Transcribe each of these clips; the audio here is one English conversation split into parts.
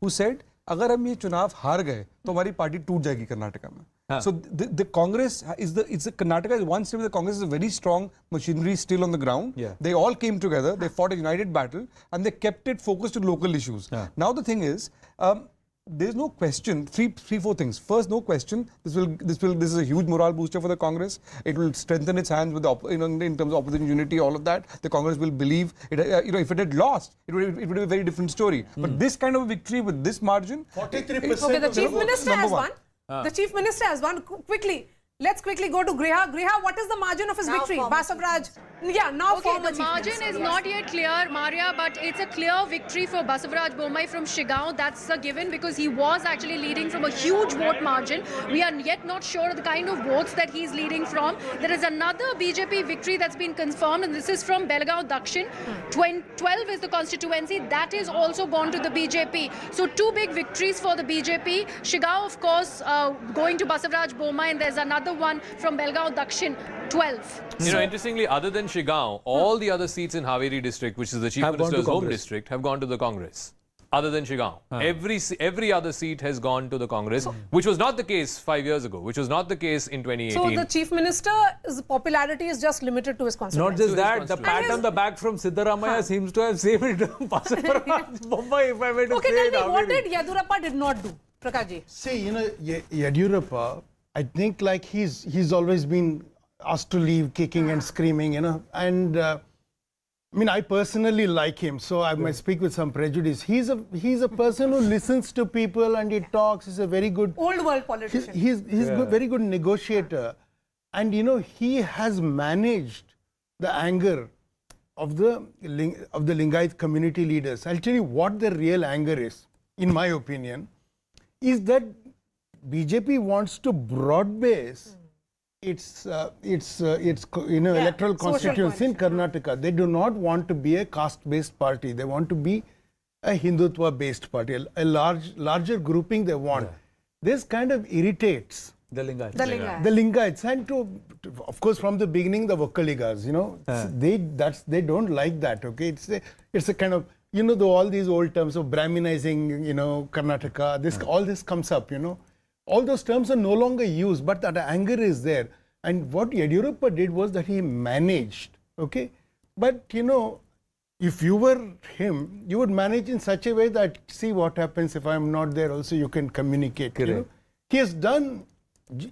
who said, अगर हम ये चुनाव हार गए तो हमारी पार्टी टूट जाएगी कर्नाटका में. So the Congress Karnataka is one state where the Congress is a very strong machinery still on the ground. They all came together, they fought a united battle, and they kept it focused on local issues. Now the thing is, there's no question. Four things. First, no question. This is a huge morale booster for the Congress. It will strengthen its hands with in terms of opposition unity, all of that. The Congress will believe it. If it had lost, it would be a very different story. But this kind of a victory with this margin, 43%. Okay, the Chief Minister has won. The Chief Minister has won. Quickly. Let's quickly go to Griha. Griha, what is the margin of his victory? Basavaraj. Yeah, now the margin is not yet clear, Maria, but it's a clear victory for Basavaraj Bommai from Shigaon. That's a given because he was actually leading from a huge vote margin. We are yet not sure of the kind of votes that he's leading from. There is another BJP victory that's been confirmed, and this is from Belgaum Dakshin. 12 is the constituency. That is also gone to the BJP. So two big victories for the BJP. Shigaon, of course, going to Basavaraj Bommai, and there's another one from Belgaum Dakshin, 12. Interestingly, other than Shigaon, all the other seats in Haveri district, which is the Chief Minister's home district, have gone to the Congress. Other than Shigaon. Every other seat has gone to the Congress, which was not the case 5 years ago, which was not the case in 2018. So the Chief Minister's popularity is just limited to his constituency. Not just that, the pat on the back from Siddaramaiah seems to have saved Mumbai, if I were to say. Okay, tell me, what did Yediyurappa did not do? Prakashji. See, Yediyurappa, I think like he's always been asked to leave kicking and screaming, and I mean, I personally like him, so I might speak with some prejudice. He's a person who listens to people and he talks. He's a very good old world politician. He's a very good negotiator, and he has managed the anger of the Lingayat community leaders. I'll tell you what the real anger is, in my opinion, is that BJP wants to broad base its electoral constituency in Karnataka. They do not want to be a caste-based party. They want to be a Hindutva-based party, a larger grouping they want. This kind of irritates the Lingayats. The Lingayats, and of course from the beginning the Vokkaligas, they don't like that. Okay, it's a kind of all these old terms of Brahminizing, Karnataka. All this comes up, All those terms are no longer used, but that anger is there. And what Yediyurappa did was that he managed, okay? But, if you were him, you would manage in such a way that, see what happens if I'm not there, also you can communicate. He has done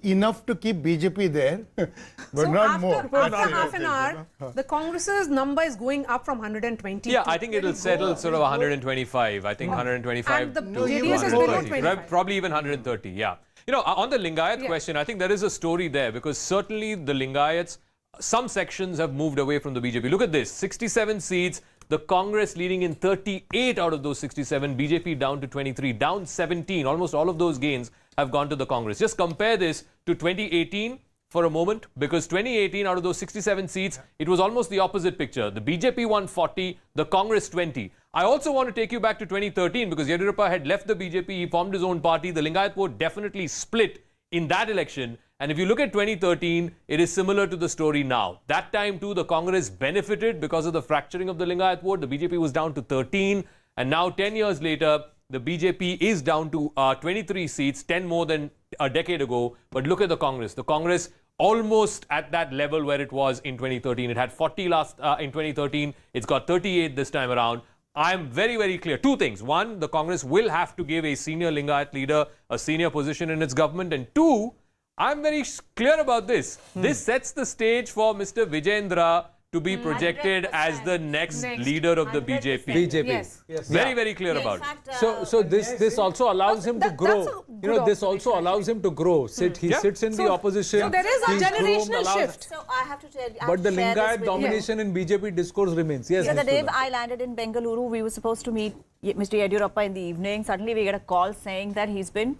enough to keep BJP there, but so not more. After half an hour, the Congress's number is going up from 120. Yeah, I think it'll settle sort of 125. I think 125 and the to JDS is below 25. Probably even 130, yeah. On the Lingayat question, I think there is a story there because certainly the Lingayats, some sections have moved away from the BJP. Look at this, 67 seats, the Congress leading in 38 out of those 67, BJP down to 23, down 17. Almost all of those gains have gone to the Congress. Just compare this to 2018 for a moment, because 2018 out of those 67 seats, it was almost the opposite picture. The BJP won 40, the Congress 20. I also want to take you back to 2013 because Yediyurappa had left the BJP, he formed his own party. The Lingayat vote definitely split in that election. And if you look at 2013, it is similar to the story now. That time too, the Congress benefited because of the fracturing of the Lingayat vote. The BJP was down to 13. And now 10 years later, the BJP is down to 23 seats, 10 more than a decade ago. But look at the Congress. The Congress almost at that level where it was in 2013. It had 40 in 2013. It's got 38 this time around. I'm very, very clear. Two things. One, the Congress will have to give a senior Lingayat leader a senior position in its government. And two, I'm very clear about this. This sets the stage for Mr. Vijayendra to be projected 100%. As the next leader of the BJP. Yes. Very, very clear about it. So this also allows him to grow. This also allows him to grow. He sits in the opposition. So there is a generational shift. So I have to tell you. But the Lingayat domination in BJP discourse remains. Yes. The day I landed in Bengaluru, we were supposed to meet Mr. Yediyurappa in the evening. Suddenly we get a call saying that he's been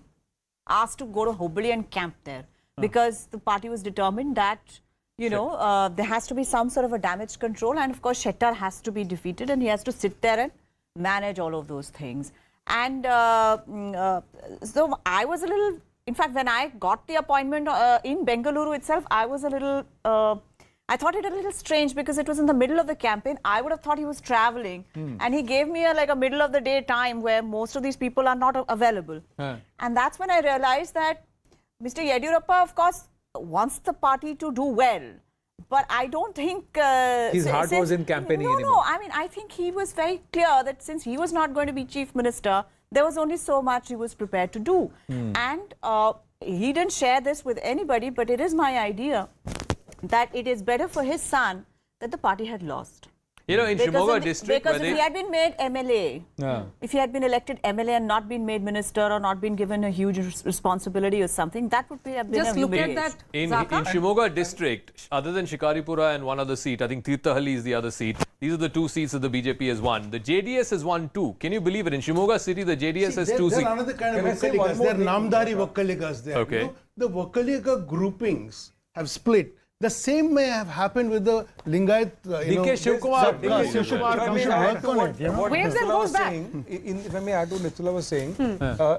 asked to go to Huddle and camp there because the party was determined that there has to be some sort of a damage control, and of course Shettar has to be defeated and he has to sit there and manage all of those things. And so I was a little, in fact when I got the appointment in Bengaluru itself, I was a little, I thought it a little strange because it was in the middle of the campaign. I would have thought he was traveling, and he gave me a middle of the day time where most of these people are not available. And that's when I realized that Mr. Yediyurappa, of course, wants the party to do well. But I don't think... his heart was in campaigning anymore. No, I mean, I think he was very clear that since he was not going to be chief minister, there was only so much he was prepared to do. And he didn't share this with anybody, but it is my idea that it is better for his son that the party had lost. You know, in Shimoga district... Because if he had been made MLA, if he had been elected MLA and not been made minister or not been given a huge responsibility or something, that would have been Just a look at humiliation. that, In Zaka. Shimoga district, other than Shikaripura and one other seat, I think Tirthahalli is the other seat. These are the two seats that the BJP has won. The JDS has won 2. Can you believe it? In Shimoga city, the JDS has 2 seats. They're another kind of Vokkaligas. They're Namdari Vokkaligas there. Okay. You know, the Vokkaliga groupings have split. The same may have happened with the Lingayat, DK Shivkumar. You should work on it. You know? Waves and goes back. If I may add to what Nitula was saying,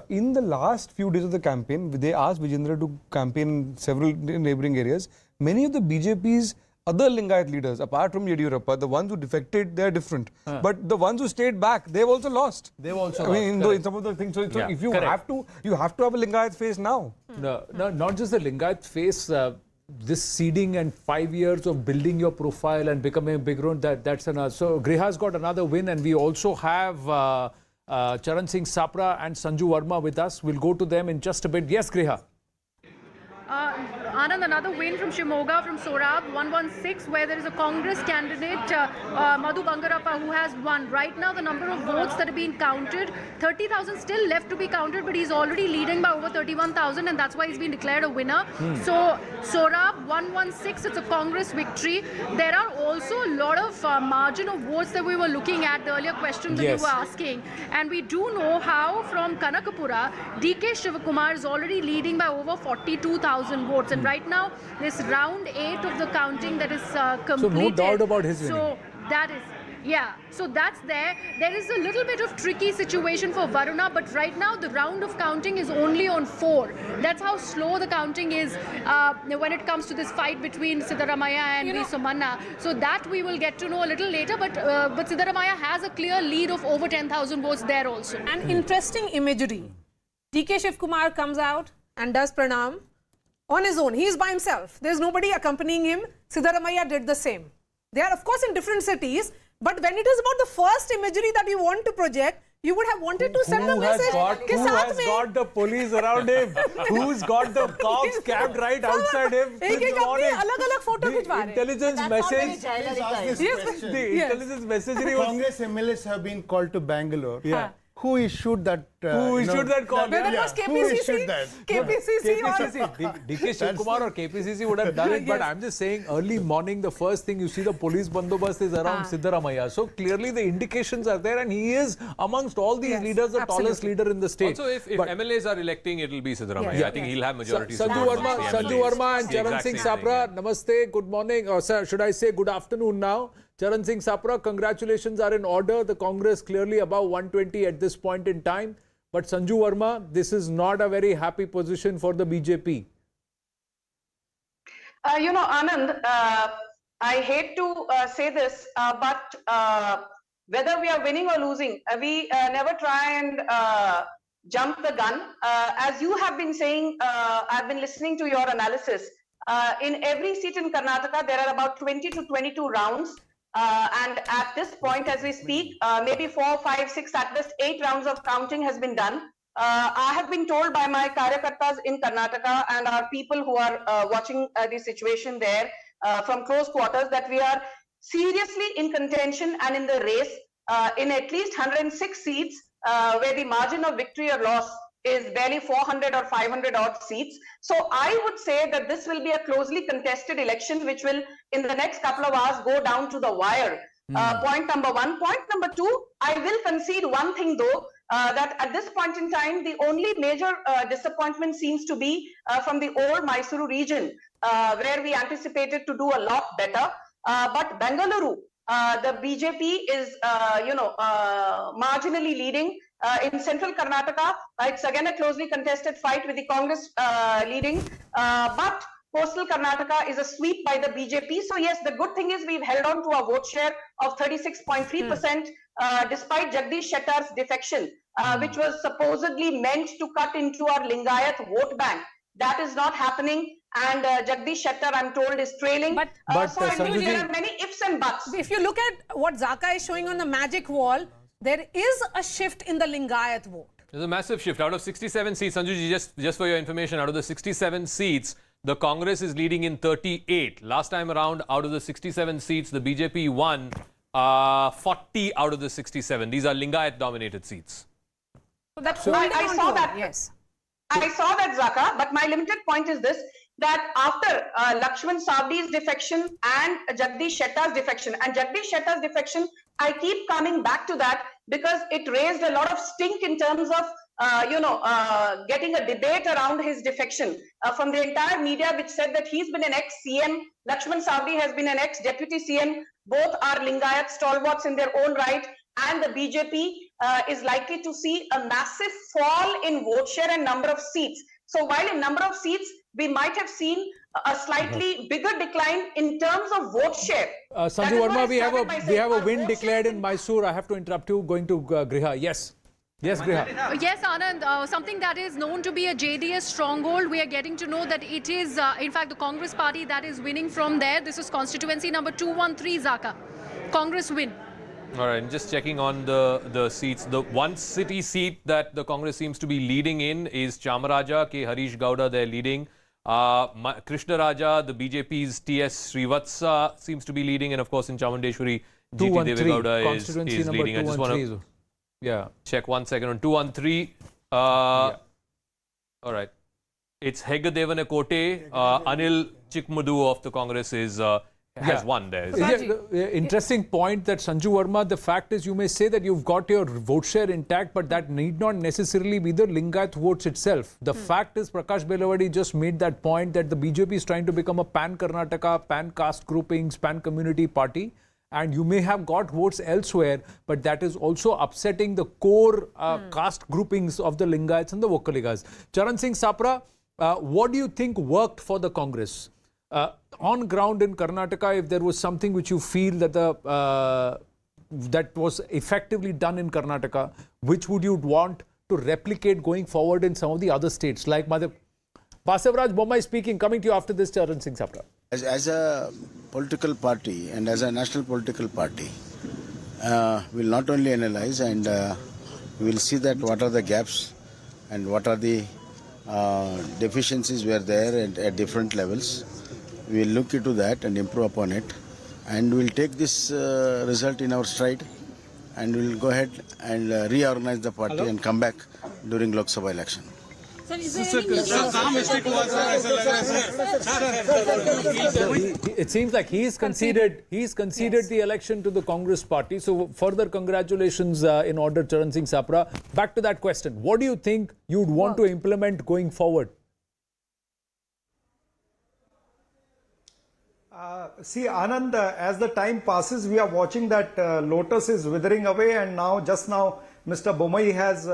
in the last few days of the campaign, they asked Vijendra to campaign in several neighbouring areas. Many of the BJP's other Lingayat leaders, apart from Yediyurappa, the ones who defected, they're different. But the ones who stayed back, they've also lost. They've also I mean, lost. in some of the things. So Yeah, if you correct. have to have a Lingayat face now. No, not just the Lingayat face. This seeding and 5 years of building your profile and becoming a big road, that's another. So Griha's got another win, and we also have Charan Singh Sapra and Sanju Verma with us. We'll go to them in just a bit. Yes, Griha. Anand, another win from Shimoga, from Sorab, 116, where there is a Congress candidate, Madhu Bangarappa, who has won. Right now, the number of votes that have been counted, 30,000 still left to be counted, but he's already leading by over 31,000, and that's why he's been declared a winner. So, Sorab, 116, it's a Congress victory. There are also a lot of margin of votes that we were looking at, the earlier question that you were asking. And we do know how from Kanakapura, DK Shivakumar is already leading by over 42,000 votes. And right now, this round 8 of the counting that is completed. So no doubt about his winning. So that is, yeah. So that's there. There is a little bit of tricky situation for Varuna, but right now the round of counting is only on 4. That's how slow the counting is when it comes to this fight between Siddaramaiah and V. Somanna. So that we will get to know a little later, but Siddaramaiah has a clear lead of over 10,000 votes there also. An interesting imagery. DK Shivkumar comes out and does pranam on his own. He is by himself. There's nobody accompanying him. Siddaramaiah did the same. They are, of course, in different cities, but when it is about the first imagery that you want to project, you would have wanted to send a message. Who has got the police around him? Who's got the cops camped right outside him since morning? The intelligence message. The intelligence message was... Congress MLAs have been called to Bangalore. Who issued that? Who issued that call? Whether it was KPCC, Who issued that? KPCC DK Shivkumar or KPCC would have done it, but I'm just saying early morning, the first thing you see the police bandobast is around Siddaramaiah. So clearly the indications are there, and he is amongst all these leaders the tallest leader in the state. Also, if MLAs are electing, it will be Siddaramaiah. I think he'll have majority Sanju Verma and Charan Singh Sapra, namaste, good morning, or sir, should I say good afternoon now? Charan Singh Sapra, congratulations are in order. The Congress clearly above 120 at this point in time. But Sanju Verma, this is not a very happy position for the BJP. You know, Anand, I hate to say this, but whether we are winning or losing, we never try and jump the gun. As you have been saying, I've been listening to your analysis. In every seat in Karnataka, there are about 20 to 22 rounds. And at this point, as we speak, maybe 4, 5, 6, at least 8 rounds of counting has been done. I have been told by my karyakartas in Karnataka and our people who are watching the situation there from close quarters that we are seriously in contention and in the race in at least 106 seats where the margin of victory or loss is barely 400 or 500 odd seats. So I would say that this will be a closely contested election, which will in the next couple of hours go down to the wire. Point number 1. Point number 2, I will concede one thing though, that at this point in time, the only major disappointment seems to be from the old Mysuru region, where we anticipated to do a lot better. But Bengaluru, the BJP is, marginally leading. In central Karnataka, it's again a closely contested fight with the Congress leading. But coastal Karnataka is a sweep by the BJP. So yes, the good thing is we've held on to our vote share of 36.3% despite Jagdish Shettar's defection, which was supposedly meant to cut into our Lingayat vote bank. That is not happening, and Jagdish Shettar, I'm told, is trailing. But So I think there are many ifs and buts. if you look at what Zaka is showing on the magic wall, there is a shift in the Lingayat vote. There's a massive shift. Out of 67 seats, Sanjuji, just for your information, out of the 67 seats, the Congress is leading in 38. Last time around, out of the 67 seats, the BJP won 40 out of the 67. These are Lingayat-dominated seats. So that's I saw that. Yes. I saw that, Zaka, but my limited point is this, that after Lakshman Savdi's defection and Jagdish Shettar's defection, I keep coming back to that because it raised a lot of stink in terms of, getting a debate around his defection from the entire media, which said that he's been an ex-CM, Lakshman Savdi has been an ex-deputy CM, both are Lingayat stalwarts in their own right, and the BJP is likely to see a massive fall in vote share and number of seats. So while in number of seats, we might have seen a slightly bigger decline in terms of vote share. Sanju Verma, we have a win declared in Mysore. I have to interrupt you. Going to Griha. Yes. Yes, Griha. Yes, Anand, something that is known to be a JDS stronghold, we are getting to know that it is, in fact, the Congress party that is winning from there. This is constituency number 213, Zaka. Congress win. All right, just checking on the seats. The one city seat that the Congress seems to be leading in is Chamaraja. K. Harish Gowda, they're leading. Krishna Raja, the BJP's T.S. Srivatsa seems to be leading. And of course, in Chamundeshwari, G.T. Devegowda is leading. I just want to check 1 second on 213. All right. It's Heggadevana Kote. Anil Chikmudu of the Congress has won there. Interesting point that Sanju Verma, the fact is you may say that you've got your vote share intact, but that need not necessarily be the Lingayat votes itself. The fact is Prakash Belawadi just made that point that the BJP is trying to become a pan-Karnataka, pan-caste groupings, pan-community party. And you may have got votes elsewhere, but that is also upsetting the core caste groupings of the Lingayats and the Vokkaligas. Charan Singh Sapra, what do you think worked for the Congress? On ground in Karnataka, if there was something which you feel that that was effectively done in Karnataka, which would you want to replicate going forward in some of the other states? Like Basavaraj Bommai speaking, coming to you after this, Charan Singh Sapra. As a political party and as a national political party, we'll not only analyze and we'll see that what are the gaps and what are the deficiencies were there at different levels. We'll look into that and improve upon it, and we'll take this result in our stride, and we'll go ahead and reorganize the party and come back during Lok Sabha election. It seems like he's conceded the election to the Congress party. So further congratulations in order, Charan Singh Sapra. Back to that question. What do you think you'd want to implement going forward? See, Anand, as the time passes, we are watching that lotus is withering away, and just now, Mr. Bommai has,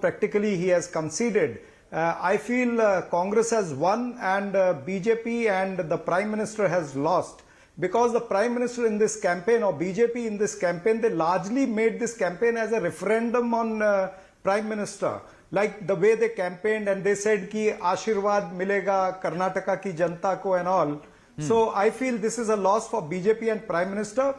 practically he has conceded. I feel Congress has won and BJP and the Prime Minister has lost. Because the Prime Minister in this campaign or BJP in this campaign, they largely made this campaign as a referendum on Prime Minister. Like the way they campaigned and they said ki Ashirwad milega Karnataka ki janta ko and all. So I feel this is a loss for BJP and Prime Minister.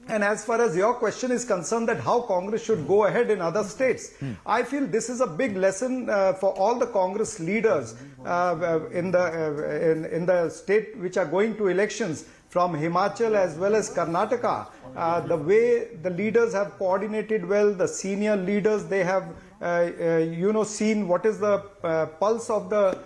And as far as your question is concerned, that how Congress should go ahead in other states, I feel this is a big lesson for all the Congress leaders in the state which are going to elections, from Himachal as well as Karnataka. The way the leaders have coordinated well, the senior leaders, they have seen what is the pulse of the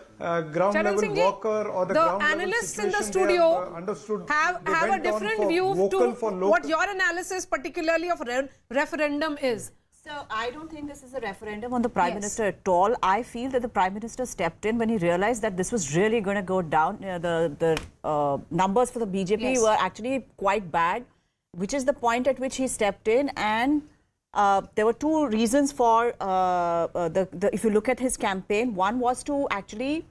ground level worker or the ground analysts level in the studio understood, have a different view to what your analysis particularly of referendum is. So I don't think this is a referendum on the Prime Minister at all. I feel that the Prime Minister stepped in when he realized that this was really going to go down. The numbers for the BJP were actually quite bad, which is the point at which he stepped in. And there were two reasons for if you look at his campaign. One was to actually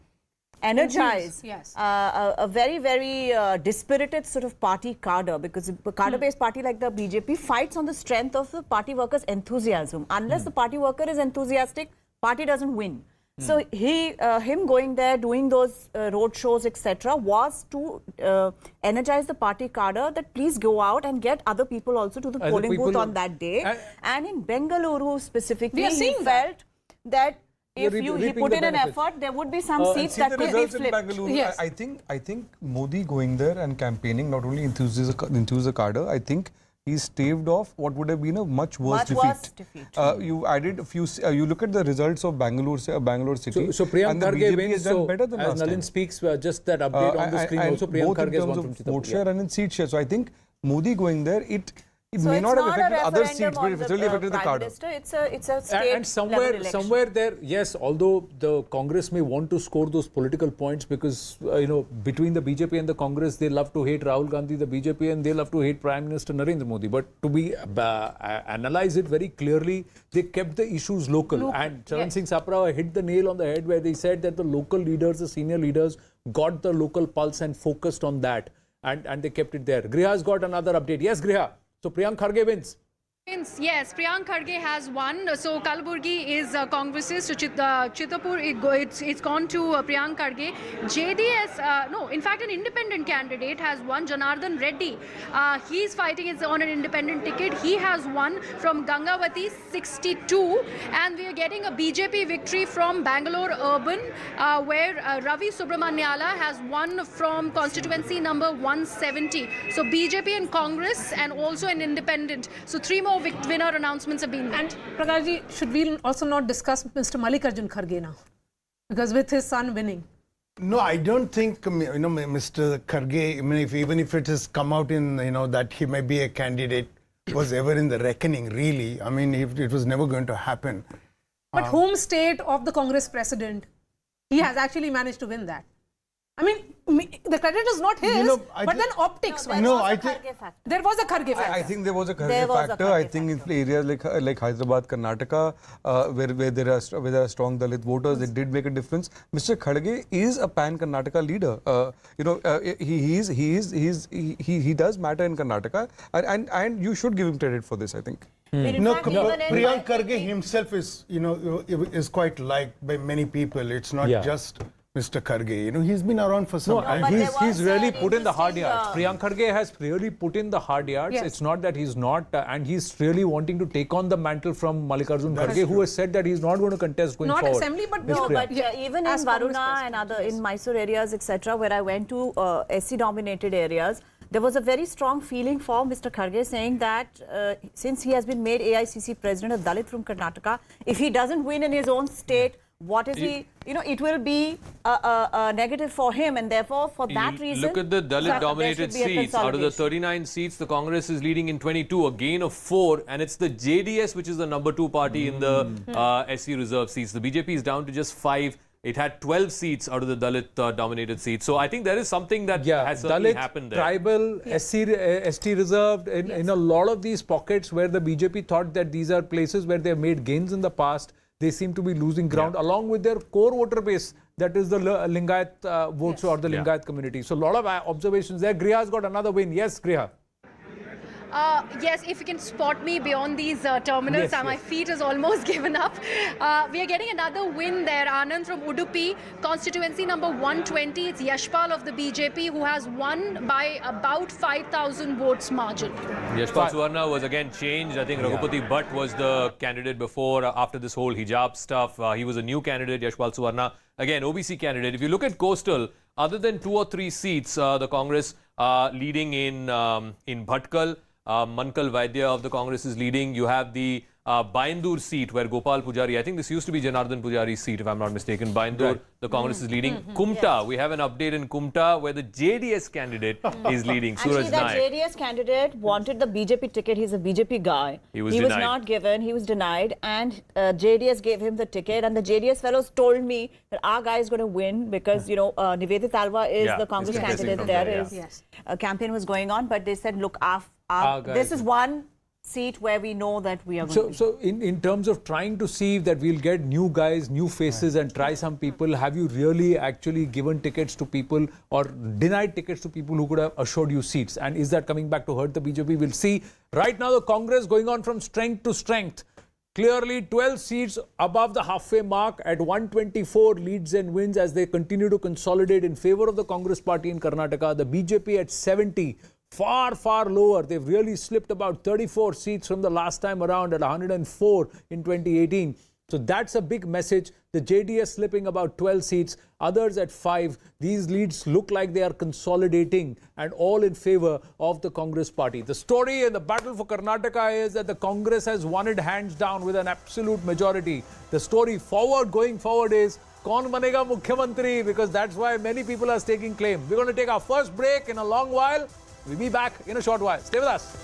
energize Yes. a very, very dispirited sort of party cadre, because a cadre-based party like the BJP fights on the strength of the party workers' enthusiasm. Unless the party worker is enthusiastic, party doesn't win. So him going there, doing those road shows, etc., was to energize the party cadre that please go out and get other people also to the Other polling booth people- on that day. And in Bengaluru specifically, We are he seeing felt that if You're he reaping put the in an benefits. effort, there would be some And seats see that the could be results in flipped. Bengaluru. Yes. I think Modi going there and campaigning not only enthuses the cadre, I think he staved off what would have been a much worse defeat. You added a few. You look at the results of Bangalore city. So Priyank and the Kharge BJP wins. has done So better than as last Nalin time. speaks, just that update on the screen. And Also, Priyank both in Kharge has terms won of from vote Chitapur. share and in seat share. So I think Modi going there, it So may it's not have not affected a other referendum seats, but on it certainly affected the Prime cadre. Minister. It's a state And level election. somewhere there, yes, although the Congress may want to score those political points because, between the BJP and the Congress, they love to hate Rahul Gandhi, the BJP, and they love to hate Prime Minister Narendra Modi. But to be analyze it very clearly, they kept the issues local. And Charan Singh Sapra hit the nail on the head where they said that the local leaders, the senior leaders, got the local pulse and focused on that. And they kept it there. Griha's got another update. Yes, Griha. So Priyank Kharge wins. Yes, Priyank Kharge has won. So Kalaburgi is Congress's. So Chitapur, it's gone to Priyank Kharge. JDS, no, in fact, an independent candidate has won. Janardhan Reddy, he's fighting on an independent ticket. He has won from Gangavati 62. And we are getting a BJP victory from Bangalore Urban, where Ravi Subramanyala has won from constituency number 170. So BJP and Congress and also an independent. So 3 more winner announcements have been made. And Prakashji, should we also not discuss Mr. Mallikarjun Kharge now? Because with his son winning. No, I don't think, Mr. Kharge, even if it has come out in, that he may be a candidate, was ever in the reckoning, really. I mean, it was never going to happen. But home state of the Congress president, he has actually managed to win that. I mean, the credit is not his, but then optics. There was a Kharge factor. There was a Kharge factor. I think there was a There Kharge was a factor. Kharge I think in areas like Hyderabad, Karnataka, where there are strong Dalit voters, it did make a difference. Mr. Kharge is a pan Karnataka leader. He does matter in Karnataka, and you should give him credit for this, I think. Priyank Kharge himself is, is quite liked by many people. It's not just Mr. Kharge. He's been around for some time. but there He's was really an put in the hard yards. interesting, Priyank Kharge has really put in the hard yards. Yes. It's not that he's not, and he's really wanting to take on the mantle from Mallikarjun Kharge, who has said that he's not going to contest going Not forward. assembly, but No, but even in as Congress Varuna and other, in Mysore areas, etc., where I went to SC-dominated areas, there was a very strong feeling for Mr. Kharge saying that since he has been made AICC president, a Dalit from Karnataka, if he doesn't win in his own state, what is he? It will be a negative for him, and therefore, for that reason, Look at the Dalit-dominated there should be a seats. Out of the consolidation. 39 seats, the Congress is leading in 22, a gain of 4, and it's the JDS which is the number 2 party in the SC reserve seats. The BJP is down to just 5. It had 12 seats out of the Dalit-dominated seats. So I think there is something that has certainly Dalit, happened there. tribal, ST reserved, in a lot of these pockets where the BJP thought that these are places where they have made gains in the past, they seem to be losing ground along with their core voter base, that is the Lingayat votes or the Lingayat community. So a lot of observations there. Griha's got another win. Yes, Griha. Yes, if you can spot me beyond these terminals, my feet has almost given up. We are getting another win there. Anand from Udupi, constituency number 120. It's Yashpal of the BJP who has won by about 5,000 votes margin. Yashpal Suvarna was again changed. I think Raghupati Bhatt was the candidate before, after this whole hijab stuff. He was a new candidate, Yashpal Suvarna. Again, OBC candidate. If you look at Coastal, other than 2 or 3 seats, the Congress leading in Bhatkal, Mankal Vaidya of the Congress is leading. You have the Baindur seat where Gopal Pujari, I think this used to be Janardhan Pujari's seat if I'm not mistaken. Baindur, the Congress is leading. Kumta, we have an update in Kumta where the JDS candidate is leading. Actually, Suraj that Naik. JDS candidate wanted the BJP ticket. He's a BJP guy. He was denied. not given. He was denied. And JDS gave him the ticket. And the JDS fellows told me that our guy is going to win because, Nivedita Alva is the Congress contesting candidate from there. there, His campaign was going on. But they said, look, Our guy this is is one seat where we know that we are going to So in terms of trying to see that we'll get new guys, new faces and try some people, have you really actually given tickets to people or denied tickets to people who could have assured you seats? And is that coming back to hurt the BJP? We'll see. Right now the Congress going on from strength to strength. Clearly 12 seats above the halfway mark at 124 leads and wins as they continue to consolidate in favor of the Congress party in Karnataka. The BJP at 70. Far, far lower. They've really slipped about 34 seats from the last time around at 104 in 2018. So that's a big message. The JDS slipping about 12 seats, others at 5. These leads look like they are consolidating and all in favor of the Congress party. The story and the battle for Karnataka is that the Congress has won it hands down with an absolute majority. The story going forward is Kaun banega Mukhyamantri, because that's why many people are staking claim. We're going to take our first break in a long while. We'll be back in a short while. Stay with us.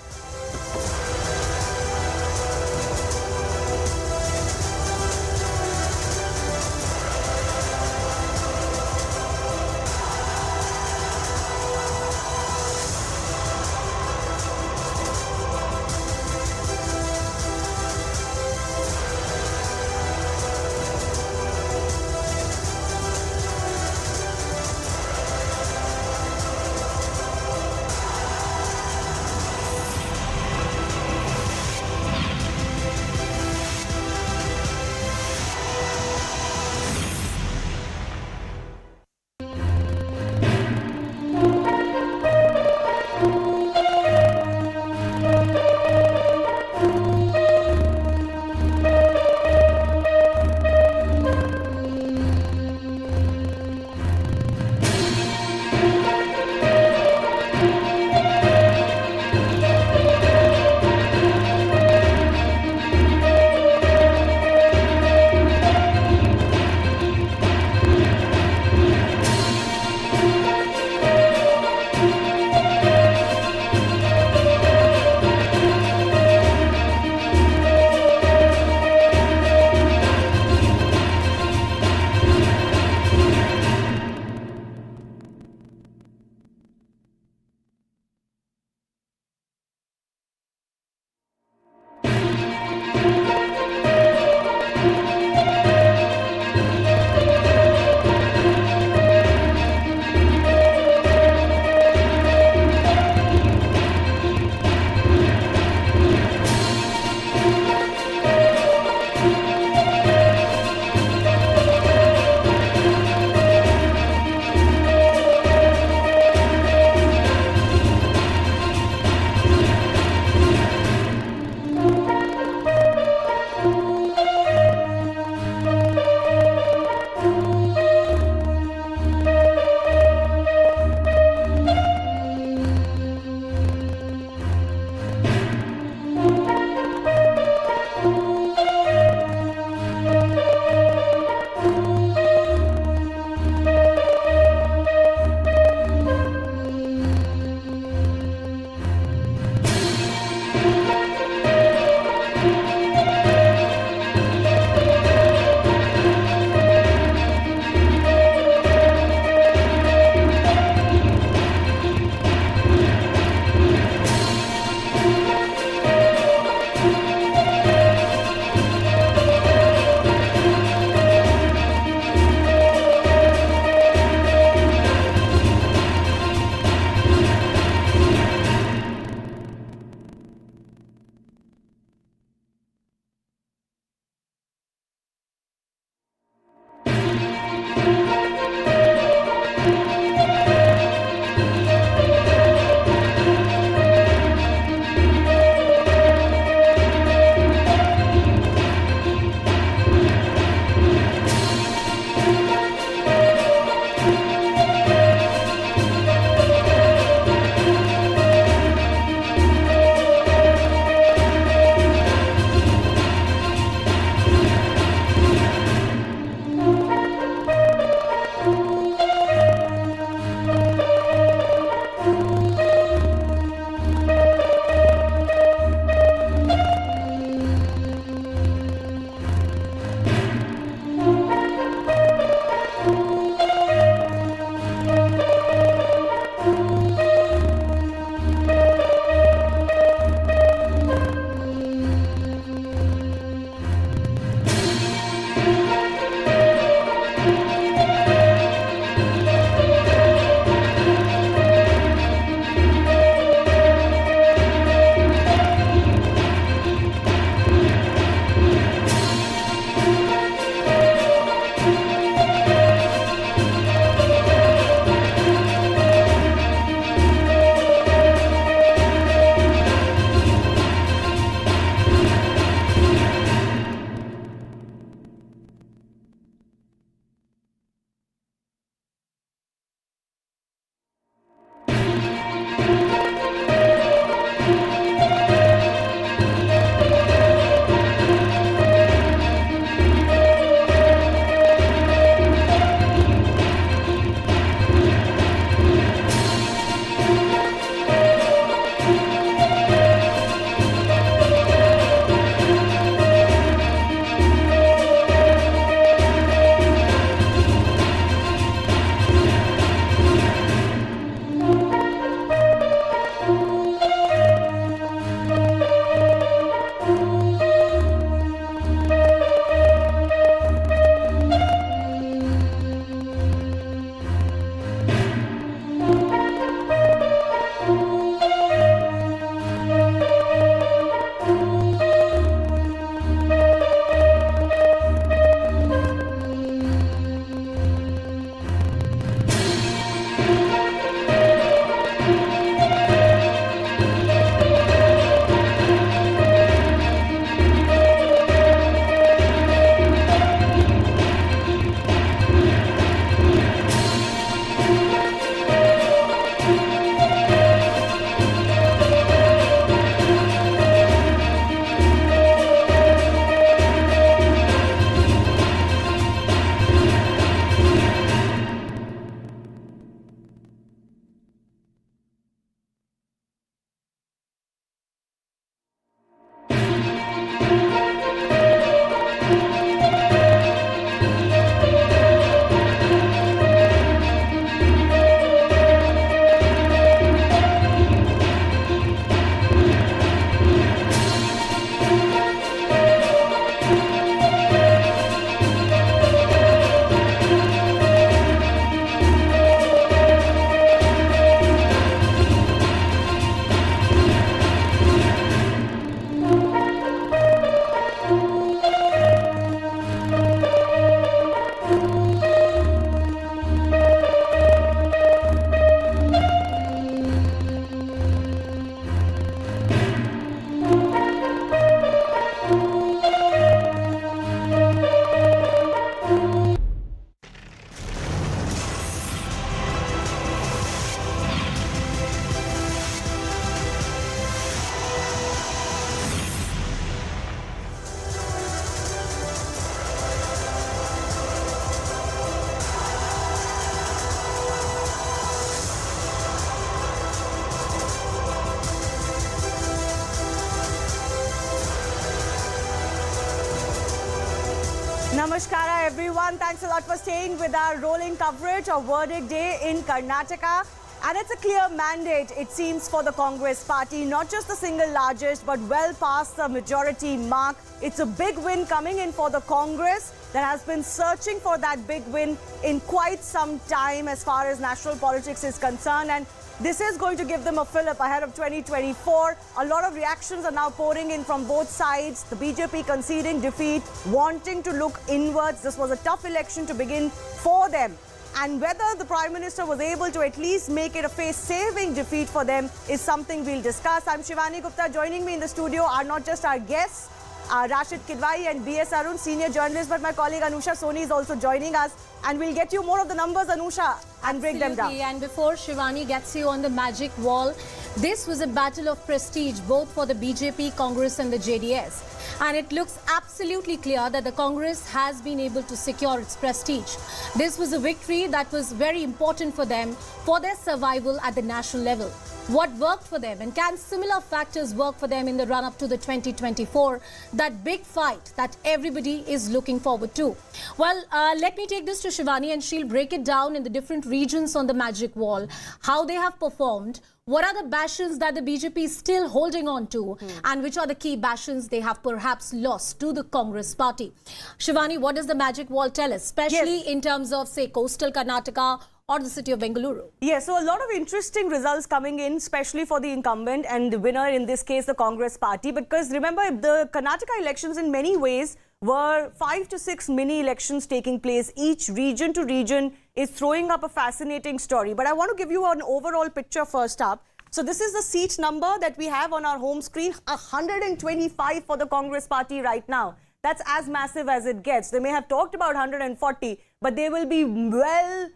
Namaskara everyone. Thanks a lot for staying with our rolling coverage of verdict day in Karnataka. And it's a clear mandate, it seems, for the Congress party, not just the single largest, but well past the majority mark. It's a big win coming in for the Congress that has been searching for that big win in quite some time as far as national politics is concerned. And this is going to give them a fillip ahead of 2024. A lot of reactions are now pouring in from both sides. The BJP conceding defeat, wanting to look inwards. This was a tough election to begin for them. And whether the Prime Minister was able to at least make it a face-saving defeat for them is something we'll discuss. I'm Shivani Gupta. Joining me in the studio are not just our guests, Rashid Kidwai and B.S. Arun, senior journalists, but my colleague Anusha Soni is also joining us. And we'll get you more of the numbers, Anusha, and break them down. And before Shivani gets you on the magic wall, this was a battle of prestige both for the BJP, Congress and the JDS. And it looks absolutely clear that the Congress has been able to secure its prestige. This was a victory that was very important for them for their survival at the national level. What worked for them, and can similar factors work for them in the run-up to the 2024, that big fight that everybody is looking forward to? Well, let me take this to Shivani and she'll break it down in the different regions on the magic wall, how they have performed, what are the bastions that the BJP is still holding on to, and which are the key bastions they have perhaps lost to the Congress party. Shivani, what does the magic wall tell us, especially in terms of, say, coastal Karnataka or the city of Bengaluru? Yes, so a lot of interesting results coming in, especially for the incumbent and the winner, in this case, the Congress party. Because remember, the Karnataka elections in many ways were 5 to 6 mini elections taking place. Each region to region is throwing up a fascinating story. But I want to give you an overall picture first up. So this is the seat number that we have on our home screen, 125 for the Congress party right now. That's as massive as it gets. They may have talked about 140, but they will be more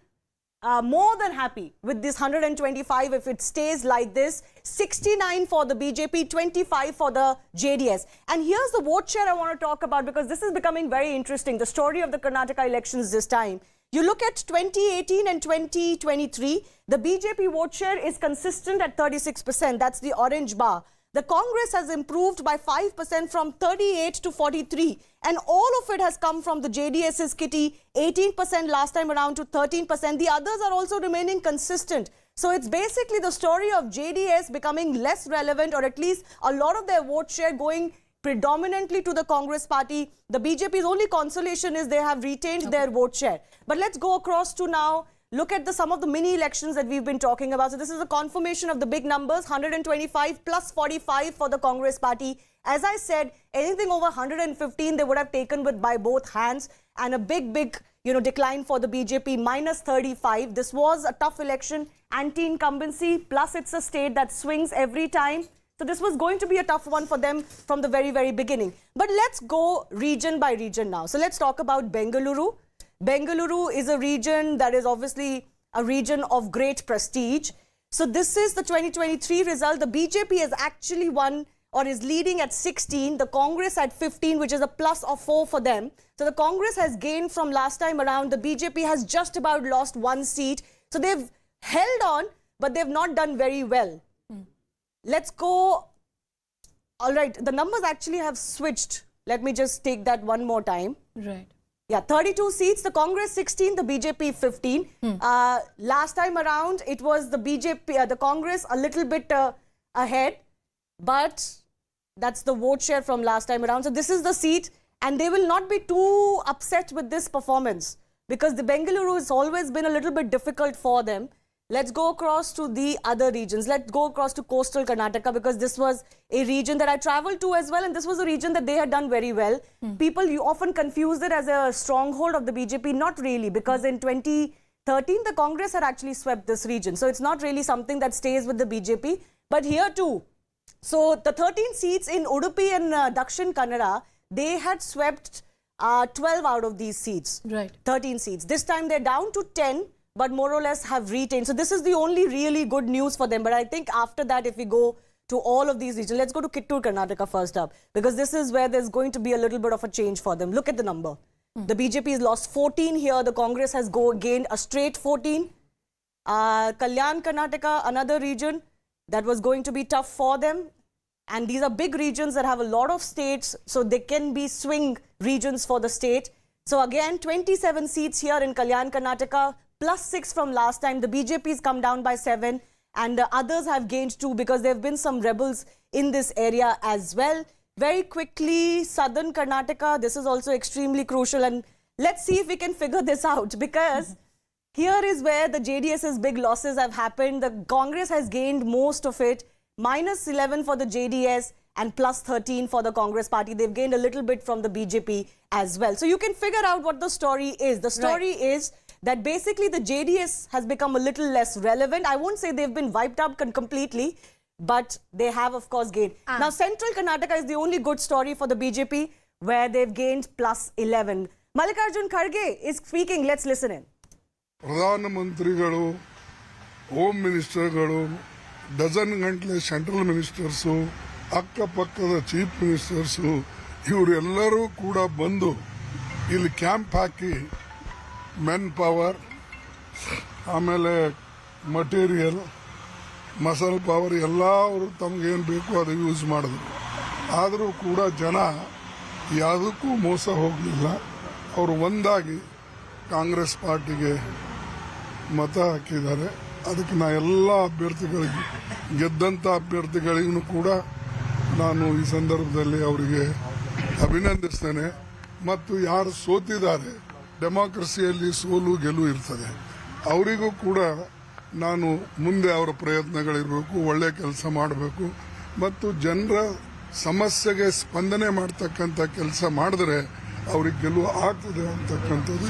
than happy with this 125 if it stays like this. 69 for the BJP, 25 for the JDS. And here's the vote share I want to talk about, because this is becoming very interesting, the story of the Karnataka elections this time. You look at 2018 and 2023, the BJP vote share is consistent at 36%. That's the orange bar. The Congress has improved by 5% from 38 to 43. And all of it has come from the JDS's kitty, 18% last time around to 13%. The others are also remaining consistent. So it's basically the story of JDS becoming less relevant, or at least a lot of their vote share going predominantly to the Congress party. The BJP's only consolation is they have retained their vote share. But let's go across to now look at some of the mini elections that we've been talking about. So this is a confirmation of the big numbers, 125 plus 45 for the Congress party. As I said, anything over 115 they would have taken by both hands, and a big decline for the BJP, minus 35. This was a tough election, anti-incumbency, plus it's a state that swings every time. So this was going to be a tough one for them from the very, very beginning. But let's go region by region now. So let's talk about Bengaluru. Bengaluru is a region that is obviously a region of great prestige. So this is the 2023 result. The BJP has actually won, or is leading, at 16. The Congress at 15, which is a plus of 4 for them. So the Congress has gained from last time around. The BJP has just about lost 1 seat. So they've held on, but they've not done very well. Let's go. All right, the numbers actually have switched. Let me just take that one more time. Right. Yeah, 32 seats, the Congress 16, the BJP 15. Last time around, it was the BJP, the Congress a little bit ahead, but that's the vote share from last time around. So this is the seat, and they will not be too upset with this performance, because the Bengaluru has always been a little bit difficult for them. Let's go across to the other regions. Let's go across to coastal Karnataka, because this was a region that I traveled to as well, and this was a region that they had done very well. People, you often confuse it as a stronghold of the BJP. Not really, because in 2013, the Congress had actually swept this region. So it's not really something that stays with the BJP. But here too, so the 13 seats in Udupi and Dakshin Kannada, they had swept 12 out of these seats. Right. 13 seats. This time they're down to 10. But more or less have retained. So this is the only really good news for them. But I think after that, if we go to all of these regions, let's go to Kittur, Karnataka first up, because this is where there's going to be a little bit of a change for them. Look at the number. The BJP has lost 14 here. The Congress has gained a straight 14. Kalyan, Karnataka, another region that was going to be tough for them. And these are big regions that have a lot of states, so they can be swing regions for the state. So again, 27 seats here in Kalyan, Karnataka, plus 6 from last time. The BJP's come down by 7 and others have gained 2 because there have been some rebels in this area as well. Very quickly, southern Karnataka, this is also extremely crucial, and let's see if we can figure this out, because here is where the JDS's big losses have happened. The Congress has gained most of it, minus 11 for the JDS and plus 13 for the Congress party. They've gained a little bit from the BJP as well. So you can figure out what the story is. The story is that basically the JDS has become a little less relevant. I won't say they've been wiped out completely, but they have, of course, gained. Now, Central Karnataka is the only good story for the BJP, where they've gained plus 11. Mallikarjun Kharge is speaking. Let's listen in. ಪ್ರಧಾನ ಮಂತ್ರಿಗಳು, home ಮಿನಿಸ್ಟರ್ಗಳು, dozen ಗಂಟಲೆ central ministers, ಅಕ್ಕಪಕ್ಕದ chief ministers, ಇವರೆಲ್ಲರೂ ಕೂಡ ಬಂದು ಇಲ್ಲಿ camp ಹಾಕಿ men power, ಆಮೇಲೆ material, muscle power ಎಲ್ಲ ಅವರು ತಮಗೇನು ಬೇಕು ಅದು ಯೂಸ್ ಮಾಡಿದ್ರು. ಆದರೂ ಕೂಡ ಜನ ಯಾವುದಕ್ಕೂ ಮೋಸ ಹೋಗಲಿಲ್ಲ. ಅವರು ಒಂದಾಗಿ ಕಾಂಗ್ರೆಸ್ ಪಾರ್ಟಿಗೆ ಮತ ಹಾಕಿದ್ದಾರೆ. ಅದಕ್ಕೆ ನಾ ಎಲ್ಲ ಅಭ್ಯರ್ಥಿಗಳಿಗೆ, ಗೆದ್ದಂಥ ಅಭ್ಯರ್ಥಿಗಳಿಗೂ ಕೂಡ ನಾನು ಈ ಸಂದರ್ಭದಲ್ಲಿ ಅವರಿಗೆ ಅಭಿನಂದಿಸ್ತೇನೆ. ಮತ್ತು ಯಾರು ಸೋತಿದ್ದಾರೆ, ಡೆಮಾಕ್ರಸಿಯಲ್ಲಿ ಸೋಲು ಗೆಲುವು ಇರ್ತದೆ, ಅವರಿಗೂ ಕೂಡ ನಾನು ಮುಂದೆ ಅವರ ಪ್ರಯತ್ನಗಳಿರಬೇಕು, ಒಳ್ಳೆ ಕೆಲಸ ಮಾಡಬೇಕು ಮತ್ತು ಜನರ ಸಮಸ್ಯೆಗೆ ಸ್ಪಂದನೆ ಮಾಡ್ತಕ್ಕಂಥ ಕೆಲಸ ಮಾಡಿದ್ರೆ ಅವ್ರಿಗೆ ಗೆಲುವು ಆಗ್ತದೆ ಅಂತಕ್ಕಂಥದ್ದು.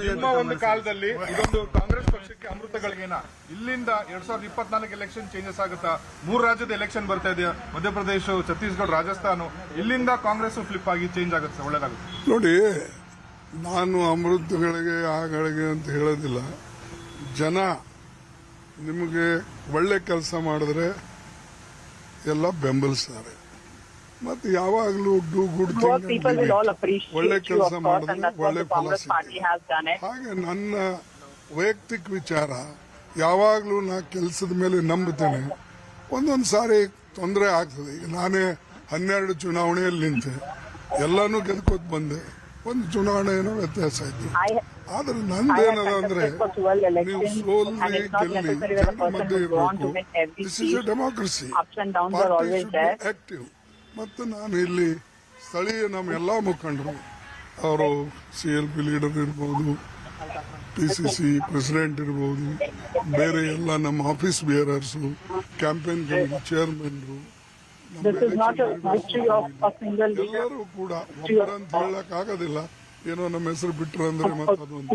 ನಿಮ್ಮ ಒಂದು ಕಾಲದಲ್ಲಿ ಇದೊಂದು ಕಾಂಗ್ರೆಸ್ ಪಕ್ಷಕ್ಕೆ ಅಮೃತಗಳಿಗೇನ, ಇಲ್ಲಿಂದ 2024 ಎಲೆಕ್ಷನ್ ಚೇಂಜಸ್ ಆಗುತ್ತಾ? 3 ರಾಜ್ಯದ ಎಲೆಕ್ಷನ್ ಬರ್ತಾ ಇದೆ, ಮಧ್ಯಪ್ರದೇಶ, ಛತ್ತೀಸ್ಗಢ, ರಾಜಸ್ಥಾನ. ಇಲ್ಲಿಂದ ಕಾಂಗ್ರೆಸ್ ಫ್ಲಿಪ್ ಆಗಿ ಚೇಂಜ್ ಆಗುತ್ತೆ, ಒಳ್ಳೇದಾಗುತ್ತೆ. ನೋಡಿ, ನಾನು ಅಮೃತಗಳಿಗೆ ಆಗಳಿಗೆ ಅಂತ ಹೇಳೋದಿಲ್ಲ. ಜನ ನಿಮಗೆ ಒಳ್ಳೆ ಕೆಲಸ ಮಾಡಿದ್ರೆ ಎಲ್ಲ ಬೆಂಬಲಿಸ್ತಾರೆ. ಮತ್ತೆ ಯಾವಾಗಲೂ ಡೂ ಗುಡ್ ಥಿಂಗ್, ಒಳ್ಳೆ ಕೆಲಸ ಮಾಡಿದ್ರೆ ಒಳ್ಳೆ ಫಲ ಸಿಗ್ತದೆ. ಹಾಗೆ ನನ್ನ ವೈಯಕ್ತಿಕ ವಿಚಾರ, ಯಾವಾಗಲೂ ನಾ ಕೆಲಸದ ಮೇಲೆ ನಂಬುತ್ತೇನೆ. ಒಂದೊಂದು ಸಾರಿ ತೊಂದರೆ ಆಗ್ತದೆ. ಈಗ ನಾನೇ 12 ಚುನಾವಣೆಯಲ್ಲಿ ನಿಂತೆ, ಎಲ್ಲಾನು ಗೆದ್ಕೋತ ಬಂದೆ. ಒಂದು ಚುನಾವಣೆ ಏನೋ ವ್ಯತ್ಯಾಸ ಆಯ್ತು. ಆದ್ರೆ ನಂದೇನದ ಅಂದ್ರೆ, ನೀವು ಸೋಲ್ರಿ ಗೆಲ್ಲಿ ಜನರ ಮಧ್ಯೆ ಇರಬೇಕು. This is A democracy, party should be active. ಮತ್ತು ನಾನು ಇಲ್ಲಿ ಸ್ಥಳೀಯ ನಮ್ಮ ಎಲ್ಲ ಮುಖಂಡರು, ಅವರು CLP ಲೀಡರ್ ಇರ್ಬೋದು, PCC ಪ್ರೆಸಿಡೆಂಟ್ ಇರ್ಬೋದು, ಬೇರೆ ಎಲ್ಲ ನಮ್ಮ ಆಫೀಸ್ ಬೇರರ್ಸು, ಕ್ಯಾಂಪೇನ್ ಕಮಿಟಿ ಚೇರ್ಮನ್ರು, ಎಲ್ಲರೂ ಕೂಡ ಒಬ್ಬರಂತ ಹೇಳಕ್ ಆಗೋದಿಲ್ಲ. ಏನೋ ನಮ್ಮ ಹೆಸರು ಬಿಟ್ಟರು ಅಂದ್ರೆ ಮತ್ತೆ ಅದೊಂದು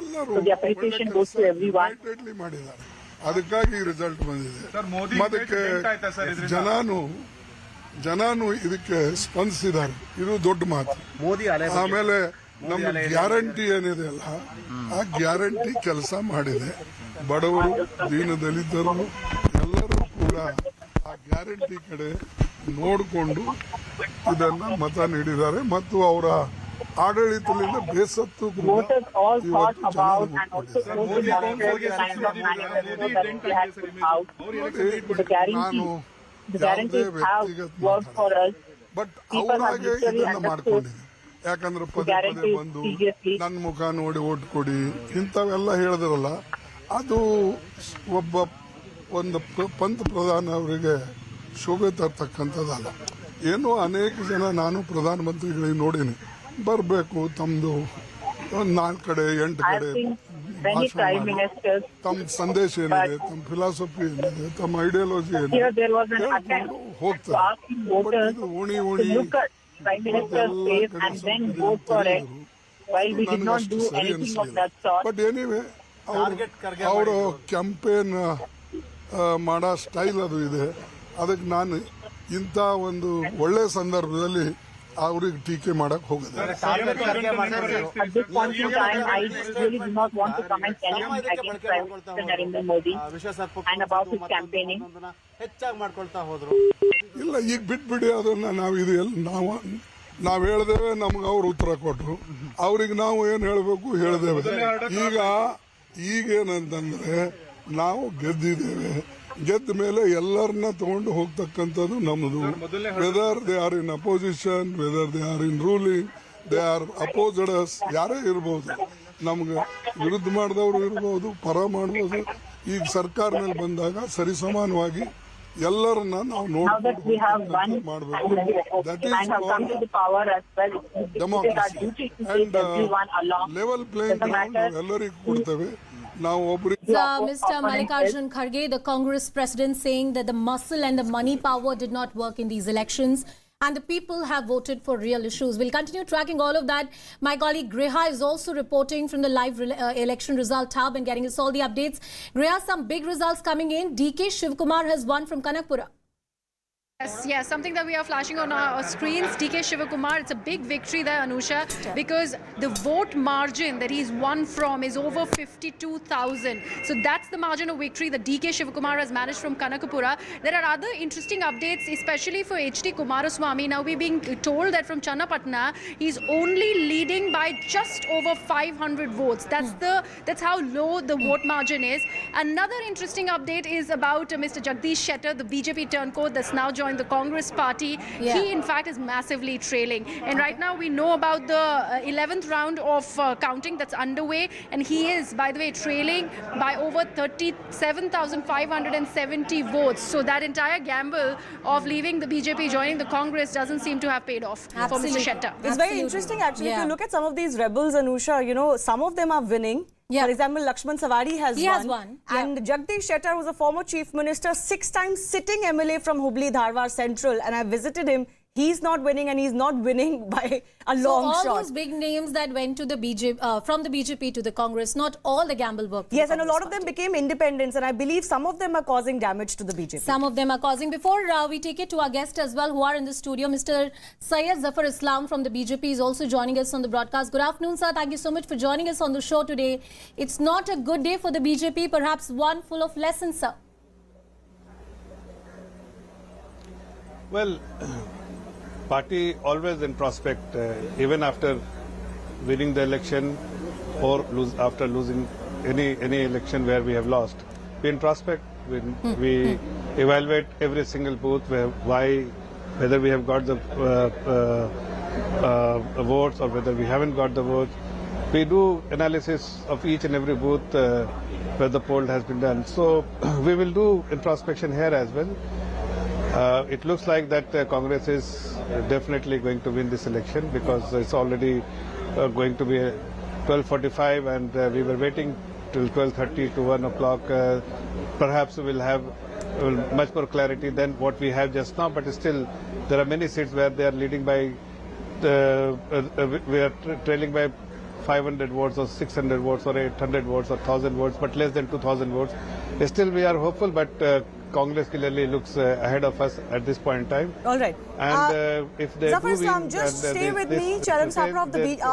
ಎಲ್ಲರೂ ಮಾಡಿದ್ದಾರೆ. ಅದಕ್ಕಾಗಿ ರಿಸಲ್ಟ್ ಬಂದಿದೆ. ಅದಕ್ಕೆ ಜನಾನು ಇದಕ್ಕೆ ಸ್ಪಂದಿಸಿದ್ದಾರೆ. ಇದು ದೊಡ್ಡ ಮಾತು. ಆಮೇಲೆ ನಮ್ಮ ಗ್ಯಾರಂಟಿ ಏನಿದೆ ಅಲ್ಲ, ಆ ಗ್ಯಾರಂಟಿ ಕೆಲಸ ಮಾಡಿದೆ. ಬಡವರು, ದೀನದಲಿತರು ಎಲ್ಲರೂ ಕೂಡ ಆ ಗ್ಯಾರಂಟಿ ಕಡೆ ನೋಡಿಕೊಂಡು ಇದನ್ನ ಮತ ನೀಡಿದ್ದಾರೆ. ಮತ್ತು ಅವರ ಆಡಳಿತದಿಂದ ಬೇಸತ್ತು ನಾನು ಯಾವುದೇ ವ್ಯಕ್ತಿಗತ ಬಟ್ ಅವರಾಗೆ ಇದನ್ನ ಮಾಡ್ಕೊಂಡಿದ್ದೆ. ಯಾಕಂದ್ರೆ ಪದೇ ಪದೇ ಬಂದು ನನ್ನ ಮುಖ ನೋಡಿ ಓಟ್ ಕೊಡಿ ಇಂಥವೆಲ್ಲ ಹೇಳಿದ್ರಲ್ಲ, ಅದು ಒಂದು ಪ್ರಧಾನ ಅವರಿಗೆ ಶೋಭೆ ತರ್ತಕ್ಕಂಥದ್ದಲ್ಲ. ಏನೋ ಅನೇಕ ಜನ, ನಾನು ಪ್ರಧಾನಮಂತ್ರಿಗಳಿಗೆ ನೋಡೀನಿ, ಬರಬೇಕು ತಮ್ಮದು 4 ಕಡೆ 8 ಕಡೆ ತಮ್ಮ ಸಂದೇಶ ಏನಿದೆ, ತಮ್ಮ ಫಿಲಾಸಫಿ ಏನಿದೆ, ತಮ್ಮ ಐಡಿಯಾಲಜಿ ಏನಿದೆ ಹೋಗ್ತಾರೆ. ಬಟ್ ಇದು ಓಣಿ ನನಗಷ್ಟು ಸರಿ ಅನಿಸಲಿಲ್ಲ. ಬಟ್ ಎನಿವೆ, ಅವರು ಕ್ಯಾಂಪೇನ್ ಮಾಡೋ ಸ್ಟೈಲ್ ಅದು ಇದೆ. ಅದಕ್ಕೆ ನಾನು ಇಂಥ ಒಂದು ಒಳ್ಳೆ ಸಂದರ್ಭದಲ್ಲಿ ಅವ್ರಿಗೆ ಟೀಕೆ ಮಾಡಕ್ ಹೋಗಿದೆ. ಇಲ್ಲ, ಈಗ ಬಿಟ್ಬಿಡಿ ಅದನ್ನ. ನಾವ್ ಹೇಳ್ದೇವೆ, ನಮ್ಗೆ ಅವ್ರು ಉತ್ತರ ಕೊಟ್ರು. ಅವ್ರಿಗೆ ನಾವು ಏನ್ ಹೇಳ್ಬೇಕು ಹೇಳ್ದೇವೆ. ಈಗೇನಂತಂದ್ರೆ, ನಾವು ಗೆದ್ದಿದ್ದೇವೆ, ಗೆದ್ದ ಮೇಲೆ ಎಲ್ಲರನ್ನ ತಗೊಂಡು ಹೋಗ್ತಕ್ಕಂಥದ್ದು ನಮ್ಮದು. Whether they are in opposition, whether they are in ruling, they are opposed us, ಯಾರೇ ಇರ್ಬೋದು, ನಮ್ಗೆ ವಿರುದ್ಧ ಮಾಡಿದವರು ಇರ್ಬೋದು, ಪರ ಮಾಡ್ಬೋದು. ಈಗ ಸರ್ಕಾರ ಮೇಲೆ ಬಂದಾಗ ಸರಿಸಮಾನವಾಗಿ ಎಲ್ಲರನ್ನ ನಾವು ನೋಡ್ಕೊಂಡು ಮಾಡಬೇಕು. That is democracy and level playing ground ನಾವು ಎಲ್ಲರಿಗೂ ಕೊಡ್ತೇವೆ. Mr. Mallikarjun Kharge, the Congress president, saying that the muscle and the money power did not work in these elections and the people have voted for real issues. We'll continue tracking all of that. My colleague Griha is also reporting from the live election result hub and getting us all the updates. Griha, some big results coming in. DK Shivkumar has won from Kanakpura. Yes, something that we are flashing on our screens. DK Shivakumar, it's a big victory there, Anusha, because the vote margin that he's won from is over 52,000. So that's the margin of victory that DK Shivakumar has managed from Kanakapura. There are other interesting updates, especially for HD Kumaraswamy. Now we're being told that from Channapatna, he's only leading by just over 500 votes. That's how low the vote margin is. Another interesting update is about Mr. Jagdish Shettar, the BJP turncoat that's now joined the Congress party. He in fact is massively trailing, and right now we know about the 11th round of counting that's underway, and he is, by the way, trailing by over 37,570 votes. So that entire gamble of leaving the BJP, joining the Congress, doesn't seem to have paid off for Mr. Shettar. It's very interesting actually. If you look at some of these rebels, Anusha, you know, some of them are winning. For example, Lakshman Sawadi has won. And Jagdish Shettar was a former chief minister, 6 times sitting MLA from Hubli Dharwar Central, and I visited him. He's not winning, and he's not winning by a long shot. So all those big names that went to the BJP, from the BJP to the Congress, not all the gamble worked. Yes, and a lot of them became independents, and I believe some of them are causing damage to the BJP. Some of them are causing. Before we take it to our guests as well, who are in the studio, Mr. Syed Zafar Islam from the BJP is also joining us on the broadcast. Good afternoon, sir. Thank you so much for joining us on the show today. It's not a good day for the BJP, perhaps one full of lessons, sir. Well, party always in prospect, even after winning the election or after losing any election where we have lost. We in prospect, we evaluate every single booth, whether we have got the votes or whether we haven't got the votes. We do analysis of each and every booth where the poll has been done. So we will do introspection here as well. It looks like that Congress is definitely going to win this election because it's already going to be 12:45 and we were waiting till 12:30 to 1 o'clock. Perhaps we will have much more clarity than what we have just now, but still there are many seats where they are leading by, we are trailing by 500 votes or 600 votes or 800 votes or 1,000 votes, but less than 2,000 votes. Still we are hopeful, but Congress clearly looks ahead of us at this point in time. All right. And if they Zafar Islam, just stay with me. Charan Sapra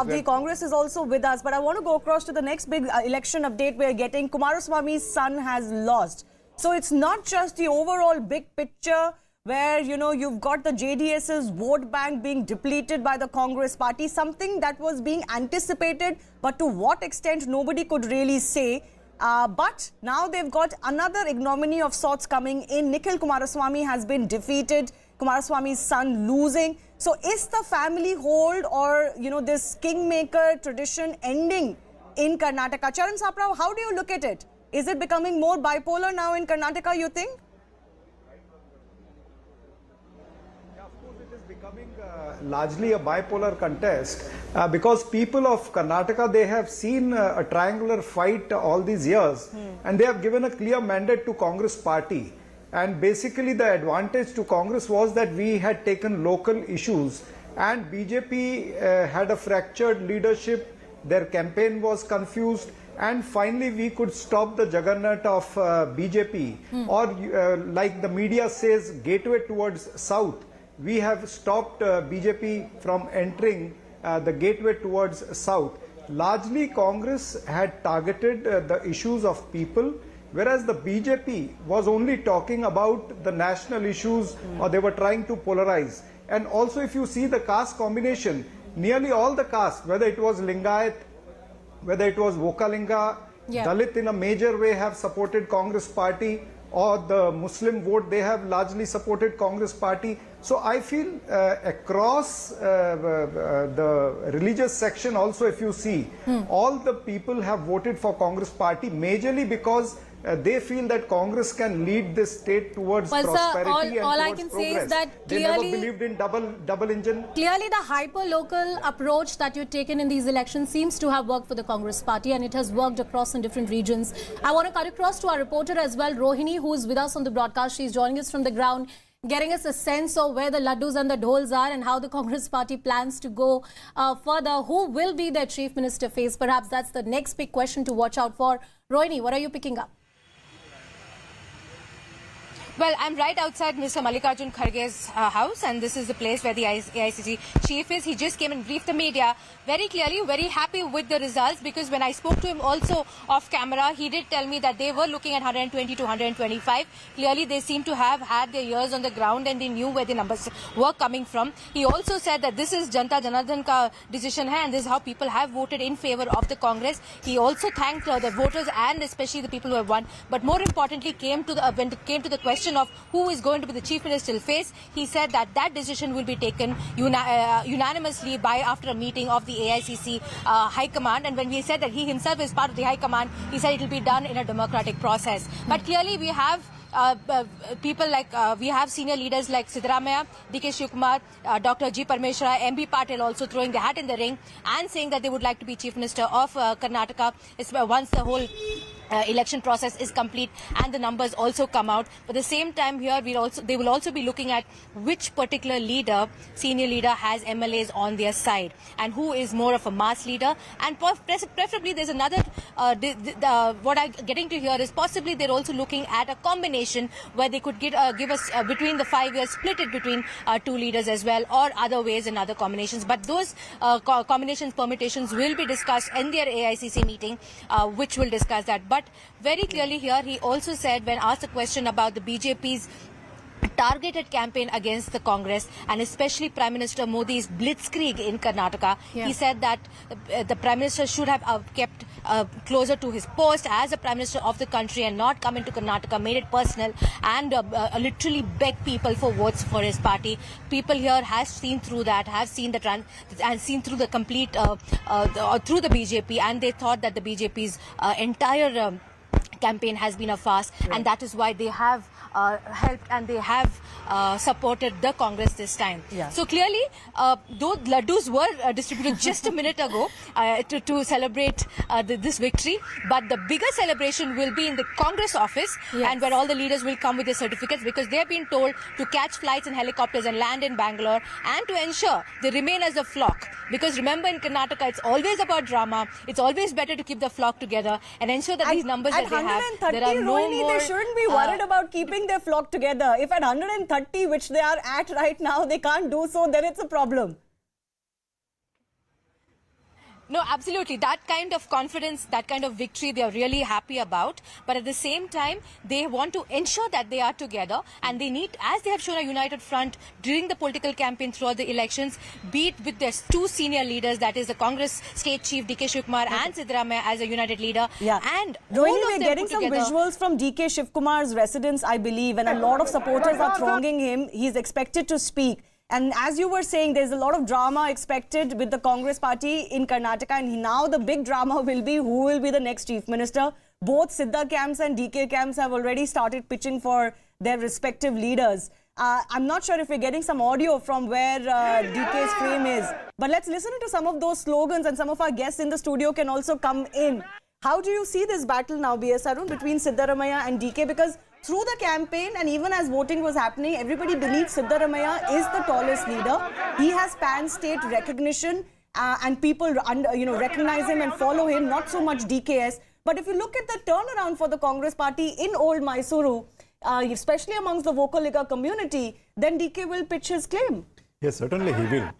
of the Congress is also with us. But I want to go across to the next big election update we're getting. Kumaraswamy's son has lost. So it's not just the overall big picture where, you know, you've got the JDS's vote bank being depleted by the Congress party, something that was being anticipated, but to what extent nobody could really say. But now they've got another ignominy of sorts coming in. Nikhil Kumaraswamy has been defeated, Kumaraswamy's son losing. So is the family hold or, you know, this kingmaker tradition ending in Karnataka? Charan Sapra, how do you look at it? Is it becoming more bipolar now in Karnataka, you think? Becoming largely a bipolar contest because people of Karnataka, they have seen a triangular fight all these years and they have given a clear mandate to Congress party, and basically the advantage to Congress was that we had taken local issues and BJP had a fractured leadership, their campaign was confused, and finally we could stop the juggernaut of BJP or like the media says, gateway towards south. We have stopped BJP from entering the gateway towards south. Largely Congress had targeted the issues of people, whereas the BJP was only talking about the national issues or they were trying to polarize. And also if you see the caste combination, nearly all the caste, whether it was Lingayat, whether it was Vokalinga, Dalit in a major way have supported Congress party. or the Muslim vote, they have largely supported Congress party. So I feel across the religious section also, if you see, all the people have voted for Congress party majorly because they feel that Congress can lead this state towards prosperity all and I towards can progress. say is that they never clearly, believed in double engine. Clearly, the hyper-local approach that you've taken in these elections seems to have worked for the Congress party, and it has worked across in different regions. I want to cut across to our reporter as well, Rohini, who is with us on the broadcast. She's joining us from the ground, getting us a sense of where the laddus and the dhols are and how the Congress party plans to go further. Who will be their chief minister face? Perhaps that's the next big question to watch out for. Rohini, what are you picking up? Well, I'm right outside Mr. Mallikarjun Kharge's house, and this is the place where the AICC chief is. He just came and briefed the media very clearly, very happy with the results, because when I spoke to him also off camera, he did tell me that they were looking at 120 to 125. Clearly, they seem to have had their ears on the ground and they knew where the numbers were coming from. He also said that this is Janta Janardhan ka decision hai, and this is how people have voted in favor of the Congress. He also thanked the voters and especially the people who have won. But more importantly, when it came to the question of who is going to be the chief minister's face, he said that that decision will be taken unanimously after a meeting of the AICC High Command. And when we said that he himself is part of the High Command, he said it will be done in a democratic process. But clearly we have people like, we have senior leaders like Siddaramaiah, DK Shivkumar, Dr. G. Parmeshwara, MB Patil also throwing their hat in the ring and saying that they would like to be chief minister of Karnataka once the whole election process is complete and the numbers also come out. But at the same time here, they will also be looking at which particular senior leader has MLAs on their side and who is more of a mass leader. And preferably there's another, what I'm getting to here is possibly they're also looking at a combination where they could give us between the 5 years, split it between two leaders as well, or other ways and other combinations. But those combinations, permutations will be discussed in their AICC meeting, which will discuss that. But very clearly here, he also said, when asked a question about the BJP's targeted campaign against the Congress and especially Prime Minister Modi's blitzkrieg in Karnataka, he said that the Prime Minister should have kept closer to his post as a Prime Minister of the country and not come into Karnataka, made it personal and literally beg people for votes for his party. People here have seen through that, have seen through the complete through the BJP, and they thought that the BJP's entire campaign has been a farce, and that is why they have helped and they have supported the Congress this time. So clearly, those laddus were distributed just a minute ago to celebrate this victory, but the bigger celebration will be in the Congress office and where all the leaders will come with their certificates, because they have been told to catch flights in helicopters and land in Bangalore and to ensure they remain as a flock. Because remember, in Karnataka, it's always about drama. It's always better to keep the flock together and ensure that these numbers that they have, there are no Rohini, more... they shouldn't be worried about keeping their flock together. If at 130, which they are at right now, they can't do so, then it's a problem. No, absolutely. That kind of confidence, that kind of victory, they are really happy about. But at the same time, they want to ensure that they are together, and they need, as they have shown a united front during the political campaign throughout the elections, be it with their two senior leaders, that is the Congress state chief DK Shivkumar and Siddaramaiah as a united leader. And Rohini, we're getting some visuals from DK Shivkumar's residence, I believe, and a lot of supporters are thronging him. He's expected to speak. And as you were saying, there's a lot of drama expected with the Congress party in Karnataka, and now the big drama will be who will be the next chief minister. Both Sidda camps and DK camps have already started pitching for their respective leaders. I'm not sure if we're getting some audio from where DK's frame is, but let's listen to some of those slogans, and some of our guests in the studio can also come in. How do you see this battle now, B.S. Arun, between Siddaramaiah and DK? Because through the campaign and even as voting was happening, everybody believes Siddaramaiah is the tallest leader. He has pan-state recognition and people recognize him and follow him, not so much DKS. But if you look at the turnaround for the Congress party in Old Mysuru, especially amongst the Vokalika community, then DK will pitch his claim. Yes, certainly he will.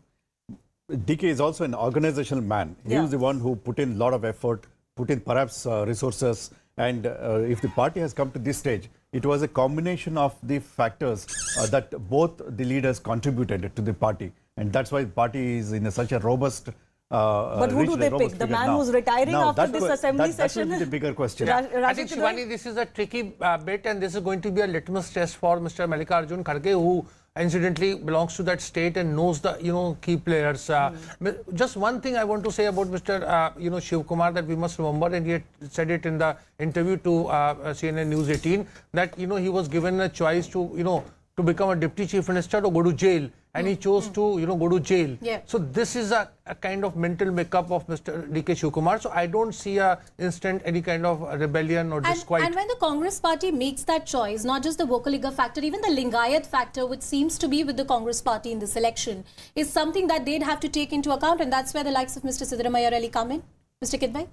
DK is also an organizational man. He was the one who put in a lot of effort, put in perhaps resources, and if the party has come to this stage, it was a combination of the factors that both the leaders contributed to the party, and that's why the party is in such a robust But who do they pick? The man who's retiring after this assembly session? That will be the bigger question. I think, Shivani, this is a tricky bit, and this is going to be a litmus test for Mr. Mallikarjun Kharge, who incidentally belongs to that state and knows the key players. Just one thing I want to say about Mr. Shiv Kumar that we must remember, and he had said it in the interview to CNN News 18, that he was given a choice to to become a deputy chief minister or go to jail, and he chose to go to jail. Yeah. So this is a kind of mental makeup of Mr. DK Shivkumar. So I don't see a instant any kind of rebellion or disquiet. And when the Congress party makes that choice, not just the Vocaliga factor, even the Lingayat factor, which seems to be with the Congress party in this election, is something that they'd have to take into account, and that's where the likes of Mr. Siddaramaiah really come in. Mr. Kidbhai?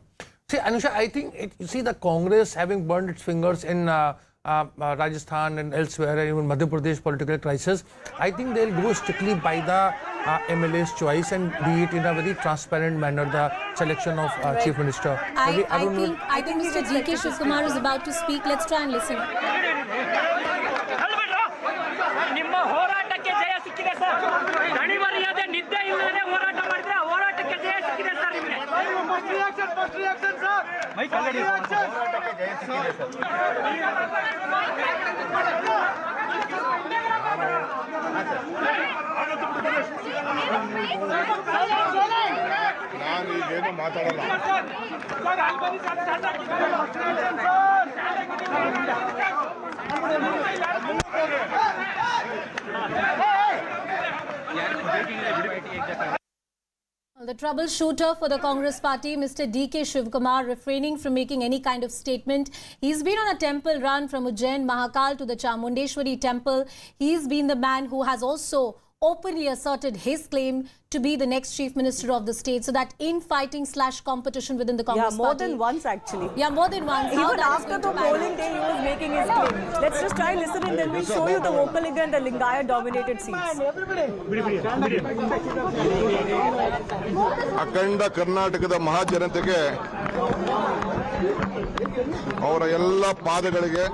See, Anusha, I think you see the Congress having burned its fingers in Rajasthan and elsewhere, and even Madhya Pradesh political crisis, I think they'll go strictly by the MLA's choice and be it in a very transparent manner, the selection of chief minister. I think Mr. DK Shivkumar is about to speak. Let's try and listen. ನಾನೀಗೇನು ಮಾತಾಡಲ್ಲ. The troubleshooter for the Congress party, Mr. DK Shivkumar, refraining from making any kind of statement. He's been on a temple run from Ujjain, Mahakal to the Chamundeshwari temple. He's been the man who has also openly asserted his claim to be the next chief minister of the state. So that infighting / competition within the Congress more party. than once actually. Yeah, more than once. Even after the polling day, he was making his claim. Let's just try listen and then we'll show you the Vocaliga and the Lingaya dominated seats. ಅಖಂಡ ಕರ್ನಾಟಕದ ಮಹಾಜನತೆಗೆ ಅವರ ಎಲ್ಲ ಪಾದಗಳಿಗೆ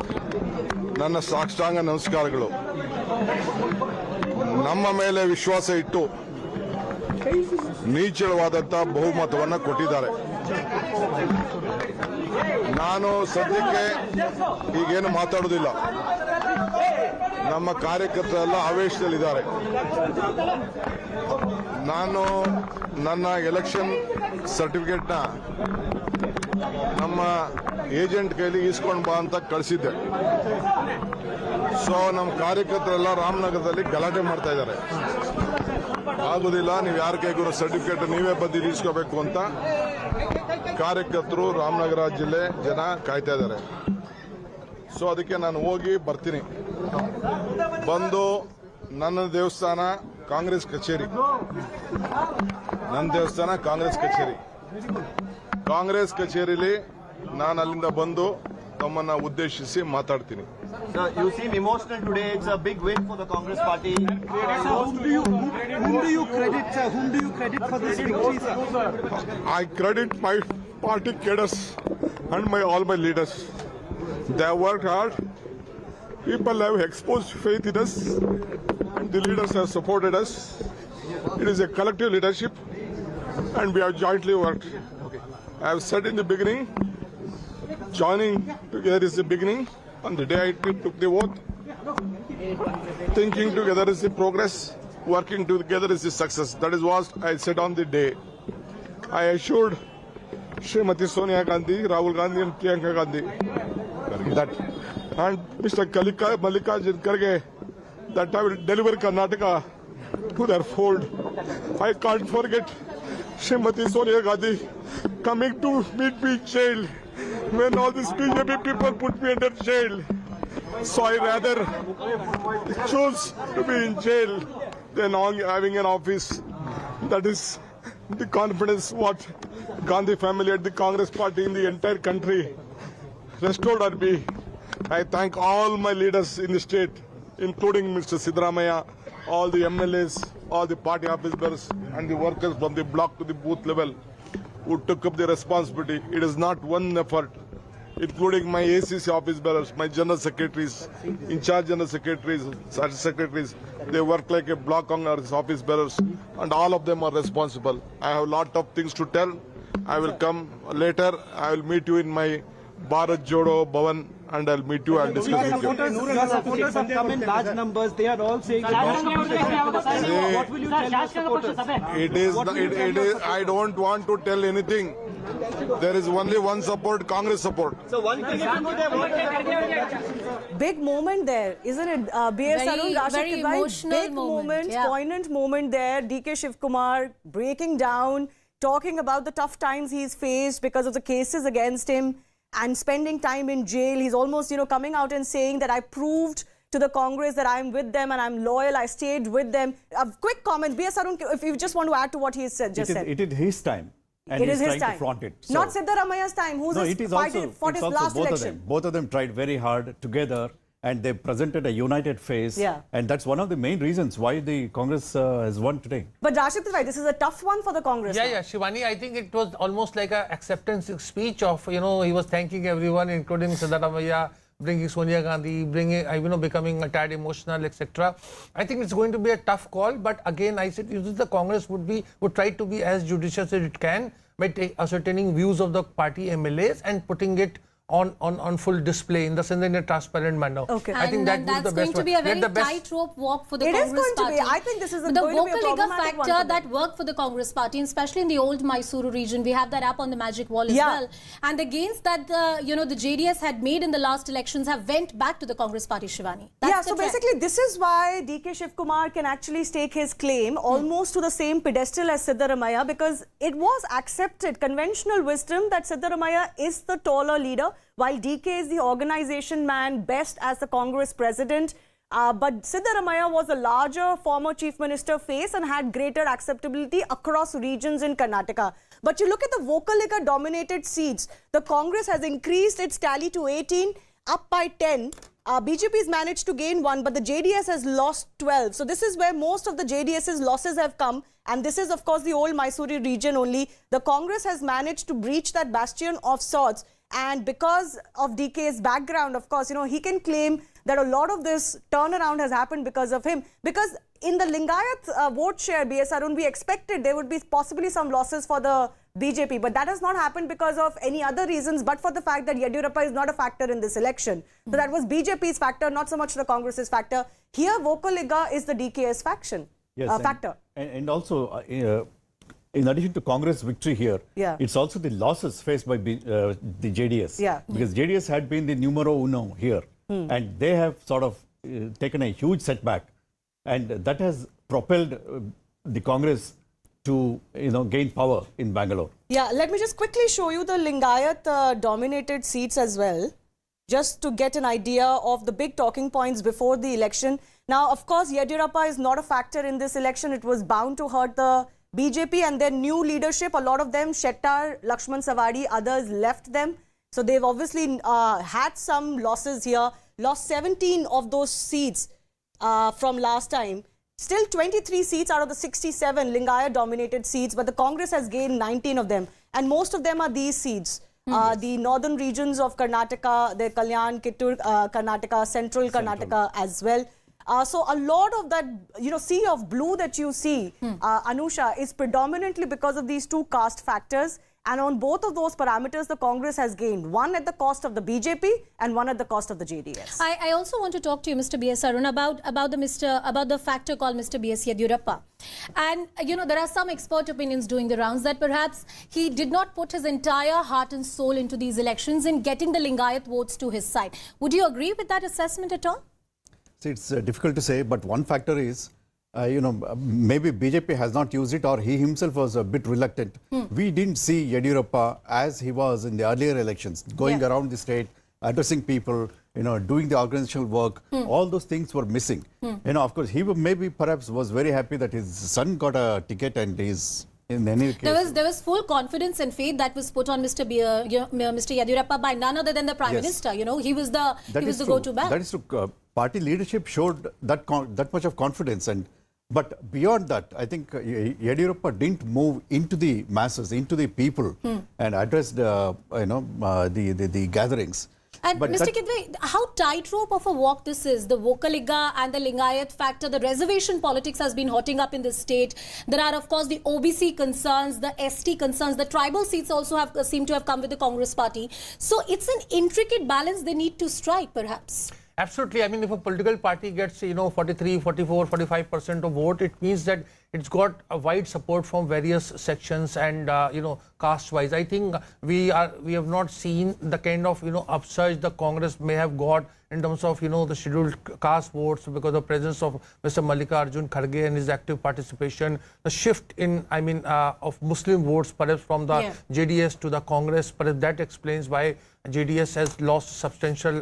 ನನ್ನ ಸಾಷ್ಟಾಂಗ ನಮಸ್ಕಾರಗಳು. ನಮ್ಮ ಮೇಲೆ ವಿಶ್ವಾಸ ಇಟ್ಟು ನೀಚಳವಾದಂತ ಬಹುಮತವನ್ನು ಕೊಟ್ಟಿದ್ದಾರೆ. ನಾನು ಸದ್ಯಕ್ಕೆ ಈಗೇನು ಮಾತಾಡೋದಿಲ್ಲ. ನಮ್ಮ ಕಾರ್ಯಕರ್ತರೆಲ್ಲ ಆವೇಶದಲ್ಲಿದ್ದಾರೆ. ನಾನು ನನ್ನ ಎಲೆಕ್ಷನ್ ಸರ್ಟಿಫಿಕೇಟ್ನ ನಮ್ಮ ಏಜೆಂಟ್ ಕೈಲಿ ಈಸ್ಕೊಂಡು ಬಾ ಅಂತ ಕಳಿಸಿದ್ದೆ. ಸೊ ನಮ್ಮ ಕಾರ್ಯಕರ್ತರೆಲ್ಲ ರಾಮನಗರದಲ್ಲಿ ಗಲಾಟೆ ಮಾಡ್ತಾ ಇದ್ದಾರೆ. ಆಗೋದಿಲ್ಲ, ನೀವು ಯಾರ ಕೈಗೂ ಸರ್ಟಿಫಿಕೇಟ್ ನೀವೇ ಬಂದು ಇಸ್ಕೋಬೇಕು ಅಂತ ಕಾರ್ಯಕರ್ತರು ರಾಮನಗರ ಜಿಲ್ಲೆ ಜನ ಕಾಯ್ತಾ ಇದ್ದಾರೆ. ಸೊ ಅದಕ್ಕೆ ನಾನು ಹೋಗಿ ಬರ್ತೀನಿ. ಬಂದು ನನ್ನ ದೇವಸ್ಥಾನ ಕಾಂಗ್ರೆಸ್ ಕಚೇರಿ, ಕಾಂಗ್ರೆಸ್ ಕಚೇರಿಲಿ ನಾನು ಅಲ್ಲಿಂದ ಬಂದು ತಮ್ಮನ್ನ ಉದ್ದೇಶಿಸಿ ಮಾತಾಡ್ತೀನಿ. You seem emotional today. It's a big win for the Congress party. Whom do you credit, sir? Whom do you credit for this victory, sir? I credit my party cadres and all my leaders. They have worked hard. People have exposed faith in us, and the leaders have supported us. It is a collective leadership, and we have jointly worked. I have said in the beginning, joining together is the beginning. On the day I took the oath, thinking together is the progress, working together is the success. That is what I said on the day. I assured Srimati Sonia Gandhi, Rahul Gandhi and Priyanka Gandhi that, and Mr. Mallikarjun Kharge, that I will deliver Karnataka to their fold. I can't forget Srimati Sonia Gandhi coming to meet me in jail when all these BJP people put me under jail. So I rather choose to be in jail than having an office. That is the confidence what Gandhi family and the Congress party in the entire country restored on me. I thank all my leaders in the state, including Mr. Siddaramaiah, all the MLAs, all the party officers and the workers from the block to the booth level who took up the responsibility. It is not one effort. including my ACC office bearers, my general secretaries, in charge general secretaries, secretaries. They work like a block on our office bearers, and all of them are responsible. I have a lot of things to tell. I will come later. I will meet you in my Bharat Jodo Bhavan, and I'll meet you and discuss with you. Your supporters have come in large numbers. They are all saying what will you tell your supporters? It is. I don't want to tell anything. There is only one support, Congress support. So one thing big moment there, isn't it? B.S. Arun, Rashid very Kidwai, emotional big moment, yeah. poignant moment there. D.K. Shivkumar breaking down, talking about the tough times he's faced because of the cases against him and spending time in jail. He's almost, coming out and saying that I proved to the Congress that I'm with them and I'm loyal. I stayed with them. Quick comments, B.S. Arun, if you just want to add to what he said, said. It is his time. And it is his trying time. To flaunt it. So, not Siddaramaya's time, who's fought his last both election. Of them. Both of them tried very hard together, and they presented a united face. Yeah. And that's one of the main reasons why the Congress has won today. But Rashid Kidwai, this is a tough one for the Congress. Yeah, Shivani, I think it was almost like an acceptance speech of, he was thanking everyone, including Siddaramaiah, bringing Sonia Gandhi, becoming a tad emotional, etc. I think it's going to be a tough call, but again, I said the Congress would try to be as judicious as it can by ascertaining views of the party MLAs and putting it on full display in a transparent manner. Okay. I think that would be the best. That's going to be a very tightrope walk for the Congress party. It is going to be. I think this is the going to be a problematic factor that worked for the Congress party, especially in the old Mysuru region. We have that up on the magic wall as well. And the gains that the JDS had made in the last elections have went back to the Congress party, Shivani. That's so basically this is why D.K. Shivkumar can actually stake his claim almost to the same pedestal as Siddaramaiah, because it was accepted, conventional wisdom, that Siddaramaiah is the taller leader, while DK is the organization man, best as the Congress president. But Siddaramaiah was a larger former chief minister face and had greater acceptability across regions in Karnataka. But you look at the Vocaliga dominated seats, the Congress has increased its tally to 18, up by 10. BJP has managed to gain 1, but the JDS has lost 12. So this is where most of the JDS's losses have come. And this is, of course, the old Mysuru region only. The Congress has managed to breach that bastion of sorts. And because of DK's background, of course, he can claim that a lot of this turnaround has happened because of him. Because in the Lingayat vote share, B.S. Arun, we expected there would be possibly some losses for the BJP. But that has not happened because of any other reasons, but for the fact that Yediyurappa is not a factor in this election. So that was BJP's factor, not so much the Congress's factor. Here, Vocaliga is the DK's factor. And also, in addition to Congress victory here, it's also the losses faced by the JDS. Because JDS had been the numero uno here. And they have sort of taken a huge setback. And that has propelled the Congress to gain power in Bangalore. Let me just quickly show you the Lingayat dominated seats as well, just to get an idea of the big talking points before the election. Now, of course, Yediyurappa is not a factor in this election. It was bound to hurt the BJP and their new leadership. A lot of them, Shettar, Lakshman Sawadi, others left them. So they've obviously had some losses here, lost 17 of those seats from last time. Still 23 seats out of the 67 Lingayat dominated seats, but the Congress has gained 19 of them. And most of them are these seats. The northern regions of Karnataka, the Kalyan, Kittur, Karnataka, central Karnataka as well. So a lot of that, sea of blue that you see, Anusha, is predominantly because of these two caste factors. And on both of those parameters, the Congress has gained, one at the cost of the BJP and one at the cost of the JDS. I also want to talk to you, Mr. B.S. Arun, about the factor called Mr. B.S. Yediyurappa. And, there are some expert opinions doing the rounds that perhaps he did not put his entire heart and soul into these elections in getting the Lingayat votes to his side. Would you agree with that assessment at all? See, it's difficult to say, but one factor is, maybe BJP has not used it or he himself was a bit reluctant. We didn't see Yediyurappa as he was in the earlier elections, going around the state, addressing people, doing the organizational work. All those things were missing. Of course, he perhaps was very happy that his son got a ticket and he's in any case. There was full confidence and faith that was put on Mr. Yediyurappa by none other than the Prime Minister. He was the go-to man. That is true. Party leadership showed that much of confidence, and But beyond that, I think Yediyurappa didn't move into the masses, into the people, and address the gatherings. And But Mr. Kidwai, how tightrope of a walk this is? The Vokaliga and the Lingayat factor, the reservation politics has been hotting up in this state. There are, of course, the OBC concerns, the ST concerns, the tribal seats also seem to have come with the Congress party. So it's an intricate balance they need to strike, perhaps. Absolutely. I mean, if a political party gets, 43, 44, 45% of vote, it means that it's got a wide support from various sections and, caste-wise. I think we have not seen the kind of, upsurge the Congress may have got in terms of, the scheduled caste votes because of the presence of Mr. Mallikarjun Kharge and his active participation. The shift in, of Muslim votes perhaps from the JDS to the Congress, perhaps that explains why JDS has lost substantial,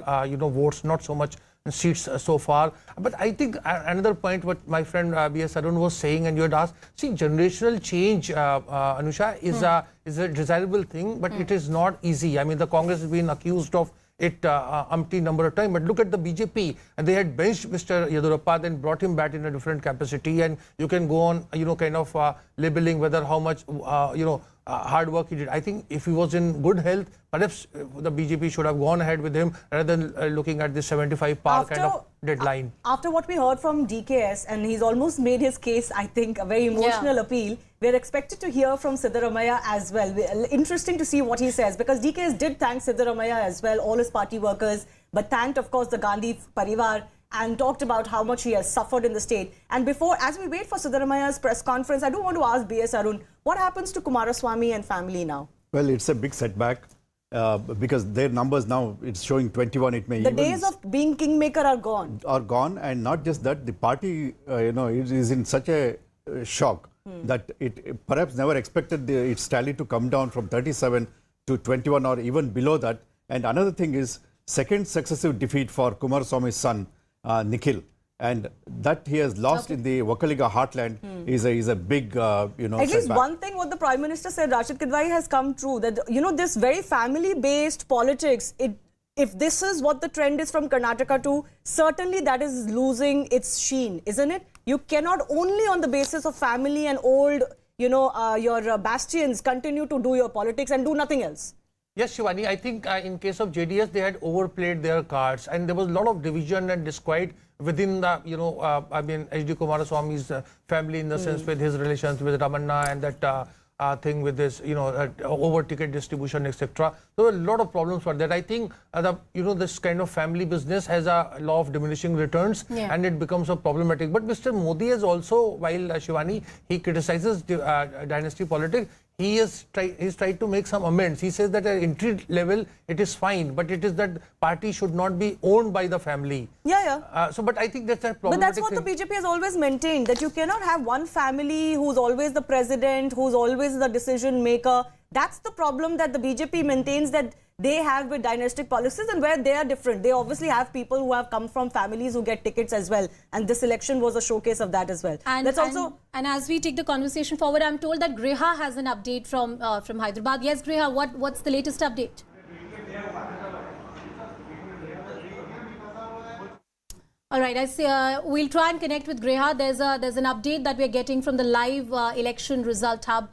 votes, not so much seats so far. But I think another point what my friend B.S. Arun was saying and you had asked, see, generational change, Anusha, is a desirable thing, but it is not easy. I mean, the Congress has been accused of it umpteen number of times. But look at the BJP, and they had benched Mr. Yediyurappa, then brought him back in a different capacity, and you can go on, labeling whether how much, hard work he did. I think if he was in good health, perhaps the BJP should have gone ahead with him rather than looking at the 75 par kind of deadline. After what we heard from DKS, and he's almost made his case, I think, a very emotional appeal, we're expected to hear from Siddaramaiah as well. Interesting to see what he says, because DKS did thank Siddaramaiah as well, all his party workers, but thanked, of course, the Gandhi Parivar and talked about how much he has suffered in the state. And before, as we wait for Siddaramaiah's press conference, I do want to ask B.S. Arun, what happens to Kumaraswamy and family now? Well, it's a big setback because their numbers now, it's showing 21. It may the days of being kingmaker are gone. And not just that, the party, is in such a shock that it perhaps never expected its tally to come down from 37 to 21 or even below that. And another thing is, second successive defeat for Kumaraswamy's son, Nikhil, and that he has lost in the Vokaliga heartland is a big, At least setback. one thing what the Prime Minister said, Rashid Kidwai, has come true, that, this very family-based politics, if this is what the trend is from Karnataka too, certainly that is losing its sheen, isn't it? You cannot only on the basis of family and old, your bastions continue to do your politics and do nothing else. Yes, Shivani, I think in case of JDS, they had overplayed their cards and there was a lot of division and disquiet within the, H.D. Kumaraswamy's family in the sense with his relations with Ramanna and that thing with this, over ticket distribution, etc. There were a lot of problems for that. I think, this kind of family business has a law of diminishing returns and it becomes a problematic. But Mr. Modi has also, while Shivani, he criticizes dynasty politics, he's tried to make some amends. He says that at entry level, it is fine, but it is that party should not be owned by the family. But I think that's a problematic But that's what the BJP has always maintained, that you cannot have one family who's always the president, who's always the decision maker. That's the problem that the BJP maintains, that they have with dynastic policies, and where they are different. They obviously have people who have come from families who get tickets as well. And this election was a showcase of that as well. And as we take the conversation forward, I'm told that Griha has an update from Hyderabad. Yes, Griha, what's the latest update? All right, I see. We'll try and connect with Griha. There's an update that we're getting from the live election result hub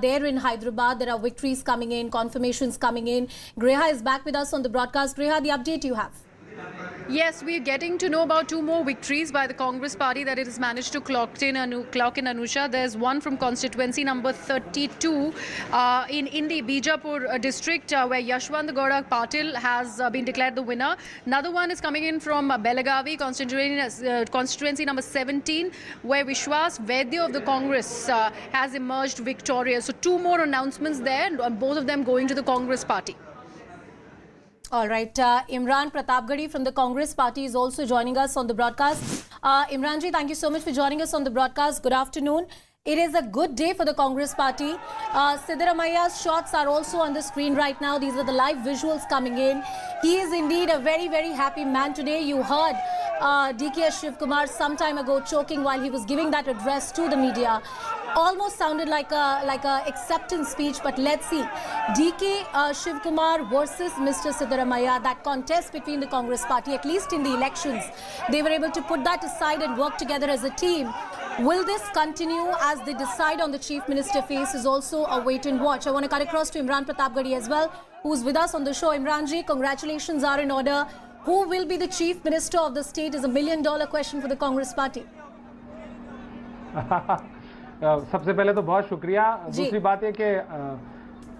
there in Hyderabad. There are victories coming in, confirmations coming in. Griha is back with us on the broadcast. Griha, the update you have. Yes, we're getting to know about 2 more victories by the Congress party that it has managed to clock in, Anusha. There's one from constituency number 32 in the Bijapur district where Yashwant Gowda Patil has been declared the winner. Another one is coming in from Belagavi, constituency number 17, where Vishwas Vaidya of the Congress has emerged victorious. So 2 more announcements there, both of them going to the Congress party. All right, Imran Pratapgarhi from the Congress party is also joining us on the broadcast. Imranji, thank you so much for joining us on the broadcast. Good afternoon. It is a good day for the Congress party. Siddaramaiah's shots are also on the screen right now. These are the live visuals coming in. He is indeed a very, very happy man today. You heard DKS Shivkumar some time ago choking while he was giving that address to the media. Almost sounded like a acceptance speech, but let's see. DK Shivkumar versus Mr. Siddaramaiah, that contest between the Congress party, at least in the elections, they were able to put that aside and work together as a team. Will this continue as they decide on the Chief Minister face is also a wait and watch. I want to cut across to Imran Pratapgarhi as well, who's with us on the show. Imranji, congratulations are in order. Who will be the Chief Minister of the state is $1 million question for the Congress party. सबसे पहले तो बहुत शुक्रिया। दूसरी बात है कि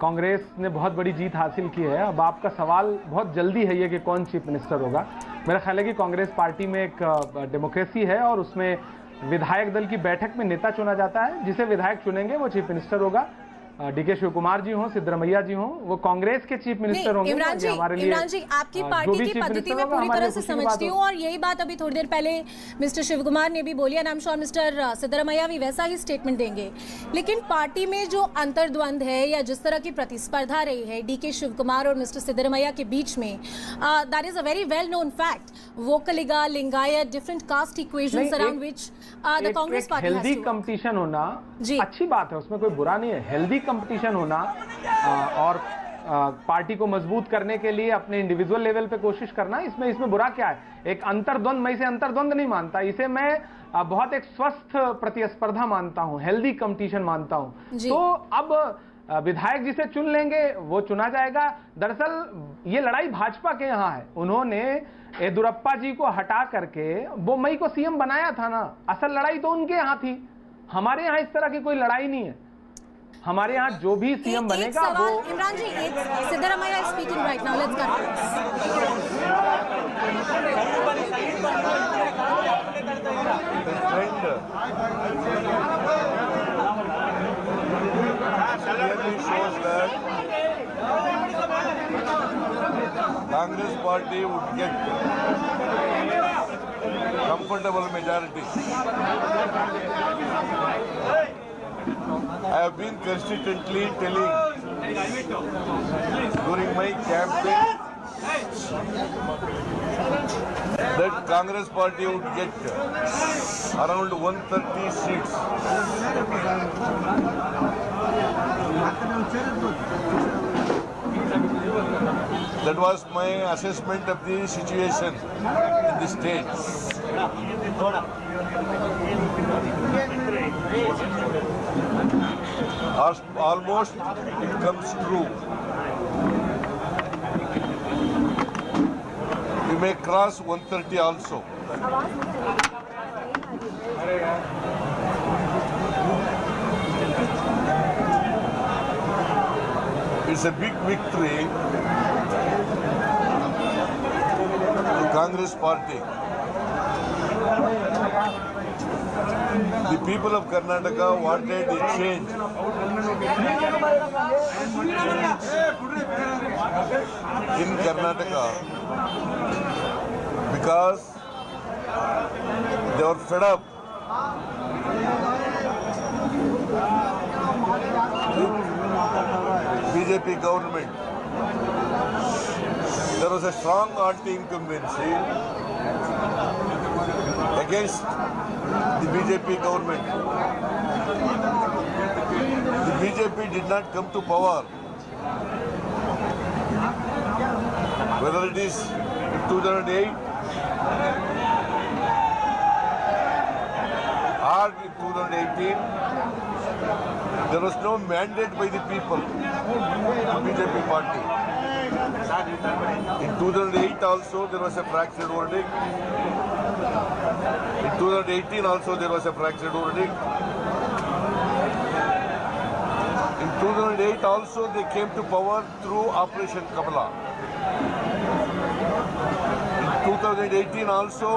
कांग्रेस ने बहुत बड़ी जीत हासिल की है। अब आपका सवाल बहुत जल्दी है ये कि कौन चीफ मिनिस्टर होगा। मेरा ख्याल है कि कांग्रेस पार्टी में एक डेमोक्रेसी है और उसमें विधायक दल की बैठक में नेता चुना जाता है। जिसे विधायक चुनेंगे वो चीफ मिनिस्टर होगा। डीके शिव कुमार जी हों, सिद्धरमैया जी हों, वो कांग्रेस के चीफ मिनिस्टर होंगे। इमरान जी, आपकी पार्टी की पद्धति में पूरी तरह से समझती हूँ और यही बात अभी थोड़ी देर पहले मिस्टर शिव कुमार ने भी बोली है। I am sure mister Siddaramaiah भी वैसा ही स्टेटमेंट देंगे। लेकिन पार्टी में जो अंतर्द्वंद है या जिस तरह की प्रतिस्पर्धा रही है डीके शिव कुमार और मिस्टर सिद्धरमैया के बीच में, that is a very well known fact. Vokkaliga, Lingayat, different caste equations around which the Congress party has to. Healthy competition होना अच्छी बात है, उसमें कोई बुरा नहीं है। हेल्दी कंपटीशन होना और पार्टी को मजबूत करने के लिए अपने इंडिविजुअल लेवल पे कोशिश करना, इसमें बुरा क्या है? एक अंतर्द्वंद, मैं इसे अंतर्द्वंद नहीं मानता, इसे मैं बहुत एक स्वस्थ प्रतिस्पर्धा मानता हूं, हेल्दी कंपटीशन मानता हूं। तो अब विधायक जिसे चुन लेंगे वो चुना जाएगा। दरअसल ये लड़ाई भाजपा के यहाँ है। उन्होंने येदियुरप्पा जी को हटा करके बोम्मई को सीएम बनाया था ना। असल लड़ाई तो उनके यहाँ थी। हमारे यहाँ इस तरह की कोई लड़ाई नहीं है। हमारे यहाँ जो भी सीएम बनेगा वो। इमरान जी, Siddaramaiah is speaking right now. Let's cut. Shows that Congress party would get comfortable majority. I have been consistently telling during my campaign that Congress party would get around 130 seats. That was my assessment of the situation in the state. Almost it comes true. We may cross 130 also. It's a big victory to Congress party. The people of Karnataka wanted a change. In Karnataka because they were fed up with BJP government. There was a strong anti-incumbency against the BJP government. The BJP did not come to power. Whether it is in 2008 or in 2018, there was no mandate by the people, the BJP party. In 2008 also there was a fractured verdict. In 2018 also there was a fractured verdict. In 2008 also they came to power through Operation Kamala. In 2018 also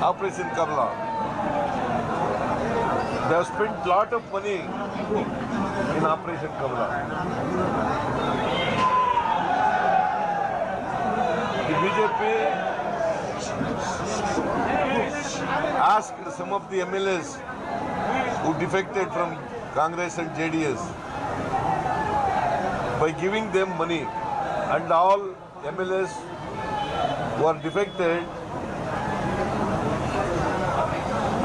Operation Kamala. They have spent a lot of money in Operation Kamala. The BJP asked some of the MLAs who defected from Congress and JDS by giving them money, and all MLAs who are defected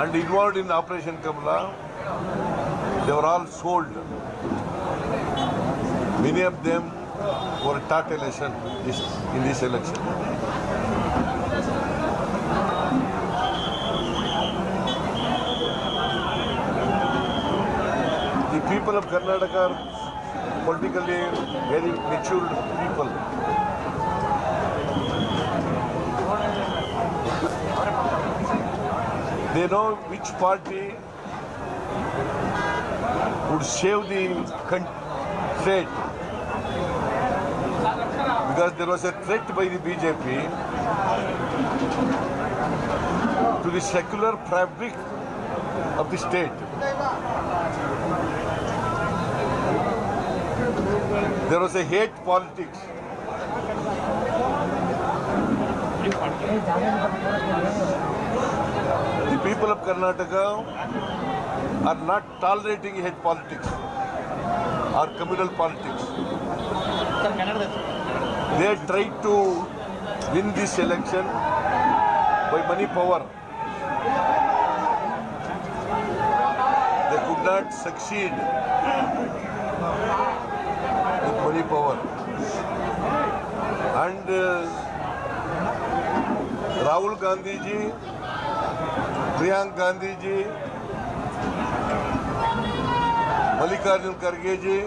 and involved in Operation Kamala, they were all sold. Many of them were taught a lesson in this election. The people of Karnataka are politically very matured people. They know which party would save the state. Because there was a threat by the BJP to the secular fabric of the state. There was a hate politics. The people of Karnataka are not tolerating hate politics or communal politics. They tried to win this election by money power. They could not succeed with money power. And Rahul Gandhi ji, Priyanka Gandhi ji, Mallikarjun Kharge ji,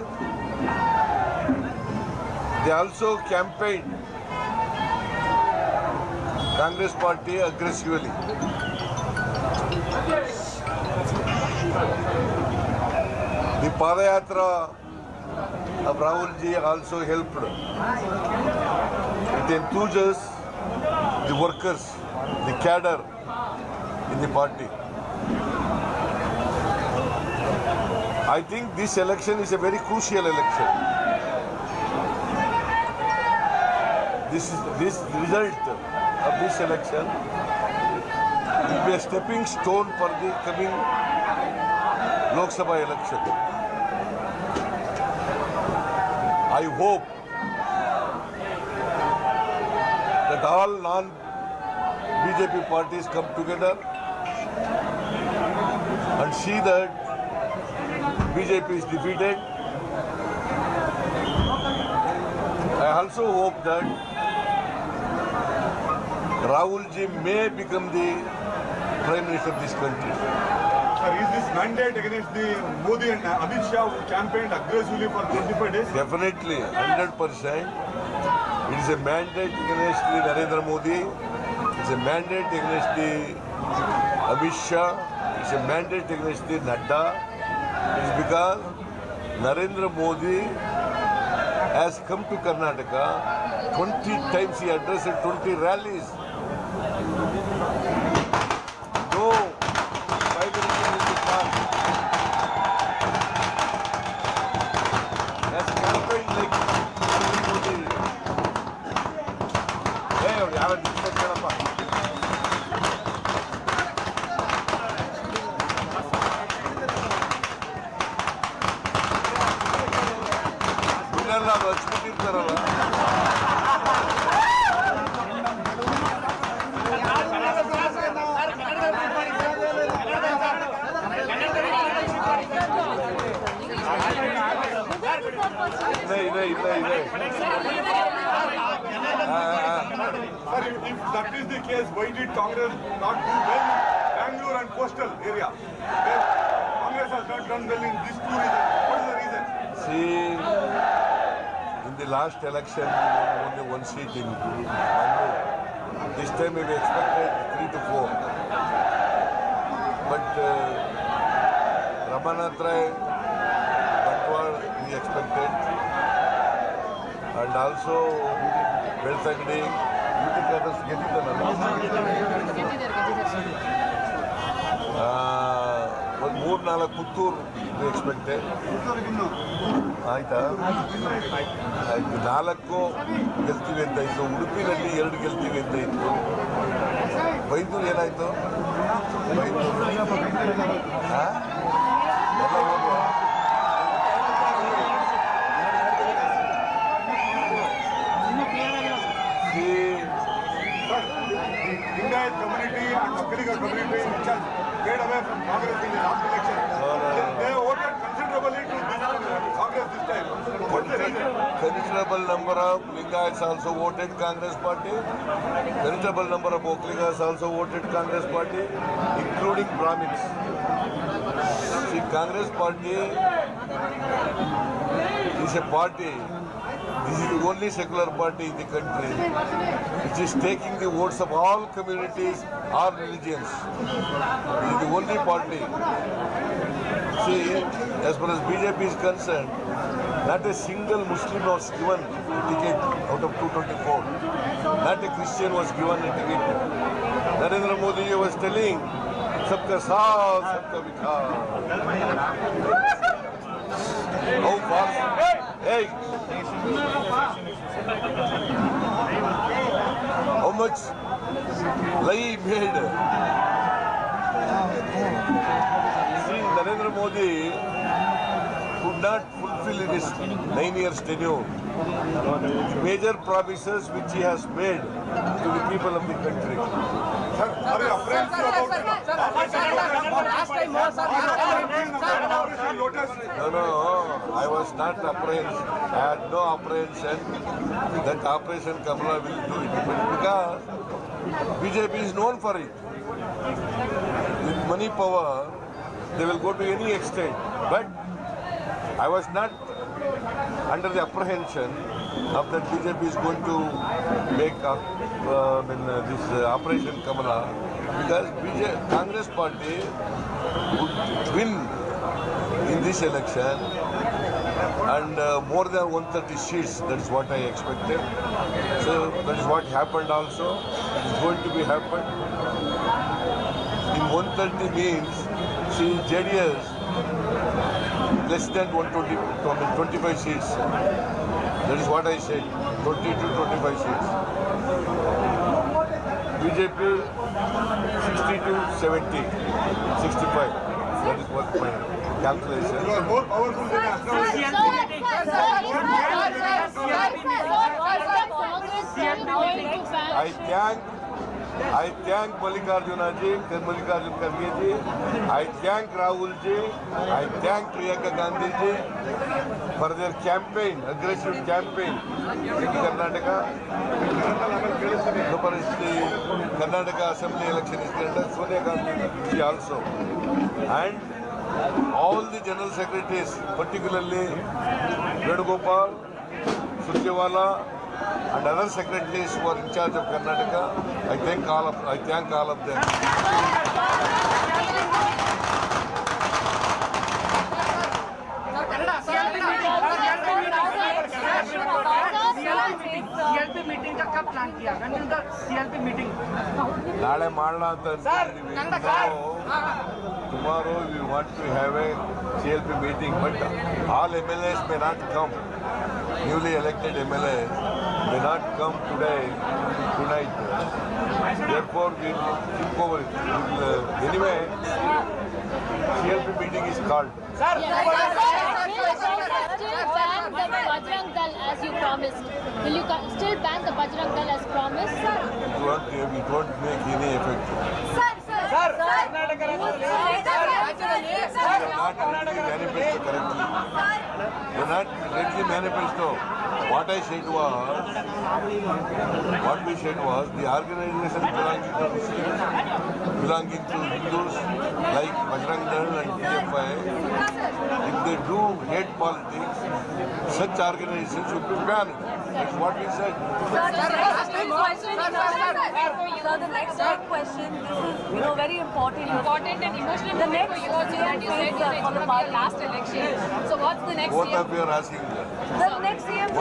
they also campaigned Congress party aggressively. The Padayatra of Rahul ji also helped. It enthuses the workers, the cadre in the party. I think this election is a very crucial election. This result of this election will be a stepping stone for the coming Lok Sabha election. I hope that all non-BJP parties come together and see that BJP is defeated. I also hope that Rahul ji may become the Prime Minister of this country. Is this mandate against the Modi and Amit Shah who campaigned aggressively for 25 days? Definitely, 100%. It is a mandate against the Narendra Modi. It's a mandate against the Amit Shah. It's a mandate against the Nadda. It's because Narendra Modi has come to Karnataka 20 times. He addressed 20 rallies. No vibration in the park. Has campaigned like Narendra Modi. Hey, yaar, discuss karappa. Villarla hachbitirtaralla. नहीं Sir, if that is the case, why did Congress not do well in Bangalore and coastal area? Congress has not done well in these two regions. What is the reason? See, in the last election, we won only one seat in Bangalore. This time we expected 3 to 4. But Ramanath Rai, Bantwal, we expected. And also Beltagdi, Utikaders ಒಂದು 3-4 Puttur expected ಆಯ್ತಾ ಆಯ್ತು 4 ಗೆಲ್ತೀವಿ ಅಂತ ಇತ್ತು ಉಡುಪಿನಲ್ಲಿ 2 ಗೆಲ್ತೀವಿ ಅಂತ ಇತ್ತು ಬೈಂದೂರು ಏನಾಯ್ತು ಬೈಂದೂರು ಎಲ್ಲ ಹೋಗುವ Lingayat community and Makkaliga community which has stayed away from Congress in the last election. They voted considerably to Congress this time. What's the reason? Considerable number of Lingayats also voted Congress party. Considerable number of Okkaligas also voted Congress party, including Brahmins. See, Congress party is a party. This is the only secular party in the country which is taking the votes of all communities, all religions. It is the only party. See, as far as BJP is concerned, not a single Muslim was given a ticket out of 224. Not a Christian was given a ticket. Narendra Modi was telling, "Sabka saath, sabka vikas." How far? Hey! How much lie made? See, Narendra Modi could not fulfill his 9 years tenure. The major promises which he has made to the people of the country. No, I was not apprehensive. I had no apprehension that Operation Kamala will do it. Because BJP is known for it. With money power, they will go to any extent. But I was not under the apprehension of that BJP is going to make this Operation Kamala, because Congress party would win in this election and more than 130 seats. That is what I expected. So that is what happened also. It is going to be happened. In 130 means, see, JDS less than 25 seats. That is what I said, 20 to 25 seats. BJP 60 to 70, 65. That is what my calculation. You are more powerful than us. I thank Mallikarjun Kharge ji. I thank Rahul ji. I thank Priyanka Gandhi ji for their campaign, aggressive campaign in Karnataka. So the Karnataka Assembly Election is conducted. Sonia Gandhi ji also. And all the general secretaries, particularly Vedugopal, Surjewala, and other secretaries who are in charge of Karnataka, I thank all of them. CLP meeting का कब plan किया? When will the CLP meeting? नाले मारना तो tomorrow we want to have a CLP meeting, but all MLAs may not come. Newly elected MLAs may not come tonight. Therefore, we will think over it. Anyway, CLP meeting is called. Still ban the Bajrang Dal as you promised. Will you still ban the Bajrang Dal as promised? It won't make any effect. Not read the manifesto. What we said was the organization belonging to Hindus like Bajrang Dal and BJP, if they do hate politics, such organizations should be banned. That's what we said. Sir, the next question, this is very important and emotional. The next you also that you said that it's going to be your last election. So what's the next Both year? of you are asking the next CM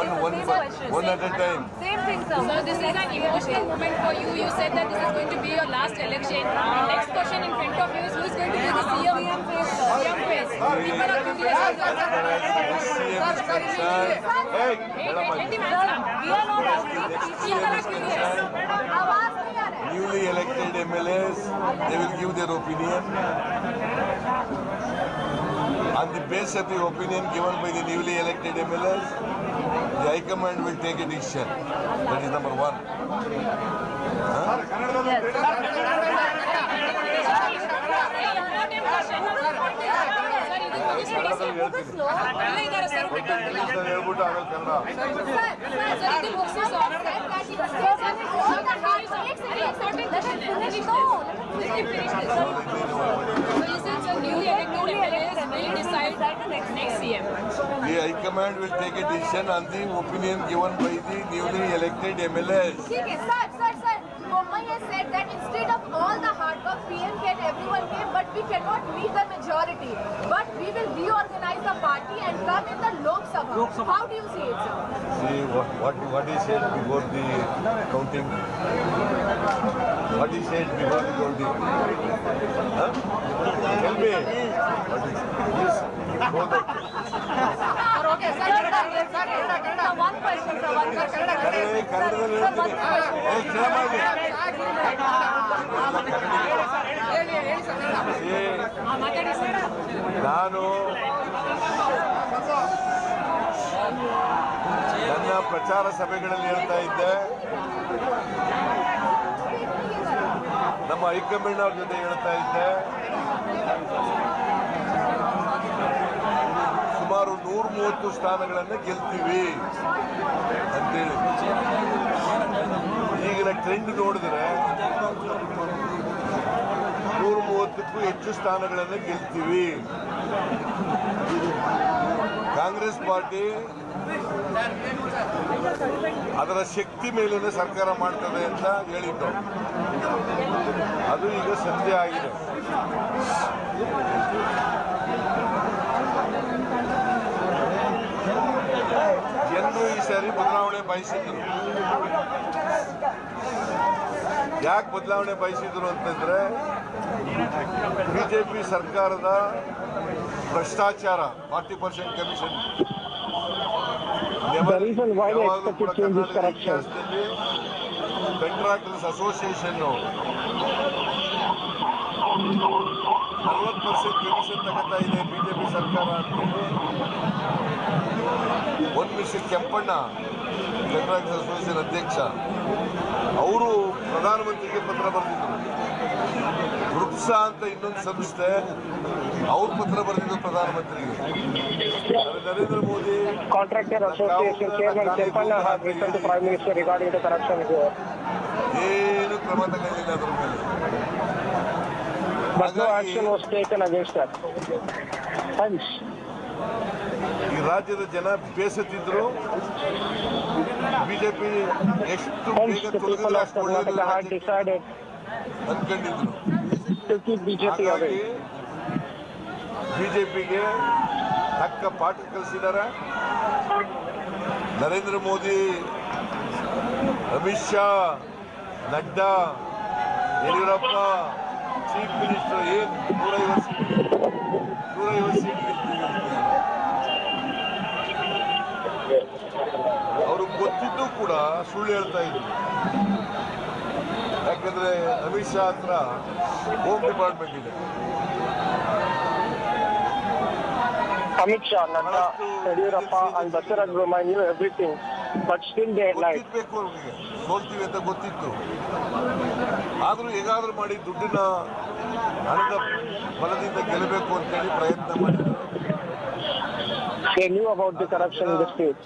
one at a time. Same thing, sir. So this is an emotional moment for you. You said that this is going to be your last election. The next question in front of you is who is going to be the CM? CM face. People are curious. Hey, We are not asking. People are curious. newly elected MLAs, they will give their opinion. On the basis of the opinion given by the newly elected MLAs, the High Command will take a decision. That is number one. ಹೇಳ್ಬಿಟ್ಟು ಆಮೇಲೆ Kannada. The High Command will take a decision on the opinion given by the newly elected MLAs. Sir. Bommai has said that instead of all the hard work, PM can, everyone came, but we cannot meet the majority. But we will reorganize the party and come in the Lok Sabha. How do you see it, sir? See what he said before the counting. What he said before the counting. Huh? Tell me. Please go that. Okay, sir. One question, sir. One question. ನಾನು ನನ್ನ ಪ್ರಚಾರ ಸಭೆಗಳಲ್ಲಿ ಹೇಳ್ತಾ ಇದ್ದೆ, ನಮ್ಮ high command ಅವ್ರ ಜೊತೆ ಹೇಳ್ತಾ ಇದ್ದೆ, ಸುಮಾರು 130 ಸ್ಥಾನಗಳನ್ನು ಗೆಲ್ತೀವಿ ಅಂತೇಳಿ. ಈಗಿನ ಟ್ರೆಂಡ್ ನೋಡಿದ್ರೆ 130ಕ್ಕೂ ಹೆಚ್ಚು ಸ್ಥಾನಗಳನ್ನು ಗೆಲ್ತೀವಿ. ಕಾಂಗ್ರೆಸ್ ಪಾರ್ಟಿ ಅದರ ಶಕ್ತಿ ಮೇಲಿನ ಸರ್ಕಾರ ಮಾಡ್ತದೆ ಅಂತ ಹೇಳಿದ್ದು, ಅದು ಈಗ ಸತ್ಯ ಆಗಿದೆ. ಜನರು ಈ ಸಾರಿ ಬದಲಾವಣೆ ಬಯಸಿದ್ರು. ಯಾಕೆ ಬದಲಾವಣೆ ಬಯಸಿದ್ರು ಅಂತಂದ್ರೆ, ಬಿಜೆಪಿ ಸರ್ಕಾರದ ಭ್ರಷ್ಟಾಚಾರ, 40% ಕಮಿಷನ್, ಯಾವಾಗಲೂ ಕೂಡ ಕರ್ನಾಟಕ ಇತಿಹಾಸದಲ್ಲಿ ಕಾಂಟ್ರಾಕ್ಟರ್ಸ್ ಅಸೋಸಿಯೇಷನ್ 40% ಕಮಿಷನ್ ತಗೋತಾ ಇದೆ ಬಿಜೆಪಿ ಸರ್ಕಾರ ಅಂತೇಳಿ ಮಿಸ್ಟರ್ ಕೆಂಪಣ್ಣ, ಕಾಂಟ್ರಾಕ್ಟರ್ಸ್ ಅಸೋಸಿಯೇಷನ್ ಅಧ್ಯಕ್ಷ, ಅವರು ಪ್ರಧಾನಮಂತ್ರಿಗೆ ಪತ್ರ ಬರೆದಿದ್ರು. ವೃತ್ಸಾ ಅಂತ ಇನ್ನೊಂದು ಸಂಸ್ಥೆ, ಅವ್ರು ಪತ್ರ ಬರೆದಿದ್ರು ಪ್ರಧಾನಮಂತ್ರಿಗೆ. Narendra Modi contractor association chairman Kempanna has written to Prime Minister regarding the corruption here. ಏನು ಕ್ರಮ ತಗೊಂಡಿಲ್ಲ ಅದ್ರ ಮೇಲೆ. But no action was taken against that. Thanks. ಈ ರಾಜ್ಯದ ಜನ ಬೇಸತ್ತಿದ್ರು. ಬಿಜೆಪಿ ಎಷ್ಟು ಬೇಗ ತೊಲಗಿದ್ರೆ ಅಷ್ಟು ಒಳ್ಳೆಯದು ಅನ್ಕೊಂಡಿದ್ರು. ಹಾಗಾಗಿ ಬಿಜೆಪಿಗೆ ತಕ್ಕ ಪಾಠ ಕಲಿಸಿದ್ದಾರೆ. ನರೇಂದ್ರ ಮೋದಿ, ಅಮಿತ್ ಶಾ, ನಡ್ಡಾ, ಯಡಿಯೂರಪ್ಪ, ಚೀಫ್ ಮಿನಿಸ್ಟರ್ ಏನು 150 ಸೀಟ್ ಅವ್ರಿಗೆ ಗೊತ್ತಿದ್ದು ಕೂಡ ಸುಳ್ಳು ಹೇಳ್ತಾ ಇದ್ರು. ಯಾಕಂದ್ರೆ ಅಮಿತ್ ಶಾ ಹತ್ರ ಹೋಮ್ ಡಿಪಾರ್ಟ್ಮೆಂಟ್ ಇದೆ. Amit Shah, Nadda, Yadiyurappa and Basaraj Bommai knew everything, but still they lied. ಗೊತ್ತಿರ್ಬೇಕು ಅವ್ರಿಗೆ, ಸೋಲ್ತೀವಿ ಅಂತ ಗೊತ್ತಿತ್ತು. ಆದ್ರೂ ಹೇಗಾದ್ರೂ ಮಾಡಿ ದುಡ್ಡಿನ ಹಣದ ಬಲದಿಂದ ಗೆಲ್ಲಬೇಕು ಅಂತೇಳಿ ಪ್ರಯತ್ನ ಮಾಡಿದ್ರು. They knew about the corruption in the state.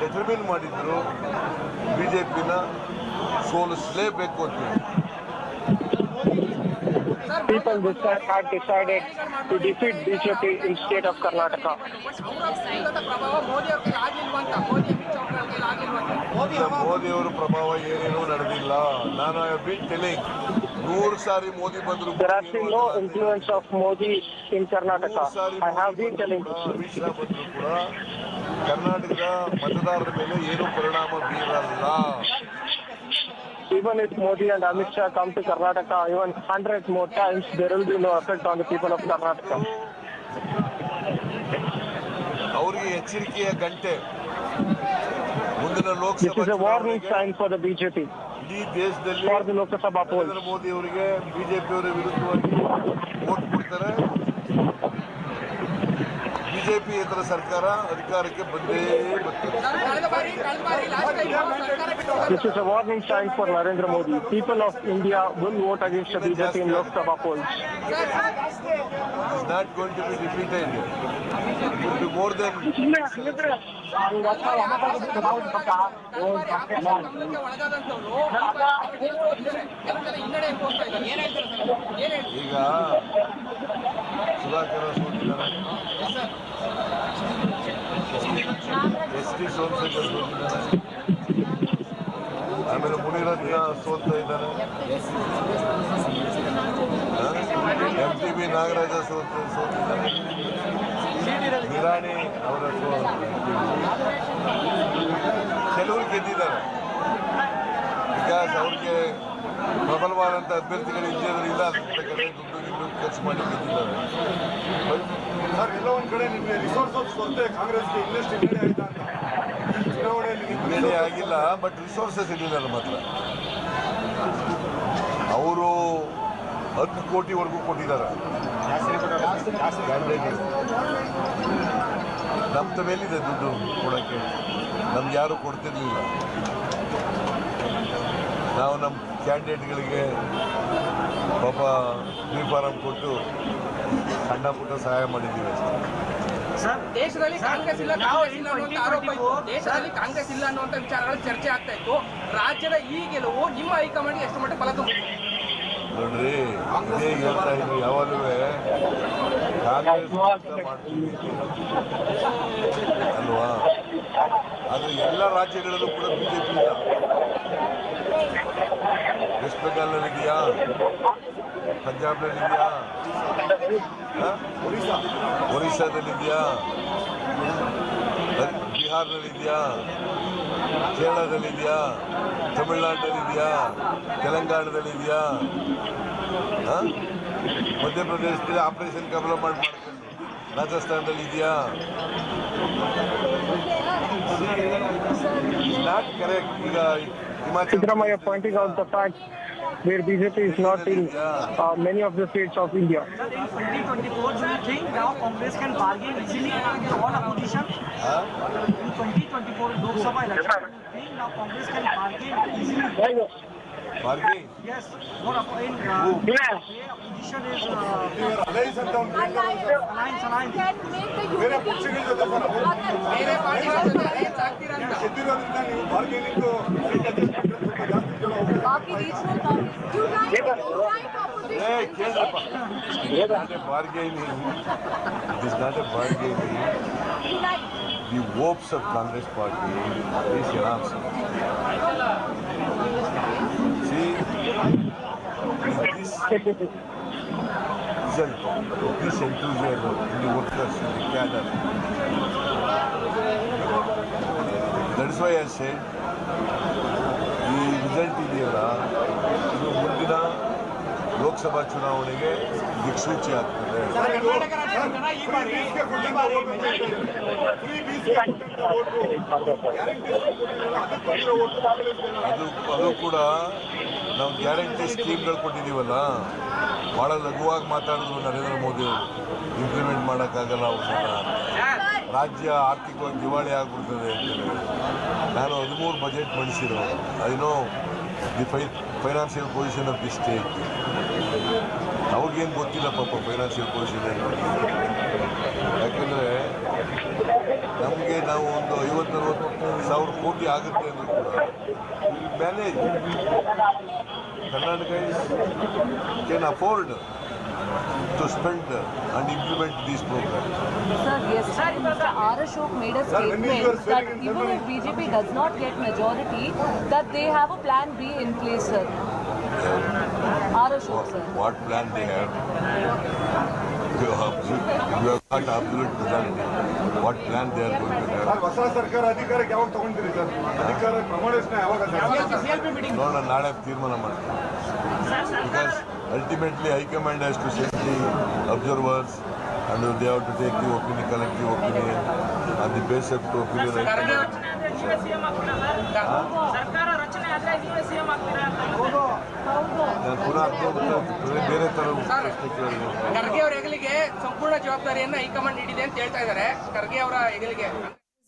ಡೆಟರ್ಮಿನ್ ಮಾಡಿದ್ರು ಬಿಜೆಪಿನ ಸೋಲಿಸಲೇಬೇಕು ಅಂತೇಳಿ. People had decided to defeat BJP in state of Karnataka. Modi ಅವರ ಪ್ರಭಾವ ಏನೇನೂ ನಡೆದಿಲ್ಲ. ನಾನು ಐ ಹ್ಯಾವ್ ಬೀನ್ ಟೆಲಿಂಗ್ 100 ಸಾರಿ ಮೋದಿ ಬಂದ್ರು. There has been no influence of Modi in Karnataka. I have been telling this. Amit Shah ಬಂದ್ರು ಕೂಡ ಕರ್ನಾಟಕದ ಮತದಾರರ ಮೇಲೆ ಏನೂ ಪರಿಣಾಮ ಬೀರಲ್ಲ. Even if Modi and Amit Shah come to Karnataka even 100 more times, there will be no effect on the people of Karnataka. ಅವರಿಗೆ ಎಚ್ಚರಿಕೆಯ ಗಂಟೆ. ಮುಂದಿನ This Lok Sabha is a warning sign for the BJP. ಇಡೀ ದೇಶದಲ್ಲಿ For the Lok Sabha polls. Narendra Modi ಅವರಿಗೆ BJP ಅವರ ವಿರುದ್ಧವಾಗಿ vote ಕೊಡ್ತಾರೆ. ಬಿಜೆಪಿ ಇತರ ಸರ್ಕಾರ ಅಧಿಕಾರಕ್ಕೆ ಬಂದೇ ಬರ್ತದೆ. This is a warning sign for Narendra Modi. People of India will vote against the BJP in Lok Sabha polls. It is not going to be defeated. It will more than ಈಗ Sudhakar ಸೋತಿದ್ದಾರೆ, ST Somashekar ಸೋತಿದ್ದಾರೆ, ಆಮೇಲೆ ಮುನಿರತ್ನ ಸೋಲ್ತಾ ಇದ್ದಾರೆ, MTB Nagaraja ಸೋತಿದ್ದಾರೆ, Nirani ಅವರ ಕೆಲವರು ಗೆದ್ದಿದ್ದಾರೆ. Because ಅವ್ರಿಗೆ ಪ್ರಬಲವಾದಂಥ ಅಭ್ಯರ್ಥಿಗಳು ಇಲ್ಲ ಅಂತ ಕಡೆ ದುಡ್ಡು ಖರ್ಚು ಮಾಡಿ ಗೆದ್ದಿದ್ದಾರೆ. ಸರ್, ಎಲ್ಲ ಒಂದ್ ಕಡೆ ನಿಮಗೆ ರಿಸೋರ್ಸಸ್ ಕೊರತೆ ಕಾಂಗ್ರೆಸ್ಗೆ ಇನ್ನಷ್ಟು ಹಿನ್ನಡೆ ಆಯ್ತಾ ಅಂತ ಚುನಾವಣೆಯಲ್ಲಿ ಹಿನ್ನಡೆ ಆಗಿಲ್ಲ, ಬಟ್ ರಿಸೋರ್ಸಸ್ ಇರಲಿಲ್ಲ ಮಾತ್ರ. ಅವರು 10 ಕೋಟಿವರೆಗೂ ಕೊಟ್ಟಿದ್ದಾರೆ. ನಮ್ಮ ಮೇಲಿದೆ ದುಡ್ಡು ಕೊಡೋಕ್ಕೆ, ನಮ್ಗೆ ಯಾರು ಕೊಡ್ತಿರ್ಲಿಲ್ಲ. ನಾವು ನಮ್ಮ ಕ್ಯಾಂಡಿಡೇಟ್ಗಳಿಗೆ ಪಾಪ ಯೂನಿಫಾರ್ಮ್ ಕೊಟ್ಟು ಸಣ್ಣ ಪುಟ್ಟ ಸಹಾಯ ಮಾಡಿದ್ದೀವಿ ಅಷ್ಟೇ. ದೇಶದಲ್ಲಿ ಕಾಂಗ್ರೆಸ್ ಇಲ್ಲ ಅನ್ನುವಂಥ ಆರೋಪ ಇತ್ತು. ದೇಶದಲ್ಲಿ ಕಾಂಗ್ರೆಸ್ ಇಲ್ಲ ಅನ್ನುವಂಥ ವಿಚಾರಗಳು ಚರ್ಚೆ ಆಗ್ತಾ ಇತ್ತು. ರಾಜ್ಯದ ಈ ಗೆಲುವು ನಿಮ್ಮ ಹೈಕಮಾಂಡ್ಗೆ ಎಷ್ಟು ಮಟ್ಟಿಗೆ ಫಲ ತುಂಬಿದೆ? ನೋಡ್ರಿ, ಇದೇ ಹೇಳ್ತಾ ಇದ್ರು ಯಾವಾಗಲೂ ಕಾಂಗ್ರೆಸ್ ಮಾಡ್ತೀವಿ ಅಲ್ವಾ. ಆದರೆ ಎಲ್ಲ ರಾಜ್ಯಗಳಲ್ಲೂ ಕೂಡ BJP ಇಲ್ಲ. ವೆಸ್ಟ್ ಬೆಂಗಾಲ್ನಲ್ಲಿದೆಯಾ, ಪಂಜಾಬ್ನಲ್ಲಿದೆಯಾ, ಒರಿಸ್ಸಾದಲ್ಲಿದೆಯಾ, ಬಿಹಾರ್ನಲ್ಲಿದೆಯಾ, ಕೇರಳದಲ್ಲಿದೆಯಾ, ತಮಿಳುನಾಡಿನಲ್ಲಿದೆಯಾ, ತೆಲಂಗಾಣದಲ್ಲಿದೆಯಾ, ಮಧ್ಯಪ್ರದೇಶದಲ್ಲಿ ಆಪರೇಷನ್ ಕಮಲ ಮಾಡ್ಕೊಂಡು ರಾಜಸ್ಥಾನದಲ್ಲಿದೆಯಾ? Not correct. ಈಗ Siddaramaiah pointing out the fact where BJP is not in many of the states of India. Sir, in 2024, do you think now Congress can bargain easily with all opposition? In 2024 Lok Sabha election, do you think now Congress can bargain easily? Bargain? Yes. What opposition is alliance. ಬೇರೆ ಪಕ್ಷಗಳ ಜೊತೆ ಗೆದ್ದಿರೋದ್ರಿಂದ ನೀವು bargaining ಕೇಳ್ರಪ್ಪ, bargaining. It is not a bargaining. The hopes of Congress party is your answer. See, this result, this enthusiasm in the workers, in the cadre. That is why I said, ಈ result ಇದೆಯಲ್ಲ, ಇದು ಮುಂದಿನ ಲೋಕಸಭಾ ಚುನಾವಣೆಗೆ ದಿಕ್ಸೂಚಿ ಆಗ್ತದೆ. ಅದು ಕೂಡ ನಾವು ಗ್ಯಾರಂಟಿ ಸ್ಕೀಮ್ಗಳು ಕೊಟ್ಟಿದ್ದೀವಲ್ಲ, ಭಾಳ ಲಘುವಾಗಿ ಮಾತಾಡಿದ್ರು ನರೇಂದ್ರ ಮೋದಿ ಅವರು. ಇಂಪ್ಲಿಮೆಂಟ್ ಮಾಡೋಕ್ಕಾಗಲ್ಲ ಅವನ್ನ, ರಾಜ್ಯ ಆರ್ಥಿಕವಾಗಿ ದಿವಾಳಿ ಆಗ್ಬಿಡ್ತದೆ ಅಂತೇಳಿ. ನಾನು 13 ಬಜೆಟ್ ಮಂಡಿಸಿರೋ. I know the financial position of the state. ಅವ್ರಿಗೇನು ಗೊತ್ತಿಲ್ಲ ಪಾಪ ಫೈನಾನ್ಷಿಯಲ್ ಪೊಸಿಷನ್ ಏನು. ಯಾಕೆಂದರೆ ನಮಗೆ ನಾವು ಒಂದು 50-40 ಸಾವಿರ ಕೋಟಿ ಆಗುತ್ತೆ ಅಂದರೂ ಕೂಡ manage. Karnataka can afford to spend and implement these programs. Sir, yesterday Mr. R. Ashok made a statement that even if BJP does not get majority, that they have a plan B in place, sir. R. Ashok, sir. What plan they have? You have got absolute majority. What plan they are going to have? ಹೊಸ ಸರ್ಕಾರ ಅಧಿಕಾರಕ್ಕೆ ಯಾವಾಗ ತಗೊಂಡಿರಿ sir? ಅಧಿಕಾರ ಪ್ರಮಾಣ ವಚನ ಯಾವಾಗ? ನೋಡೋಣ, ನಾಳೆ ತೀರ್ಮಾನ ಮಾಡ್ತೀವಿ. Because ultimately High Command has to send the observers and they have to take the opinion, collective opinion, on the basis of the opinion. ಬೇರೆ ತರ ಪ್ರಶ್ನೆ ಕೇಳಿದೆ. ಖರ್ಗೆ ಅವರ ಹೆಗಲಿಗೆ ಸಂಪೂರ್ಣ ಜವಾಬ್ದಾರಿಯನ್ನ ಹೈಕಮಾಂಡ್ ನೀಡಿದೆ ಅಂತ ಹೇಳ್ತಾ ಇದ್ದಾರೆ. ಖರ್ಗೆ ಅವರ ಹೆಗಲಿಗೆ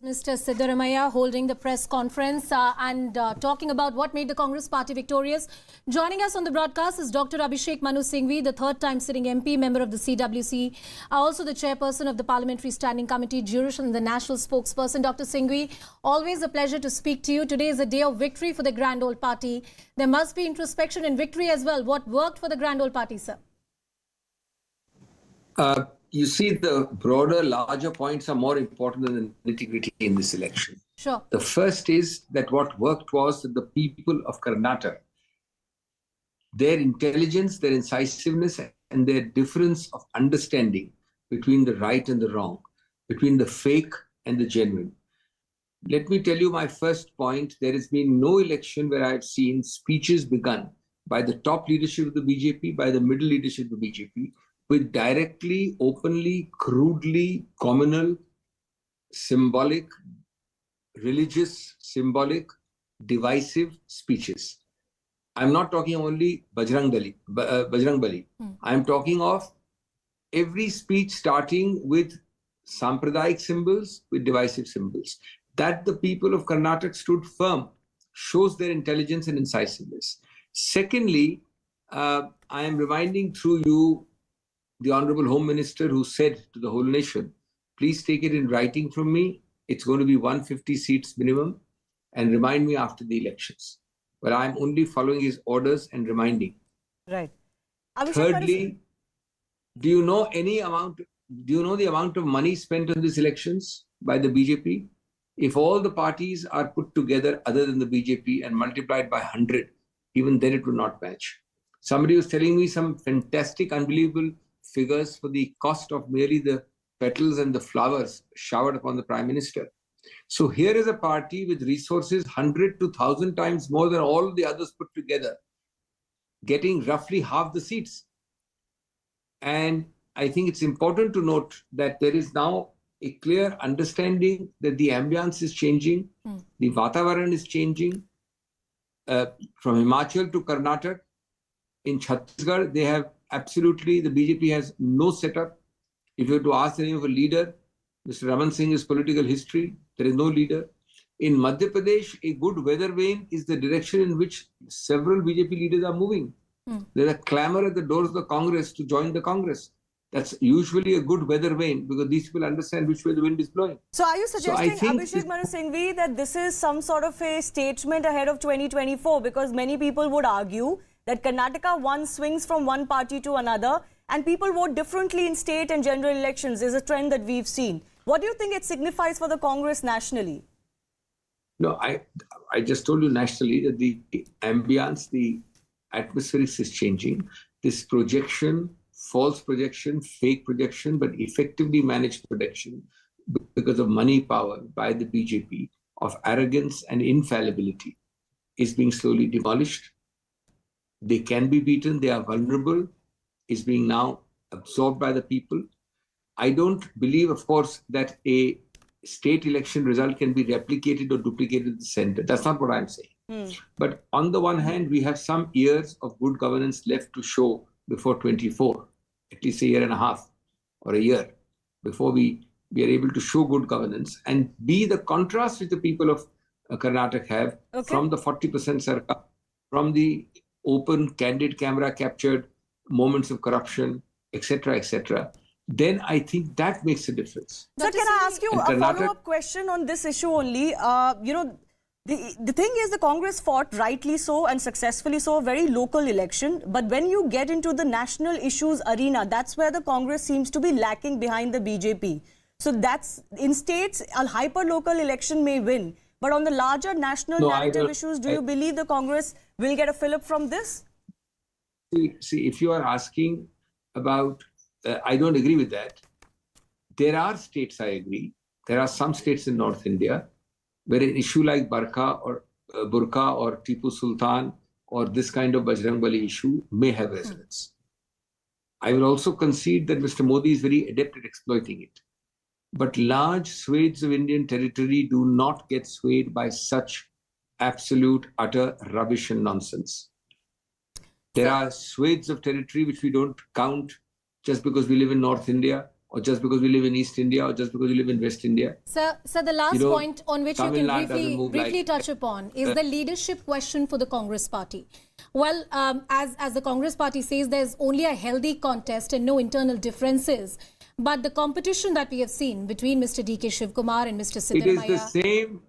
Mr. Siddaramaiah holding the press conference and talking about what made the Congress party victorious. Joining us on the broadcast is Dr. Abhishek Manu Singhvi, the third-time sitting MP, member of the CWC, also the chairperson of the Parliamentary Standing Committee, Jurish, and the national spokesperson. Dr. Singhvi, always a pleasure to speak to you. Today is a day of victory for the Grand Old Party. There must be introspection and victory as well. What worked for the Grand Old Party, sir? You see, the broader, larger points are more important than the nitty-gritty in this election. Sure. The first is that what worked was that the people of Karnataka, their intelligence, their incisiveness, and their difference of understanding between the right and the wrong, between the fake and the genuine. Let me tell you my first point. There has been no election where I've seen speeches begun by the top leadership of the BJP, by the middle leadership of the BJP, with directly, openly, crudely, communal, symbolic, religious, symbolic, divisive speeches. I'm not talking only Bajrang Bali. I'm talking of every speech starting with Sampradayik symbols, with divisive symbols. That the people of Karnataka stood firm shows their intelligence and incisiveness. Secondly, I am reminding through you the Honorable Home Minister who said to the whole nation, please take it in writing from me. It's going to be 150 seats minimum and remind me after the elections. But I'm only following his orders and reminding. Right. Thirdly, do you know the amount of money spent on these elections by the BJP? If all the parties are put together other than the BJP and multiplied by 100, even then it would not match. Somebody was telling me some fantastic, unbelievable figures for the cost of merely the petals and the flowers showered upon the Prime Minister. So here is a party with resources 100 to 1,000 times more than all the others put together, getting roughly half the seats. And I think it's important to note that there is now a clear understanding that the ambience is changing, the Vatavaran is changing. From Himachal to Karnataka, in Chhattisgarh, they have absolutely, the BJP has no setup. If you were to ask the name of a leader, Mr. Raman Singh's political history, there is no leader. In Madhya Pradesh, a good weather vane is the direction in which several BJP leaders are moving. There's a clamor at the doors of the Congress to join the Congress. That's usually a good weather vane because these people understand which way the wind is blowing. So are you suggesting, Abhishek Manu Singhvi, that this is some sort of a statement ahead of 2024? Because many people would argue that Karnataka one swings from one party to another and people vote differently in state and general elections is a trend that we've seen. What do you think it signifies for the Congress nationally? No, I just told you nationally that the ambience, the atmospherics is changing. This projection, false projection, fake projection, but effectively managed projection because of money power by the BJP of arrogance and infallibility is being slowly demolished. They can be beaten, they are vulnerable, is being now absorbed by the people. I don't believe, of course, that a state election result can be replicated or duplicated in the center. That's not what I'm saying. But on the one hand, we have some years of good governance left to show before 24, at least a year and a half or a year before we are able to show good governance and be the contrast which the people of Karnataka have from the 40% Sarkar, from the open, candid, camera captured moments of corruption, etc., etc. Then I think that makes a difference. Sir, can I ask you a follow-up question on this issue only? The thing is the Congress fought rightly so and successfully so a very local election. But when you get into the national issues arena, that's where the Congress seems to be lacking behind the BJP. So that's in states, a hyper-local election may win. But on the larger national narrative issues, do you believe the Congress will get a fillip from this? See, if you are asking about, I don't agree with that. There are states, I agree. There are some states in North India where an issue like Burqa or Tipu Sultan or this kind of Bajrang Bali issue may have resonance. I will also concede that Mr. Modi is very adept at exploiting it. But large swathes of Indian territory do not get swayed by such absolute, utter rubbish and nonsense. There are swathes of territory which we don't count just because we live in North India or just because we live in East India, or just because we live in West India. Sir, the last point on which Tamil you Nadu can doesn't move briefly like- touch upon is the leadership question for the Congress party. Well, as the Congress party says, there's only a healthy contest and no internal differences. But the competition that we have seen between Mr. D.K. Shivkumar and Mr. It is the Siddaramaiah... same.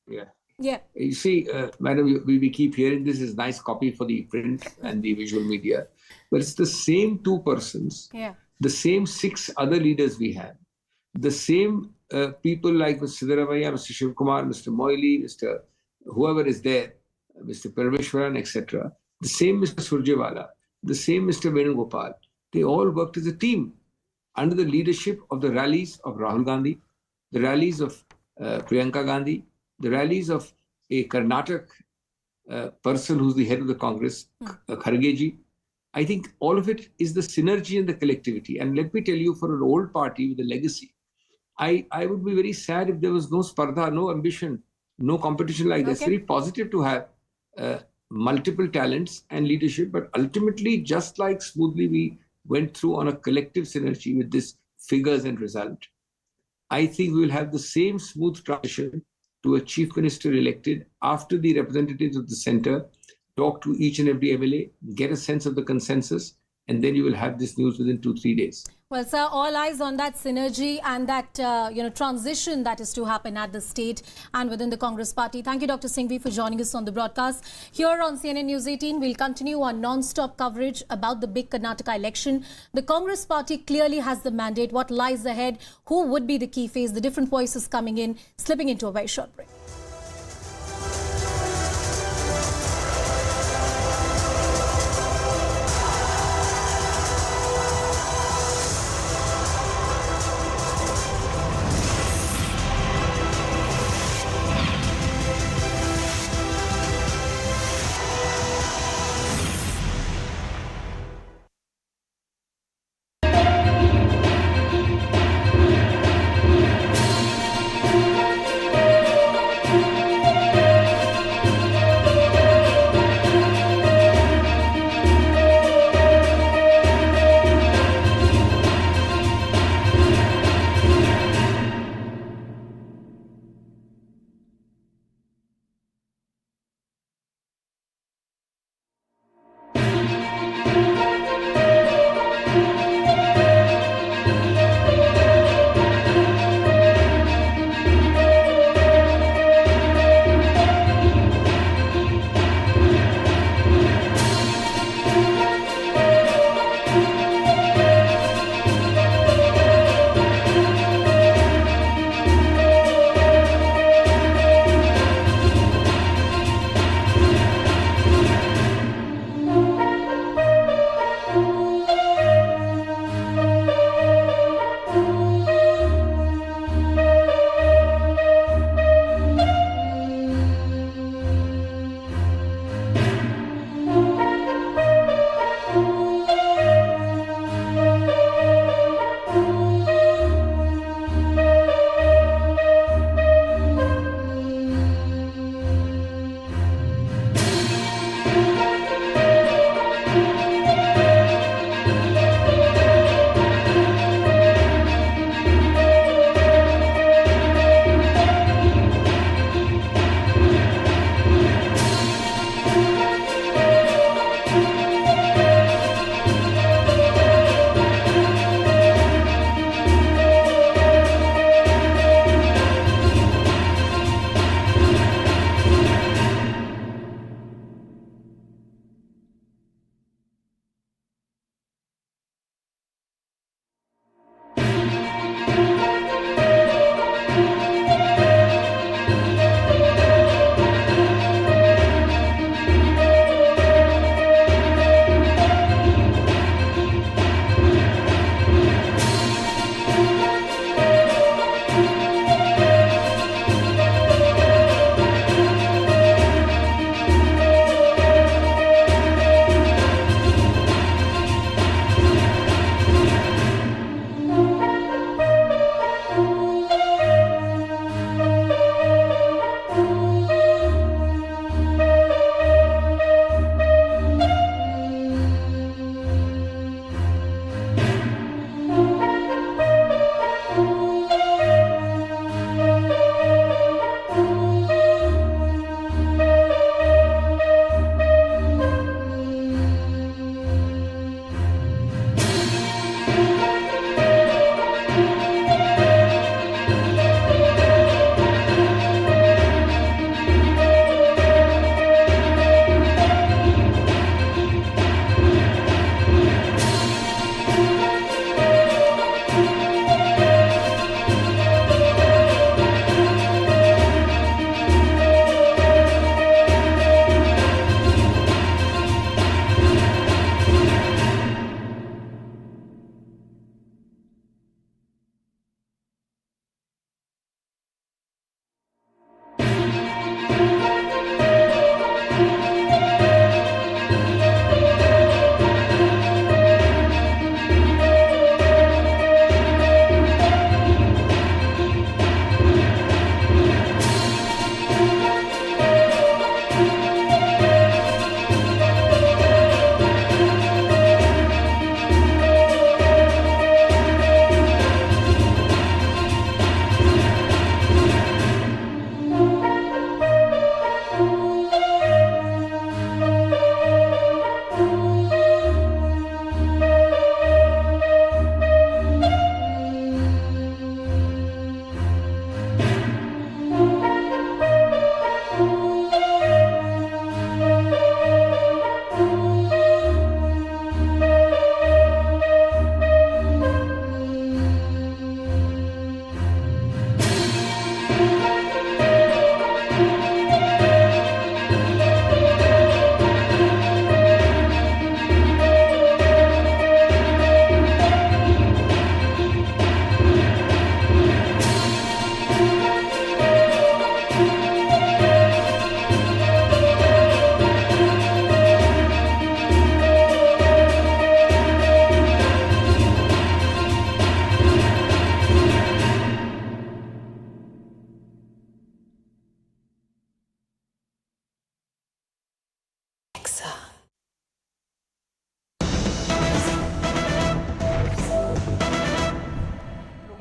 Yeah. Yeah. You see, madam, we keep hearing this is nice copy for the print and the visual media, but it's the same two persons, Yeah. the same 6 other leaders we have, the same people like Mr. Siddaramaiah, Mr. Shivkumar, Mr. Moily, Mr. whoever is there, Mr. Parameshwaran, etc. The same Mr. Surjewala, the same Mr. Venugopal. They all worked as a team under the leadership of the rallies of Rahul Gandhi, the rallies of Priyanka Gandhi, the rallies of a Karnataka person who's the head of the Congress, Kharge ji. I think all of it is the synergy and the collectivity. And let me tell you, for an old party with a legacy, I would be very sad if there was no spardha, no ambition, no competition like this. It's very positive to have multiple talents and leadership, but ultimately, just like smoothly we went through on a collective synergy with this figures and result, I think we will have the same smooth transition to a chief minister elected after the representatives of the centre talk to each and every MLA, get a sense of the consensus, and then you will have this news within 2-3 days. Well, sir, all eyes on that synergy and that transition that is to happen at the state and within the Congress party. Thank you, Dr. Singhvi, for joining us on the broadcast. Here on CNN News 18, we'll continue our non-stop coverage about the big Karnataka election. The Congress party clearly has the mandate. What lies ahead? Who would be the key face? The different voices coming in, slipping into a very short break.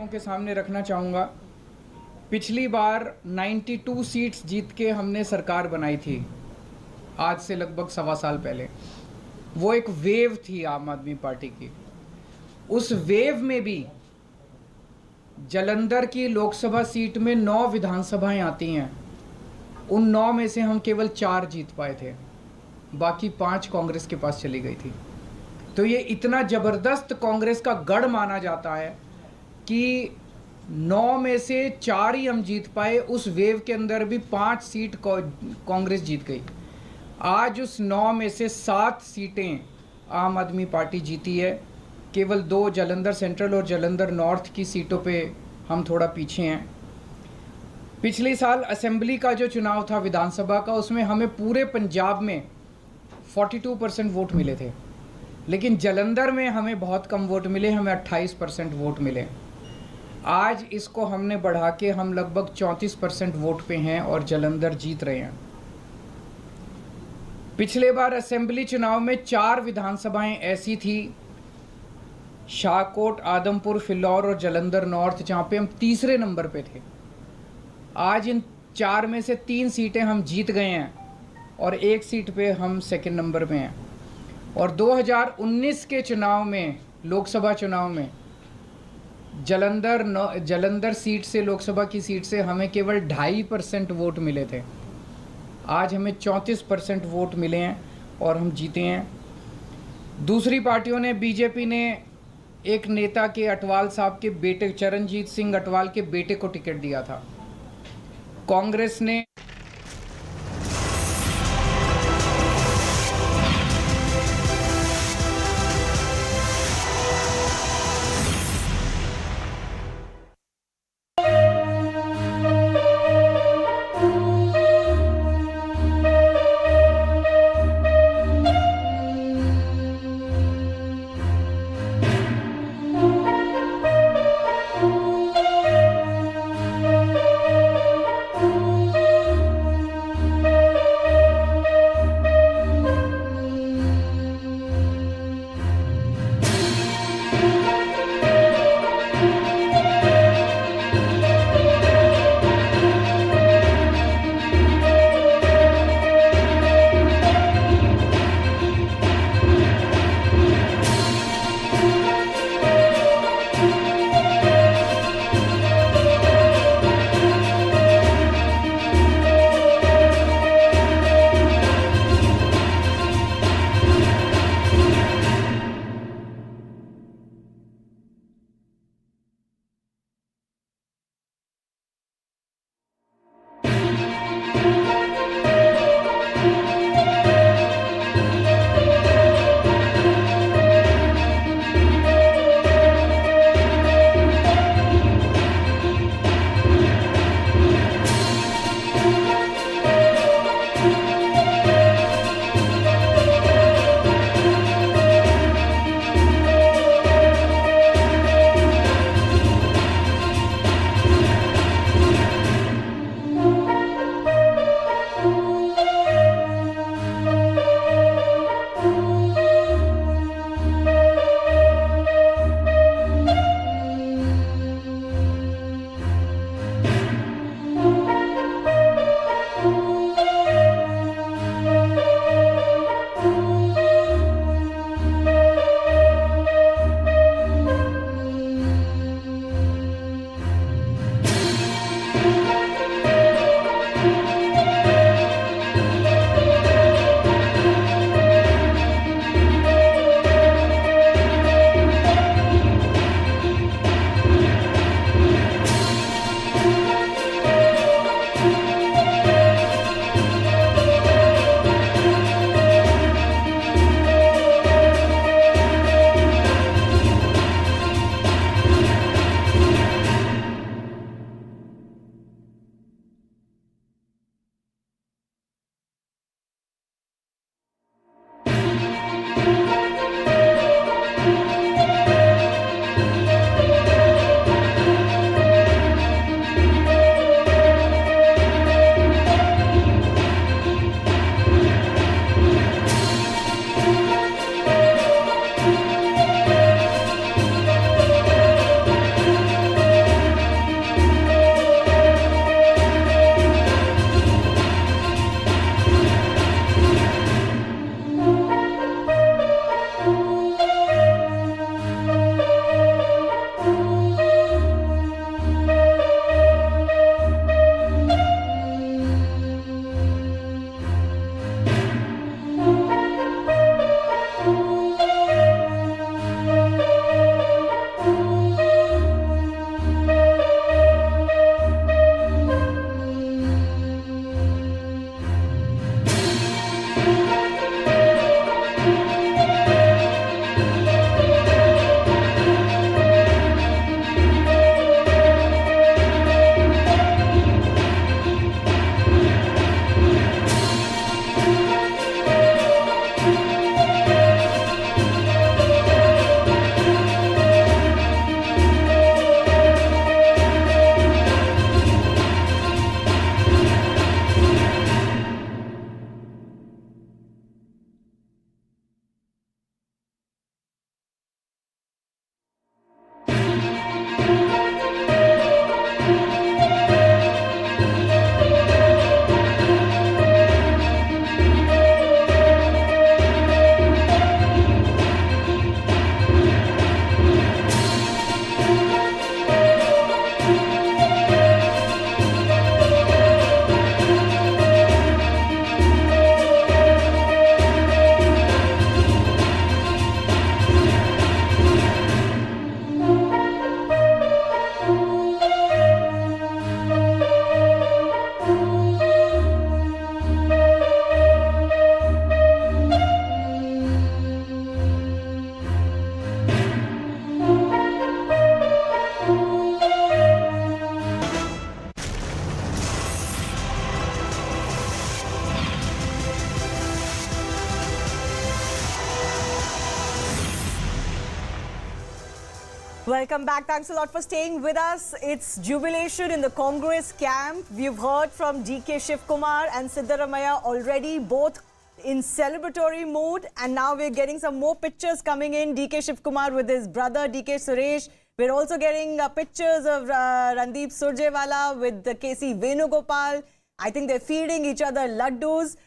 के सामने रखना चाहूँगा। पिछली बार 92 seats जीत के हमने सरकार बनाई थी, आज से लगभग 1.25 साल पहले। वो एक वेव थी आम आदमी पार्टी की। उस वेव में भी जालंधर की लोकसभा सीट में 9 विधानसभाएं आती हैं, उन 9 में से हम केवल 4 जीत पाए थे, बाकी 5 कांग्रेस के पास चली गई थी। तो ये इतना ज़बरदस्त कांग्रेस का गढ़ माना जाता है कि 9 में से 4 ही हम जीत पाए। उस वेव के अंदर भी 5 सीट कांग्रेस जीत गई। आज उस 9 में से 7 सीटें आम आदमी पार्टी जीती है। केवल 2 जालंधर सेंट्रल और जालंधर नॉर्थ की सीटों पे हम थोड़ा पीछे हैं। पिछले साल असेंबली का जो चुनाव था विधानसभा का, उसमें हमें पूरे पंजाब में 42% वोट मिले थे, लेकिन जालंधर में हमें बहुत कम वोट मिले, हमें 28% वोट मिले। आज इसको हमने बढ़ा के हम लगभग 34% वोट पे हैं और जालंधर जीत रहे हैं। पिछले बार असेंबली चुनाव में 4 विधानसभाएं ऐसी थी, शाहकोट, आदमपुर, फिलौर और जालंधर नॉर्थ, जहाँ पे हम तीसरे नंबर पे थे। आज इन 4 में से 3 सीटें हम जीत गए हैं और 1 सीट पे हम सेकंड नंबर पे हैं। और 2019 के चुनाव में, लोकसभा चुनाव में, जालंधर सीट से, लोकसभा की सीट से हमें केवल 2.5% वोट मिले थे। आज हमें 34% वोट मिले हैं और हम जीते हैं। दूसरी पार्टियों ने, बीजेपी ने एक नेता के, अटवाल साहब के बेटे, चरणजीत सिंह अटवाल के बेटे को टिकट दिया था। कांग्रेस ने Welcome back. Thanks a lot for staying with us. It's jubilation in the Congress camp. We've heard from DK Shivkumar and Siddaramaiah already, both in celebratory mood. And now we're getting some more pictures coming in. DK Shivkumar with his brother, DK Suresh. We're also getting pictures of Randeep Surjewala with the KC Venugopal. I think they're feeding each other laddus.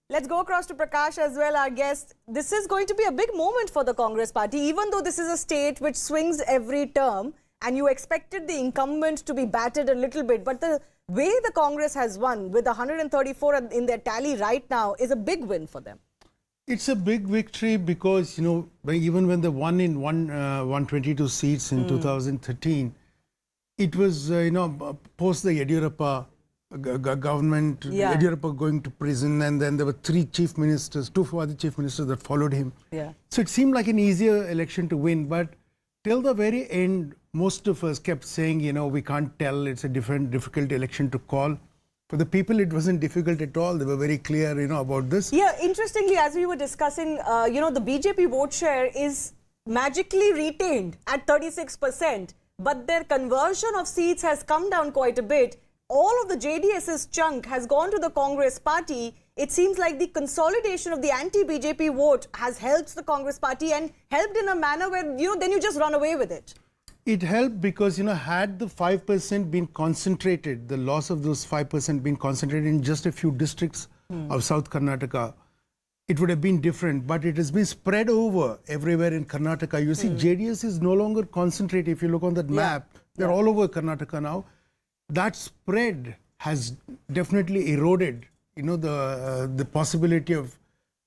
Let's go across to Prakash as well, our guest. This is going to be a big moment for the Congress party, even though this is a state which swings every term and you expected the incumbent to be battered a little bit. But the way the Congress has won with 134 in their tally right now is a big win for them. It's a big victory because, you know, even when they won in 122 seats in 2013, it was, post the Yediyurappa government, Yediyurappa going to prison, and then there were two other chief ministers that followed him. So it seemed like an easier election to win, but till the very end, most of us kept saying, we can't tell, it's a difficult election to call. For the people, it wasn't difficult at all. They were very clear, about this. Yeah, interestingly, as we were discussing, the BJP vote share is magically retained at 36%, but their conversion of seats has come down quite a bit. All of the JDS's chunk has gone to the Congress party. It seems like the consolidation of the anti-BJP vote has helped the Congress party and helped in a manner where, then you just run away with it. It helped because, had the 5% been concentrated, the loss of those 5% been concentrated in just a few districts of South Karnataka, it would have been different. But it has been spread over everywhere in Karnataka. You see, JDS is no longer concentrated. If you look on that map, they're all over Karnataka now. That spread has definitely eroded, the possibility of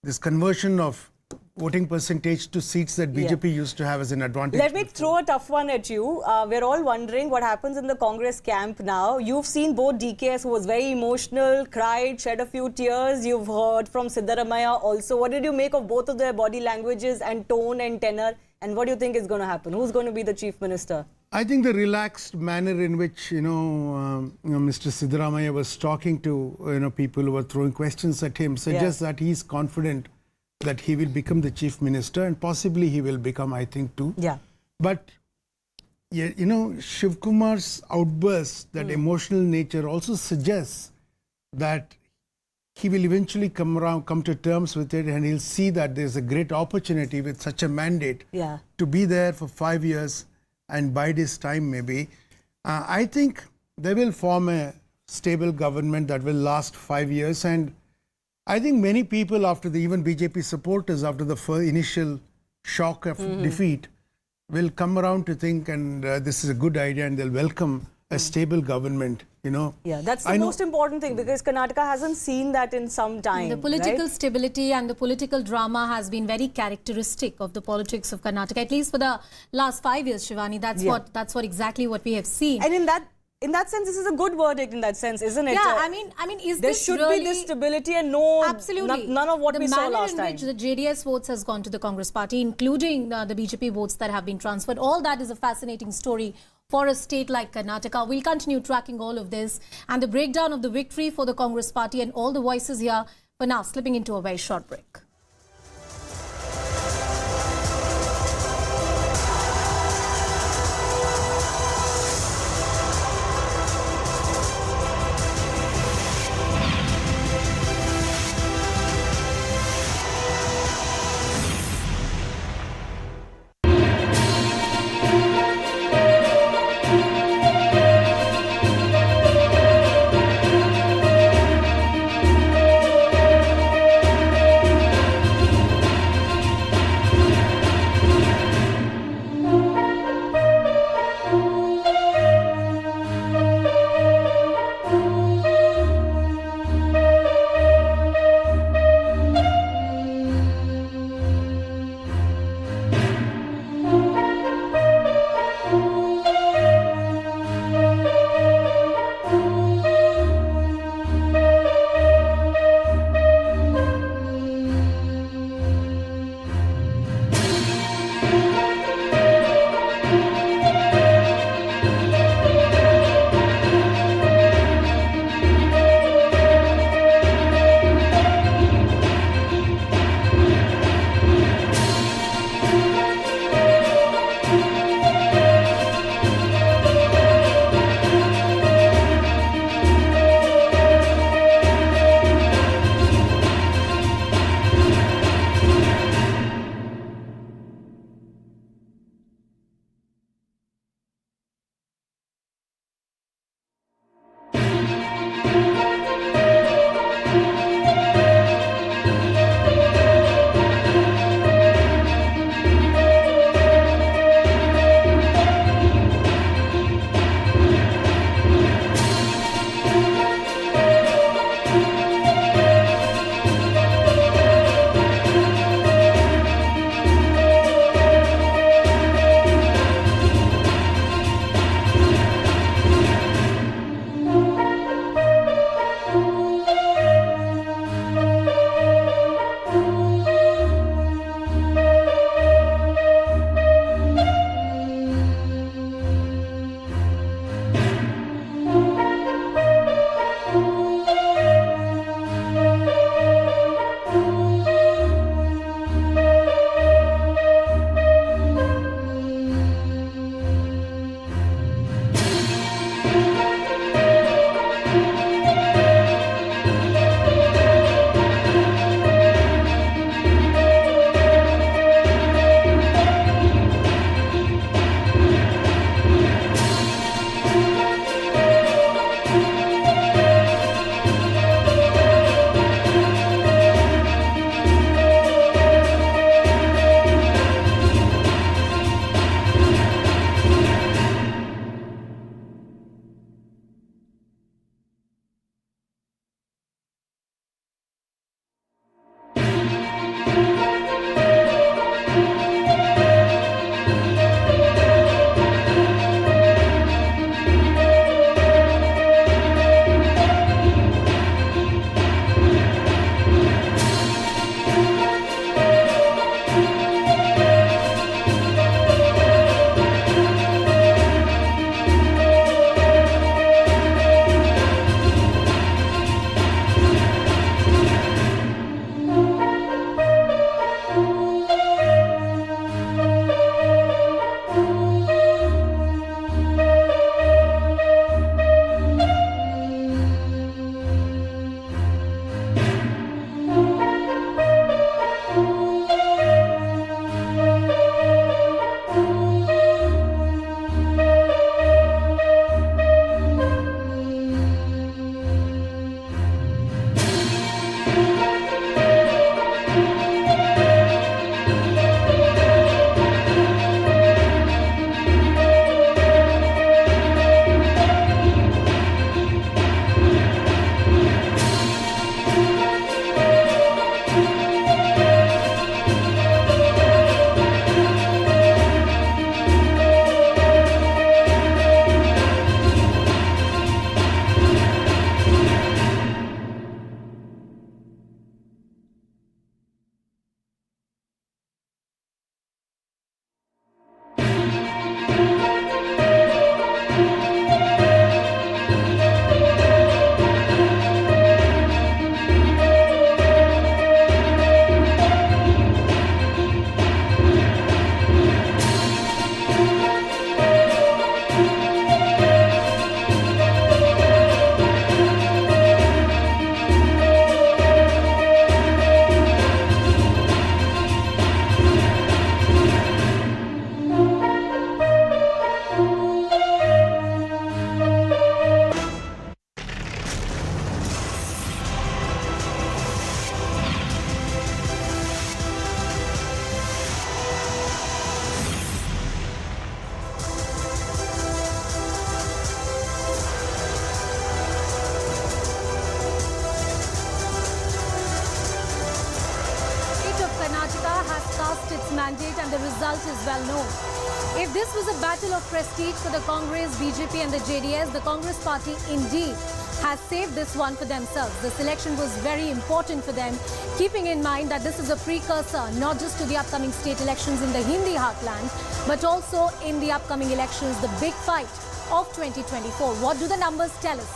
this conversion of voting percentage to seats that BJP used to have as an advantage. Let me throw a tough one at you. We're all wondering what happens in the Congress camp now. You've seen both DKS, who was very emotional, cried, shed a few tears. You've heard from Siddaramaiah also. What did you make of both of their body languages and tone and tenor? And what do you think is going to happen? Who's going to be the chief minister? I think the relaxed manner in which, Mr. Siddaramaiah was talking to, people who were throwing questions at him suggests that he's confident that he will become the chief minister, and possibly he will become, I think, too. But, Shiv Kumar's outburst, that emotional nature also suggests that he will eventually come to terms with it, and he'll see that there's a great opportunity with such a mandate to be there for 5 years and bide his time maybe. I think they will form a stable government that will last 5 years, and I think many people, even BJP supporters, after the initial shock of defeat, will come around to think, and this is a good idea, and they'll welcome a stable government, Yeah, that's the most important thing, because Karnataka hasn't seen that in some time. The political stability and the political drama has been very characteristic of the politics of Karnataka, at least for the last 5 years, Shivani. That's exactly what we have seen. And in that sense, this is a good verdict in that sense, isn't it? Yeah, I mean, is there this should really... be this stability and absolutely none of what we saw last time. The manner in which the JDS votes has gone to the Congress party, including the BJP votes that have been transferred, all that is a fascinating story for a state like Karnataka. We'll continue tracking all of this and the breakdown of the victory for the Congress party and all the voices here. For now, slipping into a very short break. mandate and the result is well known. If this was a battle of prestige for the Congress, BJP and the JDS, the Congress party indeed has saved this one for themselves. This election was very important for them, keeping in mind that this is a precursor not just to the upcoming state elections in the Hindi heartland, but also in the upcoming elections, the big fight of 2024. What do the numbers tell us?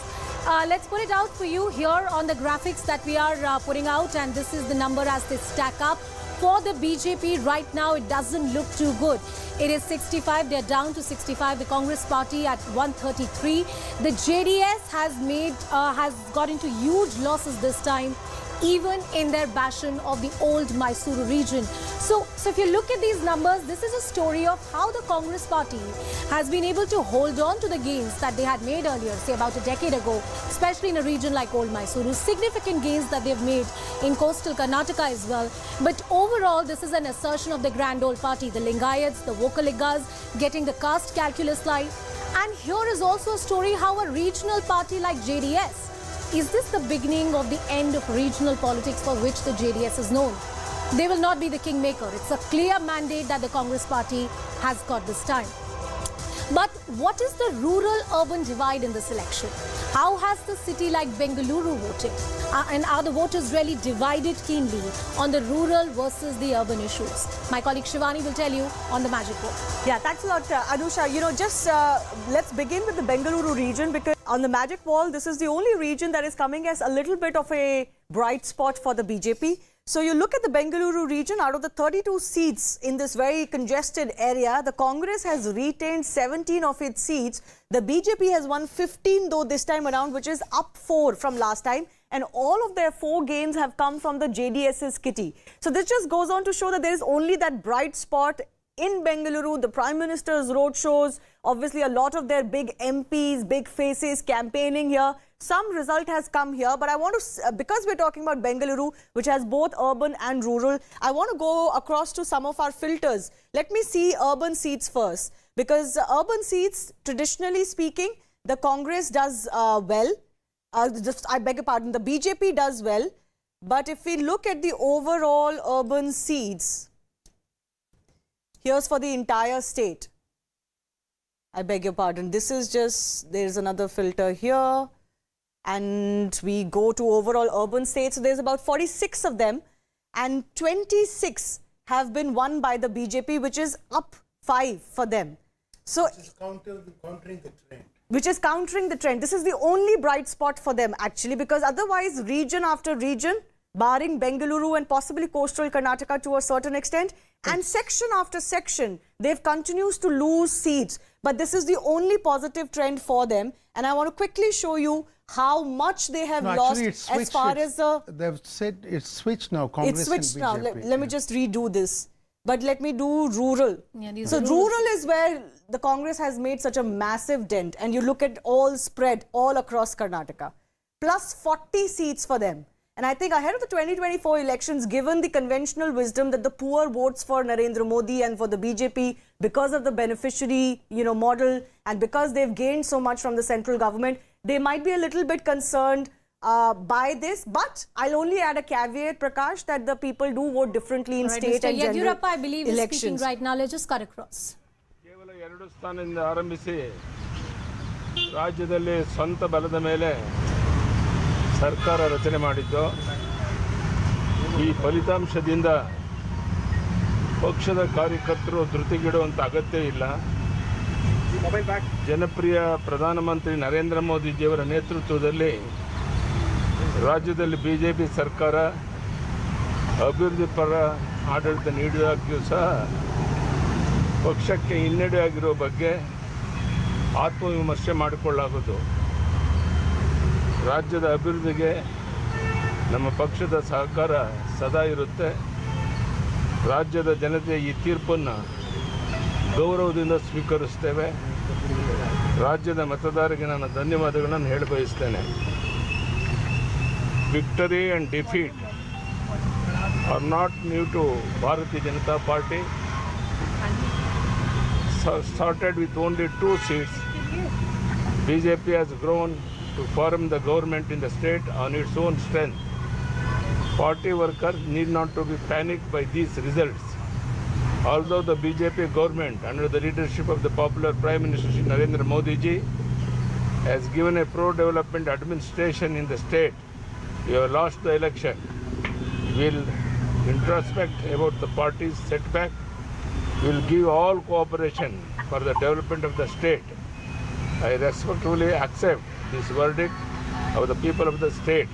Let's put it out for you here on the graphics that we are putting out, and this is the number as they stack up. For the BJP right now, it doesn't look too good. It is 65, they're down to 65. The Congress party at 133. The JDS has got into huge losses this time, even in their bastion of the old Mysuru region. So if you look at these numbers, this is a story of how the Congress party has been able to hold on to the gains that they had made earlier, say about a decade ago, especially in a region like old Mysuru. Significant gains that they've made in coastal Karnataka as well. But overall, this is an assertion of the grand old party, the Lingayats, the Vokaligas, getting the caste calculus right. And here is also a story how a regional party like JDS, is this the beginning of the end of regional politics for which the JDS is known? They will not be the kingmaker. It's a clear mandate that the Congress party has got this time. But what is the rural-urban divide in this election? How has the city like Bengaluru voted? And are the voters really divided keenly on the rural versus the urban issues? My colleague Shivani will tell you on the magic wall. Yeah, thanks a lot, Anusha. You know, just let's begin with the Bengaluru region, because on the magic wall, this is the only region that is coming as a little bit of a bright spot for the BJP. So you look at the Bengaluru region, out of the 32 seats in this very congested area, the Congress has retained 17 of its seats. The BJP has won 15 though this time around, which is up 4 from last time. And all of their 4 gains have come from the JDS's kitty. So this just goes on to show that there is only that bright spot in Bengaluru, the Prime Minister's road shows, obviously a lot of their big MPs, big faces campaigning here. Some result has come here, but I want to, because we're talking about Bengaluru, which has both urban and rural, I want to go across to some of our filters. Let me see urban seats first, because urban seats, traditionally speaking, the Congress does well. I beg your pardon, the BJP does well. But if we look at the overall urban seats, here's for the entire state. I beg your pardon. This is just, there's another filter here. And we go to overall urban states. So there's about 46 of them. And 26 have been won by the BJP, which is up 5 for them. So, which is countering the trend. Which is countering the trend. This is the only bright spot for them, actually, because otherwise, region after region, barring Bengaluru and possibly coastal Karnataka to a certain extent, and section after section, they've continued to lose seats. But this is the only positive trend for them. And I want to quickly show you how much they have lost as far as the... They've said it's switched now, Congress it's switched and now. BJP. Let me just redo this. But let me do rural. Yeah, so rural is where the Congress has made such a massive dent. And you look at all spread all across Karnataka. Plus 40 seats for them. And I think ahead of the 2024 elections, given the conventional wisdom that the poor votes for Narendra Modi and for the BJP because of the beneficiary, model, and because they've gained so much from the central government, they might be a little bit concerned by this. But I'll only add a caveat, Prakash, that the people do vote differently in state and general Yadurappa, I believe, elections. is speaking right now. Let's just cut across. ಕೇವಲ 2 ಸ್ಥಾನದಿಂದ ಆರಂಭಿಸಿ ರಾಜ್ಯದಲ್ಲಿ ಸ್ವಂತ ಬಲದ ಮೇಲೆ ಸರ್ಕಾರ ರಚನೆ ಮಾಡಿದ್ದು ಈ ಫಲಿತಾಂಶದಿಂದ ಪಕ್ಷದ ಕಾರ್ಯಕರ್ತರು ಧೃತಿಗೆಡುವಂತ ಅಗತ್ಯ ಇಲ್ಲ. ಜನಪ್ರಿಯ ಪ್ರಧಾನಮಂತ್ರಿ ನರೇಂದ್ರ ಮೋದಿಜಿಯವರ ನೇತೃತ್ವದಲ್ಲಿ ರಾಜ್ಯದಲ್ಲಿ ಬಿಜೆಪಿ ಸರ್ಕಾರ ಅಭಿವೃದ್ಧಿ ಪರ ಆಡಳಿತ ನೀಡಿದಾಗ್ಯೂ ಸಹ ಪಕ್ಷಕ್ಕೆ ಹಿನ್ನಡೆಯಾಗಿರೋ ಬಗ್ಗೆ ಆತ್ಮವಿಮರ್ಶೆ ಮಾಡಿಕೊಳ್ಳಲಾಗುವುದು. ರಾಜ್ಯದ ಅಭಿವೃದ್ಧಿಗೆ ನಮ್ಮ ಪಕ್ಷದ ಸಹಕಾರ ಸದಾ ಇರುತ್ತೆ. ರಾಜ್ಯದ ಜನತೆ ಈ ತೀರ್ಪನ್ನು ಗೌರವದಿಂದ ಸ್ವೀಕರಿಸುತ್ತೇವೆ. ರಾಜ್ಯದ ಮತದಾರರಿಗೆ ನಾನು ಧನ್ಯವಾದಗಳನ್ನು ಹೇಳ ಬಯಸುತ್ತೇನೆ. Victory and defeat are not new to Bharatiya Janata Party. Started with only 2 seats. BJP has grown to form the government in the state on its own strength. Party workers need not to be panicked by these results. Although the BJP government, under the leadership of the popular Prime Minister Shri Narendra Modi ji, has given a pro-development administration in the state, we have lost the election. We will introspect about the party's setback. We will give all cooperation for the development of the state. I respectfully accept this verdict of the people of the state.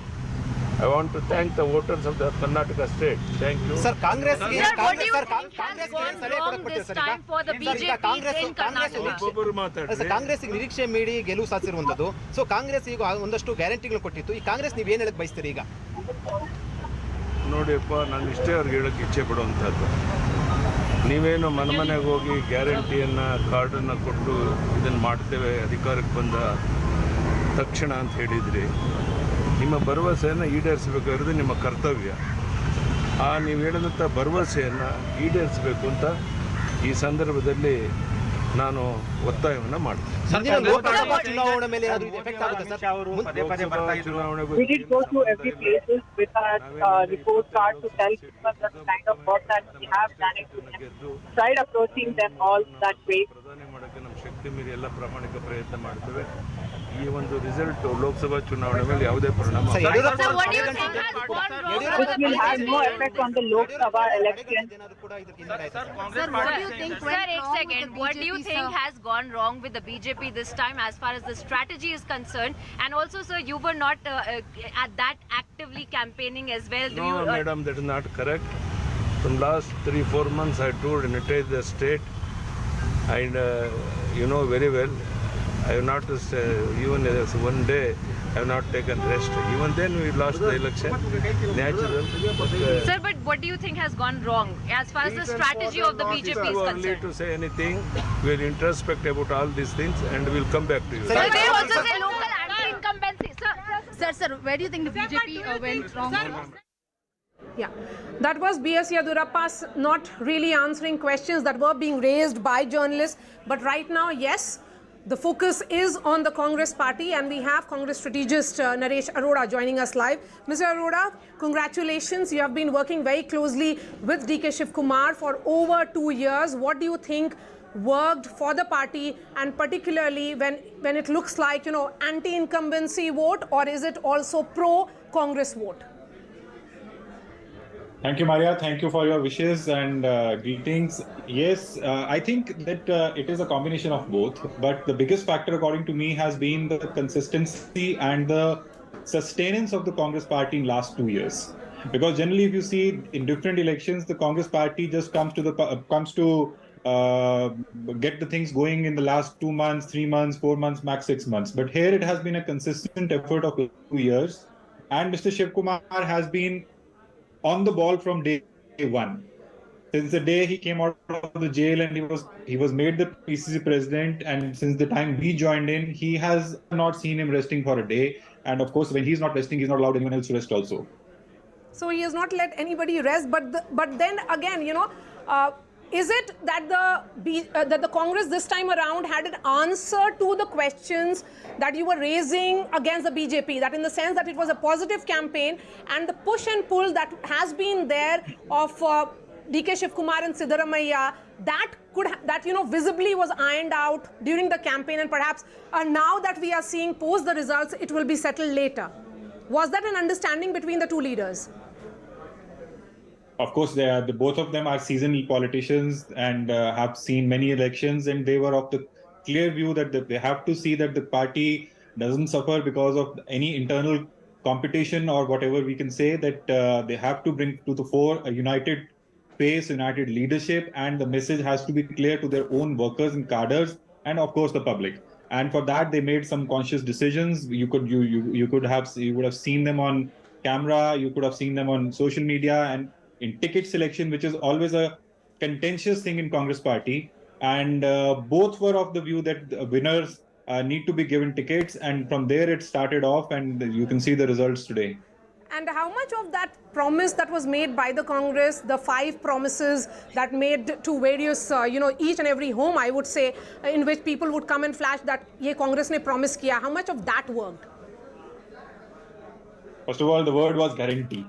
I want to thank the voters of the Karnataka state. Thank you. Sir, Congress. Sir, what do you think has gone wrong this time for the BJP in Karnataka? Sir Congress ನಿರೀಕ್ಷೆ ಮೀರಿ ಗೆಲುವು ಸಾಧಿಸಿರುವಂತದ್ದು. So Congress ಈಗ ಒಂದಷ್ಟು ಗ್ಯಾರಂಟಿಗಳು ಕೊಟ್ಟಿತ್ತು. ಈ ಕಾಂಗ್ರೆಸ್ ನೀವು ಏನು ಹೇಳಕ್ ಬಯಸ್ತೀರಿ ಈಗ? ನೋಡಿಯಪ್ಪ, ನಾನು ಇಷ್ಟೇ ಅವ್ರಿಗೆ ಹೇಳಕ್ಕೆ ಇಚ್ಛೆ ಪಡುವಂಥದ್ದು. ನೀವೇನು ಮನೆಗೆ ಹೋಗಿ ಗ್ಯಾರಂಟಿಯನ್ನು ಕಾರ್ಡನ್ನು ಕೊಟ್ಟು ಇದನ್ನು ಮಾಡ್ತೇವೆ ಅಧಿಕಾರಕ್ಕೆ ಬಂದ ತಕ್ಷಣ ಅಂತ ಹೇಳಿದ್ರಿ. ನಿಮ್ಮ ಭರವಸೆಯನ್ನು ಈಡೇರಿಸಬೇಕಾಗಿರೋದು ನಿಮ್ಮ ಕರ್ತವ್ಯ. ನೀವು ಹೇಳಿದಂಥ ಭರವಸೆಯನ್ನು ಈಡೇರಿಸಬೇಕು ಅಂತ ಈ ಸಂದರ್ಭದಲ್ಲಿ ನಾನು ಒತ್ತಾಯವನ್ನು ಮಾಡ್ತೀನಿ. ಚುನಾವಣೆ ಮೇಲೆ ಎಫೆಕ್ಟ್ ಆಗುತ್ತೆ sir? We did go to every places with our report card to tell people the kind of work that we have done it to them. Tried approaching them all that way. ಪ್ರಧಾನಿ ಮಾಡೋಕ್ಕೆ ನಮ್ಮ ಶಕ್ತಿ ಮೀರಿ ಎಲ್ಲ ಪ್ರಾಮಾಣಿಕ ಪ್ರಯತ್ನ ಮಾಡ್ತೇವೆ. ಈ ಒಂದು ರಿಸಲ್ಟ್ ಲೋಕಸಭಾ ಚುನಾವಣೆ ಮೇಲೆ ಯಾವುದೇ ಪರಿಣಾಮ Sir, what do you think has gone wrong? It will have no effect on the Lok Sabha election. Sir, what do you think went wrong with the BJP, what do you think has gone wrong with the BJP this time as far as the strategy is concerned? And also, sir, you were not at that actively campaigning as well. No, madam, that is not correct. From last 3-4 months, I toured and attended the state, and you know very well, I have not even one day I have not taken rest. Even then we lost the election. Natural. Sir, but what do you think has gone wrong as far as the strategy of the BJP is Too early concerned? to say anything. We will introspect about all these things and we will come back to you. Sir, they also say local anti-incumbency. Sir, where do you think the BJP went wrong? Yeah, that was B.S. Yediyurappa's not really answering questions that were being raised by journalists. But right now, yes, the focus is on the Congress party, and we have Congress strategist Naresh Arora joining us live. Mr. Arora, congratulations. You have been working very closely with D.K. Shivkumar for over 2 years. What do you think worked for the party, and particularly when it looks like, you know, anti-incumbency vote, or is it also pro-Congress vote? Thank you, Maria. Thank you for your wishes and greetings. Yes, I think that it is a combination of both. But the biggest factor, according to me, has been the consistency and the sustenance of the Congress party in last 2 years. Because generally, if you see in different elections, the Congress party just comes to get the things going in the last 2 months, 3 months, 4 months, max 6 months. But here it has been a consistent effort of 2 years. And Mr. Shivkumar has been on the ball from day one. Since the day he came out of the jail and he was made the PCC president, and since the time we joined in, he has not seen him resting for a day. And of course, when he's not resting, he's not allowed anyone else to rest also. So he has not let anybody rest. But then again, you know, is it that the Congress this time around had an answer to the questions that you were raising against the BJP? That in the sense that it was a positive campaign, and the push and pull that has been there of D.K. Shivkumar and Siddaramaiah, that you know visibly was ironed out during the campaign, and perhaps now that we are seeing post the results, it will be settled later. Was that an understanding between the two leaders? Of course, both of them are seasoned politicians and have seen many elections, and they were of the clear view that they have to see that the party doesn't suffer because of any internal competition or whatever we can say, that they have to bring to the fore a united face, united leadership, and the message has to be clear to their own workers and cadres, and of course the public. And for that, they made some conscious decisions. You would have seen them on camera, you could have seen them on social media, and in ticket selection, which is always a contentious thing in Congress party. And both were of the view that the winners need to be given tickets. And from there it started off, and you can see the results today. And how much of that promise that was made by the Congress, the 5 promises that made to various, you know, each and every home, I would say, in which people would come and flash that ye Congress ne promise kiya, how much of that worked? First of all, the word was guarantee.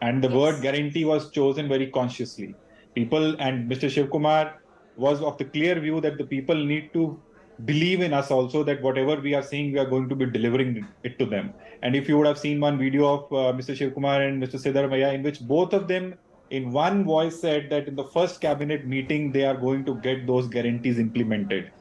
And the word guarantee was chosen very consciously. People and Mr. Shiv Kumar was of the clear view that the people need to believe in us also, that whatever we are saying, we are going to be delivering it to them. And if you would have seen one video of Mr. Shiv Kumar and Mr. Siddaramaiah, in which both of them in one voice said that in the first cabinet meeting, they are going to get those guarantees implemented.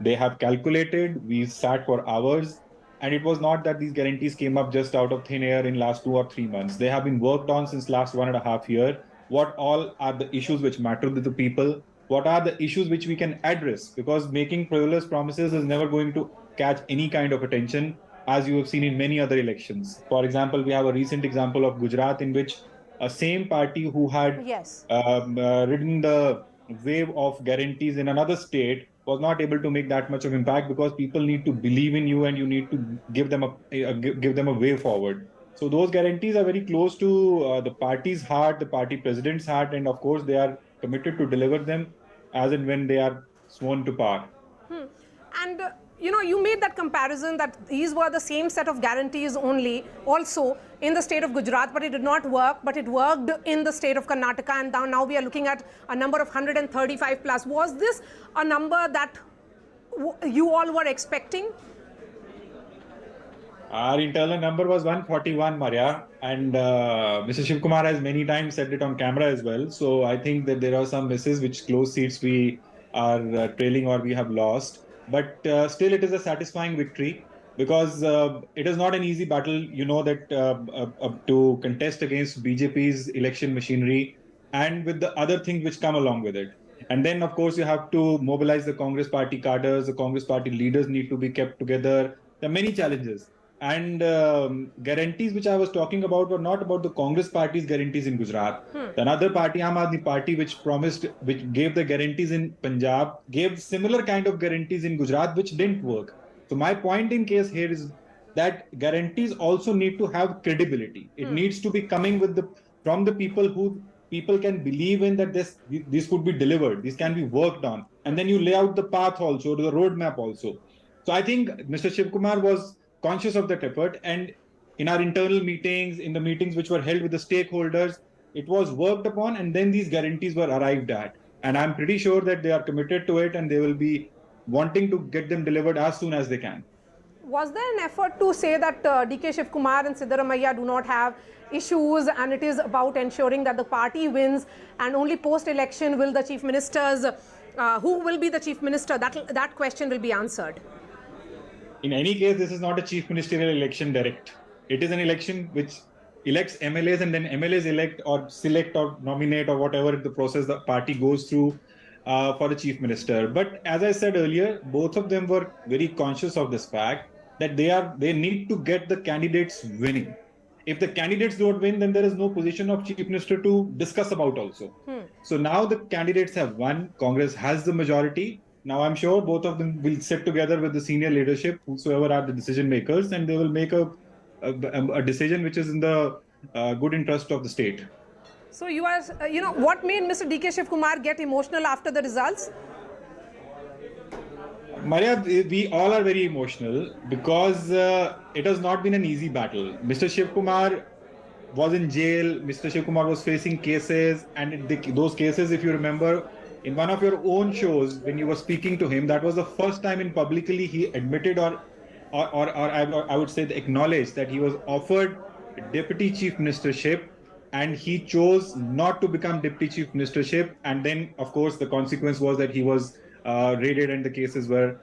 They have calculated, we sat for hours, and it was not that these guarantees came up just out of thin air in last 2 or 3 months. They have been worked on since last 1.5 years. What all are the issues which matter to the people? What are the issues which we can address? Because making frivolous promises is never going to catch any kind of attention, as you have seen in many other elections. For example, we have a recent example of Gujarat, in which a same party who had ridden the wave of guarantees in another state was not able to make that much of impact, because people need to believe in you and you need to give them a way forward. So those guarantees are very close to the party's heart, the party president's heart, and of course they are committed to deliver them as and when they are sworn to power. And you made that comparison that these were the same set of guarantees only also in the state of Gujarat, but it did not work, but it worked in the state of Karnataka, and now we are looking at a number of 135 plus. Was this a number that you all were expecting? Our internal number was 141, Maria, and Mr. Shiv Kumar has many times said it on camera as well. So I think that there are some misses which close seats we are trailing or we have lost. But still it is a satisfying victory, because it is not an easy battle, that to contest against BJP's election machinery and with the other things which come along with it. And then, of course, you have to mobilize the Congress party cadres, the Congress party leaders need to be kept together. There are many challenges. And guarantees which I was talking about were not about the Congress party's guarantees in Gujarat. Another party, Aam Aadmi Party, which gave the guarantees in Punjab, gave similar kind of guarantees in Gujarat, which didn't work. So my point in case here is that guarantees also need to have credibility. It needs to be coming from the people who people can believe in, that this could be delivered, this can be worked on. And then you lay out the path also, the roadmap also. So I think Mr. Shiv Kumar was conscious of that effort, and in our internal meetings, in the meetings which were held with the stakeholders, it was worked upon, and then these guarantees were arrived at. And I'm pretty sure that they are committed to it and they will be wanting to get them delivered as soon as they can. Was there an effort to say that DK Shiv Kumar and Siddaramaiah do not have issues, and it is about ensuring that the party wins, and only post-election will the chief ministers, who will be the chief minister, that question will be answered? In any case, this is not a chief ministerial election direct. It is an election which elects MLAs, and then MLAs elect or select or nominate or whatever the process the party goes through for the chief minister. But as I said earlier, both of them were very conscious of this fact that they need to get the candidates winning. If the candidates don't win, then there is no position of chief minister to discuss about also. So now the candidates have won. Congress has the majority. Now I'm sure both of them will sit together with the senior leadership, whosoever are the decision makers, and they will make a decision which is in the good interest of the state. So you are, what made Mr. DK Shiv Kumar get emotional after the results? Maria, we all are very emotional because it has not been an easy battle. Mr. Shiv Kumar was in jail. Mr. Shiv Kumar was facing cases, and those cases, if you remember, in one of your own shows, when you were speaking to him, that was the first time in publicly he admitted or I would say acknowledged that he was offered deputy chief ministership, and he chose not to become deputy chief ministership. And then, of course, the consequence was that he was raided and the cases were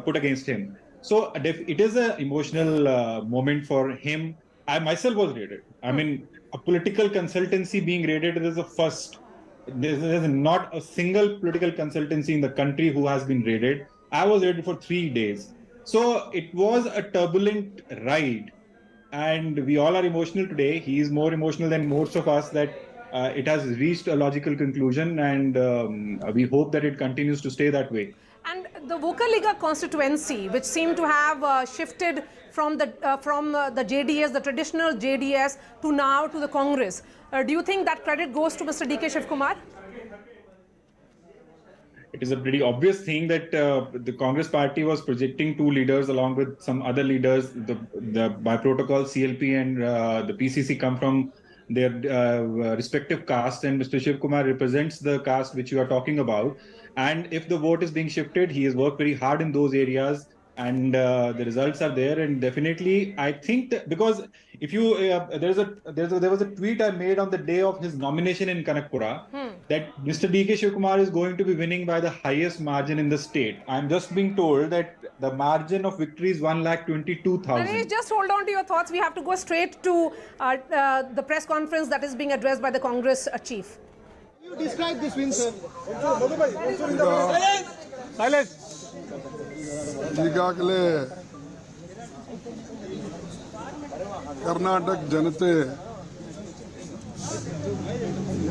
put against him. So it is an emotional moment for him. I myself was raided. I mean, a political consultancy being raided is a first. There's not a single political consultancy in the country who has been raided. I was raided for 3 days. So it was a turbulent ride. And we all are emotional today. He is more emotional than most of us that it has reached a logical conclusion, and we hope that it continues to stay that way. And the Vocaliga constituency, which seemed to have shifted from the JDS, the traditional JDS, to now to the Congress, do you think that credit goes to Mr. DK Shiv Kumar? It is a pretty obvious thing that the Congress party was projecting 2 leaders along with some other leaders. The by protocol CLP and the PCC come from their respective caste, and Mr. Shiv Kumar represents the caste which you are talking about. And if the vote is being shifted, he has worked very hard in those areas, and the results are there. And definitely, I think that because if you there was a tweet I made on the day of his nomination in Kanakpura that Mr. D.K. Shivkumar is going to be winning by the highest margin in the state. I'm just being told that the margin of victory is 1,22,000. Naresh, just hold on to your thoughts. We have to go straight to the press conference that is being addressed by the Congress chief. You describe this win, sir. Silence. ಈಗಾಗಲೇ ಕರ್ನಾಟಕ ಜನತೆ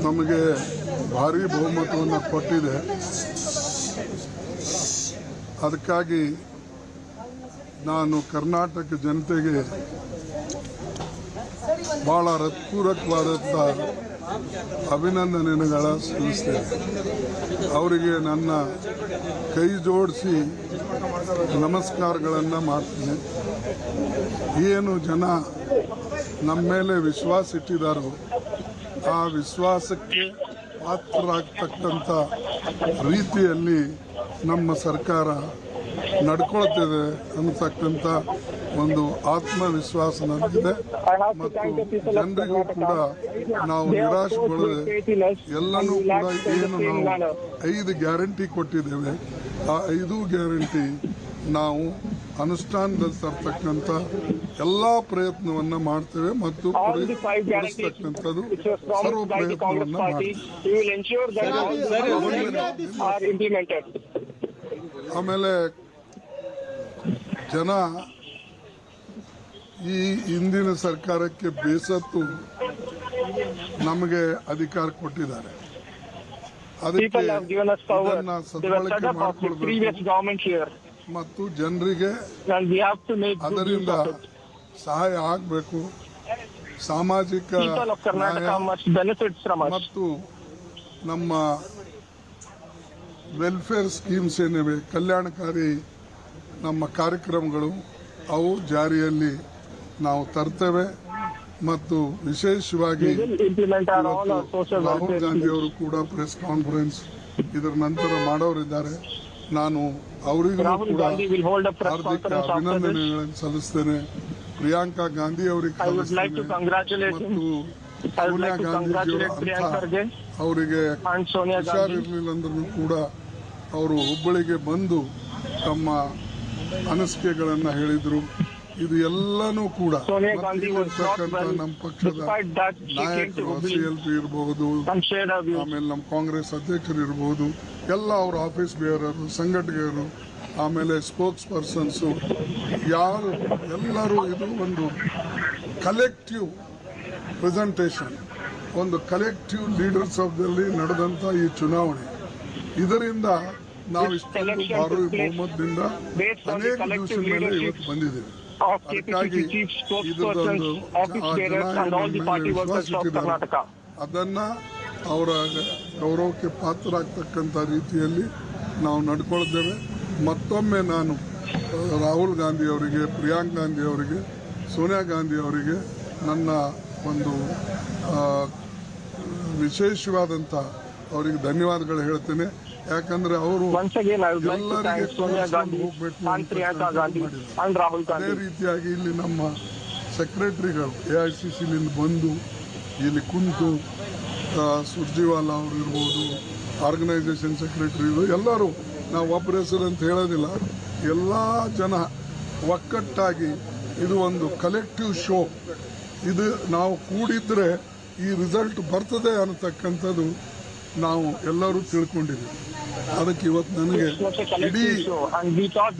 ನಮಗೆ ಭಾರಿ ಬಹುಮತವನ್ನು ಕೊಟ್ಟಿದೆ. ಅದಕ್ಕಾಗಿ ನಾನು ಕರ್ನಾಟಕ ಜನತೆಗೆ ಬಹಳ ಹೃತ್ಪೂರ್ವಕವಾದಂಥ ಅಭಿನಂದನೆಗಳ ಸಲ್ಲಿಸ್ತೇನೆ. ಅವರಿಗೆ ನನ್ನ ಕೈ ಜೋಡಿಸಿ ನಮಸ್ಕಾರಗಳನ್ನು ಮಾಡ್ತೀನಿ. ಏನು ಜನ ನಮ್ಮ ಮೇಲೆ ವಿಶ್ವಾಸ ಇಟ್ಟಿದ್ದಾರೋ ಆ ವಿಶ್ವಾಸಕ್ಕೆ ಪಾತ್ರರಾಗ್ತಕ್ಕಂಥ ರೀತಿಯಲ್ಲಿ ನಮ್ಮ ಸರ್ಕಾರ ನಡ್ಕೊಳ್ತಿದೆ ಅನ್ನತಕ್ಕಂಥ ಒಂದು ಆತ್ಮವಿಶ್ವಾಸ ನನಗಿದೆ. ಮತ್ತು ಜನರಿಗೂ ಕೂಡ ನಾವು ನಿರಾಶೆಗೊಳ್ಳದೆ ಎಲ್ಲನೂ ಕೂಡ ಏನು ನಾವು 5 ಗ್ಯಾರಂಟಿ ಕೊಟ್ಟಿದ್ದೇವೆ, ಆ 5 ಗ್ಯಾರಂಟಿ ನಾವು ಅನುಷ್ಠಾನದಲ್ಲಿ ತರ್ತಕ್ಕಂಥ ಎಲ್ಲ ಪ್ರಯತ್ನವನ್ನ ಮಾಡ್ತೇವೆ ಮತ್ತು ಕೊಡಿಸ್ತಕ್ಕಂಥದ್ದು ಸರ್ವ ಪ್ರಯತ್ನವನ್ನ ಮಾಡ್ತೇವೆ. ಆಮೇಲೆ ಜನ ಈ ಹಿಂದಿನ ಸರ್ಕಾರಕ್ಕೆ ಬೇಸತ್ತು ನಮಗೆ ಅಧಿಕಾರ ಕೊಟ್ಟಿದ್ದಾರೆ. ಅದಕ್ಕೆ ಇದನ್ನ ಸದ್ಬಳಕೆ ಮಾಡಿಕೊಳ್ಬೇಕು ಮತ್ತು ಜನರಿಗೆ ಅದರಿಂದ ಸಹಾಯ ಆಗಬೇಕು. ಸಾಮಾಜಿಕ ಮತ್ತು ನಮ್ಮ ವೆಲ್ಫೇರ್ ಸ್ಕೀಮ್ಸ್ ಏನಿವೆ, ಕಲ್ಯಾಣಕಾರಿ ನಮ್ಮ ಕಾರ್ಯಕ್ರಮಗಳು, ಅವು ಜಾರಿಯಲ್ಲಿ ನಾವು ತರ್ತೇವೆ. ಮತ್ತು ವಿಶೇಷವಾಗಿ ರಾಹುಲ್ ಗಾಂಧಿ ಅವರು ಕೂಡ ಪ್ರೆಸ್ ಕಾನ್ಫರೆನ್ಸ್ ಇದರ ನಂತರ ಮಾಡೋರಿದ್ದಾರೆ. ನಾನು ಅವರಿಗೂ ಕೂಡ ಹಾರ್ದಿಕ ಅಭಿನಂದನೆಗಳನ್ನು ಸಲ್ಲಿಸ್ತೇನೆ. ಪ್ರಿಯಾಂಕಾ ಗಾಂಧಿ ಅವರಿಗೆ ಮತ್ತು ಸೋನಿಯಾ ಗಾಂಧಿ ಅವರಿಗೆ ಹುಷಾರಿರಲಿಲ್ಲ ಅಂದ್ರೂ ಕೂಡ ಅವರು ಹುಬ್ಬಳ್ಳಿಗೆ ಬಂದು ತಮ್ಮ ಅನಿಸಿಕೆಗಳನ್ನು ಹೇಳಿದರು. ಇದು ಎಲ್ಲನೂ ಕೂಡ ನಮ್ಮ ಪಕ್ಷದ ನಾಯಕರು CLP ಇರಬಹುದು, ಆಮೇಲೆ ನಮ್ಮ ಕಾಂಗ್ರೆಸ್ ಅಧ್ಯಕ್ಷರು ಇರಬಹುದು, ಎಲ್ಲ ಅವರ ಆಫೀಸ್ ಬೇರರು, ಸಂಘಟಕರು, ಆಮೇಲೆ ಸ್ಪೋಕ್ಸ್ ಪರ್ಸನ್ಸು, ಯಾರು ಎಲ್ಲರೂ ಇದು ಒಂದು ಕಲೆಕ್ಟಿವ್ ಪ್ರೆಸೆಂಟೇಷನ್, ಒಂದು ಕಲೆಕ್ಟಿವ್ ಲೀಡರ್ಶಿಪ್ದಲ್ಲಿ ನಡೆದಂಥ ಈ ಚುನಾವಣೆ. ಇದರಿಂದ ನಾವು ಇಷ್ಟೊಂದು ಭಾರಿ ಬಹುಮತದಿಂದ ಅನೇಕ ದಿವಸದ ಮೇಲೆ ಇವತ್ತು ಬಂದಿದ್ದೇವೆ. ಅದಕ್ಕಾಗಿ ಇದರದೊಂದು ವಿಶ್ವಾಸ ಇಟ್ಟಿದ್ದಾರೆ, ಅದನ್ನ ಅವರ ಗೌರವಕ್ಕೆ ಪಾತ್ರರಾಗ್ತಕ್ಕಂಥ ರೀತಿಯಲ್ಲಿ ನಾವು ನಡ್ಕೊಳ್ತೇವೆ. ಮತ್ತೊಮ್ಮೆ ನಾನು ರಾಹುಲ್ ಗಾಂಧಿ ಅವರಿಗೆ, ಪ್ರಿಯಾಂಕಾ ಗಾಂಧಿ ಅವರಿಗೆ, ಸೋನಿಯಾ ಗಾಂಧಿ ಅವರಿಗೆ ನನ್ನ ಒಂದು ವಿಶೇಷವಾದಂಥ ಅವರಿಗೆ ಧನ್ಯವಾದಗಳು ಹೇಳ್ತೇನೆ. ಯಾಕಂದ್ರೆ ಅವರು ಎಲ್ಲರಿಗೆ ಹೋಗ್ಬೇಕು. ಅದೇ ರೀತಿಯಾಗಿ ಇಲ್ಲಿ ನಮ್ಮ ಸೆಕ್ರೆಟರಿಗಳು AICCಲಿಂದ ಬಂದು ಇಲ್ಲಿ ಕುಂತು, ಸುರ್ಜಿವಾಲಾ ಅವರು ಇರ್ಬೋದು, ಆರ್ಗನೈಸೇಷನ್ ಸೆಕ್ರೆಟರಿಗಳು ಎಲ್ಲರೂ, ನಾವು ಒಬ್ಬರ ಹೆಸರು ಅಂತ ಹೇಳೋದಿಲ್ಲ, ಎಲ್ಲ ಜನ ಒಕ್ಕಟ್ಟಾಗಿ ಇದು ಒಂದು ಕಲೆಕ್ಟಿವ್ ಶೋ. ಇದು ನಾವು ಕೂಡಿದ್ರೆ ಈ ರಿಸಲ್ಟ್ ಬರ್ತದೆ ಅನ್ನತಕ್ಕಂಥದ್ದು ನಾವು ಎಲ್ಲರೂ ತಿಳ್ಕೊಂಡಿದ್ದೀವಿ. ಅದಕ್ಕೆ ಇವತ್ತು ನನಗೆ ಇಡೀ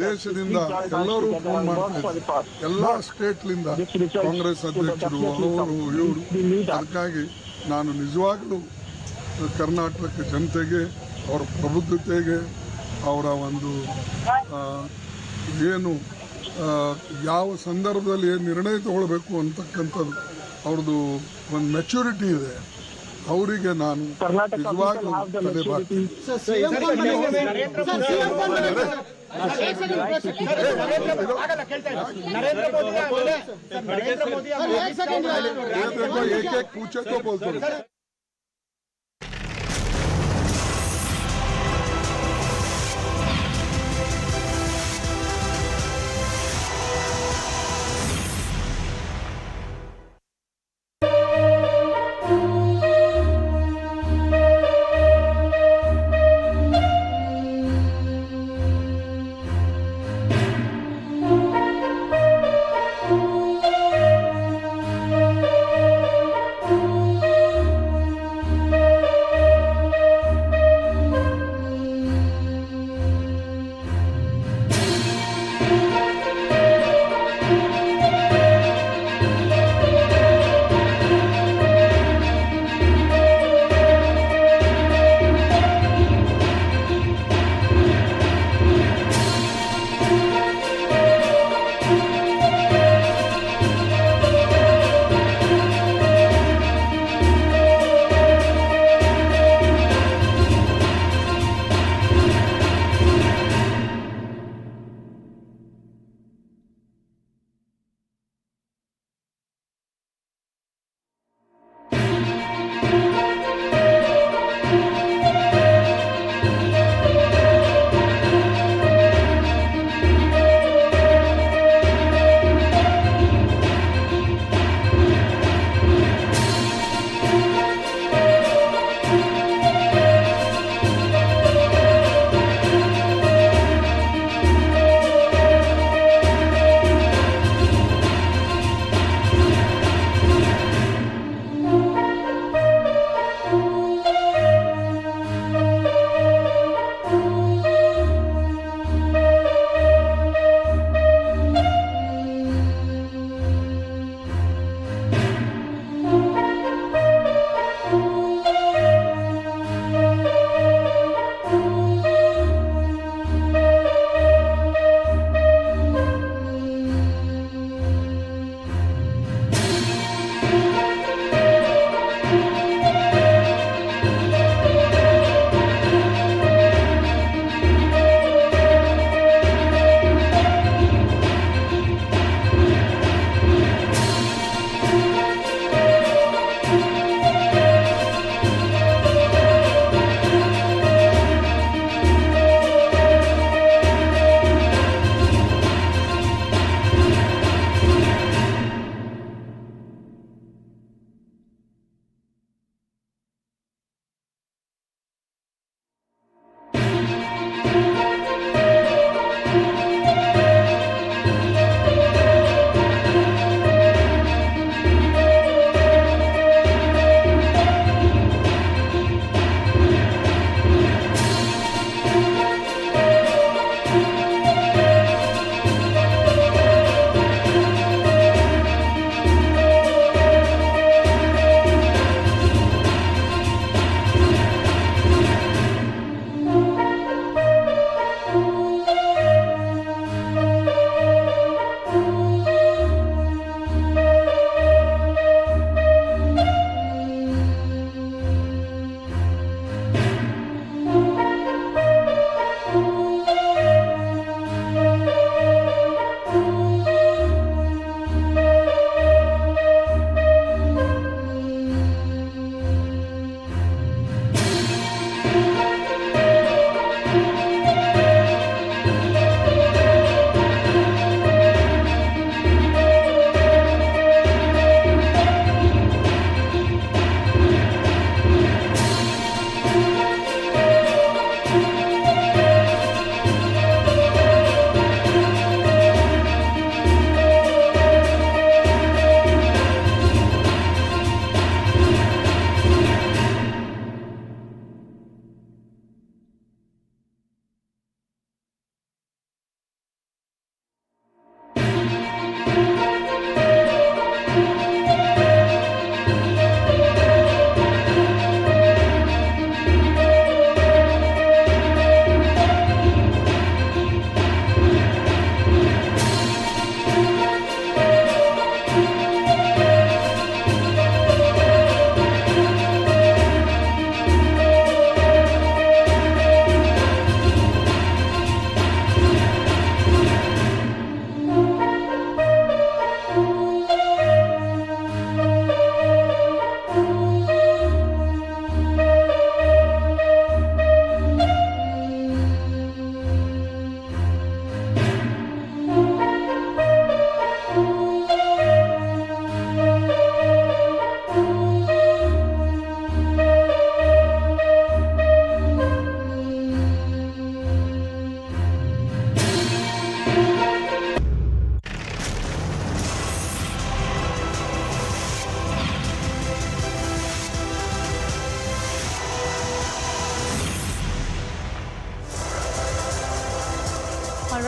ದೇಶದಿಂದ ಎಲ್ಲರೂ ಫೋನ್ ಮಾಡ್ತಾರೆ, ಎಲ್ಲ ಸ್ಟೇಟ್ಲಿಂದ ಕಾಂಗ್ರೆಸ್ ಅಧ್ಯಕ್ಷರು, ಅವರು ಇವರು. ಅದಕ್ಕಾಗಿ ನಾನು ನಿಜವಾಗ್ಲೂ ಕರ್ನಾಟಕ ಜನತೆಗೆ, ಅವರ ಪ್ರಬುದ್ಧತೆಗೆ, ಅವರ ಒಂದು ಏನು ಯಾವ ಸಂದರ್ಭದಲ್ಲಿ ಏನು ನಿರ್ಣಯ ತಗೊಳ್ಬೇಕು ಅಂತಕ್ಕಂಥದ್ದು ಅವ್ರದ್ದು ಒಂದು ಮೆಚುರಿಟಿ ಇದೆ. ಅವರಿಗೆ ನಾನು ನಿಜವಾಗ್ಲೂ एक एक पूछे तो बोलते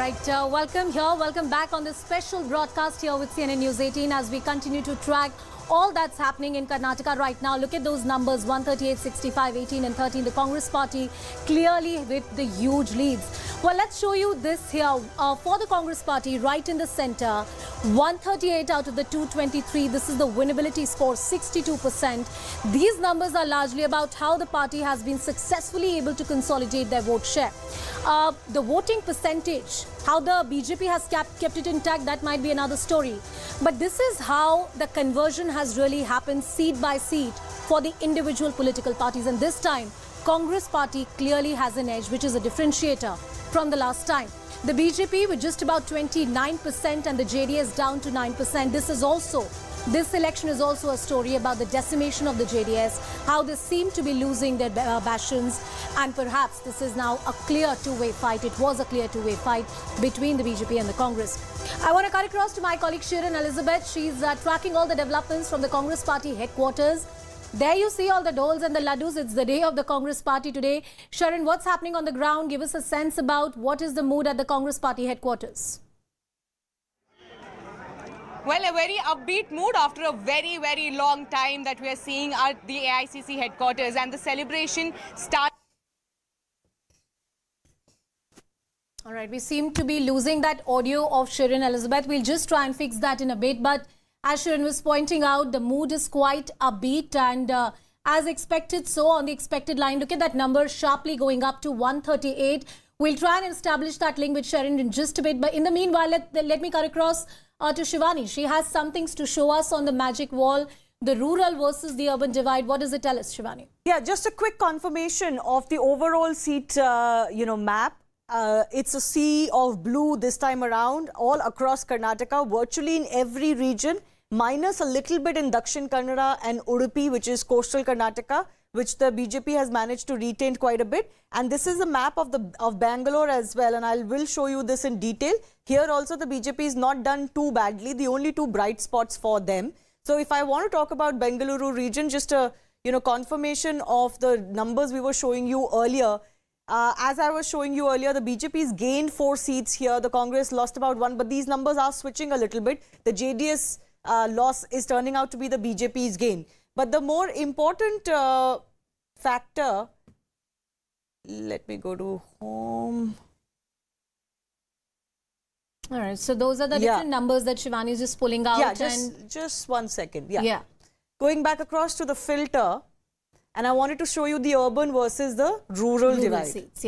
right, welcome back on this special broadcast here with CNN News 18 as we continue to track all that's happening in Karnataka right now. Look at those numbers, 138, 65, 18 and 13. The Congress party clearly with the huge leads. Well, let's show you this here. For the Congress party, right in the center, 138 out of the 223. This is the winnability score, 62%. These numbers are largely about how the party has been successfully able to consolidate their vote share. The voting percentage, how the BJP has kept it intact, that might be another story. But this is how the conversion has really happened seat by seat for the individual political parties. And this time, Congress party clearly has an edge, which is a differentiator from the last time. The BJP with just about 29% and the JDS down to 9%. This election is also a story about the decimation of the JDS, how they seem to be losing their bastions, and perhaps this is now a clear two-way fight. It was a clear two-way fight between the BJP and the Congress. I want to cut across to my colleague Shirin Elizabeth. She's tracking all the developments from the Congress party headquarters. There you see all the doles and the laddus. It's the day of the Congress party today. Sharon, what's happening on the ground? Give us a sense about what is the mood at the Congress party headquarters. Well, a very upbeat mood after a very, very long time that we are seeing at the AICC headquarters, and the celebration starts. All right, we seem to be losing that audio of Shirin Elizabeth. We'll just try and fix that in a bit. But as Shirin was pointing out, the mood is quite upbeat and as expected, so on the expected line. Look at that number sharply going up to 138. We'll try and establish that link with Shirin in just a bit. But in the meanwhile, let me cut across to Shivani. She has some things to show us on the magic wall, the rural versus the urban divide. What does it tell us, Shivani? Yeah, just a quick confirmation of the overall seat, map. It's a sea of blue this time around, all across Karnataka, virtually in every region, minus a little bit in Dakshin Kannada and Udupi, which is coastal Karnataka, which the BJP has managed to retain quite a bit. And this is a map of Bangalore as well, and I will show you this in detail. Here also the BJP is not done too badly, the only two bright spots for them. So if I want to talk about Bengaluru region, just a confirmation of the numbers we were showing you earlier. As I was showing you earlier, the BJP's gained 4 seats here, the Congress lost about 1, but these numbers are switching a little bit. The JDS loss is turning out to be the BJP's gain. But the more important factor, let me go to home. All right, so those are the different numbers that Shivani is just pulling out. Yeah, just 1 second. Yeah. Going back across to the filter, and I wanted to show you the urban versus the rural divide. Seats,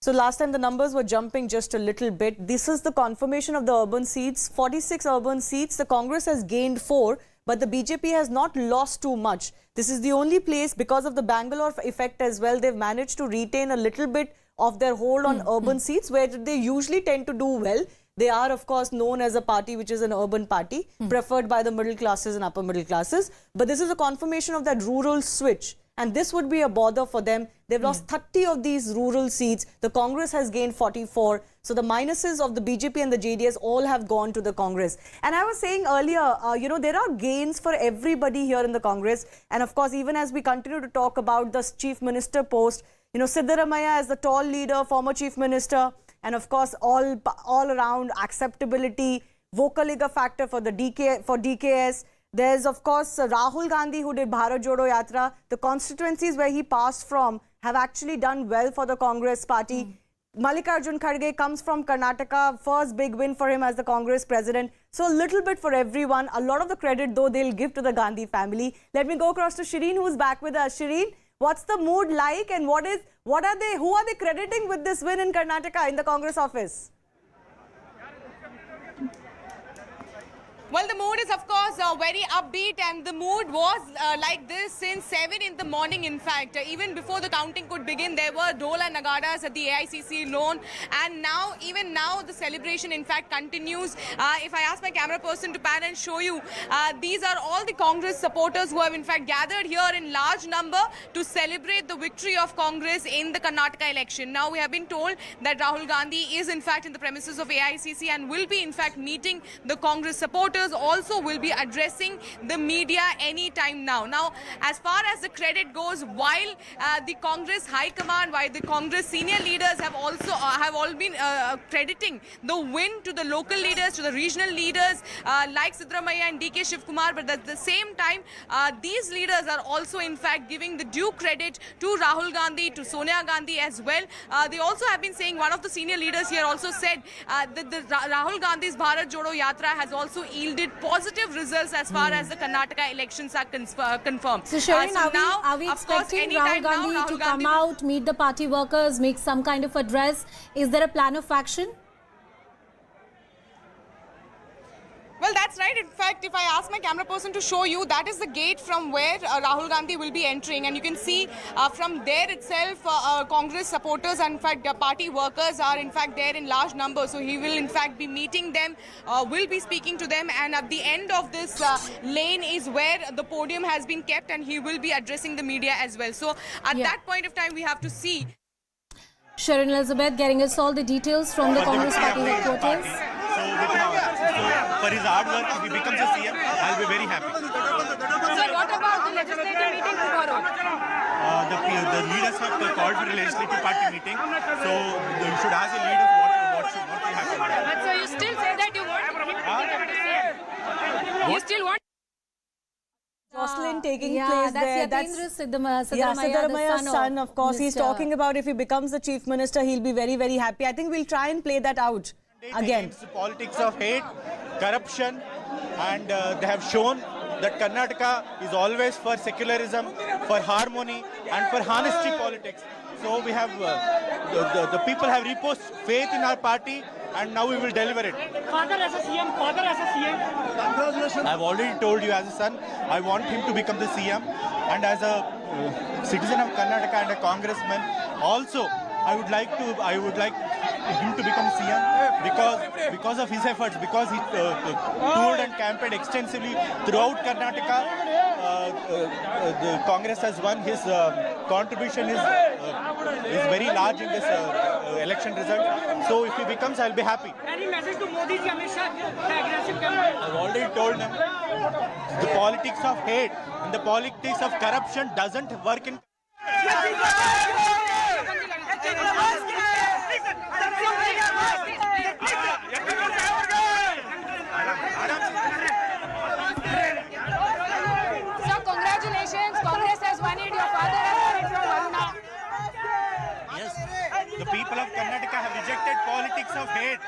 So last time the numbers were jumping just a little bit. This is the confirmation of the urban seats. 46 urban seats. The Congress has gained 4, but the BJP has not lost too much. This is the only place, because of the Bangalore effect as well, they've managed to retain a little bit of their hold on urban seats, where they usually tend to do well. They are, of course, known as a party which is an urban party, preferred by the middle classes and upper middle classes. But this is a confirmation of that rural switch. And this would be a bother for them. They've lost 30 of these rural seats. The Congress has gained 44. So the minuses of the BJP and the JDS all have gone to the Congress. And I was saying earlier, there are gains for everybody here in the Congress. And of course, even as we continue to talk about the chief minister post, Siddaramaiah as the tall leader, former chief minister, and of course, all around acceptability, vocaliga factor for the DKS. There's, of course, Rahul Gandhi, who did Bharat Jodo Yatra. The constituencies where he passed from have actually done well for the Congress party. Mallikarjun Kharge comes from Karnataka. First big win for him as the Congress president. So a little bit for everyone. A lot of the credit, though, they'll give to the Gandhi family. Let me go across to Shireen, who's back with us. Shireen, what's the mood like, and who are they crediting with this win in Karnataka in the Congress office? Well, the mood is, of course, very upbeat, and the mood was like this since 7 in the morning. In fact, even before the counting could begin, there were dole and nagadas at the AICC lawn, and even now, the celebration, in fact, continues. If I ask my camera person to pan and show you, these are all the Congress supporters who have, in fact, gathered here in large number to celebrate the victory of Congress in the Karnataka election. Now, we have been told that Rahul Gandhi is, in fact, in the premises of AICC and will be, in fact, meeting the Congress supporters. supporters also will be addressing the media anytime now. Now, as far as the credit goes, while the Congress High Command, while the Congress senior leaders have also all been crediting the win to the local leaders, to the regional leaders like Siddaramaiah and DK Shiv Kumar, but at the same time, these leaders are also in fact giving the due credit to Rahul Gandhi, to Sonia Gandhi as well. They also have been saying, one of the senior leaders here also said that the Rahul Gandhi's Bharat Jodo Yatra has also yielded positive results as far as the Karnataka elections are confirmed. So Sharon, now, are we of course, expecting Rahul Gandhi to come out, meet the party workers, make some kind of address? Is there a plan of action? Well, that's right. In fact, if I ask my camera person to show you, that is the gate from where Rahul Gandhi will be entering. And you can see from there itself, Congress supporters and in fact party workers are in fact there in large numbers. So he will in fact be meeting them, will be speaking to them. And at the end of this lane is where the podium has been kept and he will be addressing the media as well. So at that point of time, we have to see. Sharon Elizabeth getting us all the details from the Congress party headquarters. For his hard work, if he becomes a CM, I'll be very happy. Sir, what about the legislative meeting tomorrow? The leaders have called for a legislative party meeting, so you should ask the leaders what will happen. But so you still say that you want him to become the CM? You still want Jocelyn taking yeah, place that's there. Yatindra Siddaramaiah's son, of course. He's talking about if he becomes the chief minister, he'll be very, very happy. I think we'll try and play that out again. Politics of hate, corruption, and they have shown that Karnataka is always for secularism, for harmony, and for honesty politics. So we have the people have reposed faith in our party, and now we will deliver it. Father as a CM, father as a CM. Congratulations. I've already told you as a son, I want him to become the CM, and as a citizen of Karnataka and a congressman, also I would like him to become CM because of his efforts, because he toured and campaigned extensively throughout Karnataka. The Congress has won. His contribution is very large in this election result. So if he becomes, I'll be happy. Any message to Modi ji, Amit Shah, the aggressive campaign? I've already told them the politics of hate and the politics of corruption doesn't work in. So congratulations, Congress has won it. Your father has won it from Varuna. Yes, the people of Karnataka have rejected politics of hate.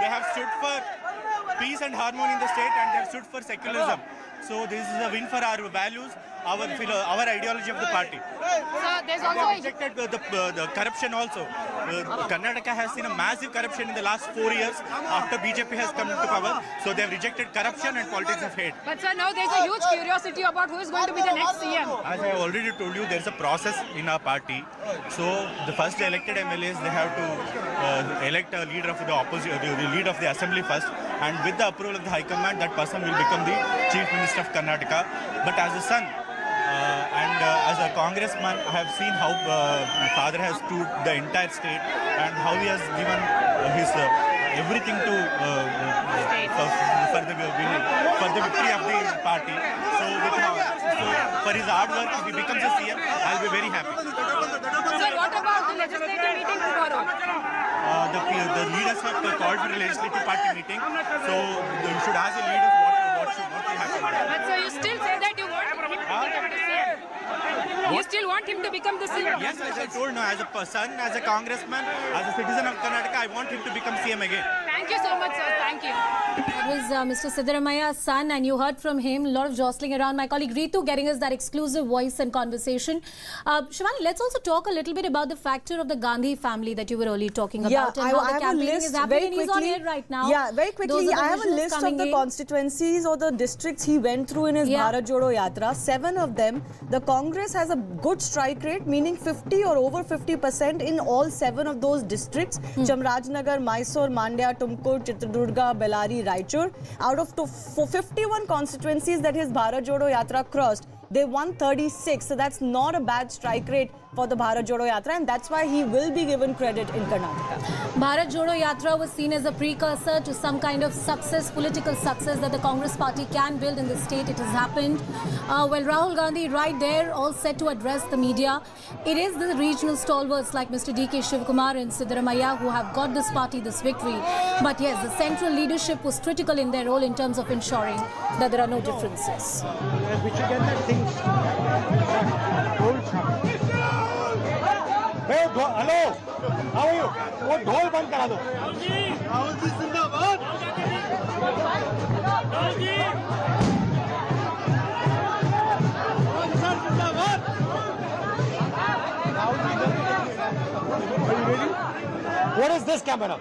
They have stood for peace and harmony in the state, and they have stood for secularism. So this is a win for our values, our ideology of the party. So there's also they have rejected the corruption also. Karnataka has seen a massive corruption in the last 4 years after BJP has come into power. So they have rejected corruption and politics of hate. But sir, now there's a huge curiosity about who is going to be the next CM. As I have already told you, there's a process in our party. So the first elected MLAs, they have to elect a leader of the opposition, the leader of the assembly first, and with the approval of the High Command, that person will become the Chief Minister of Karnataka. But as a son and as a congressman, I have seen how my father has toured the entire state and how he has given his everything to for the victory of the party. So for his hard work, if he becomes a CM, I'll be very happy. Sir, what about the legislative meeting tomorrow? The leaders have called for a legislative party meeting, so you should ask the leaders what will happen. But so you still say that you want him to become the CM? You still want him to become the CM? Yes, as I told, no, as a son, as a congressman, as a citizen of Karnataka, I want him to become CM again. Thank you so much, sir. Thank you. That was Mr. Siddaramaiah's son, and you heard from him. A lot of jostling around. My colleague Ritu getting us that exclusive voice and conversation. Shivani, let's also talk a little bit about the factor of the Gandhi family that you were earlier talking about, and how the campaigning is happening. And he's on air right now. Yeah, very quickly. I have a list of the constituencies or the districts he went through in his Bharat Jodo Yatra. 7 of them, the Congress has a good strike rate, meaning 50 or over 50% in all 7 of those districts. Chamarajanagar, Mysore, Mandya, Tumkur, Chitradurga, Bellary, Raichur. Out of 51 constituencies that his Bharat Jodo Yatra crossed, they won 36. So that's not a bad strike rate for the Bharat Jodo Yatra, and that's why he will be given credit in Karnataka. Bharat Jodo Yatra was seen as a precursor to some kind of success, political success that the Congress party can build in the state. It has happened. Well, Rahul Gandhi right there, all set to address the media. It is the regional stalwarts like Mr. D.K. Shivkumar and Siddaramaiah who have got this party this victory. But yes, the central leadership was critical in their role in terms of ensuring that there are no differences. Hello, how are you? वो ढोल बंद करा दो। राहुल जी जिंदाबाद। राहुल जी जिंदाबाद। What is this camera?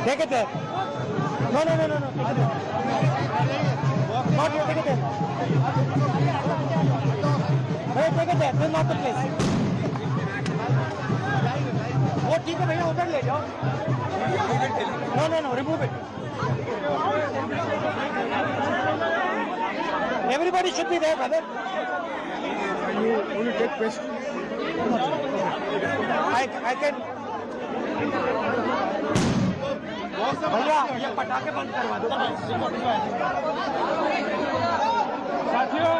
Take it there. No. Take it there. Not here, take it there. Hey, take it there. This is not the place. वो ठीक है भैया, उधर ले जाओ। No, remove it. Everybody should be there, brother. Will you take question? I can. भैया ये पटाखे बंद करवा दो। साथियों,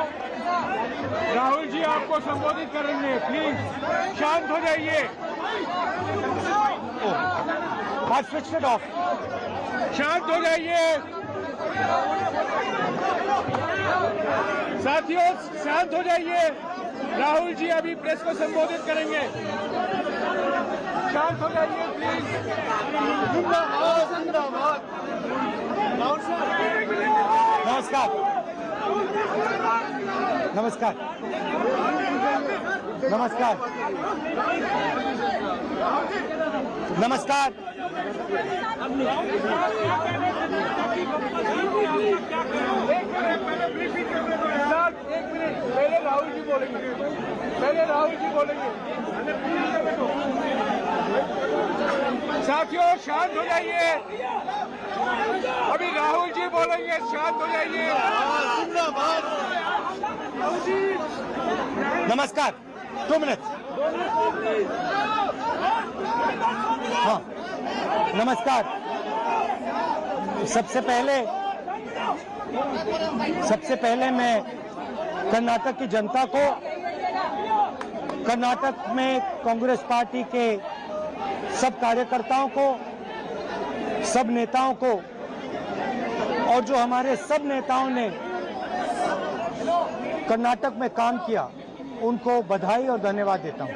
राहुल जी आपको संबोधित करेंगे, प्लीज शांत हो जाइए। I switched it off. शांत हो जाइए। साथियों शांत हो जाइए। राहुल जी अभी प्रेस को संबोधित करेंगे। शांत हो जाइए प्लीज। जिंदाबाद। नमस्कार। नमस्कार। नमस्कार। नमस्कार। एक मिनट, पहले राहुल जी बोलेंगे। साथियों शांत हो जाइए। अभी राहुल जी बोलेंगे, शांत हो जाइए। नमस्कार। 2 minutes. हाँ, नमस्कार। सबसे पहले मैं कर्नाटक की जनता को, कर्नाटक में कांग्रेस पार्टी के सब कार्यकर्ताओं को, सब नेताओं को और जो हमारे सब नेताओं ने कर्नाटक में काम किया उनको बधाई और धन्यवाद देता हूं।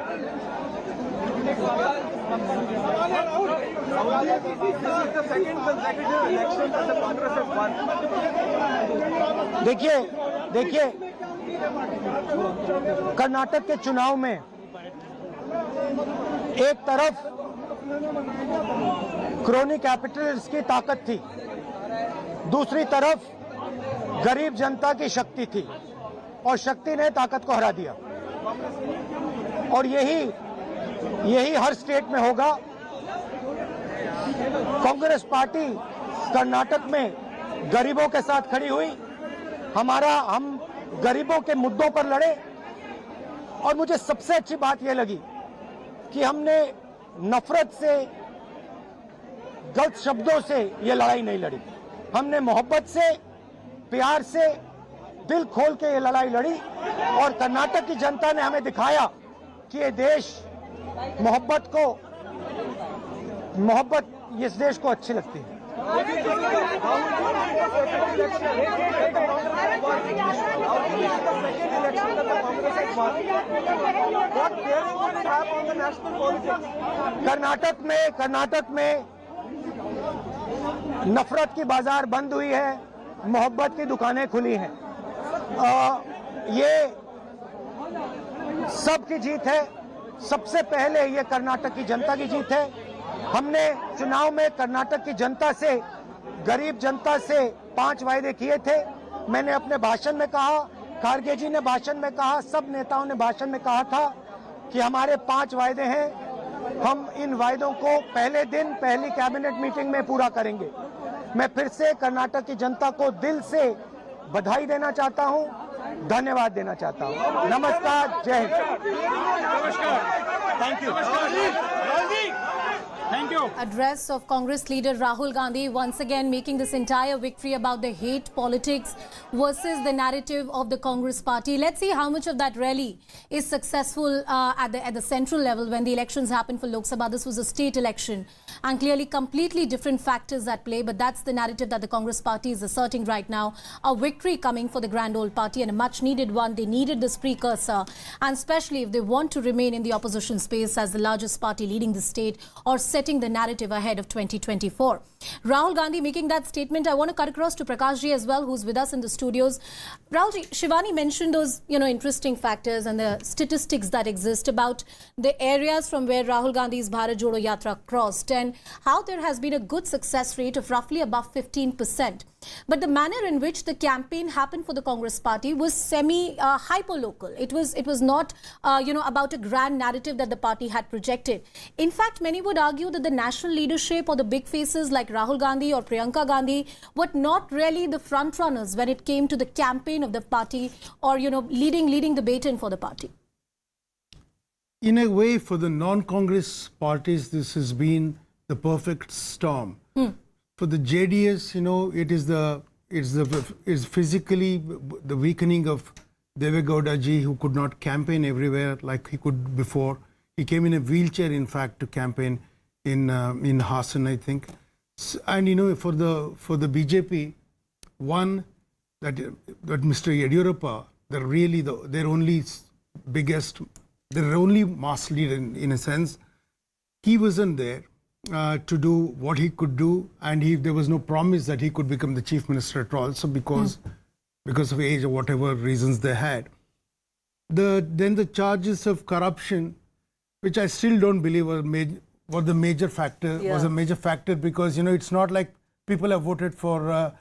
देखिए कर्नाटक के चुनाव में एक तरफ क्रोनी कैपिटल्स की ताकत थी, दूसरी तरफ गरीब जनता की शक्ति थी और शक्ति ने ताकत को हरा दिया। और यही हर स्टेट में होगा। कांग्रेस पार्टी कर्नाटक में गरीबों के साथ खड़ी हुई, हम गरीबों के मुद्दों पर लड़े। और मुझे सबसे अच्छी बात यह लगी कि हमने नफरत से, गलत शब्दों से ये लड़ाई नहीं लड़ी। हमने मोहब्बत से, प्यार से, दिल खोल के ये लड़ाई लड़ी और कर्नाटक की जनता ने हमें दिखाया कि ये देश मोहब्बत इस देश को अच्छी लगती है। कर्नाटक में नफरत की बाजार बंद हुई है, मोहब्बत की दुकानें खुली हैं। ये सबकी जीत है। सबसे पहले ये कर्नाटक की जनता की जीत है। हमने चुनाव में कर्नाटक की जनता से, गरीब जनता से 5 वायदे किए थे। मैंने अपने भाषण में कहा, खारगे जी ने भाषण में कहा, सब नेताओं ने भाषण में कहा था कि हमारे 5 वायदे हैं। हम इन वायदों को पहले दिन पहली कैबिनेट मीटिंग में पूरा करेंगे। मैं फिर से कर्नाटक की जनता को दिल से बधाई देना चाहता हूं धन्यवाद देना चाहता हूँ। नमस्कार, जय Hind. Thank you. Thank you. Address of Congress leader Rahul Gandhi once again making this entire victory about the hate politics versus the narrative of the Congress party. Let's see how much of that really is successful at the central level when the elections happened for Lok Sabha. This was a state election and clearly completely different factors at play, but that's the narrative that the Congress party is asserting right now. A victory coming for the grand old party and a much needed one. They needed this precursor, and especially if they want to remain in the opposition space as the largest party leading the state or setting the narrative ahead of 2024. Rahul Gandhi making that statement. I want to cut across to Prakash ji as well, who's with us in the studios. Rahul ji, Shivani mentioned those, interesting factors and the statistics that exist about the areas from where Rahul Gandhi's Bharat Jodo Yatra crossed and how there has been a good success rate of roughly above 15%. But the manner in which the campaign happened for the Congress party was hyper-local. It was not, about a grand narrative that the party had projected. In fact, many would argue that the national leadership or the big faces like Rahul Gandhi or Priyanka Gandhi were not really the front runners when it came to the campaign of the party or, leading the baton for the party. In a way, for the non-Congress parties, this has been the perfect storm. For the JDS, it's physically the weakening of Deve Gowda ji, who could not campaign everywhere like he could before. He came in a wheelchair, in fact, to campaign in Hassan, I think. And for the BJP, one that Mr. Yediyurappa, their only mass leader in a sense, he wasn't there to do what he could do, and there was no promise that he could become the chief minister at all. So because of age or whatever reasons they had, then the charges of corruption, which I still don't believe was the major factor. Was a major factor because it's not like people have voted for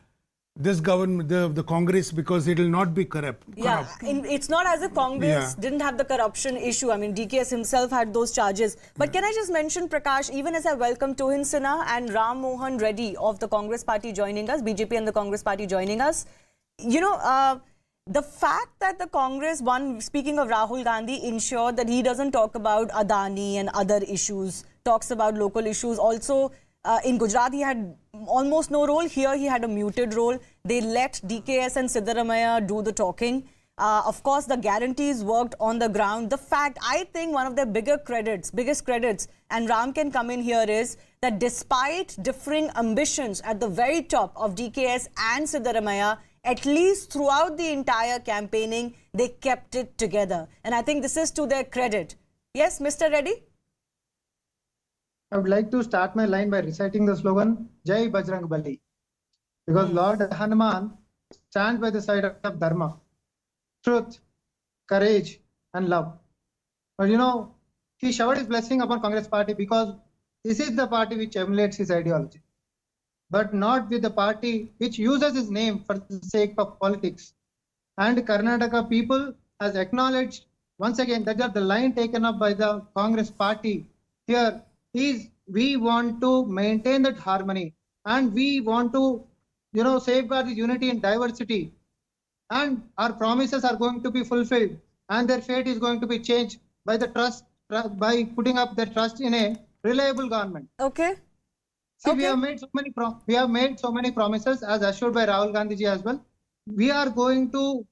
this government, the Congress, because it will not be corrupt. It's not as if Congress didn't have the corruption issue. I mean, DKS himself had those charges. But can I just mention, Prakash, even as I welcome Tuhin Sinha and Ram Mohan Reddy of the Congress party joining us, BJP and the Congress party joining us, the fact that the Congress, speaking of Rahul Gandhi, ensured that he doesn't talk about Adani and other issues, talks about local issues. Also, in Gujarat, he had almost no role. Here, he had a muted role. They let DKS and Siddaramaiah do the talking. Of course, the guarantees worked on the ground. The fact, I think one of their biggest credits, and Ram can come in here, is that despite differing ambitions at the very top of DKS and Siddaramaiah, at least throughout the entire campaigning, they kept it together. And I think this is to their credit. Yes, Mr. Reddy? I would like to start my line by reciting the slogan, Jai Bajrang Bali. Because Lord Hanuman stands by the side of Dharma, truth, courage, and love. But he showered his blessing upon Congress party because this is the party which emulates his ideology. But not with the party which uses his name for the sake of politics. And Karnataka people has acknowledged once again that the line taken up by the Congress party here is we want to maintain that harmony and we want to safeguard this unity and diversity, and our promises are going to be fulfilled and their fate is going to be changed by the by putting up their trust in a reliable government. Okay. See, we have made so many promises as assured by Rahul Gandhi ji as well. We are going to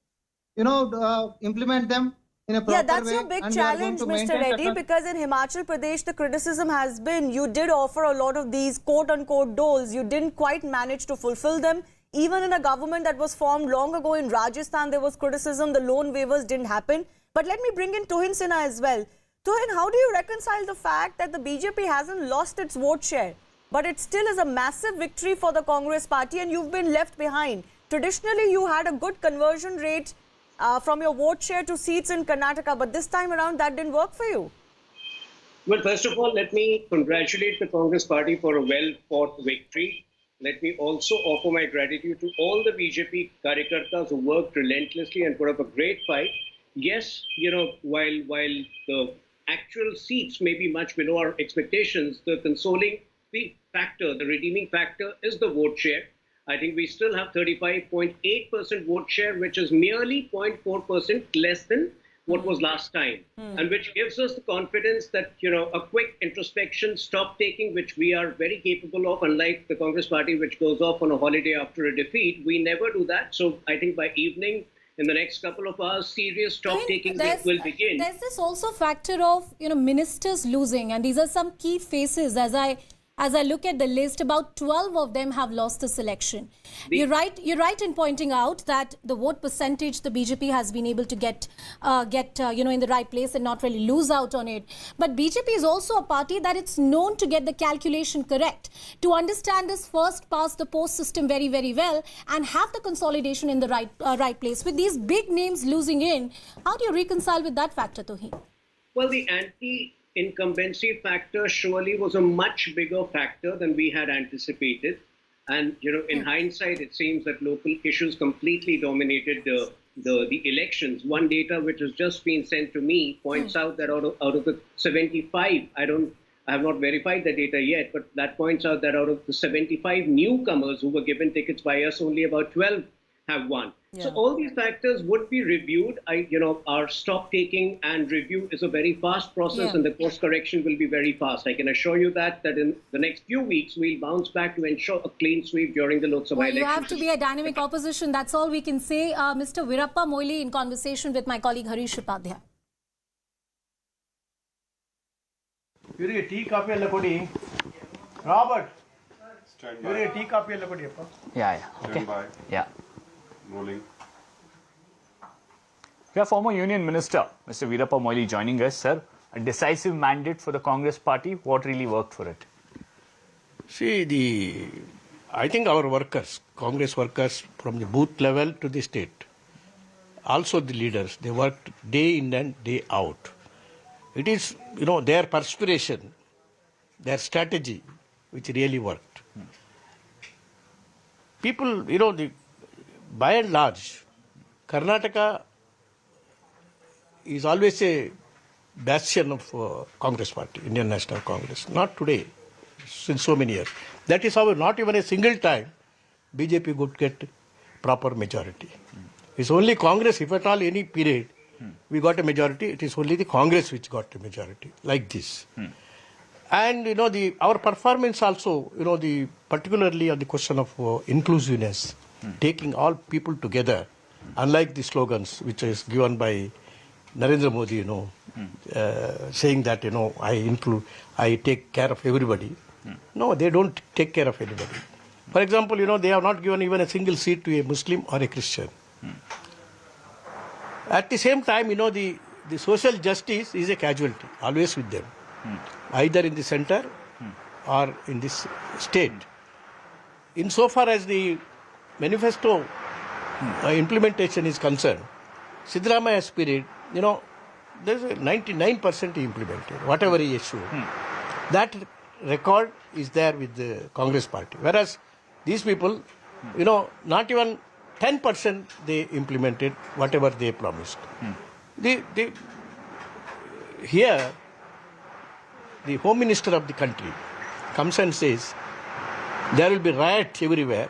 implement them in a proper way. That's your big challenge, Mr. Reddy, because in Himachal Pradesh, the criticism has been you did offer a lot of these quote-unquote goals. You didn't quite manage to fulfill them. Even in a government that was formed long ago in Rajasthan, there was criticism. The loan waivers didn't happen. But let me bring in Tuhin Sinha as well. Tuhin, how do you reconcile the fact that the BJP hasn't lost its vote share, but it still is a massive victory for the Congress party and you've been left behind? Traditionally, you had a good conversion rate from your vote share to seats in Karnataka, but this time around that didn't work for you. Well, first of all, let me congratulate the Congress party for a well-fought victory. Let me also offer my gratitude to all the BJP Karyakartas who worked relentlessly and put up a great fight. Yes, while the actual seats may be much below our expectations, the consoling factor, the redeeming factor is the vote share. I think we still have 35.8% vote share, which is merely 0.4% less than what was last time, and which gives us the confidence that, a quick introspection, stock taking, which we are very capable of, unlike the Congress party, which goes off on a holiday after a defeat. We never do that. So I think by evening, in the next couple of hours, serious stock taking will begin. There's this also factor of, ministers losing, and these are some key faces. As I look at the list, about 12 of them have lost this election. You're right in pointing out that the vote percentage the BJP has been able to get in the right place and not really lose out on it. But BJP is also a party that it's known to get the calculation correct, to understand this first past the post system very, very well and have the consolidation in the right place. With these big names losing in, how do you reconcile with that factor, Toheen? Well, the incumbency factor surely was a much bigger factor than we had anticipated. And, in hindsight, it seems that local issues completely dominated the elections. One data which has just been sent to me points out that out of the 75, I have not verified the data yet, but that points out that out of the 75 newcomers who were given tickets by us, only about 12 have won. Yeah. So all these factors would be reviewed. Our stock taking and review is a very fast process, and the course correction will be very fast. I can assure you that in the next few weeks, we'll bounce back to ensure a clean sweep during the Lok Sabha election. You have to be a dynamic opposition. That's all we can say. Mr. Veerappa Moily in conversation with my colleague Harish Upadhyay. Yuri, tea coffee alla kodi. Robert. Yuri, tea coffee alla kodi appa. Yeah. Okay. Yeah. Rolling. We have former Union Minister, Mr. Veerappa Moily, joining us, sir. A decisive mandate for the Congress party. What really worked for it? See, I think our workers, Congress workers from the booth level to the state, also the leaders, they worked day in and day out. It is, their perspiration, their strategy, which really worked. People, by and large, Karnataka is always a bastion of Congress party, Indian National Congress. Not today, since so many years. That is how not even a single time BJP would get proper majority. It's only Congress, if at all any period, we got a majority, it is only the Congress which got a majority, like this. And, our performance also, particularly on the question of inclusiveness, taking all people together, unlike the slogans which is given by Narendra Modi, saying that, I take care of everybody. No, they don't take care of anybody. For example, they have not given even a single seat to a Muslim or a Christian. At the same time, the social justice is a casualty, always with them, either in the center or in this state. Insofar as the manifesto implementation is concerned, Siddaramaya's period, there's a 99% implemented, whatever he issued. That record is there with the Congress party. Whereas these people, not even 10% they implemented whatever they promised. Here, the Home Minister of the country comes and says, there will be riots everywhere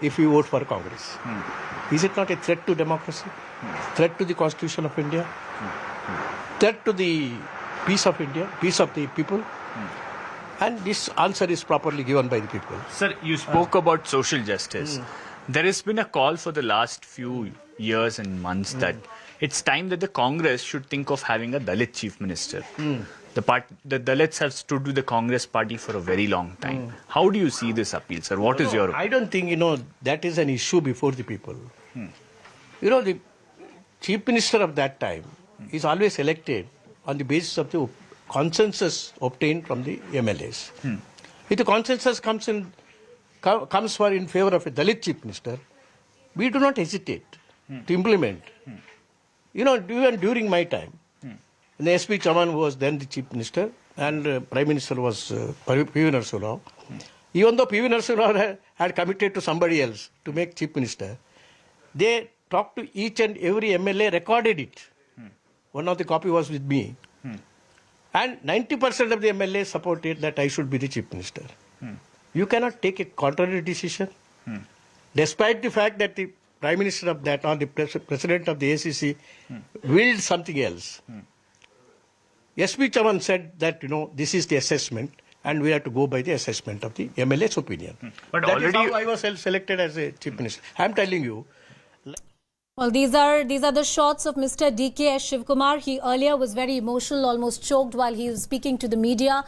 if you vote for Congress. Is it not a threat to democracy? Threat to the Constitution of India? Threat to the peace of India, peace of the people? And this answer is properly given by the people. Sir, you spoke about social justice. There has been a call for the last few years and months that it's time that the Congress should think of having a Dalit chief minister. The Dalits have stood with the Congress party for a very long time. How do you see this appeal, sir? What is your... I don't think, that is an issue before the people. The chief minister of that time is always elected on the basis of the consensus obtained from the MLAs. If the consensus comes in favor of a Dalit chief minister, we do not hesitate to implement. Even during my time, the SP Chaman, who was then the chief minister, and Prime Minister was P.V. Narasimha Rao. Even though P.V. Narasimha Rao had committed to somebody else to make chief minister, they talked to each and every MLA, recorded it. One of the copy was with me. And 90% of the MLAs supported that I should be the chief minister. You cannot take a contrary decision. Despite the fact that the Prime Minister of that or the President of the ACC willed something else. S.B. Chavan said that, this is the assessment and we have to go by the assessment of the MLA's opinion. But that already is how I was selected as a Chief Minister. I am telling you. Well, these are the shots of Mr. D.K.S. Shivkumar. He earlier was very emotional, almost choked while he was speaking to the media.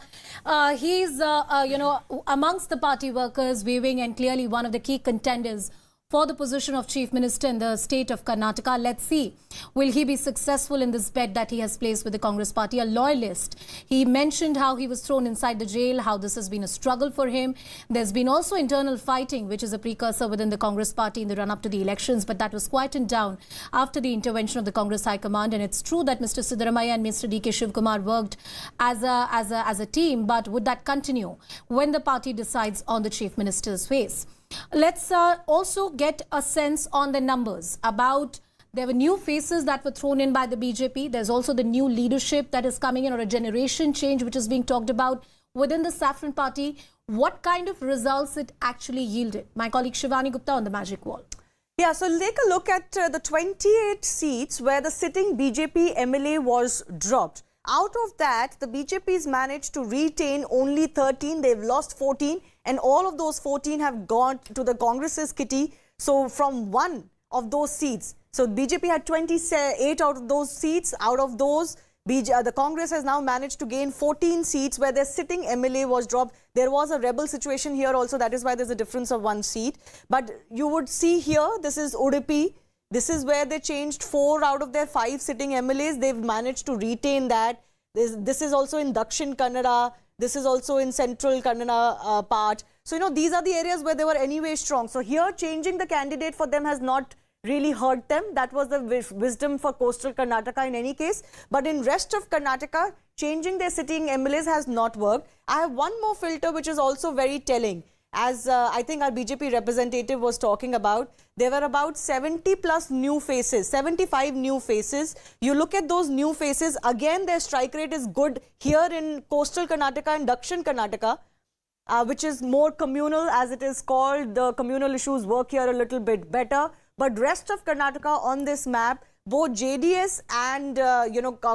He's, amongst the party workers, waving and clearly one of the key contenders for the position of Chief Minister in the state of Karnataka. Let's see, will he be successful in this bet that he has placed with the Congress party? A loyalist. He mentioned how he was thrown inside the jail, how this has been a struggle for him. There's been also internal fighting, which is a precursor within the Congress party in the run-up to the elections, but that was quietened down after the intervention of the Congress High Command. And it's true that Mr. Siddaramaiah and Mr. D.K. Shivkumar worked as a team, but would that continue when the party decides on the Chief Minister's face? Let's also get a sense on the numbers about there were new faces that were thrown in by the BJP. There's also the new leadership that is coming in, or a generation change which is being talked about within the Saffron Party. What kind of results it actually yielded? My colleague Shivani Gupta on the magic wall. Yeah, so take a look at the 28 seats where the sitting BJP MLA was dropped. Out of that, the BJP's managed to retain only 13. They've lost 14. And all of those 14 have gone to the Congress's kitty. So from one of those seats, so BJP had 28 out of those seats. Out of those, the Congress has now managed to gain 14 seats where their sitting MLA was dropped. There was a rebel situation here also. That is why there's a difference of 1 seat. But you would see here, this is Udupi. This is where they changed 4 out of their 5 sitting MLAs. They've managed to retain that. This is also in Dakshin Kannada. This is also in central Kannada part. So, these are the areas where they were anyway strong. So here, changing the candidate for them has not really hurt them. That was the wisdom for coastal Karnataka in any case. But in rest of Karnataka, changing their sitting MLAs has not worked. I have one more filter which is also very telling. As I think our BJP representative was talking about, there were about 70 plus new faces, 75 new faces. You look at those new faces, again their strike rate is good here in coastal Karnataka and Dakshin Karnataka, which is more communal as it is called. The communal issues work here a little bit better. But rest of Karnataka on this map, both JDS and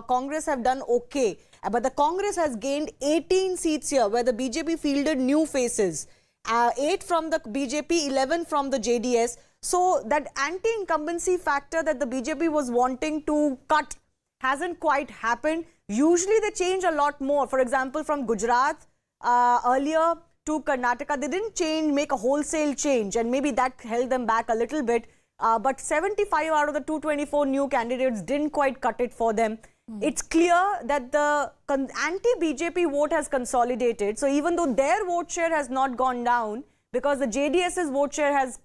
Congress have done okay. But the Congress has gained 18 seats here where the BJP fielded new faces. 8 from the BJP, 11 from the JDS. So that anti-incumbency factor that the BJP was wanting to cut hasn't quite happened. Usually they change a lot more. For example, from Gujarat earlier to Karnataka, they didn't make a wholesale change, and maybe that held them back a little bit. But 75 out of the 224 new candidates didn't quite cut it for them. It's clear that the anti-BJP vote has consolidated. So even though their vote share has not gone down, because the JDS's vote share has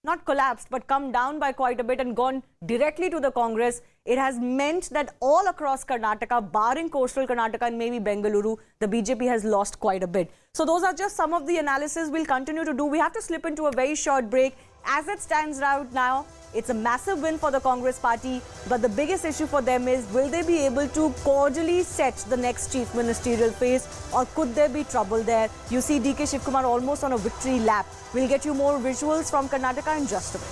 not collapsed but come down by quite a bit and gone directly to the Congress, it has meant that all across Karnataka, barring coastal Karnataka and maybe Bengaluru, the BJP has lost quite a bit. So those are just some of the analysis we'll continue to do. We have to slip into a very short break. As it stands right now, it's a massive win for the Congress party, but the biggest issue for them is, will they be able to cordially set the next chief ministerial phase, or could there be trouble there? You see DK Shivkumar almost on a victory lap. We'll get you more visuals from Karnataka in just a bit.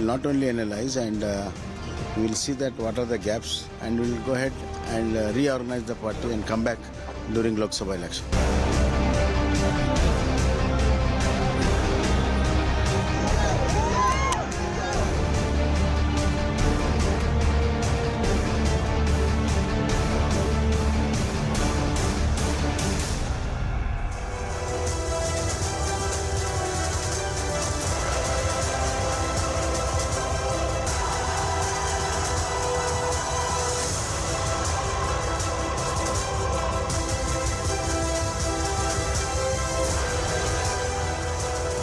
not only analyze and we will see that what are the gaps, and we will go ahead and reorganize the party and come back during Lok Sabha election.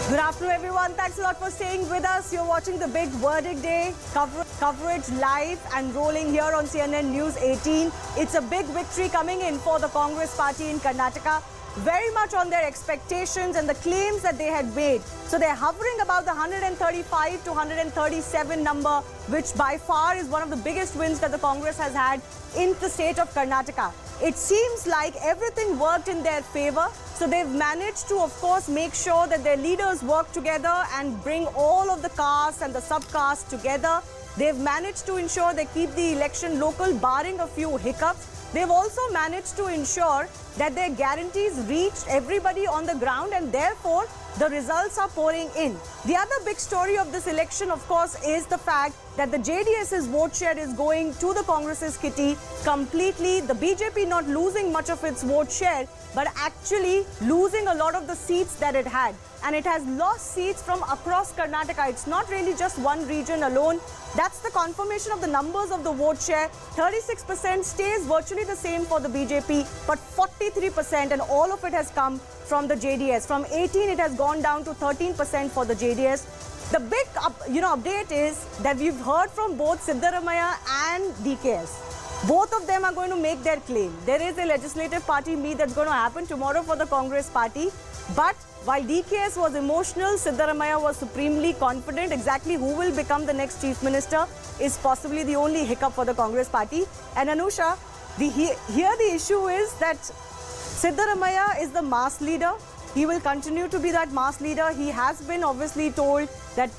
Good afternoon, everyone. Thanks a lot for staying with us. You're watching the big verdict day coverage live and rolling here on CNN News 18. It's a big victory coming in for the Congress party in Karnataka. Very much on their expectations and the claims that they had made. So they're hovering about the 135 to 137 number, which by far is one of the biggest wins that the Congress has had in the state of Karnataka. It seems like everything worked in their favor. So they've managed to, of course, make sure that their leaders work together and bring all of the castes and the sub-castes together. They've managed to ensure they keep the election local, barring a few hiccups. They've also managed to ensure that their guarantees reached everybody on the ground, and therefore the results are pouring in. The other big story of this election, of course, is the fact that the JDS's vote share is going to the Congress's kitty completely. The BJP not losing much of its vote share, but actually losing a lot of the seats that it had. And it has lost seats from across Karnataka. It's not really just one region alone. That's the confirmation of the numbers of the vote share. 36% stays virtually the same for the BJP, but 43%, and all of it has come from the JDS. From 18, it has gone down to 13% for the JDS. The big update is that we've heard from both Siddaramaiah and DKS. Both of them are going to make their claim. There is a legislative party meet that's going to happen tomorrow for the Congress party. But while DKS was emotional, Siddaramaiah was supremely confident. Exactly who will become the next chief minister is possibly the only hiccup for the Congress party. And Anusha, here the issue is that Siddaramaiah is the mass leader. He will continue to be that mass leader. He has been obviously told that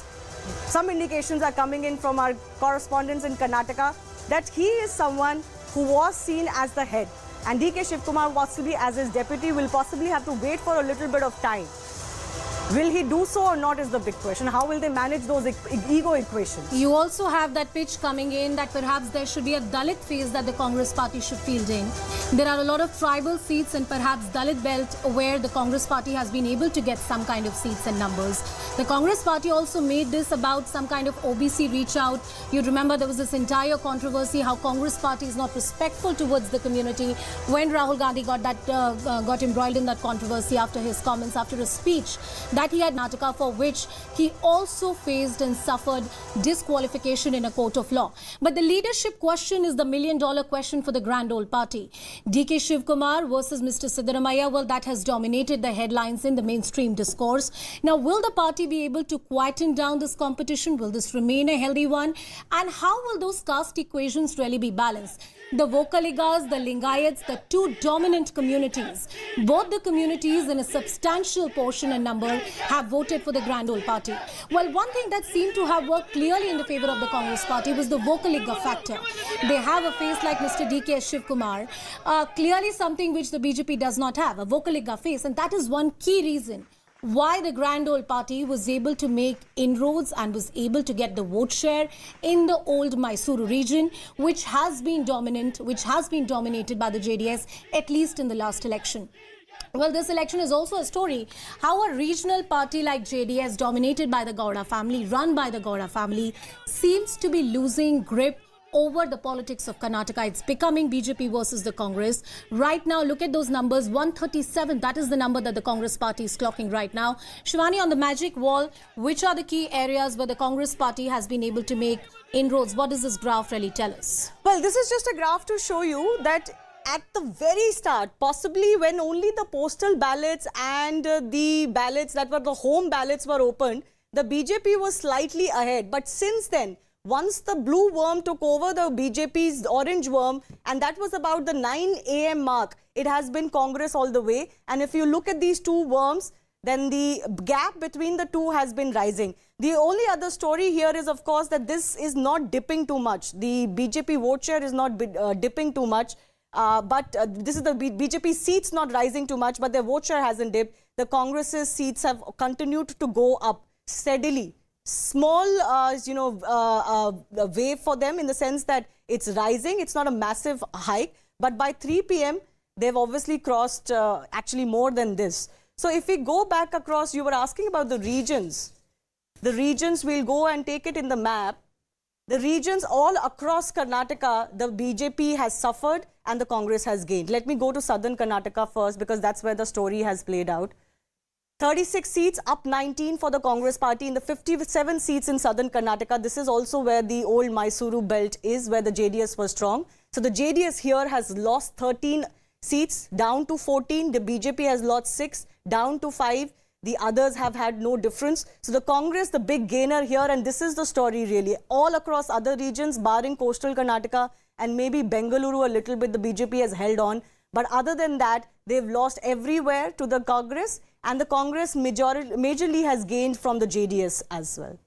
some indications are coming in from our correspondents in Karnataka that he is someone who was seen as the head. And DK Shivkumar possibly as his deputy will possibly have to wait for a little bit of time. Will he do so or not is the big question. How will they manage those ego equations? You also have that pitch coming in that perhaps there should be a Dalit phase that the Congress party should field in. There are a lot of tribal seats and perhaps Dalit belt where the Congress party has been able to get some kind of seats and numbers. The Congress party also made this about some kind of OBC reach out. You'd remember there was this entire controversy how Congress party is not respectful towards the community when Rahul Gandhi got embroiled in that controversy after his comments, after a speech that he had in Karnataka, for which he also faced and suffered disqualification in a court of law. But the leadership question is the million-dollar question for the grand old party. DK Shivkumar versus Mr. Siddaramaiah, well, that has dominated the headlines in the mainstream discourse. Now, will the party be able to quieten down this competition? Will this remain a healthy one? And how will those caste equations really be balanced? The Vokaligas, the Lingayats, the two dominant communities, both the communities in a substantial portion and number have voted for the grand old party. Well, one thing that seemed to have worked clearly in the favor of the Congress party was the Vokaliga factor. They have a face like Mr. DK Shivkumar, clearly something which the BJP does not have, a Vokaliga face, and that is one key reason why the grand old party was able to make inroads and was able to get the vote share in the old Mysuru region, which has been dominated by the JDS, at least in the last election. Well, this election is also a story how a regional party like JDS, dominated by the Gowda family, run by the Gowda family, seems to be losing grip over the politics of Karnataka. It's becoming BJP versus the Congress. Right now, look at those numbers. 137, that is the number that the Congress party is clocking right now. Shivani, on the magic wall, which are the key areas where the Congress party has been able to make inroads? What does this graph really tell us? Well, this is just a graph to show you that at the very start, possibly when only the postal ballots and the ballots that were the home ballots were opened, the BJP was slightly ahead. But since then, once the blue worm took over the BJP's orange worm, and that was about the 9 a.m. mark, it has been Congress all the way. And if you look at these two worms, then the gap between the two has been rising. The only other story here is, of course, that this is not dipping too much. The BJP vote share is not dipping too much. This is the BJP seats not rising too much, but their vote share hasn't dipped. The Congress's seats have continued to go up steadily. Small, wave for them in the sense that it's rising. It's not a massive hike, but by 3 p.m. they've obviously crossed actually more than this. So if we go back across, you were asking about the regions. The regions, we'll go and take it in the map. The regions all across Karnataka, the BJP has suffered and the Congress has gained. Let me go to southern Karnataka first because that's where the story has played out. 36 seats, up 19 for the Congress party in the 57 seats in southern Karnataka. This is also where the old Mysuru belt is, where the JDS was strong. So the JDS here has lost 13 seats, down to 14. The BJP has lost 6, down to 5. The others have had no difference. So the Congress, the big gainer here, and this is the story really. All across other regions, barring coastal Karnataka and maybe Bengaluru a little bit, the BJP has held on. But other than that, they've lost everywhere to the Congress, and the Congress majorly has gained from the JDS as well.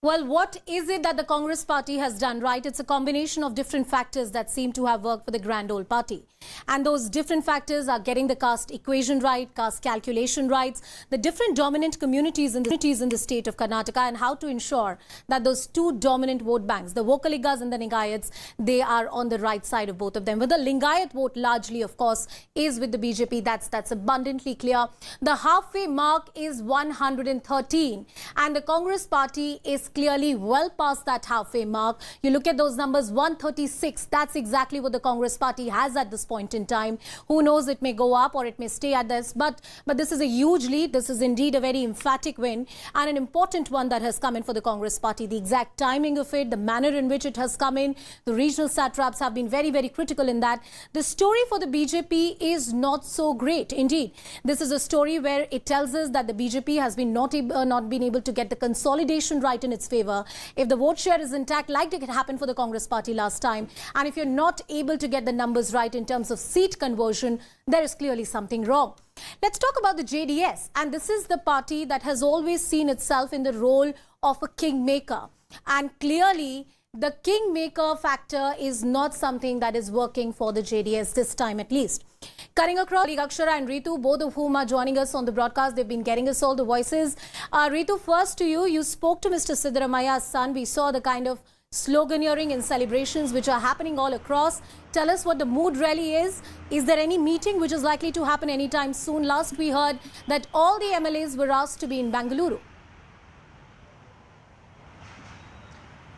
Well, what is it that the Congress party has done right? It's a combination of different factors that seem to have worked for the grand old party. And those different factors are getting the caste equation right, caste calculation rights, the different dominant communities in the state of Karnataka, and how to ensure that those two dominant vote banks, the Vokaligas and the Lingayats, they are on the right side of both of them. With the Lingayat vote largely, of course, is with the BJP. That's abundantly clear. The halfway mark is 113, and the Congress party is clearly well past that halfway mark. You look at those numbers, 136. That's exactly what the Congress party has at this point in time. Who knows, it may go up or it may stay at this. But this is a huge lead. This is indeed a very emphatic win and an important one that has come in for the Congress party. The exact timing of it, the manner in which it has come in, the regional satraps have been very, very critical in that. The story for the BJP is not so great. Indeed, this is a story where it tells us that the BJP has been not been able to get the consolidation right in its favor. If the vote share is intact, like it happened for the Congress party last time, and if you're not able to get the numbers right in terms of seat conversion, there is clearly something wrong. Let's talk about the JDS, and this is the party that has always seen itself in the role of a kingmaker, and clearly the kingmaker factor is not something that is working for the JDS this time at least. Cutting across, Akshara and Ritu, both of whom are joining us on the broadcast. They've been getting us all the voices. Ritu, first to you. You spoke to Mr. Siddaramaya's son. We saw the kind of sloganeering and celebrations which are happening all across. Tell us what the mood really is. Is there any meeting which is likely to happen anytime soon? Last we heard that all the MLAs were asked to be in Bengaluru.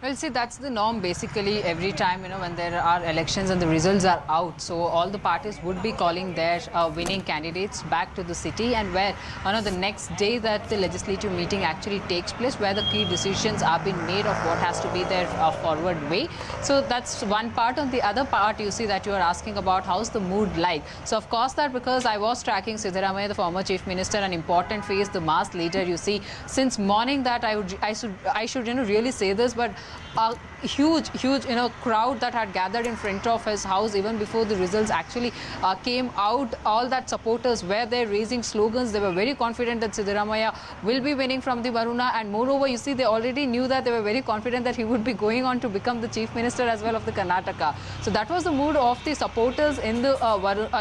Well, see, that's the norm basically every time, when there are elections and the results are out. So all the parties would be calling their winning candidates back to the city, and where, the next day that the legislative meeting actually takes place, where the key decisions are being made of what has to be their forward way. So that's one part. On the other part, you see that you are asking about how's the mood like. So of course that, because I was tracking Siddaramaya, the former chief minister, an important face, the mass leader, you see, since morning that I should really say this, but a huge crowd that had gathered in front of his house even before the results actually came out. All that supporters were there raising slogans. They were very confident that Siddaramaya will be winning from the Varuna, and moreover, you see, they already knew that they were very confident that he would be going on to become the chief minister as well of the Karnataka. So that was the mood of the supporters in the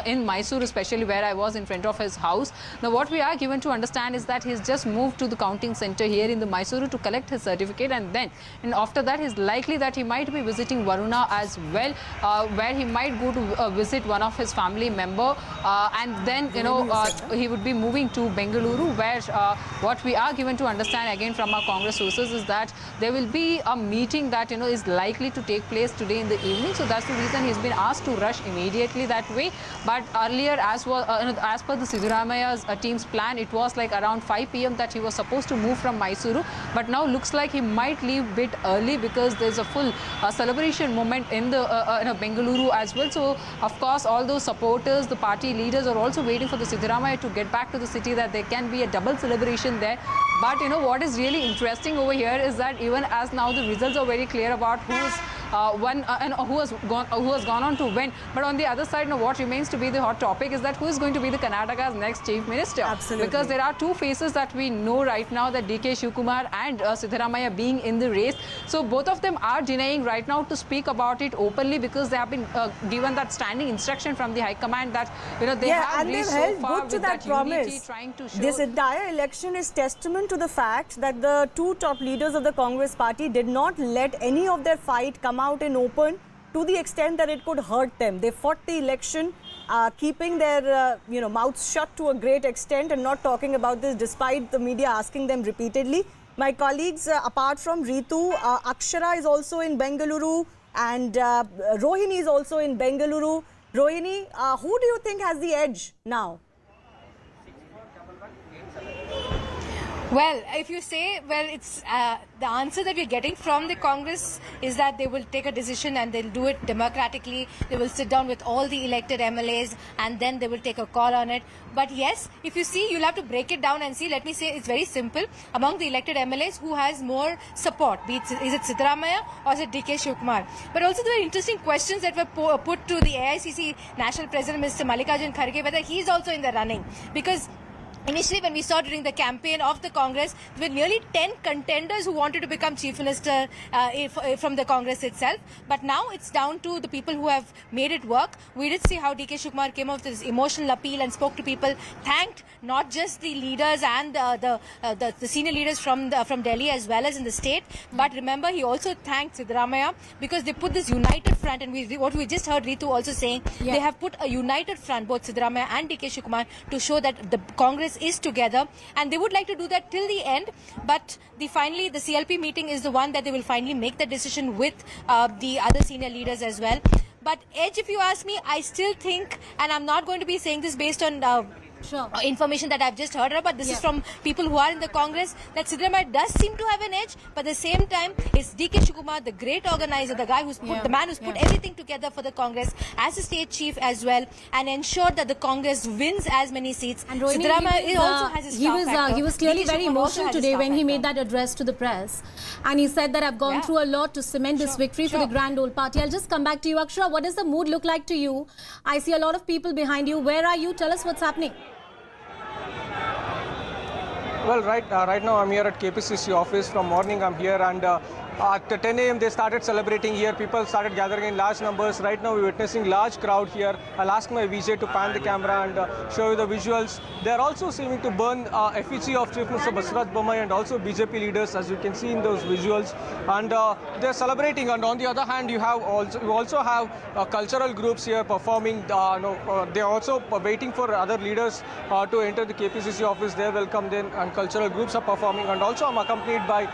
in Mysuru, especially where I was in front of his house. Now what we are given to understand is that he's just moved to the counting center here in the Mysuru to collect his certificate, and after that is likely that he might be visiting Varuna as well, where he might go to visit one of his family member, and then he would be moving to Bengaluru, where what we are given to understand again from our Congress sources is that there will be a meeting that is likely to take place today in the evening. So that's the reason he's been asked to rush immediately that way. But earlier, as per the Siddaramaya's team's plan, it was like around 5 p.m. that he was supposed to move from Mysuru, but now looks like he might leave a bit early because there's a full celebration moment in the Bengaluru as well. So of course all those supporters, the party leaders are also waiting for the Siddaramaya to get back to the city, that there can be a double celebration there. But what is really interesting over here is that even as now the results are very clear about who's who has gone on to win. But on the other side, what remains to be the hot topic is that who is going to be the Karnataka's next chief minister? Absolutely. Because there are two faces that we know right now, that DK Shivkumar and Siddaramaiah being in the race. So both of them are denying right now to speak about it openly, because they have been given that standing instruction from the High Command that they have and they've reached held so far good to with that unity, promise. trying to show This entire election is testament to the fact that the two top leaders of the Congress party did not let any of their fight come out in open, to the extent that it could hurt them. They fought the election, keeping their mouths shut to a great extent and not talking about this, despite the media asking them repeatedly. My colleagues, apart from Ritu, Akshara is also in Bengaluru, and Rohini is also in Bengaluru. Rohini, who do you think has the edge now? Well, if you say, it's the answer that we're getting from the Congress is that they will take a decision and they'll do it democratically. They will sit down with all the elected MLAs and then they will take a call on it. But yes, if you see, you'll have to break it down and see. Let me say it's very simple. Among the elected MLAs, who has more support? Is it Siddaramaiah or is it DK Shivkumar? But also there are interesting questions that were put to the AICC National President, Mr. Mallikarjun Kharge, whether he's also in the running. Because initially, when we saw during the campaign of the Congress, there were nearly 10 contenders who wanted to become Chief Minister from the Congress itself. But now it's down to the people who have made it work. We did see how DK Shivkumar came up with this emotional appeal and spoke to people, thanked not just the leaders and the senior leaders from Delhi as well as in the state. But remember, he also thanked Siddaramaiah because they put this united front. And what we just heard Ritu also saying, they have put a united front, both Siddaramaiah and DK Shivkumar, to show that the Congress is together, and they would like to do that till the end. But finally the CLP meeting is the one that they will finally make the decision with the other senior leaders as well. But edge, if you ask me, I still think, and I'm not going to be saying this based on information that I've just heard about, this is from people who are in the Congress, that Siddaramaiah does seem to have an edge, but at the same time it's DK Shivkumar, the great organizer, the guy who's put, the man who's put everything together for the Congress as a state chief as well, and ensured that the Congress wins as many seats. And Rohini, Siddaramaiah also has his star factor. He was clearly DK very Shivkumar also emotional has his today star when he factor. made that address to the press, and he said that I've gone through a lot to cement this victory for the grand old party. I'll just come back to you, Akshara. What does the mood look like to you? I see a lot of people behind you. Where are you? Tell us what's happening. Well, right now I'm here at KPCC office. From morning I'm here, and at 10 a.m. they started celebrating here. People started gathering in large numbers. Right now we're witnessing large crowd here. I'll ask my VJ to pan the camera and show you the visuals. They're also seeming to burn effigy of Chief Minister Basaraj Bommai and also BJP leaders, as you can see in those visuals. And they're celebrating. And on the other hand, you also have cultural groups here performing. They're also waiting for other leaders to enter the KPCC office. They're welcomed in, and cultural groups are performing. And also I'm accompanied by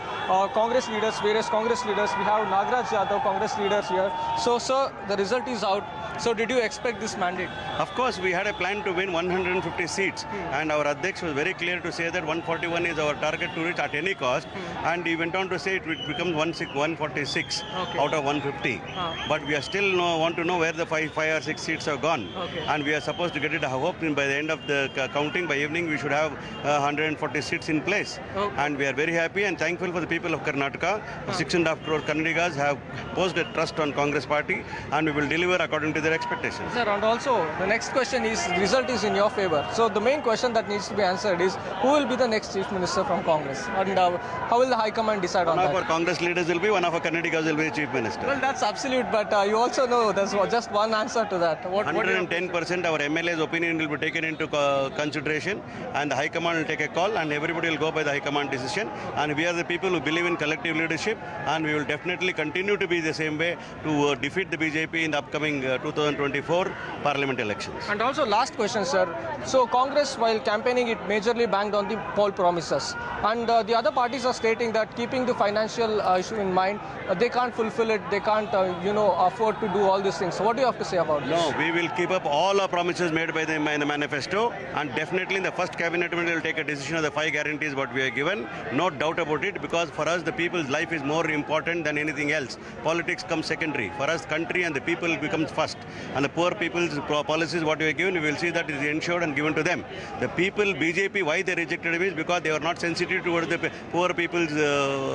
Congress leaders, various Congress leaders. We have Nagaraj Yadav, Congress leaders here. So, sir, the result is out. So, did you expect this mandate? Of course, we had a plan to win 150 seats, and our Adhyaksh was very clear to say that 141 is our target to reach at any cost, and he went on to say it becomes 146 out of 150. But we are still want to know where the 5 or 6 seats have gone, and we are supposed to get it. I hope by the end of the counting, by evening, we should have 140 seats in place. And we are very happy and thankful for the people of Karnataka. 6.5 crore Kannadigas have posed a trust on Congress party, and we will deliver according to their expectations. Sir, and also the next question is, the result is in your favor. So the main question that needs to be answered is, who will be the next Chief Minister from Congress? And how will the High Command decide on that? One of our Congress leaders will be, one of our Kannadigas will be the Chief Minister. Well, that's absolute, but you also know there's just one answer to that. 110% our MLA's opinion will be taken into consideration, and the High Command will take a call, and everybody will go by the High Command decision. And we are the people who believe in collective leadership, and we will definitely continue to be the same way to defeat the BJP in the upcoming 2024 Parliament elections. And also last question, sir. So Congress, while campaigning, it majorly banged on the poll promises. And the other parties are stating that, keeping the financial issue in mind, they can't fulfill it, they can't, afford to do all these things. So what do you have to say about this? No, we will keep up all our promises made by them in the manifesto, and definitely in the first cabinet we will take a decision of the 5 guarantees what we are given. No doubt about it, because for us the people's life is more important than anything else. Politics comes secondary. For us, country and the people becomes first. And the poor people's policies, what we have given, we will see that is ensured and given to them. The people, BJP, why they rejected him is because they were not sensitive towards the poor people's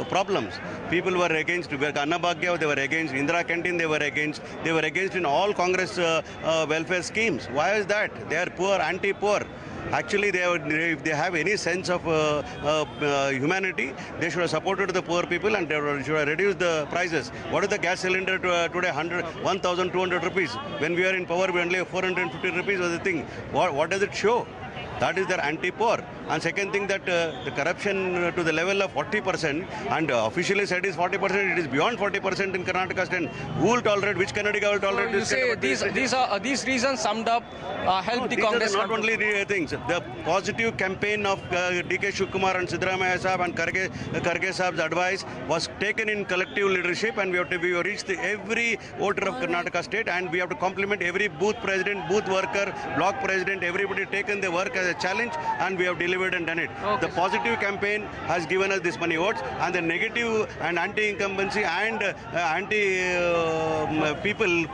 problems. People were against Anna Bhagya, they were against Indira Canteen, they were against in all Congress welfare schemes. Why is that? They are poor, anti-poor. Actually, if they have any sense of humanity, they should have supported the poor people and they should have reduced the prices. What is the gas cylinder today? 1,200 rupees. When we are in power, we only 450 rupees was the thing. What does it show? That is their anti-poor. And second thing, that the corruption to the level of 40%, and officially said is 40%, it is beyond 40% in Karnataka state. Who will tolerate, which Kannadiga will tolerate this? You say these reasons summed up help the Congress. Not only things, the positive campaign of DK Shivkumar and Siddaramaiah Sahab and Kharge Sahab's advice was taken in collective leadership, and we have reached every voter of Karnataka state, and we have to compliment every booth president, booth worker, block president, everybody taken the work as a challenge, and we have delivered and done it. Okay. The positive campaign has given us this many votes, and the negative and anti-incumbency and anti-people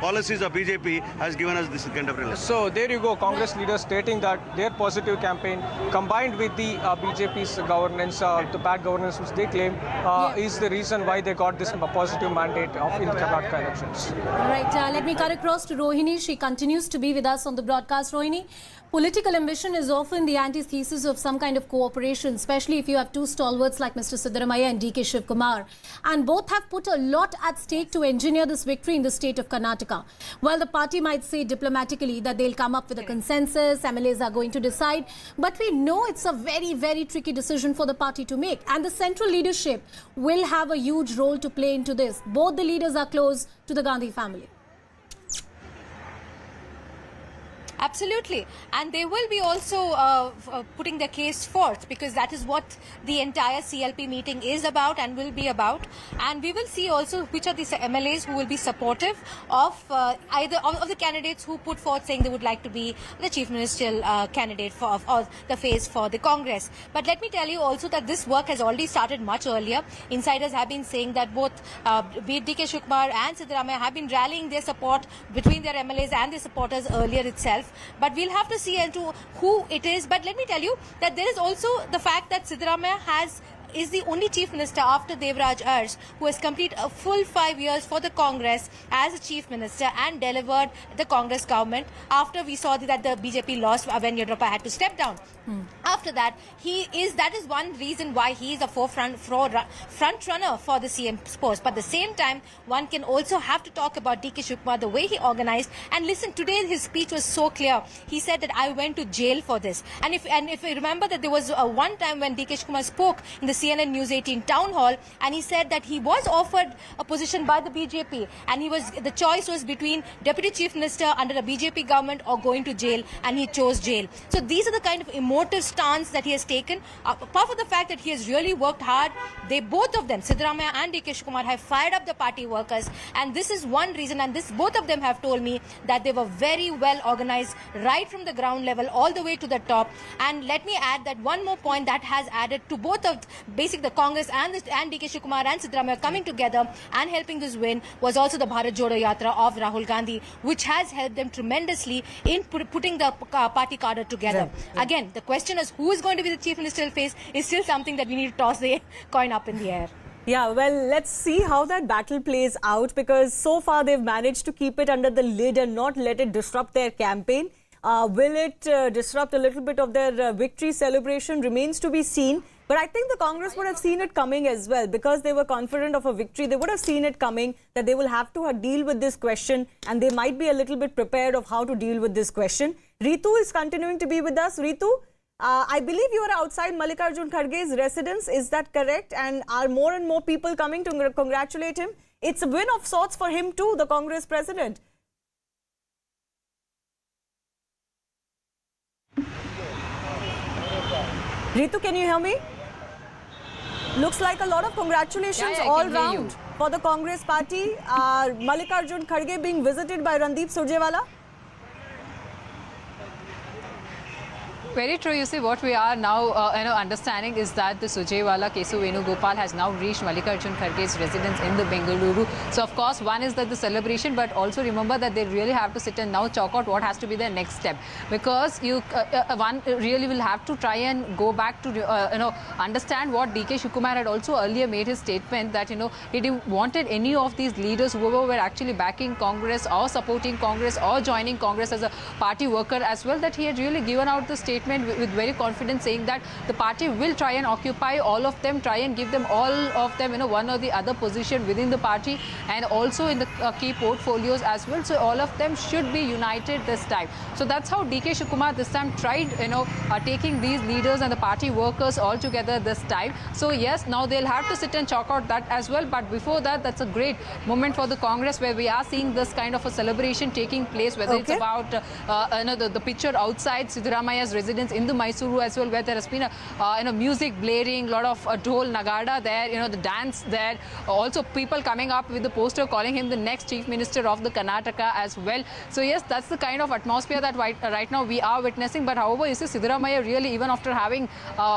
policies of BJP has given us this kind of result. So there you go, Congress leaders stating that their positive campaign combined with the BJP's governance, the bad governance which they claim is the reason why they got this positive mandate in the Karnataka elections. All right, let me cut across to Rohini. She continues to be with us on the broadcast. Rohini, political ambition is often the antithesis of some kind of cooperation, especially if you have two stalwarts like Mr. Siddaramaiah and DK Shivkumar. And both have put a lot at stake to engineer this victory in the state of Karnataka. While the party might say diplomatically that they'll come up with a consensus, MLAs are going to decide, but we know it's a very, very tricky decision for the party to make. And the central leadership will have a huge role to play into this. Both the leaders are close to the Gandhi family. Absolutely. And they will be also putting their case forth, because that is what the entire CLP meeting is about and will be about. And we will see also which are the MLAs who will be supportive of either of the candidates who put forth saying they would like to be the chief ministerial candidate for or the face for the Congress. But let me tell you also that this work has already started much earlier. Insiders have been saying that both DK Shivkumar and Siddaramaiah have been rallying their support between their MLAs and their supporters earlier itself. But we'll have to see into who it is. But let me tell you that there is also the fact that Siddaramaiah is the only chief minister after Devraj Arsh who has completed a full 5 years for the Congress as a chief minister and delivered the Congress government after we saw that the BJP lost when Yediyurappa had to step down. After that, that is one reason why he is a front runner for the CM post. But at the same time, one can also have to talk about DK Shivkumar, the way he organized. And listen, today his speech was so clear. He said that I went to jail for this. And if you remember that there was one time when DK Shivkumar spoke in the CNN News 18 town hall, and he said that he was offered a position by the BJP, and the choice was between deputy chief minister under the BJP government or going to jail, and he chose jail. So these are the kind of emotive stance that he has taken. Apart from the fact that he has really worked hard, both of them, Siddaramaiah and DK Shivkumar, have fired up the party workers, and this is one reason, and both of them have told me that they were very well organized right from the ground level all the way to the top. And let me add that one more point that has added to both of the Congress and DK Shivkumar and Siddaramaiah coming together and helping this win was also the Bharat Jodo Yatra of Rahul Gandhi, which has helped them tremendously in putting the party cadre together. Again, the question is who is going to be the chief ministerial face is still something that we need to toss the coin up in the air. Yeah, well, let's see how that battle plays out, because so far they've managed to keep it under the lid and not let it disrupt their campaign. Will it disrupt a little bit of their victory celebration remains to be seen. But I think the Congress would have seen it coming as well, because they were confident of a victory. They would have seen it coming that they will have to deal with this question, and they might be a little bit prepared of how to deal with this question. Ritu is continuing to be with us. Ritu, I believe you are outside Mallikarjun Kharge's residence. Is that correct? And are more and more people coming to congratulate him? It's a win of sorts for him too, the Congress president. Ritu, can you hear me? Looks like a lot of congratulations all round for the Congress party. Mallikarjun Kharge being visited by Randeep Surjewala. Very true. You see, what we are now understanding is that the Sujaiwala Kesu Venugopal has now reached Mallikarjun Kharge's residence in the Bengaluru. So, of course, one is that the celebration, but also remember that they really have to sit and now chalk out what has to be their next step. Because one really will have to try and go back to, understand what DK Shivakumar had also earlier made his statement that, he didn't wanted any of these leaders, whoever were actually backing Congress or supporting Congress or joining Congress as a party worker as well, that he had really given out the statement with very confidence, saying that the party will try and occupy all of them, try and give them all of them, one or the other position within the party and also in the key portfolios as well. So all of them should be united this time. So that's how DK Shivakumar this time tried, taking these leaders and the party workers all together this time. So yes, now they'll have to sit and chalk out that as well. But before that, that's a great moment for the Congress, where we are seeing this kind of a celebration taking place, whether it's about the picture outside Siddaramaya's residence in the Mysuru as well, where there has been a music blaring, a lot of dhol nagada there, the dance there, also people coming up with the poster calling him the next Chief Minister of the Karnataka as well. So yes, that's the kind of atmosphere that right now we are witnessing. But however, you see, Siddaramaya really, even after having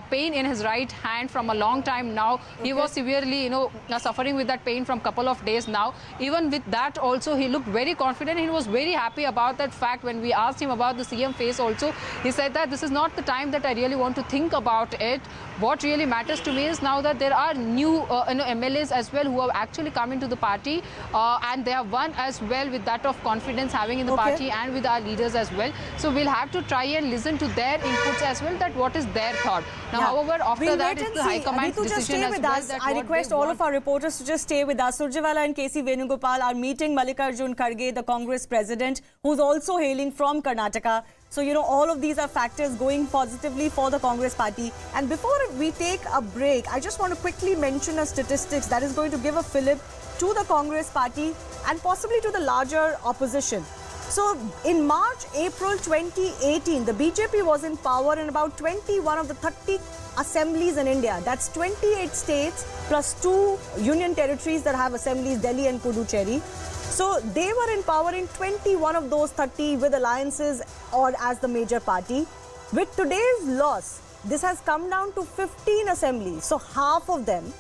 pain in his right hand from a long time now, he was severely suffering with that pain from couple of days now. Even with that also, he looked very confident. He was very happy about that fact. When we asked him about the CM face also, he said that this is not the time that I really want to think about it. What really matters to me is now that there are new MLAs as well who have actually come into the party, and they have won as well with that of confidence having in the party and with our leaders as well. So we'll have to try and listen to their inputs as well, that what is their thought. Now, however, after that, it's the High Command's decision as well. I request all of our reporters to just stay with us. Surjewala and KC Venugopal are meeting Mallikarjun Kharge, the Congress president, who's also hailing from Karnataka. So, all of these are factors going positively for the Congress party. And before we take a break, I just want to quickly mention a statistics that is going to give a fillip to the Congress party and possibly to the larger opposition. So, in March, April 2018, the BJP was in power in about 21 of the 30 assemblies in India. That's 28 states plus 2 union territories that have assemblies, Delhi and Puducherry. So they were in power in 21 of those 30 with alliances or as the major party. With today's loss, this has come down to 15 assemblies. So half of them,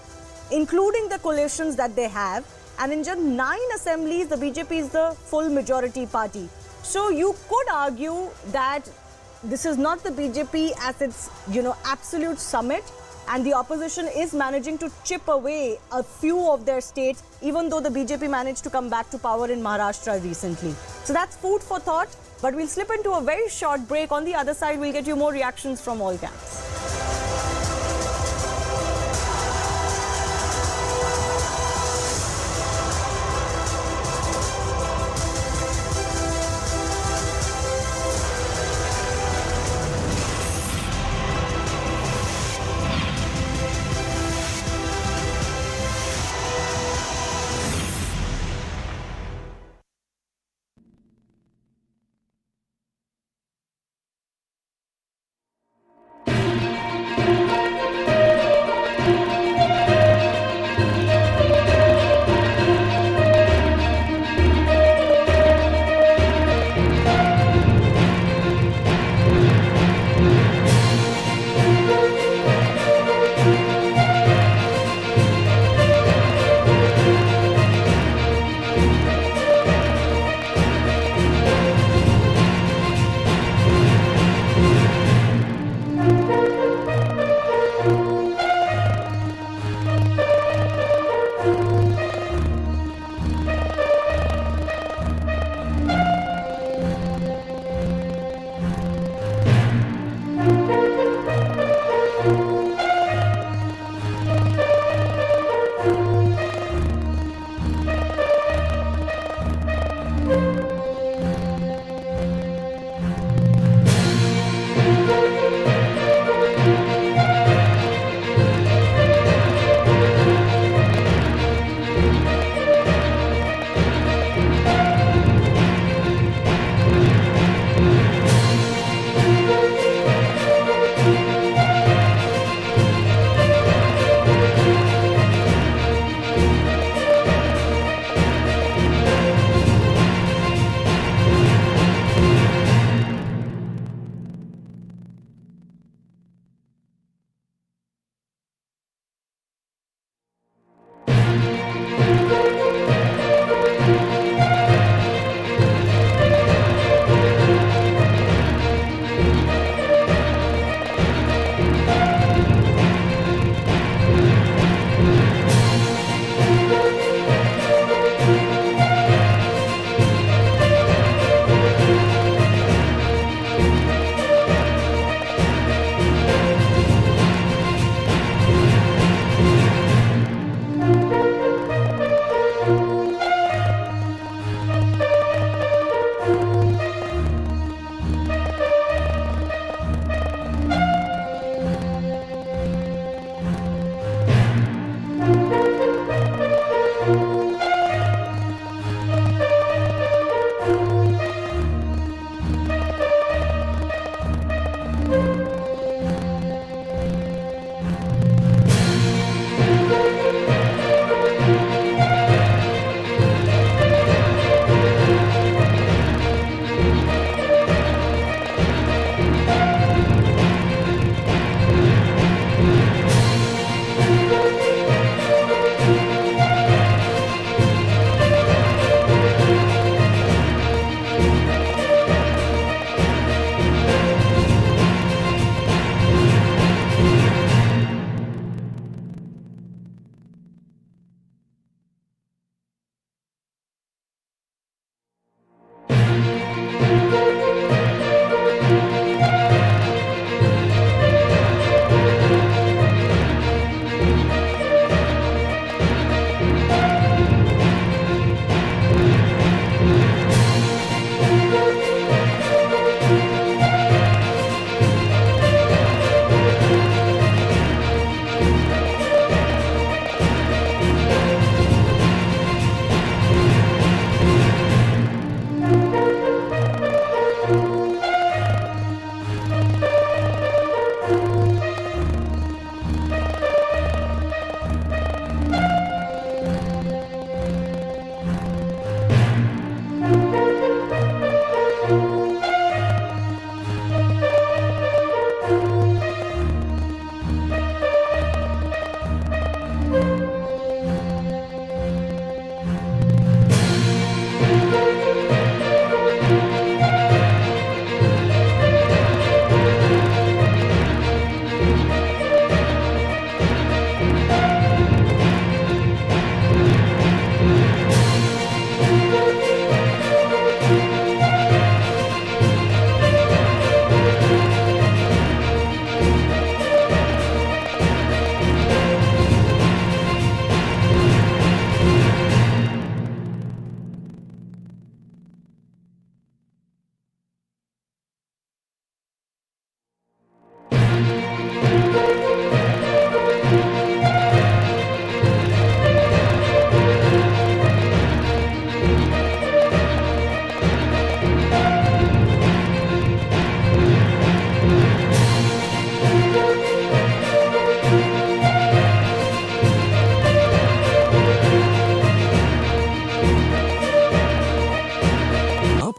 including the coalitions that they have, and in just 9 assemblies, the BJP is the full majority party. So you could argue that this is not the BJP at its, absolute summit, and the opposition is managing to chip away a few of their states, even though the BJP managed to come back to power in Maharashtra recently. So that's food for thought, but we'll slip into a very short break. On the other side, we'll get you more reactions from all camps.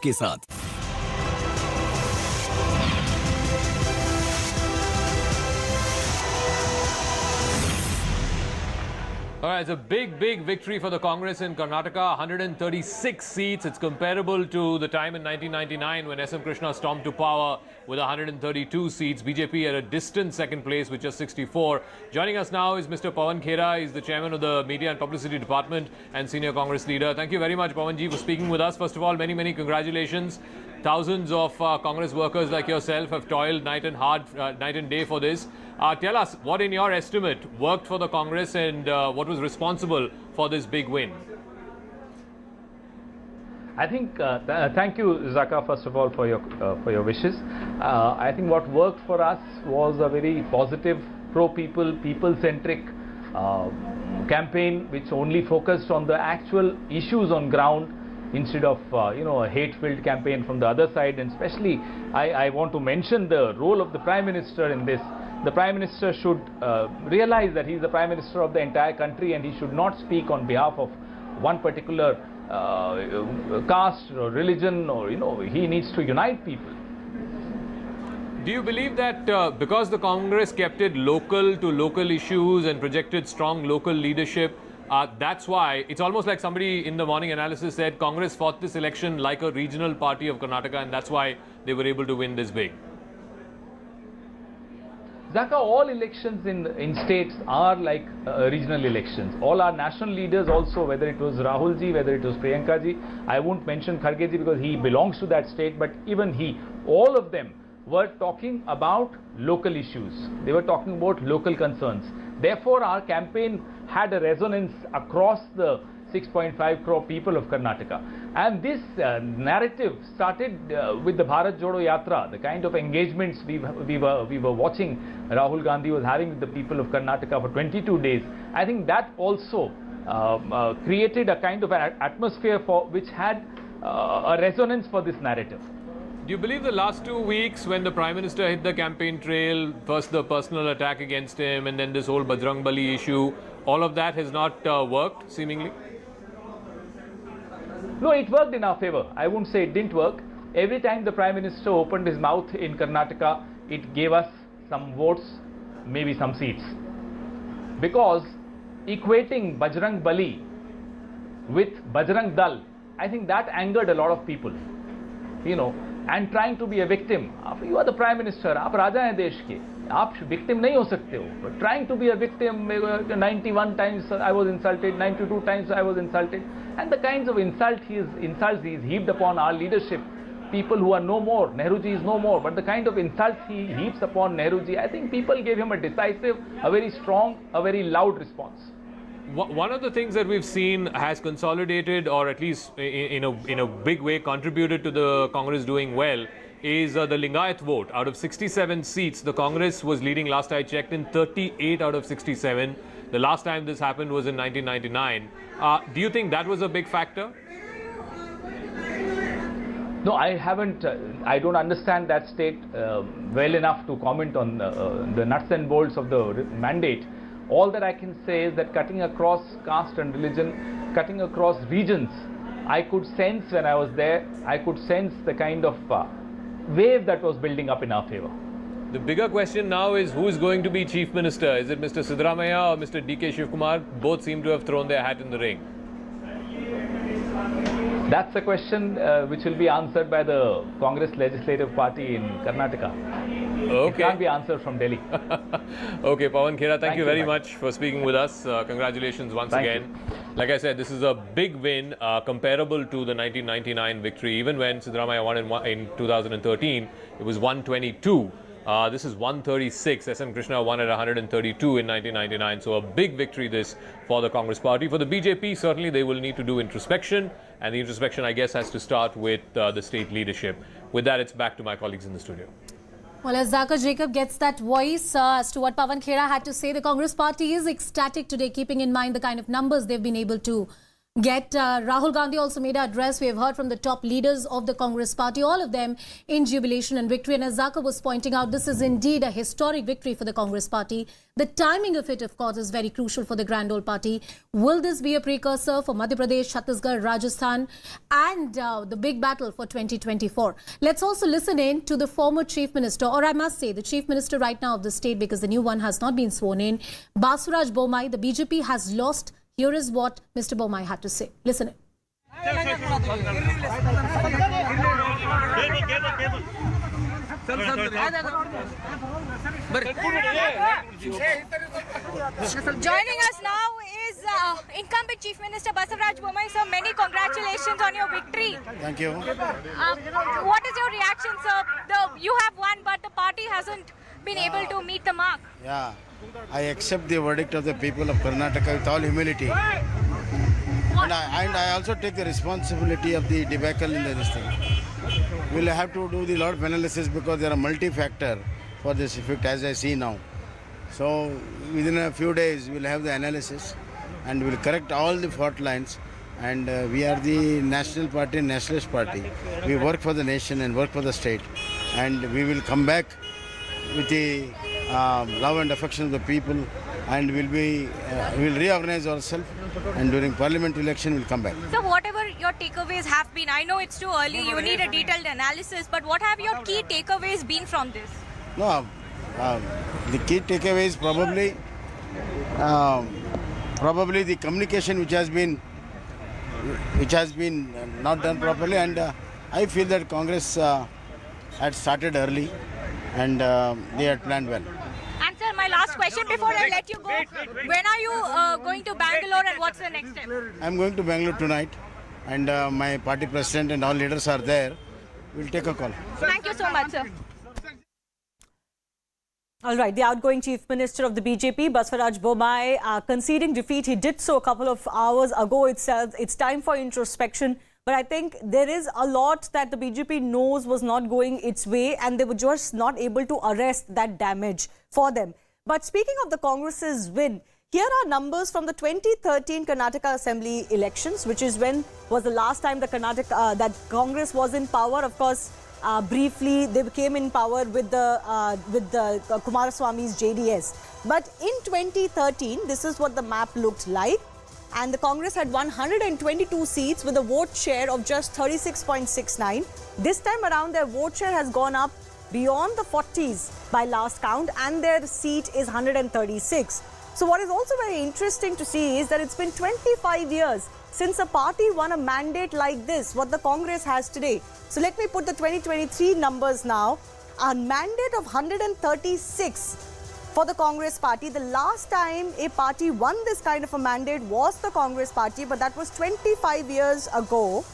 आपके साथ। All right, it's a big victory for the Congress in Karnataka, 136 seats. It's comparable to the time in 1999 when SM Krishna stormed to power with 132 seats. BJP at a distant second place with just 64. Joining us now is Mr. Pawan Khera. He's the chairman of the Media and Publicity Department and senior Congress leader. Thank you very much, Pawanji, for speaking with us. First of all, many congratulations. Thousands of Congress workers like yourself have toiled night and day for this. Tell us, what in your estimate worked for the Congress and what was responsible for this big win? I think, thank you, Zaka, first of all, for your wishes. I think what worked for us was a very positive, pro-people, people-centric campaign which only focused on the actual issues on ground instead of a hate-filled campaign from the other side. And especially, I want to mention the role of the Prime Minister in this. The Prime Minister should realize that he is the Prime Minister of the entire country and he should not speak on behalf of one particular caste or religion, or he needs to unite people. Do you believe that because the Congress kept it local to local issues and projected strong local leadership, that's why it's almost like somebody in the morning analysis said Congress fought this election like a regional party of Karnataka and that's why they were able to win this big? Zaka, all elections in states are like regional elections. All our national leaders also, whether it was Rahul ji, whether it was Priyanka ji, I won't mention Kharge ji because he belongs to that state, but even he, all of them were talking about local issues. They were talking about local concerns. Therefore, our campaign had a resonance across the 6.5 crore people of Karnataka. And this narrative started with the Bharat Jodo Yatra, the kind of engagements we were watching Rahul Gandhi was having with the people of Karnataka for 22 days. I think that also created a kind of an atmosphere which had a resonance for this narrative. Do you believe the last 2 weeks when the Prime Minister hit the campaign trail, first the personal attack against him and then this whole Bajrang Bali issue, all of that has not worked seemingly? No, it worked in our favor. I won't say it didn't work. Every time the Prime Minister opened his mouth in Karnataka, it gave us some votes, maybe some seats. Because equating Bajrang Bali with Bajrang Dal, I think that angered a lot of people. And trying to be a victim. You are the Prime Minister, आप राजा हैं देश के, आप victim नहीं हो सकते हो. But trying to be a victim, 91 times I was insulted, 92 times I was insulted. And the kinds of insults he's heaped upon our leadership, people who are no more, Nehruji is no more, but the kind of insults he heaps upon Nehruji, I think people gave him a decisive, a very strong, a very loud response. One of the things that we've seen has consolidated, or at least in a big way contributed to the Congress doing well, is the Lingayat vote. Out of 67 seats, the Congress was leading, last I checked, in 38 out of 67. The last time this happened was in 1999. Do you think that was a big factor? No, I haven't. I don't understand that state well enough to comment on the nuts and bolts of the mandate. All that I can say is that cutting across caste and religion, cutting across regions, I could sense when I was there, I could sense the kind of wave that was building up in our favor. The bigger question now is who is going to be Chief Minister? Is it Mr. Siddaramaiah or Mr. D.K. Shivkumar? Both seem to have thrown their hat in the ring. That's a question which will be answered by the Congress Legislative Party in Karnataka. Okay. It can't be answered from Delhi. Okay, Pawan Khera, thank you very much for speaking with us. Congratulations once again. Like I said, this is a big win comparable to the 1999 victory. Even when Siddaramaiah won in 2013, it was 122. This is 136. SM Krishna won at 132 in 1999. So a big victory this for the Congress party. For the BJP, certainly they will need to do introspection. And the introspection, I guess, has to start with the state leadership. With that, it's back to my colleagues in the studio. Well, as Zaka Jacob gets that voice as to what Pawan Khera had to say, the Congress party is ecstatic today, keeping in mind the kind of numbers they've been able to get. Rahul Gandhi also made an address. We have heard from the top leaders of the Congress party, all of them in jubilation and victory. And as Zaka was pointing out, this is indeed a historic victory for the Congress party. The timing of it, of course, is very crucial for the grand old party. Will this be a precursor for Madhya Pradesh, Chhattisgarh, Rajasthan and the big battle for 2024? Let's also listen in to the former Chief Minister, or I must say the Chief Minister right now of the state, because the new one has not been sworn in, Basuraj Bomai. The BJP has lost. Here is what Mr. Bomai had to say. Listen in. Joining us now is incumbent Chief Minister Basuraj Bomai. Sir, many congratulations on your victory. Thank you. What is your reaction, sir? You have won, but the party hasn't been able to meet the mark. Yeah, I accept the verdict of the people of Karnataka with all humility. And I also take the responsibility of the debacle in this thing. We'll have to do the lot of analysis because there are multi-factor for this effect as I see now. So within a few days we'll have the analysis and we'll correct all the fault lines. And we are the national party, nationalist party. We work for the nation and work for the state. And we will come back with the love and affection of the people, and we'll reorganize ourselves, and during parliament election we'll come back. So whatever your takeaways have been, I know it's too early, you need a detailed analysis, but what have your key takeaways been from this? No, the key takeaways probably the communication which has been not done properly, and I feel that Congress had started early and they had planned well. And sir, my last question before I let you go, when are you going to Bangalore and what's the next step? I'm going to Bangalore tonight, and my party president and all leaders are there. We'll take a call. Thank you so much, sir. All right, the outgoing Chief Minister of the BJP, Basuraj Bomai, conceding defeat. He did so a couple of hours ago itself. It's time for introspection. But I think there is a lot that the BJP knows was not going its way, and they were just not able to arrest that damage for them. But speaking of the Congress's win, here are numbers from the 2013 Karnataka Assembly Elections, which is when was the last time that Congress was in power. Of course, briefly they came in power with the Kumaraswamy's JDS. But in 2013, this is what the map looked like. And the Congress had 122 seats with a vote share of just 36.69. This time around, their vote share has gone up beyond the 40s by last count, and their seat is 136. So what is also very interesting to see is that it's been 25 years since a party won a mandate like this, what the Congress has today. So let me put the 2023 numbers now. A mandate of 136 for the Congress party. The last time a party won this kind of a mandate was the Congress party, but that was 25 years ago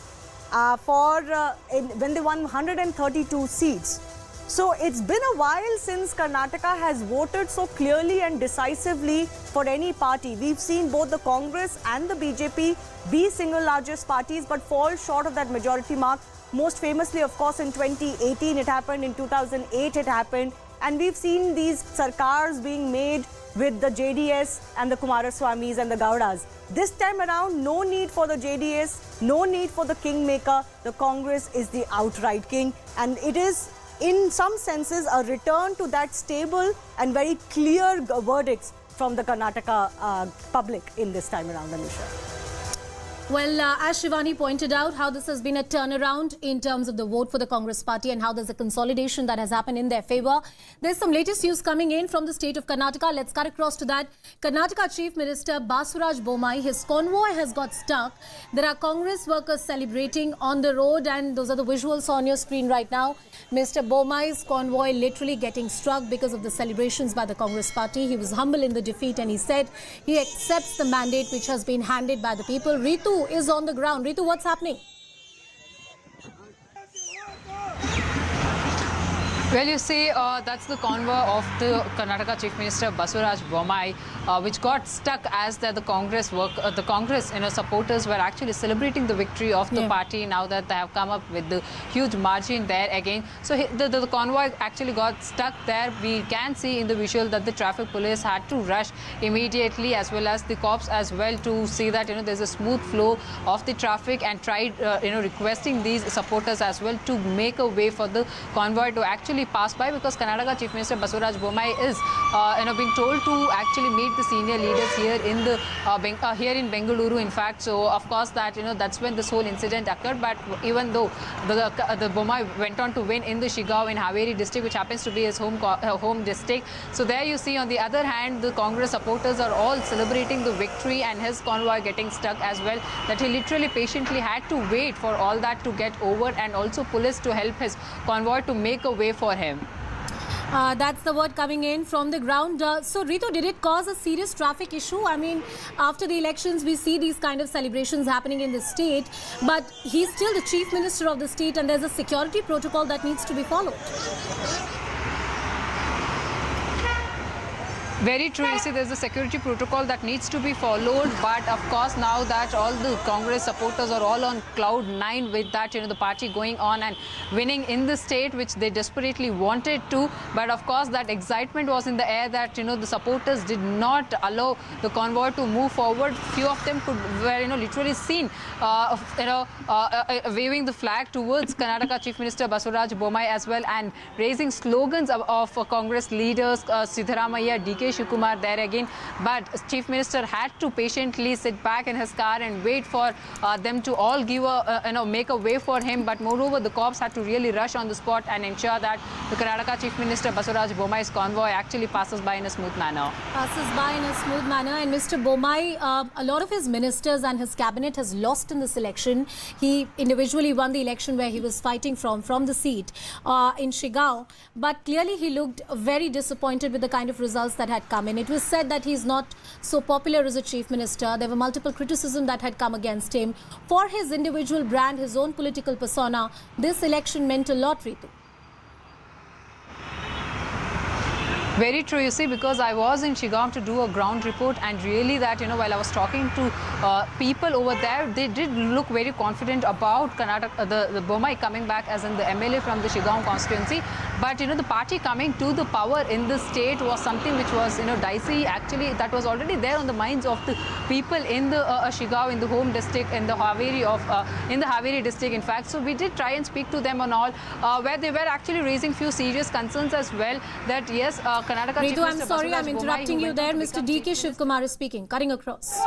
when they won 132 seats. So it's been a while since Karnataka has voted so clearly and decisively for any party. We've seen both the Congress and the BJP be single largest parties but fall short of that majority mark. Most famously, of course, in 2018 it happened, in 2008 it happened. And we've seen these sarkars being made with the JDS and the Kumaraswamis and the Gowdas. This time around, no need for the JDS, no need for the kingmaker. The Congress is the outright king. And it is, in some senses, a return to that stable and very clear verdicts from the Karnataka public in this time around, Anusha. Well, as Shivani pointed out, how this has been a turnaround in terms of the vote for the Congress party and how there's a consolidation that has happened in their favor. There's some latest news coming in from the state of Karnataka. Let's cut across to that. Karnataka Chief Minister Basuraj Bomai, his convoy has got stuck. There are Congress workers celebrating on the road, and those are the visuals on your screen right now. Mr. Bomai's convoy literally getting struck because of the celebrations by the Congress party. He was humble in the defeat and he said he accepts the mandate which has been handed by the people. Ritu is on the ground. Ritu, what's happening? Well, you see, that's the convoy of the Karnataka Chief Minister Basuraj Bommai, which got stuck as the Congress supporters were actually celebrating the victory of the party now that they have come up with the huge margin there again. So the convoy actually got stuck there. We can see in the visual that the traffic police had to rush immediately, as well as the cops as well, to see that there's a smooth flow of the traffic, and tried requesting these supporters as well to make a way for the convoy to actually pass by, because Karnataka Chief Minister Basuraj Bommai is being told to actually meet the senior leaders here in the here in Bengaluru, in fact. So of course that's when this whole incident occurred. But even though the Bommai went on to win in the Shigao in Haveri district, which happens to be his home district, so there you see, on the other hand, the Congress supporters are all celebrating the victory and his convoy getting stuck as well, that he literally patiently had to wait for all that to get over, and also police to help his convoy to make a way for him. That's the word coming in from the ground. So, Ritu, did it cause a serious traffic issue? I mean, after the elections, we see these kind of celebrations happening in the state, but he's still the chief minister of the state, and there's a security protocol that needs to be followed. Very true. You see, there's a security protocol that needs to be followed, but of course, now that all the Congress supporters are all on cloud 9 with that, the party going on and winning in the state, which they desperately wanted to. But of course, that excitement was in the air, that the supporters did not allow the convoy to move forward. Few of them were literally seen waving the flag towards Karnataka Chief Minister Basuraj Bommai as well, and raising slogans of Congress leaders, Siddaramaiah, DK Shivakumar there again. But Chief Minister had to patiently sit back in his car and wait for them to all give make a way for him. But moreover, the cops had to really rush on the spot and ensure that the Karnataka Chief Minister Basuraj Bommai's convoy actually passes by in a smooth manner. And Mr. Bommai, a lot of his ministers and his cabinet has lost in this election. He individually won the election where he was fighting from the seat in Shigao. But clearly he looked very disappointed with the kind of results that had come in. It was said that he's not so popular as a chief minister. There were multiple criticism that had come against him. For his individual brand, his own political persona, this election meant a lot, Ritu. Very true, you see, because I was in Shigam to do a ground report, and really that, while I was talking to people over there, they did look very confident about Karnataka, the Bommai coming back as in the MLA from the Shigam constituency. But, the party coming to the power in the state was something which was, dicey. Actually, that was already there on the minds of the people in the Shigao, in the home district, in the Haveri district, in fact. So we did try and speak to them on all, where they were actually raising few serious concerns as well, that yes, Karnataka Ritu, I'm sorry, I'm interrupting you there. Mr. DK Shivakumar is speaking, cutting across.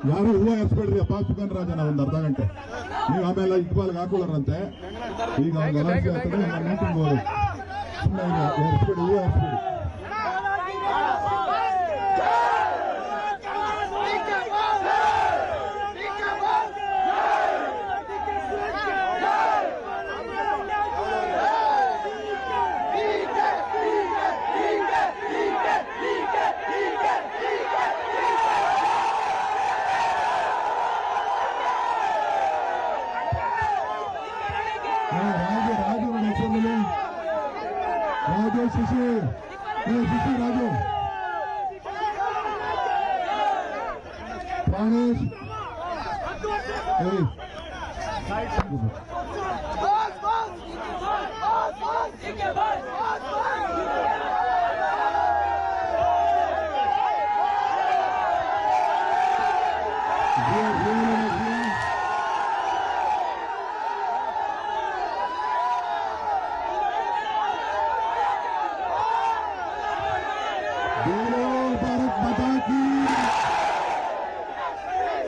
ಯಾರು ಹೂವು ಎರ್ಸ್ಬೇಡ್ರಿ ಅಪ್ಪ ಸುಗನ್ ರಾಜನ ಒಂದು ಅರ್ಧ ಗಂಟೆ ನೀವು ಆಮೇಲೆ ಇಕ್ಬಾಲ್ಗೆ ಹಾಕೊಳ್ಳಾರಂತೆ ಈಗ ಗಲಾಟೆ ಆಗ್ತದೆ ಮೀಟಿಂಗ್ ಹೋಗಿ ಸುಮ್ಮನೆ ಎರ್ಸ್ಬೇಡಿ ಹೂವು ಎರ್ಸ್ಬೇಡಿ शिशी राजू प्राणेश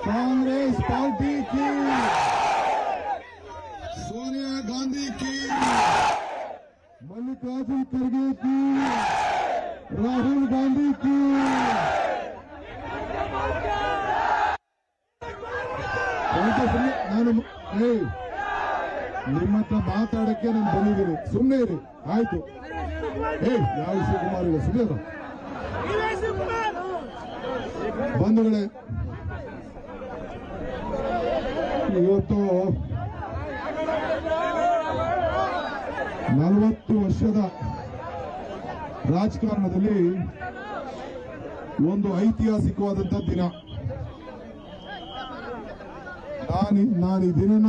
कांग्रेस पार्टी की, सोनिया गांधी की, मल्लिकार्जुन खड़गे की, राहुल गांधी की, ನಾನು ನಿಮ್ಮ ಹತ್ರ ಮಾತಾಡಕ್ಕೆ ನಾನು ಬಂದಿದ್ದೀನಿ. ಸುಮ್ಮನೆ ಇರಿ, ಆಯ್ತು. ಯಾವ ಶಿವಕುಮಾರ್ ಇಲ್ಲ, ಸುಮ್ಮನೆ ಬಂಧುಗಳೇ, ಇವತ್ತು 40 ವರ್ಷದ ರಾಜಕಾರಣದಲ್ಲಿ ಒಂದು ಐತಿಹಾಸಿಕವಾದಂಥ ದಿನ. ನಾನು ಈ ದಿನನ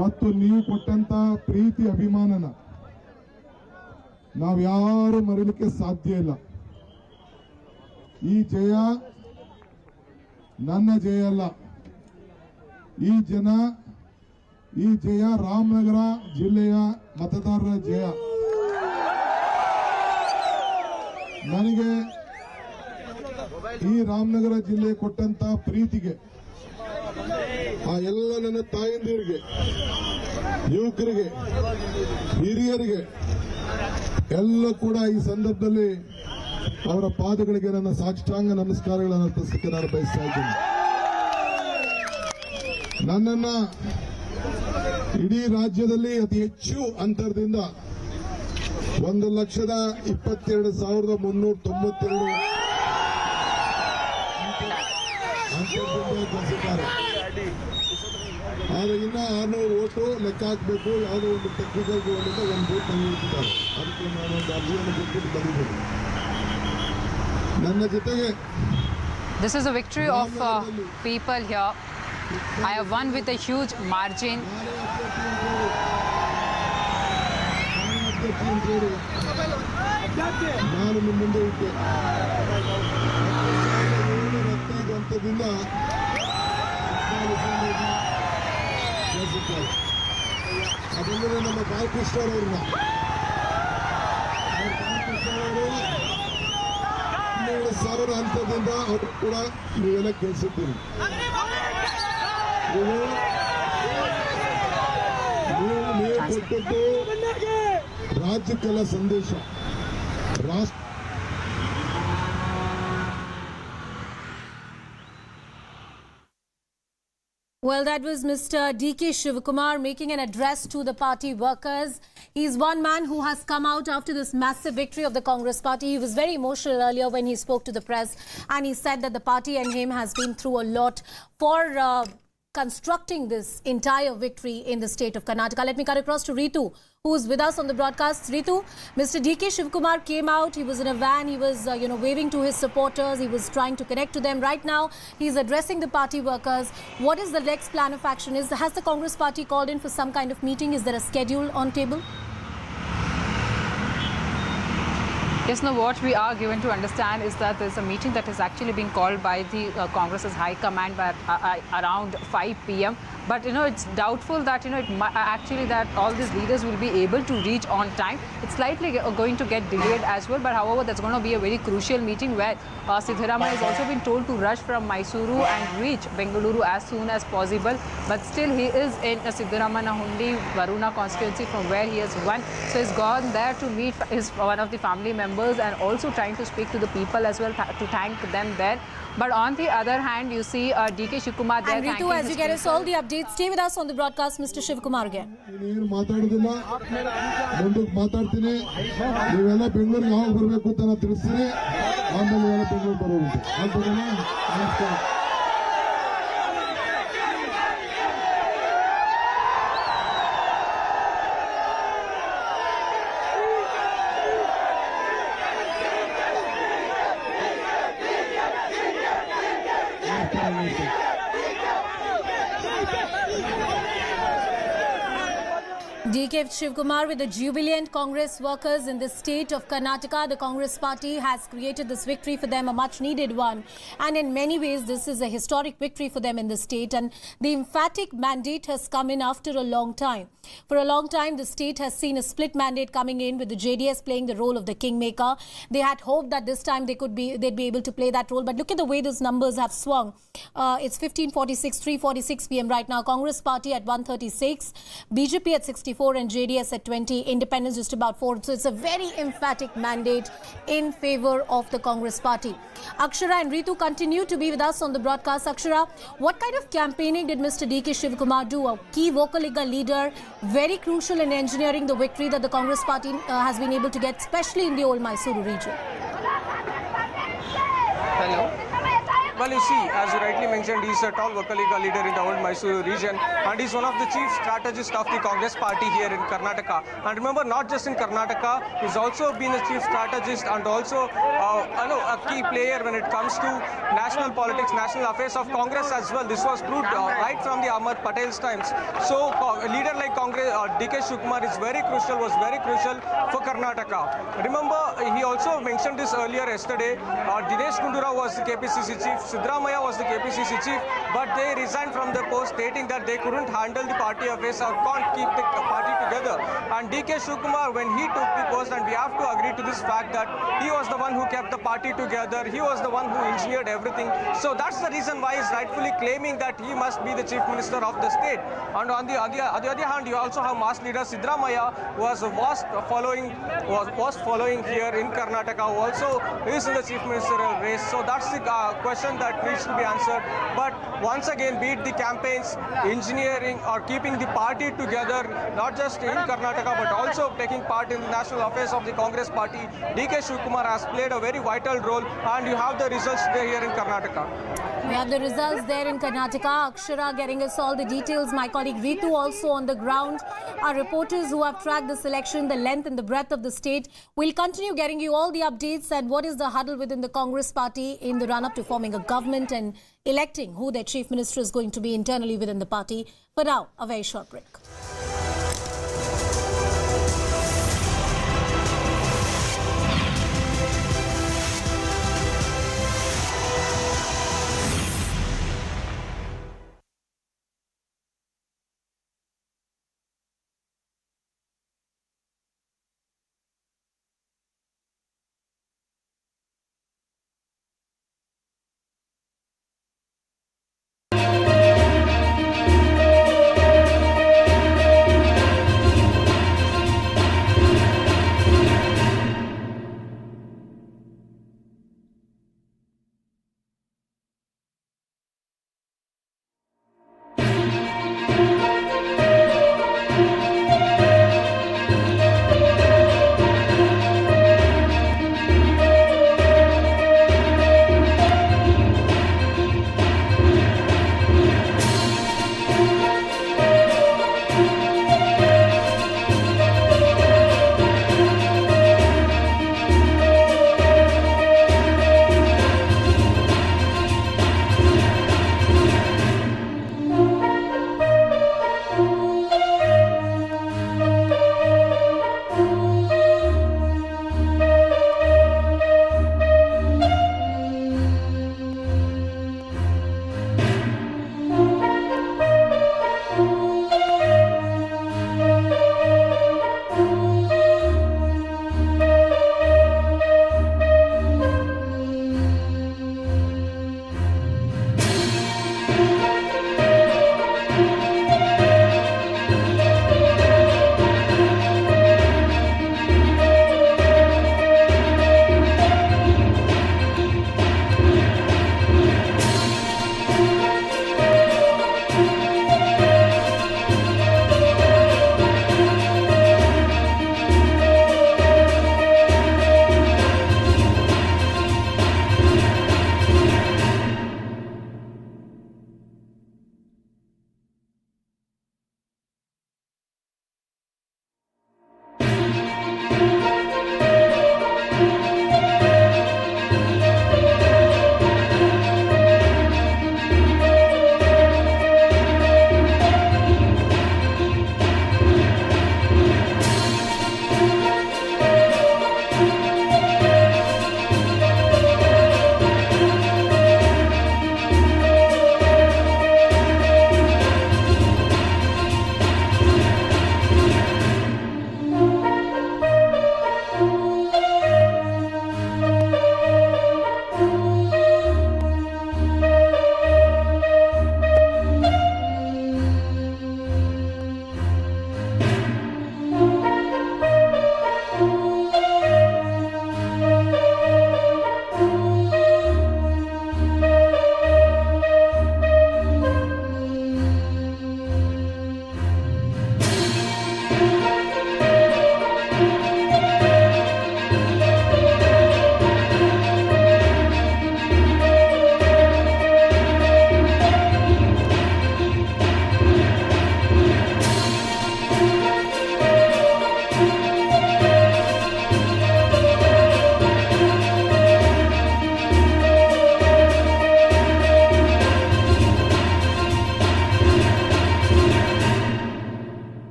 ಮತ್ತು ನೀವು ಕೊಟ್ಟಂತ ಪ್ರೀತಿ ಅಭಿಮಾನನ ನಾವು ಯಾರು ಮರೀಲಿಕ್ಕೆ ಸಾಧ್ಯ ಇಲ್ಲ. ಈ ಜಯ ನನ್ನ ಜಯ ಅಲ್ಲ, ಈ ಜಯ ರಾಮನಗರ ಜಿಲ್ಲೆಯ ಮತದಾರರ ಜಯ. ನನಗೆ ಈ ರಾಮನಗರ ಜಿಲ್ಲೆ ಕೊಟ್ಟಂತ ಪ್ರೀತಿಗೆ, ಆ ಎಲ್ಲ ನನ್ನ ತಾಯಂದಿರಿಗೆ, ಯುವಕರಿಗೆ, ಹಿರಿಯರಿಗೆ ಎಲ್ಲ ಕೂಡ ಈ ಸಂದರ್ಭದಲ್ಲಿ ಅವರ ಪಾದಗಳಿಗೆ ನನ್ನ ಸಾಷ್ಟಾಂಗ ನಮಸ್ಕಾರಗಳನ್ನು ಅರ್ಪಿಸಲಿಕ್ಕೆ ನಾನು ಬಯಸ್ತಾ ಇದ್ದೇನೆ. ನನ್ನನ್ನ ಇಡೀ ರಾಜ್ಯದಲ್ಲಿ ಅತಿ ಹೆಚ್ಚು ಅಂತರದಿಂದ 1,22,392 ಅಂತರದಿಂದ ಗೆಲ್ಲಿಸಿದ್ದಾರೆ. ಆದರೆ ಇನ್ನ 600 ಓಟು ಲೆಕ್ಕ ಹಾಕಬೇಕು. ಯಾವುದೋ ಒಂದು ಟೆಕ್ನಿಕಲ್ ಗೋಲ್ನಿಂದ ಒಂದು ಬೂತ್ ಇಟ್ಟಿದ್ದಾರೆ. ಅದಕ್ಕೆ ನಾನು ಒಂದು ಅರ್ಜಿಯನ್ನು ಕೊಟ್ಬಿಟ್ಟು ಬಂದಿದ್ದೇನೆ. ನನ್ನ ಜೊತೆಗೆ This is a victory of people here. I have won with a huge margin. ನಾನು ನಿಮ್ಮ ಮುಂದೆ ಇದ್ದೆ. ಹಂತದಿಂದ ಅದಲ್ಲದೆ ನಮ್ಮ ಬಾಲಕೃಷ್ಣ ಅವ್ರನ್ನ 12,000 ಹಂತದಿಂದ ಅವರು ಕೂಡ ನೀವೆಲ್ಲ ಗೆಲ್ಸಿದ್ದೀರಿ. ನೀವು ಕೊಟ್ಟದ್ದು ರಾಜ್ಯಕ್ಕೆಲ್ಲ ಸಂದೇಶ. Well, that was Mr. D.K. Shivakumar making an address to the party workers. He's one man who has come out after this massive victory of the Congress party. He was very emotional earlier when he spoke to the press, and he said that the party and him has been through a lot for constructing this entire victory in the state of Karnataka. Let me cut across to Ritu, who is with us on the broadcast. Ritu, Mr. D.K. Shivakumar came out. He was in a van. He was, waving to his supporters. He was trying to connect to them. Right now, he's addressing the party workers. What is the next plan of action? Has the Congress party called in for some kind of meeting? Is there a schedule on table? Yes, no, what we are given to understand is that there's a meeting that is actually being called by the Congress's High Command by around 5 p.m. But, it's doubtful that, actually that all these leaders will be able to reach on time. It's slightly going to get delayed as well. But, however, that's going to be a very crucial meeting where Siddharamaiah has also been told to rush from Mysuru and reach Bengaluru as soon as possible. But still, he is in Siddharamaiah Hundi, Varuna constituency from where he has won. So, he's gone there to meet one of the family members and also trying to speak to the people as well to thank them there. But on the other hand, you see D.K. Shivakumar there. And Ritu, as you get us all the updates, stay with us on the broadcast, Mr. Shivakumar again. ಮಾತಾಡೋದಿಲ್ಲ, ಮುಂದಕ್ಕೆ ಮಾತಾಡ್ತೀನಿ. ನೀವೆಲ್ಲ ಬೆಂಗಳೂರಿಗೆ ಯಾವಾಗ ಬರಬೇಕು ಅಂತ ನಾನು ತಿಳಿಸ್ತೀನಿ. ಆಮೇಲೆ ನೀವೆಲ್ಲ ಬೆಂಗಳೂರು ಬರೋದು. ನಮಸ್ಕಾರ. D.K. Shivakumar with the jubilant Congress workers in the state of Karnataka. The Congress party has created this victory for them, a much needed one. And in many ways, this is a historic victory for them in the state. And the emphatic mandate has come in after a long time. For a long time, the state has seen a split mandate coming in with the JDS playing the role of the kingmaker. They had hoped that this time they'd be able to play that role. But look at the way those numbers have swung. It's 15:46, 3:46 p.m. right now. Congress party at 136, BJP at 65. 24 and JDS at 20, independents just about 4. So it's a very emphatic mandate in favor of the Congress party. Akshara and Ritu continue to be with us on the broadcast. Akshara, what kind of campaigning did Mr. D.K. Shivakumar do? A key vocal leader, very crucial in engineering the victory that the Congress party has been able to get, especially in the old Mysuru region. Hello. Well, you see, as you rightly mentioned, he's a tall Vakaliga leader in the old Mysuru region, and he's one of the chief strategists of the Congress party here in Karnataka. And remember, not just in Karnataka, he's also been a chief strategist and also a key player when it comes to national politics, national affairs of Congress as well. This was proved right from the Ahmad Patel's times. So, a leader like Congress, D.K. Shivakumar was very crucial for Karnataka. Remember, he also mentioned this earlier yesterday. Dinesh Gundura was the KPCC chief. Siddaramaiah was the KPCC chief, but they resigned from their post, stating that they couldn't handle the party affairs or can't keep the party together. And D.K. Shivakumar, when he took the post, and we have to agree to this fact that he was the one who kept the party together, he was the one who engineered everything. So that's the reason why he's rightfully claiming that he must be the chief minister of the state. And on the other hand, you also have mass leader Siddaramaiah, who was following here in Karnataka, who also is in the chief ministerial race. So that's the question that needs to be answered. But once again, be it the campaigns, engineering, or keeping the party together, not just in Karnataka but also taking part in the national affairs of the Congress party, D.K. Shivakumar has played a very vital role, and you have the results there here in Karnataka. We have the results there in Karnataka. Akshara getting us all the details. My colleague Ritu also on the ground. Our reporters who have tracked this election, the length and the breadth of the state. We'll continue getting you all the updates and what is the huddle within the Congress party in the run-up to forming a government and electing who their chief minister is going to be internally within the party. For now, a very short break.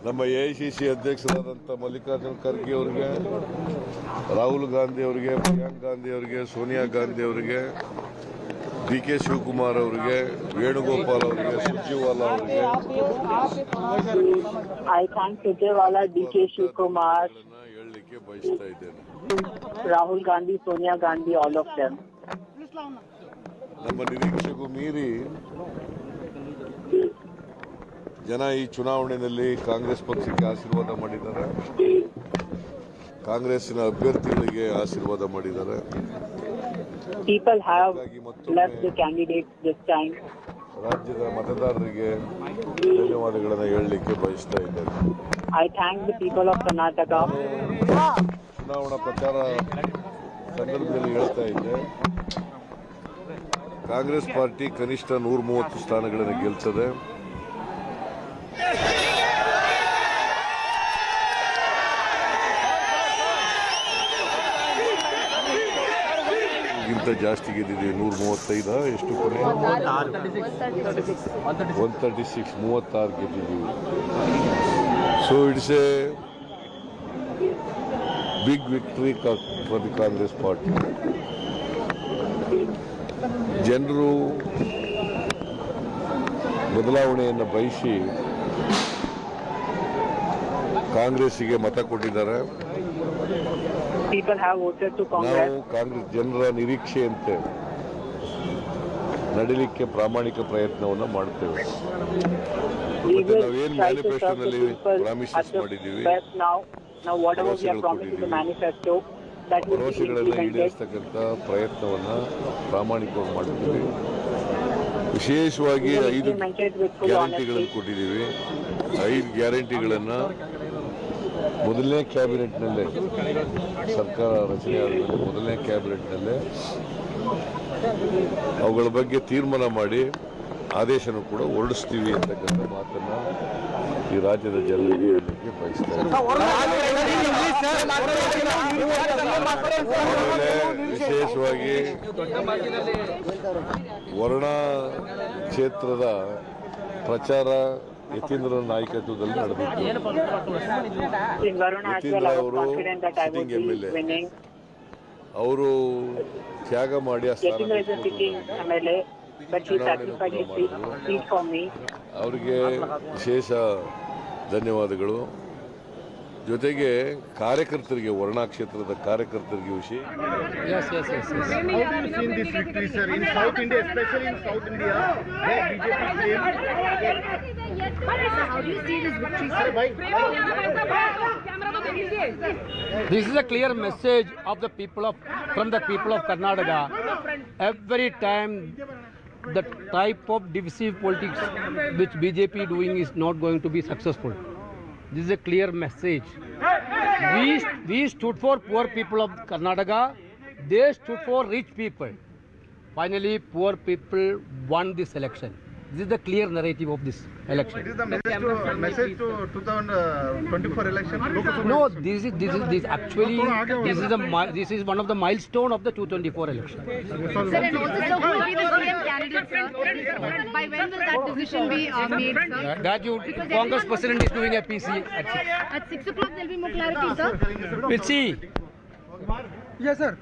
ನಮ್ಮ AICC ಅಧ್ಯಕ್ಷರಾದಂಥ ಮಲ್ಲಿಕಾರ್ಜುನ್ ಖರ್ಗೆ ಅವರಿಗೆ, ರಾಹುಲ್ ಗಾಂಧಿ ಅವರಿಗೆ, ಪ್ರಿಯಾಂಕ್ ಗಾಂಧಿ ಅವರಿಗೆ, ಸೋನಿಯಾ ಗಾಂಧಿ ಅವರಿಗೆ, DK Shivakumar ಅವರಿಗೆ, ವೇಣುಗೋಪಾಲ್ ಅವರಿಗೆ, ಸುರ್ಜೇವಾಲಾ ಅವರಿಗೆ, DK Shivakumar ಹೇಳಲಿಕ್ಕೆ ಬಯಸ್ತಾ ಇದ್ದೇನೆ. Rahul Gandhi, Sonia Gandhi, all of them. ನಮ್ಮ ನಿರೀಕ್ಷೆಗೂ ಮೀರಿ ಜನ ಈ ಚುನಾವಣೆಯಲ್ಲಿ ಕಾಂಗ್ರೆಸ್ ಪಕ್ಷಕ್ಕೆ ಆಶೀರ್ವಾದ ಮಾಡಿದ್ದಾರೆ, ಕಾಂಗ್ರೆಸ್ಸಿನ ಅಭ್ಯರ್ಥಿಗಳಿಗೆ ಆಶೀರ್ವಾದ ಮಾಡಿದ್ದಾರೆ. People have left the candidates this time. ರಾಜ್ಯದ ಮತದಾರರಿಗೆ ಧನ್ಯವಾದಗಳನ್ನು ಹೇಳಲಿಕ್ಕೆ ಬಯಸ್ತಾ ಇದ್ದೇನೆ. I thank the people of Karnataka. ಚುನಾವಣಾ ಪ್ರಚಾರ ಸಂದರ್ಭದಲ್ಲಿ ಹೇಳ್ತಾ ಇದ್ದೆ, ಕಾಂಗ್ರೆಸ್ ಪಾರ್ಟಿ ಕನಿಷ್ಠ 130 ಸ್ಥಾನಗಳನ್ನು ಗೆಲ್ತದೆ. ಗಿಂತ ಜಾಸ್ತಿ ಗೆದ್ದಿದ್ದೀವಿ. 135 ಎಷ್ಟು ಕೊನೆ 136 36 ಗೆದ್ದಿದ್ದೀವಿ. So it's a big victory for the Congress party. ಜನರು ಬದಲಾವಣೆಯನ್ನು ಬಯಸಿ ಕಾಂಗ್ರೆಸ್ಸಿಗೆ ಮತ ಕೊಟ್ಟಿದ್ದಾರೆ. ನಾವು ಕಾಂಗ್ರೆಸ್ ಜನರ ನಿರೀಕ್ಷೆಯಂತೆ ನಡೀಲಿಕ್ಕೆ ಪ್ರಾಮಾಣಿಕ ಪ್ರಯತ್ನವನ್ನು ಮಾಡ್ತೇವೆ. ಮತ್ತೆ ನಾವೇನು ಮ್ಯಾನಿಫೆಸ್ಟೋನಲ್ಲಿ ಪ್ರಾಮಿಸಸ್ ಮಾಡಿದ್ದೀವಿ, ಭರವಸೆಗಳನ್ನು ಈಡೇರಿಸತಕ್ಕಂಥ ಪ್ರಯತ್ನವನ್ನು ಪ್ರಾಮಾಣಿಕವಾಗಿ ಮಾಡ್ತೀವಿ. ವಿಶೇಷವಾಗಿ 5 ಗ್ಯಾರಂಟಿಗಳನ್ನು ಕೊಟ್ಟಿದ್ದೀವಿ. 5 ಗ್ಯಾರಂಟಿಗಳನ್ನು ಮೊದಲನೇ ಕ್ಯಾಬಿನೆಟ್ನಲ್ಲೇ, ಸರ್ಕಾರ ರಚನೆ ಆದ ಮೊದಲನೇ ಕ್ಯಾಬಿನೆಟ್ನಲ್ಲೇ ಅವುಗಳ ಬಗ್ಗೆ ತೀರ್ಮಾನ ಮಾಡಿ ಆದೇಶನೂ ಕೂಡ ಹೊರಡಿಸ್ತೀವಿ ಅಂತಕ್ಕಂಥ ಮಾತನ್ನು ಈ ರಾಜ್ಯದ ಜನರಿಗೆ ಹೇಳಲಿಕ್ಕೆ ಬಯಸ್ತಾರೆ. ವಿಶೇಷವಾಗಿ ವರ್ಣಾ ಕ್ಷೇತ್ರದ ಪ್ರಚಾರ ಯತೀಂದ್ರ ನಾಯಕತ್ವದಲ್ಲಿ ನಡೆದಿತ್ತು. ಯತೀಂದ್ರ ಅವರು ಸಿಟ್ಟಿಂಗ್ MLA, ಅವರು ತ್ಯಾಗ ಮಾಡಿ ಆ ಸ್ಥಾನ ಅವರಿಗೆ ವಿಶೇಷ ಧನ್ಯವಾದಗಳು. ಜೊತೆಗೆ ಕಾರ್ಯಕರ್ತರಿಗೆ, ವರ್ಣಾ ಕ್ಷೇತ್ರದ ಕಾರ್ಯಕರ್ತರಿಗೆ ವಿಷಯ This is a clear message of the people from the people of Karnataka. Every time the type of divisive politics which BJP doing is not going to be successful. This is a clear message. We stood for poor people of Karnataka. They stood for rich people. Finally, poor people won this election. This is the clear narrative of this election. It is the message to 2024 election. No, this is one of the milestone of the 2024 election. Sir, and also, sir, who will be the CM candidate, sir? By when will that decision be made, sir? Congress president is doing a PC at 6. At 6 o'clock, there will be more clarity, sir. We'll see. Yes, sir.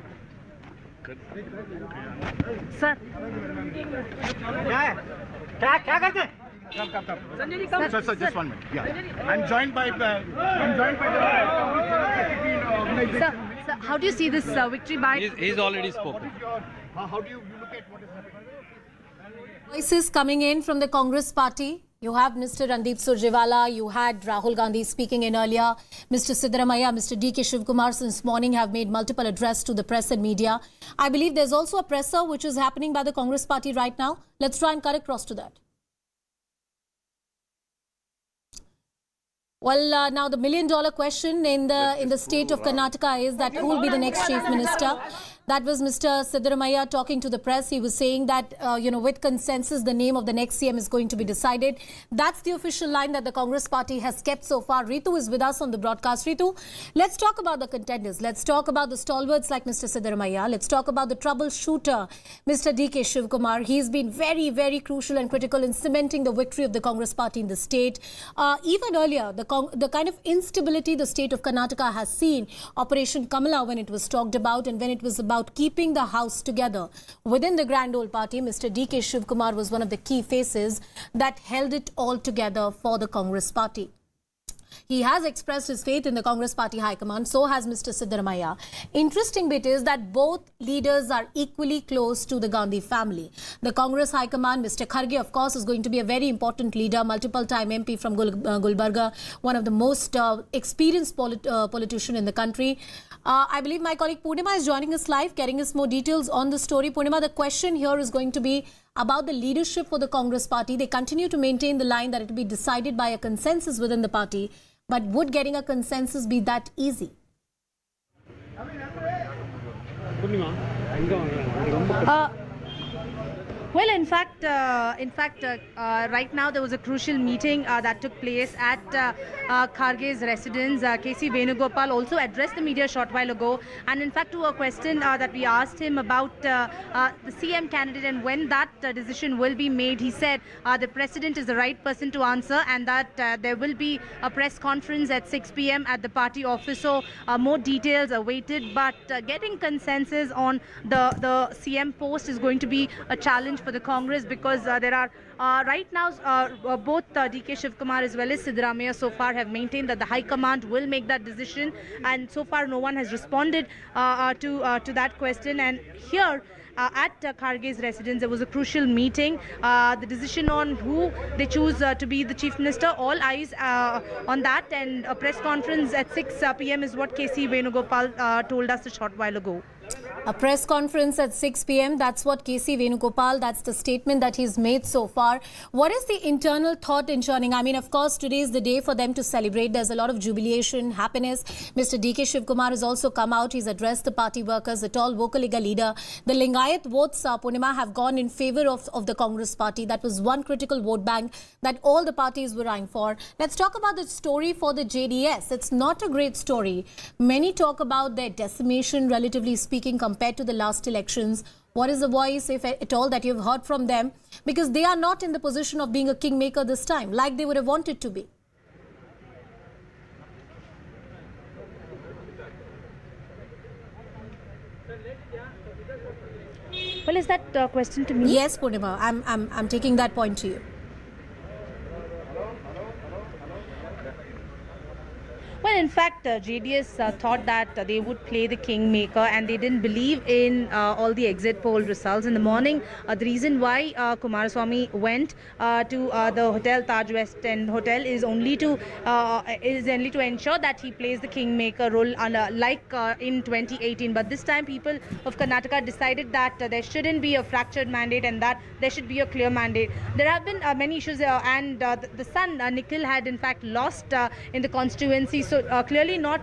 Sir. क्या करते? Sir, just 1 minute. Yeah, I'm joined by the. Sir, how do you see this victory by? He's already spoken. How do you look at what is happening? Voices coming in from the Congress party. You have Mr. Randeep Surjewala, you had Rahul Gandhi speaking in earlier, Mr. Siddaramaiah, Mr. DK Shivkumar since morning have made multiple address to the press and media. I believe there's also a presser which is happening by the Congress party right now. Let's try and cut across to that. Well, now the $1 million question in the state of Karnataka is that who will be the next chief minister? That was Mr. Siddaramaiah talking to the press. He was saying that, with consensus, the name of the next CM is going to be decided. That's the official line that the Congress party has kept so far. Ritu is with us on the broadcast. Ritu, let's talk about the contenders. Let's talk about the stalwarts like Mr. Siddaramaiah. Let's talk about the troubleshooter, Mr. D.K. Shivkumar. He's been very, very crucial and critical in cementing the victory of the Congress party in the state. Even earlier, the kind of instability the state of Karnataka has seen, Operation Kamala, when it was talked about and when it was about keeping the house together within the grand old party, Mr. D.K. Shivkumar was one of the key faces that held it all together for the Congress party. He has expressed his faith in the Congress party high command. So has Mr. Siddaramaiah. Interesting bit is that both leaders are equally close to the Gandhi family. The Congress high command, Mr. Kharge, of course, is going to be a very important leader, multiple-time MP from Gulbarga, one of the most experienced politician in the country. I believe my colleague Purnima is joining us live, getting us more details on the story. Purnima, the question here is going to be about the leadership for the Congress party. They continue to maintain the line that it will be decided by a consensus within the party. But would getting a consensus be that easy? Well, in fact, right now there was a crucial meeting that took place at Kharge's residence. KC Venugopal also addressed the media a short while ago, and in fact, to a question that we asked him about the CM candidate and when that decision will be made, he said the president is the right person to answer, and that there will be a press conference at 6 p.m. at the party office. So more details are waited, but getting consensus on the CM post is going to be a challenge for the Congress, because there are right now both D.K. Shivkumar as well as Siddaramaiah so far have maintained that the High Command will make that decision, and so far no one has responded to that question. And here at Kharge's residence, there was a crucial meeting. The decision on who they choose to be the Chief Minister, all eyes on that, and a press conference at 6 p.m. is what KC Venugopal told us a short while ago. A press conference at 6 p.m. That's what KC Venugopal, that's the statement that he's made so far. What is the internal thought in churning? I mean, of course, today is the day for them to celebrate. There's a lot of jubilation, happiness. Mr. D.K. Shivkumar has also come out. He's addressed the party workers, the tall Vokaliga leader. The Lingayat votes, Purnima, have gone in favor of the Congress party. That was one critical vote bank that all the parties were eyeing for. Let's talk about the story for the JDS. It's not a great story. Many talk about their decimation, relatively speaking, compared to the last elections. What is the voice, if at all, that you've heard from them? Because they are not in the position of being a kingmaker this time, like they would have wanted to be. Well, is that question to me? Yes, Purnima, I'm taking that point to you. Well, in fact, JDS thought that they would play the kingmaker, and they didn't believe in all the exit poll results. In the morning, the reason why Kumaraswamy went to the hotel Taj West End Hotel is only to ensure that he plays the kingmaker role like in 2018. But this time, people of Karnataka decided that there shouldn't be a fractured mandate and that there should be a clear mandate. There have been many issues, and the son Nikhil had in fact lost in the constituency. So clearly not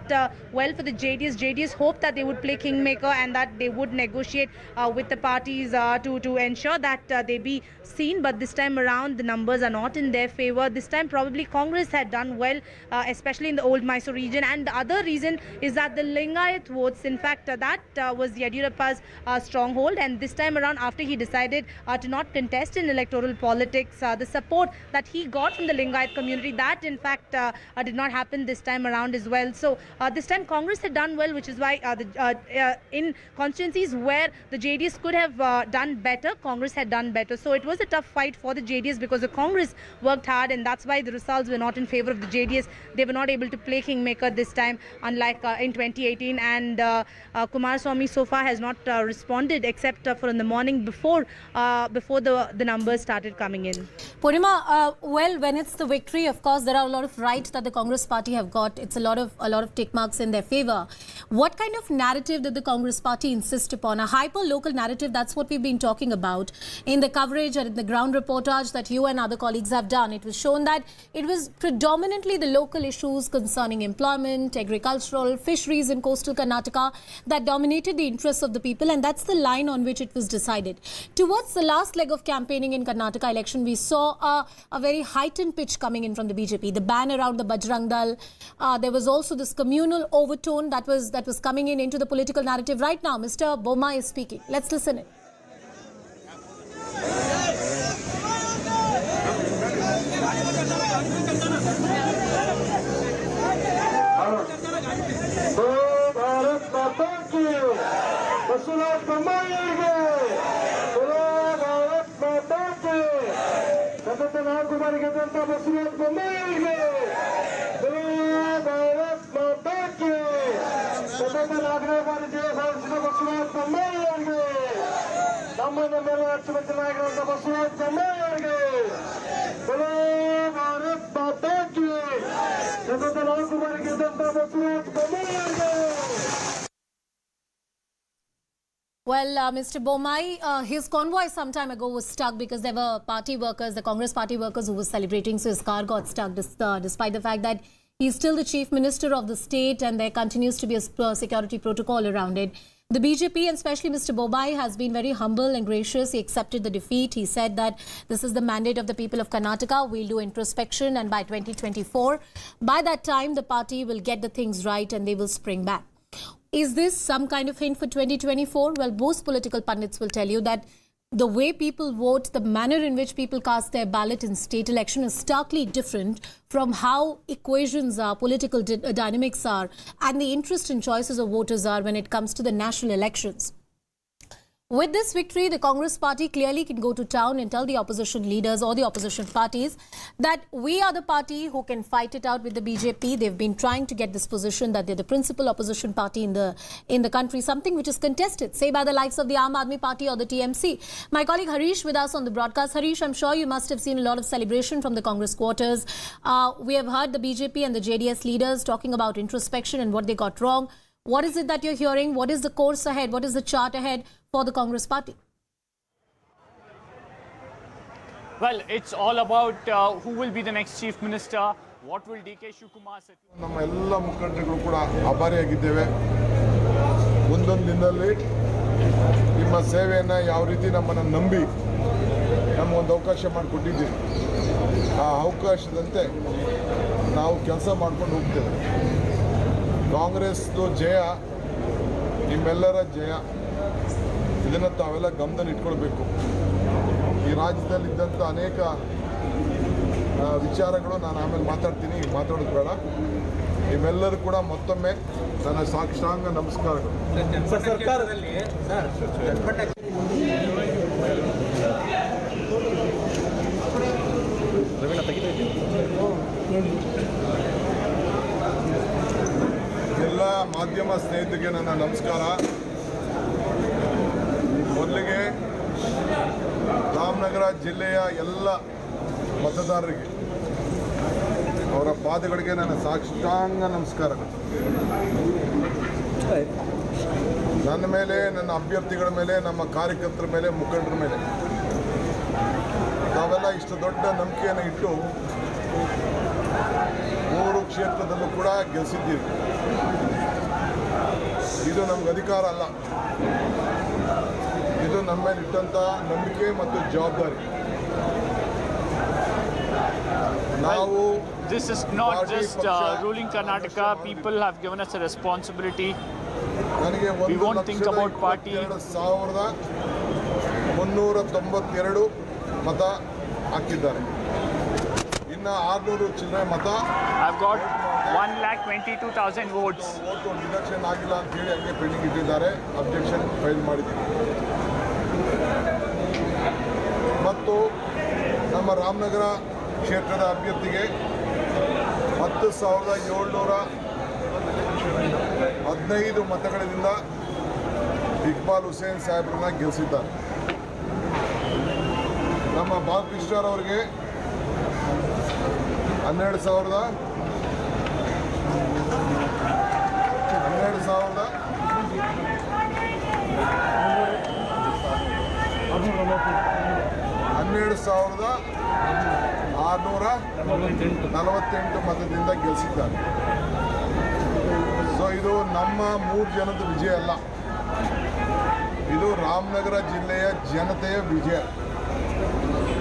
well for the JDS. JDS hoped that they would play kingmaker and that they would negotiate with the parties to ensure that they be seen. But this time around, the numbers are not in their favor. This time probably Congress had done well, especially in the old Mysore region. And the other reason is that the Lingayat votes, in fact, that was Yadurappa's stronghold. And this time around, after he decided to not contest in electoral politics, the support that he got from the Lingayat community, that in fact did not happen this time around as well. So this time Congress had done well, which is why in constituencies where the JDS could have done better, Congress had done better. So it was a tough fight for the JDS because the Congress worked hard, and that's why the results were not in favor of the JDS. They were not able to play kingmaker this time, unlike in 2018. And Kumaraswamy so far has not responded, except for in the morning before the numbers started coming in. Purnima, well, when it's the victory, of course, there are a lot of rights that the Congress party have got. It's a lot lot of tick marks in their favor. What kind of narrative did the Congress party insist upon? A hyper-local narrative, that's what we've been talking about. In the coverage and in the ground reportage that you and other colleagues have done, it was shown that it was predominantly the local issues concerning employment, agricultural, fisheries in coastal Karnataka that dominated the interests of the people, and that's the line on which it was decided. Towards the last leg of campaigning in Karnataka election, we saw a very heightened pitch coming in from the BJP. The ban around the Bajrang Dal. There was also this communal overtone that was coming into the political narrative. Right now, Mr. Bommai is speaking. Let's listen in. Well, Mr. Bommai, his convoy some time ago was stuck because there were party workers, the Congress party workers who were celebrating, so his car got stuck despite the fact that he's still the chief minister of the state and there continues to be a security protocol around it. The BJP, and especially Mr. Bommai, has been very humble and gracious. He accepted the defeat. He said that this is the mandate of the people of Karnataka. We'll do introspection, and by 2024, by that time, the party will get the things right and they will spring back. Is this some kind of hint for 2024? Well, most political pundits will tell you that the way people vote, the manner in which people cast their ballot in state election is starkly different from how equations are, political dynamics are, and the interest and choices of voters are when it comes to the national elections. With this victory, the Congress party clearly can go to town and tell the opposition leaders or the opposition parties that we are the party who can fight it out with the BJP. They've been trying to get this position that they're the principal opposition party in the country, something which is contested, say by the likes of the Aam Aadmi Party or the TMC. My colleague Harish with us on the broadcast. Harish, I'm sure you must have seen a lot of celebration from the Congress quarters. We have heard the BJP and the JDS leaders talking about introspection and what they got wrong. What is it that you're hearing? What is the course ahead? What is the chart ahead for the Congress party? Well, it's all about who will be the next chief minister. What will DK Shivakumar say? ನಮ್ಮ ಎಲ್ಲ ಮುಖಂಡರುಗಳು ಕೂಡ ಆಭಾರಿಯಾಗಿದ್ದೇವೆ. ಮುಂದೊಂದು ದಿನದಲ್ಲಿ ನಿಮ್ಮ ಸೇವೆಯನ್ನು ಯಾವ ರೀತಿ ನಮ್ಮನ್ನು ನಂಬಿ ನಮಗೊಂದು ಅವಕಾಶ ಮಾಡಿಕೊಟ್ಟಿದ್ದೀರಿ, ಆ ಅವಕಾಶದಂತೆ ನಾವು ಕೆಲಸ ಮಾಡ್ಕೊಂಡು ಹೋಗ್ತೇವೆ. ಕಾಂಗ್ರೆಸ್ದು ಜಯ ನಿಮ್ಮೆಲ್ಲರ ಜಯ. ಇದನ್ನು ತಾವೆಲ್ಲ ಗಮನದಲ್ಲಿ ಇಟ್ಕೊಳ್ಬೇಕು. ಈ ರಾಜ್ಯದಲ್ಲಿದ್ದಂಥ ಅನೇಕ ವಿಚಾರಗಳು ನಾನು ಆಮೇಲೆ ಮಾತಾಡ್ತೀನಿ, ಈಗ ಮಾತಾಡೋದು ಬೇಡ. ನಿಮ್ಮೆಲ್ಲರೂ ಕೂಡ ಮತ್ತೊಮ್ಮೆ ನನ್ನ ಸಾಷ್ಟಾಂಗ ನಮಸ್ಕಾರಗಳು. ಸರ್ಕಾರದಲ್ಲಿ ಎಲ್ಲ ಮಾಧ್ಯಮ ಸ್ನೇಹಿತರಿಗೆ ನನ್ನ ನಮಸ್ಕಾರ. ಮೊದಲಿಗೆ ರಾಮನಗರ ಜಿಲ್ಲೆಯ ಎಲ್ಲ ಮತದಾರರಿಗೆ ಅವರ ಪಾದಗಳಿಗೆ ನನ್ನ ಸಾಷ್ಟಾಂಗ ನಮಸ್ಕಾರಗಳು. ನನ್ನ ಮೇಲೆ, ನನ್ನ ಅಭ್ಯರ್ಥಿಗಳ ಮೇಲೆ, ನಮ್ಮ ಕಾರ್ಯಕರ್ತರ ಮೇಲೆ, ಮುಖಂಡರ ಮೇಲೆ ತಾವೆಲ್ಲ ಇಷ್ಟು ದೊಡ್ಡ ನಂಬಿಕೆಯನ್ನು ಇಟ್ಟು 3 ಕ್ಷೇತ್ರದಲ್ಲೂ ಕೂಡ ಗೆಲ್ಲಿಸಿದ್ದೀರಿ. ಇದು ನಮ್ಗೆ ಅಧಿಕಾರ ಅಲ್ಲ, ಇದು ನಮ್ಮ ಮೇಲೆ ಇಟ್ಟಂಥ ನಂಬಿಕೆ ಮತ್ತು ಜವಾಬ್ದಾರಿ. ನಾವು This is not just ruling Karnataka. People have given us a responsibility. We won't think about party. 1,392 ಮತ ಹಾಕಿದ್ದಾರೆ. ಇನ್ನು 600 ಚಿಲ್ಲರೆ ಮತ. I've got 1,22,000 votes. Vote deduction ಆಗಿಲ್ಲ ಅಂತ ಹೇಳಿ ಹಂಗೆ ಪೆಂಡಿಂಗ್ ಇಟ್ಟಿದ್ದಾರೆ. ಅಬ್ಜೆಕ್ಷನ್ ಫೈಲ್ ಮಾಡಿದ್ದೀವಿ. ಮತ್ತು ನಮ್ಮ ರಾಮನಗರ ಕ್ಷೇತ್ರದ ಅಭ್ಯರ್ಥಿಗೆ 10,715 ಮತಗಳಿಂದ ಇಕ್ಬಾಲ್ ಹುಸೇನ್ ಸಾಹೇಬ್ರನ್ನ ಗೆಲ್ಲಿಸಿದ್ದಾರೆ. ನಮ್ಮ ಬಾಲಕೃಷ್ಣರವರಿಗೆ 12,000 12,648 ಮತದಿಂದ ಗೆಲ್ಲಿಸಿದ್ದಾರೆ. ಸೊ ಇದು ನಮ್ಮ 3 ಜನದ ವಿಜಯ ಅಲ್ಲ, ಇದು ರಾಮನಗರ ಜಿಲ್ಲೆಯ ಜನತೆಯ ವಿಜಯ,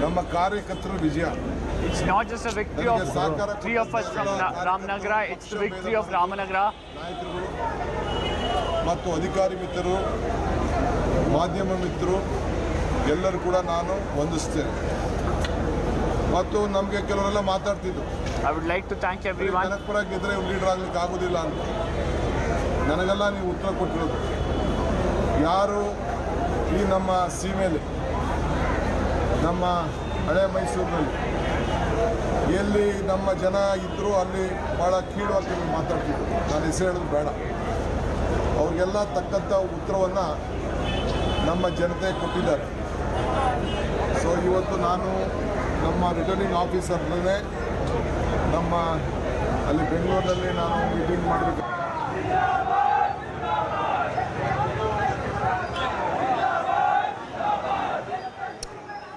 ನಮ್ಮ ಕಾರ್ಯಕರ್ತರ ವಿಜಯ. It's not just a victory of 3 of us from Ramnagara, it's the victory of Ramanagara. ಮತ್ತು ಅಧಿಕಾರಿ ಮಿತ್ರರು, ಮಾಧ್ಯಮ ಮಿತ್ರರು ಎಲ್ಲರೂ ಕೂಡ ನಾನು ವಂದಿಸ್ತೇನೆ. ಮತ್ತು ನಮಗೆ ಕೆಲವರೆಲ್ಲ ಮಾತಾಡ್ತಿದ್ರು, I would like to thank everyone. ಜನಪರ ಗೆದ್ರೆ ಲೀಡರ್ ಆಗ್ಲಿಕ್ಕೆ ಆಗೋದಿಲ್ಲ ಅಂತ. ನನಗೆಲ್ಲ ನೀವು ಉತ್ತರ ಕೊಟ್ಟಿರೋದು, ಯಾರು ಈ ನಮ್ಮ ಸೀಮೆಯಲ್ಲಿ, ನಮ್ಮ ಹಳೆ ಮೈಸೂರಿನಲ್ಲಿ ಎಲ್ಲಿ ನಮ್ಮ ಜನ ಇದ್ದರೂ ಅಲ್ಲಿ ಭಾಳ ಕೀಳಾಗಿ ಮಾತಾಡ್ತಿದ್ರು. ನಾನು ಹೆಸರು ಹೇಳೋದು ಬೇಡ. ಅವ್ರಿಗೆಲ್ಲ ತಕ್ಕಂಥ ಉತ್ತರವನ್ನು ನಮ್ಮ ಜನತೆ ಕೊಟ್ಟಿದ್ದಾರೆ. ಸೊ ಇವತ್ತು ನಾನು ನಮ್ಮ ರಿಟರ್ನಿಂಗ್ ಆಫೀಸರ್ನೇ ನಮ್ಮ ಅಲ್ಲಿ ಬೆಂಗಳೂರಿನಲ್ಲಿ ನಾನು ಮೀಟಿಂಗ್ ಮಾಡಬೇಕು.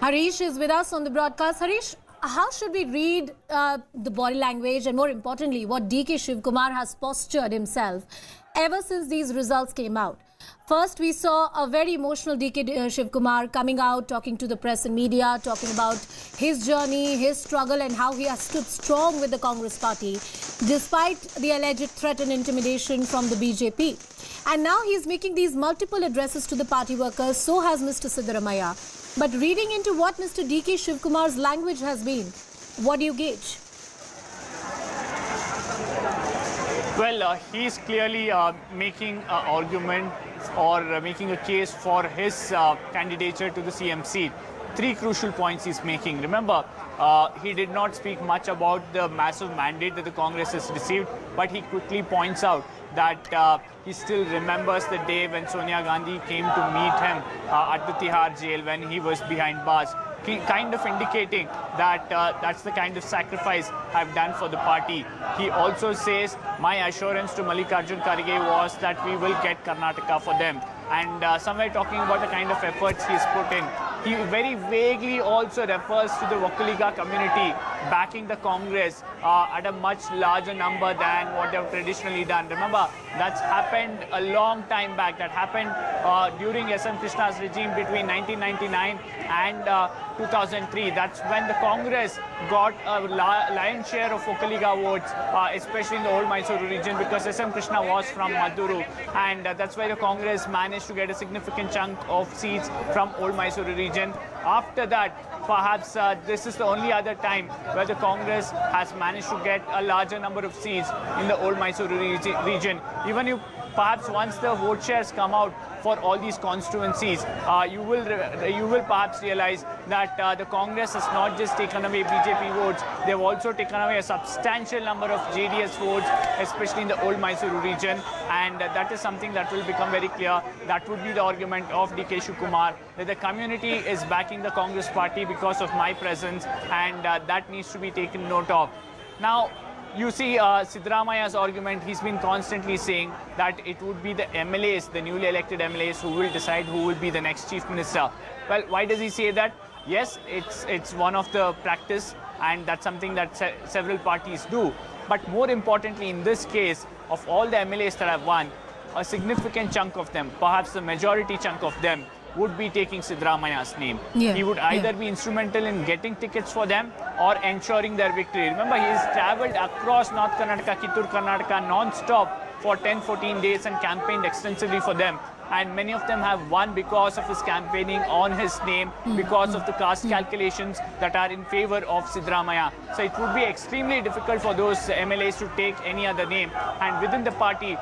Harish is with us on the broadcast. Harish, how should we read the body language and more importantly, what DK Shivkumar has postured himself ever since these results came out? First, we saw a very emotional DK Shivkumar coming out, talking to the press and media, talking about his journey, his struggle and how he has stood strong with the Congress party despite the alleged threat and intimidation from the BJP. And now he is making these multiple addresses to the party workers, so has Mr. Siddaramaiah. But reading into what Mr. DK Shivkumar's language has been, what do you gauge? Well, he's clearly making an argument or making a case for his candidature to the CM seat. 3 crucial points he's making. Remember, he did not speak much about the massive mandate that the Congress has received, but he quickly points out that he still remembers the day when Sonia Gandhi came to meet him at the Tihar jail when he was behind bars, kind of indicating that that's the kind of sacrifice I've done for the party. He also says, my assurance to Mallikarjun Kharge was that we will get Karnataka for them. And somewhere talking about the kind of efforts he's put in. He very vaguely also refers to the Vokkaliga community backing the Congress at a much larger number than what they've traditionally done. Remember, that's happened a long time back. That happened during SM Krishna's regime between 1999 and 2003. That's when the Congress got a lion's share of Vokkaliga votes, especially in the old Mysore region, because SM Krishna was from Maduru. And that's why the Congress managed to get a significant chunk of seats from old Mysore region. After that, perhaps this is the only other time where the Congress has managed to get a larger number of seats in the old Mysore region. Even if perhaps once the vote shares come out for all these constituencies, you will perhaps realize that the Congress has not just taken away BJP votes, they've also taken away a substantial number of JDS votes, especially in the old Mysore region, and that is something that will become very clear. That would be the argument of DK Shivkumar, that the community is backing the Congress party because of my presence, and that needs to be taken note of. Now, you see Siddaramaiah's argument, he's been constantly saying that it would be the MLAs, the newly elected MLAs, who will decide who will be the next chief minister. Well, why does he say that? Yes, it's one of the practice, and that's something that several parties do. But more importantly, in this case, of all the MLAs that have won, a significant chunk of them, perhaps the majority chunk of them, would be taking Siddaramaiah's name. Yeah, he would either be instrumental in getting tickets for them or ensuring their victory. Remember, he has travelled across North Karnataka, Kittur Karnataka non-stop for 10-14 days and campaigned extensively for them. And many of them have won because of his campaigning on his name, because of the caste calculations that are in favor of Siddaramaiah. So it would be extremely difficult for those MLAs to take any other name. And within the party,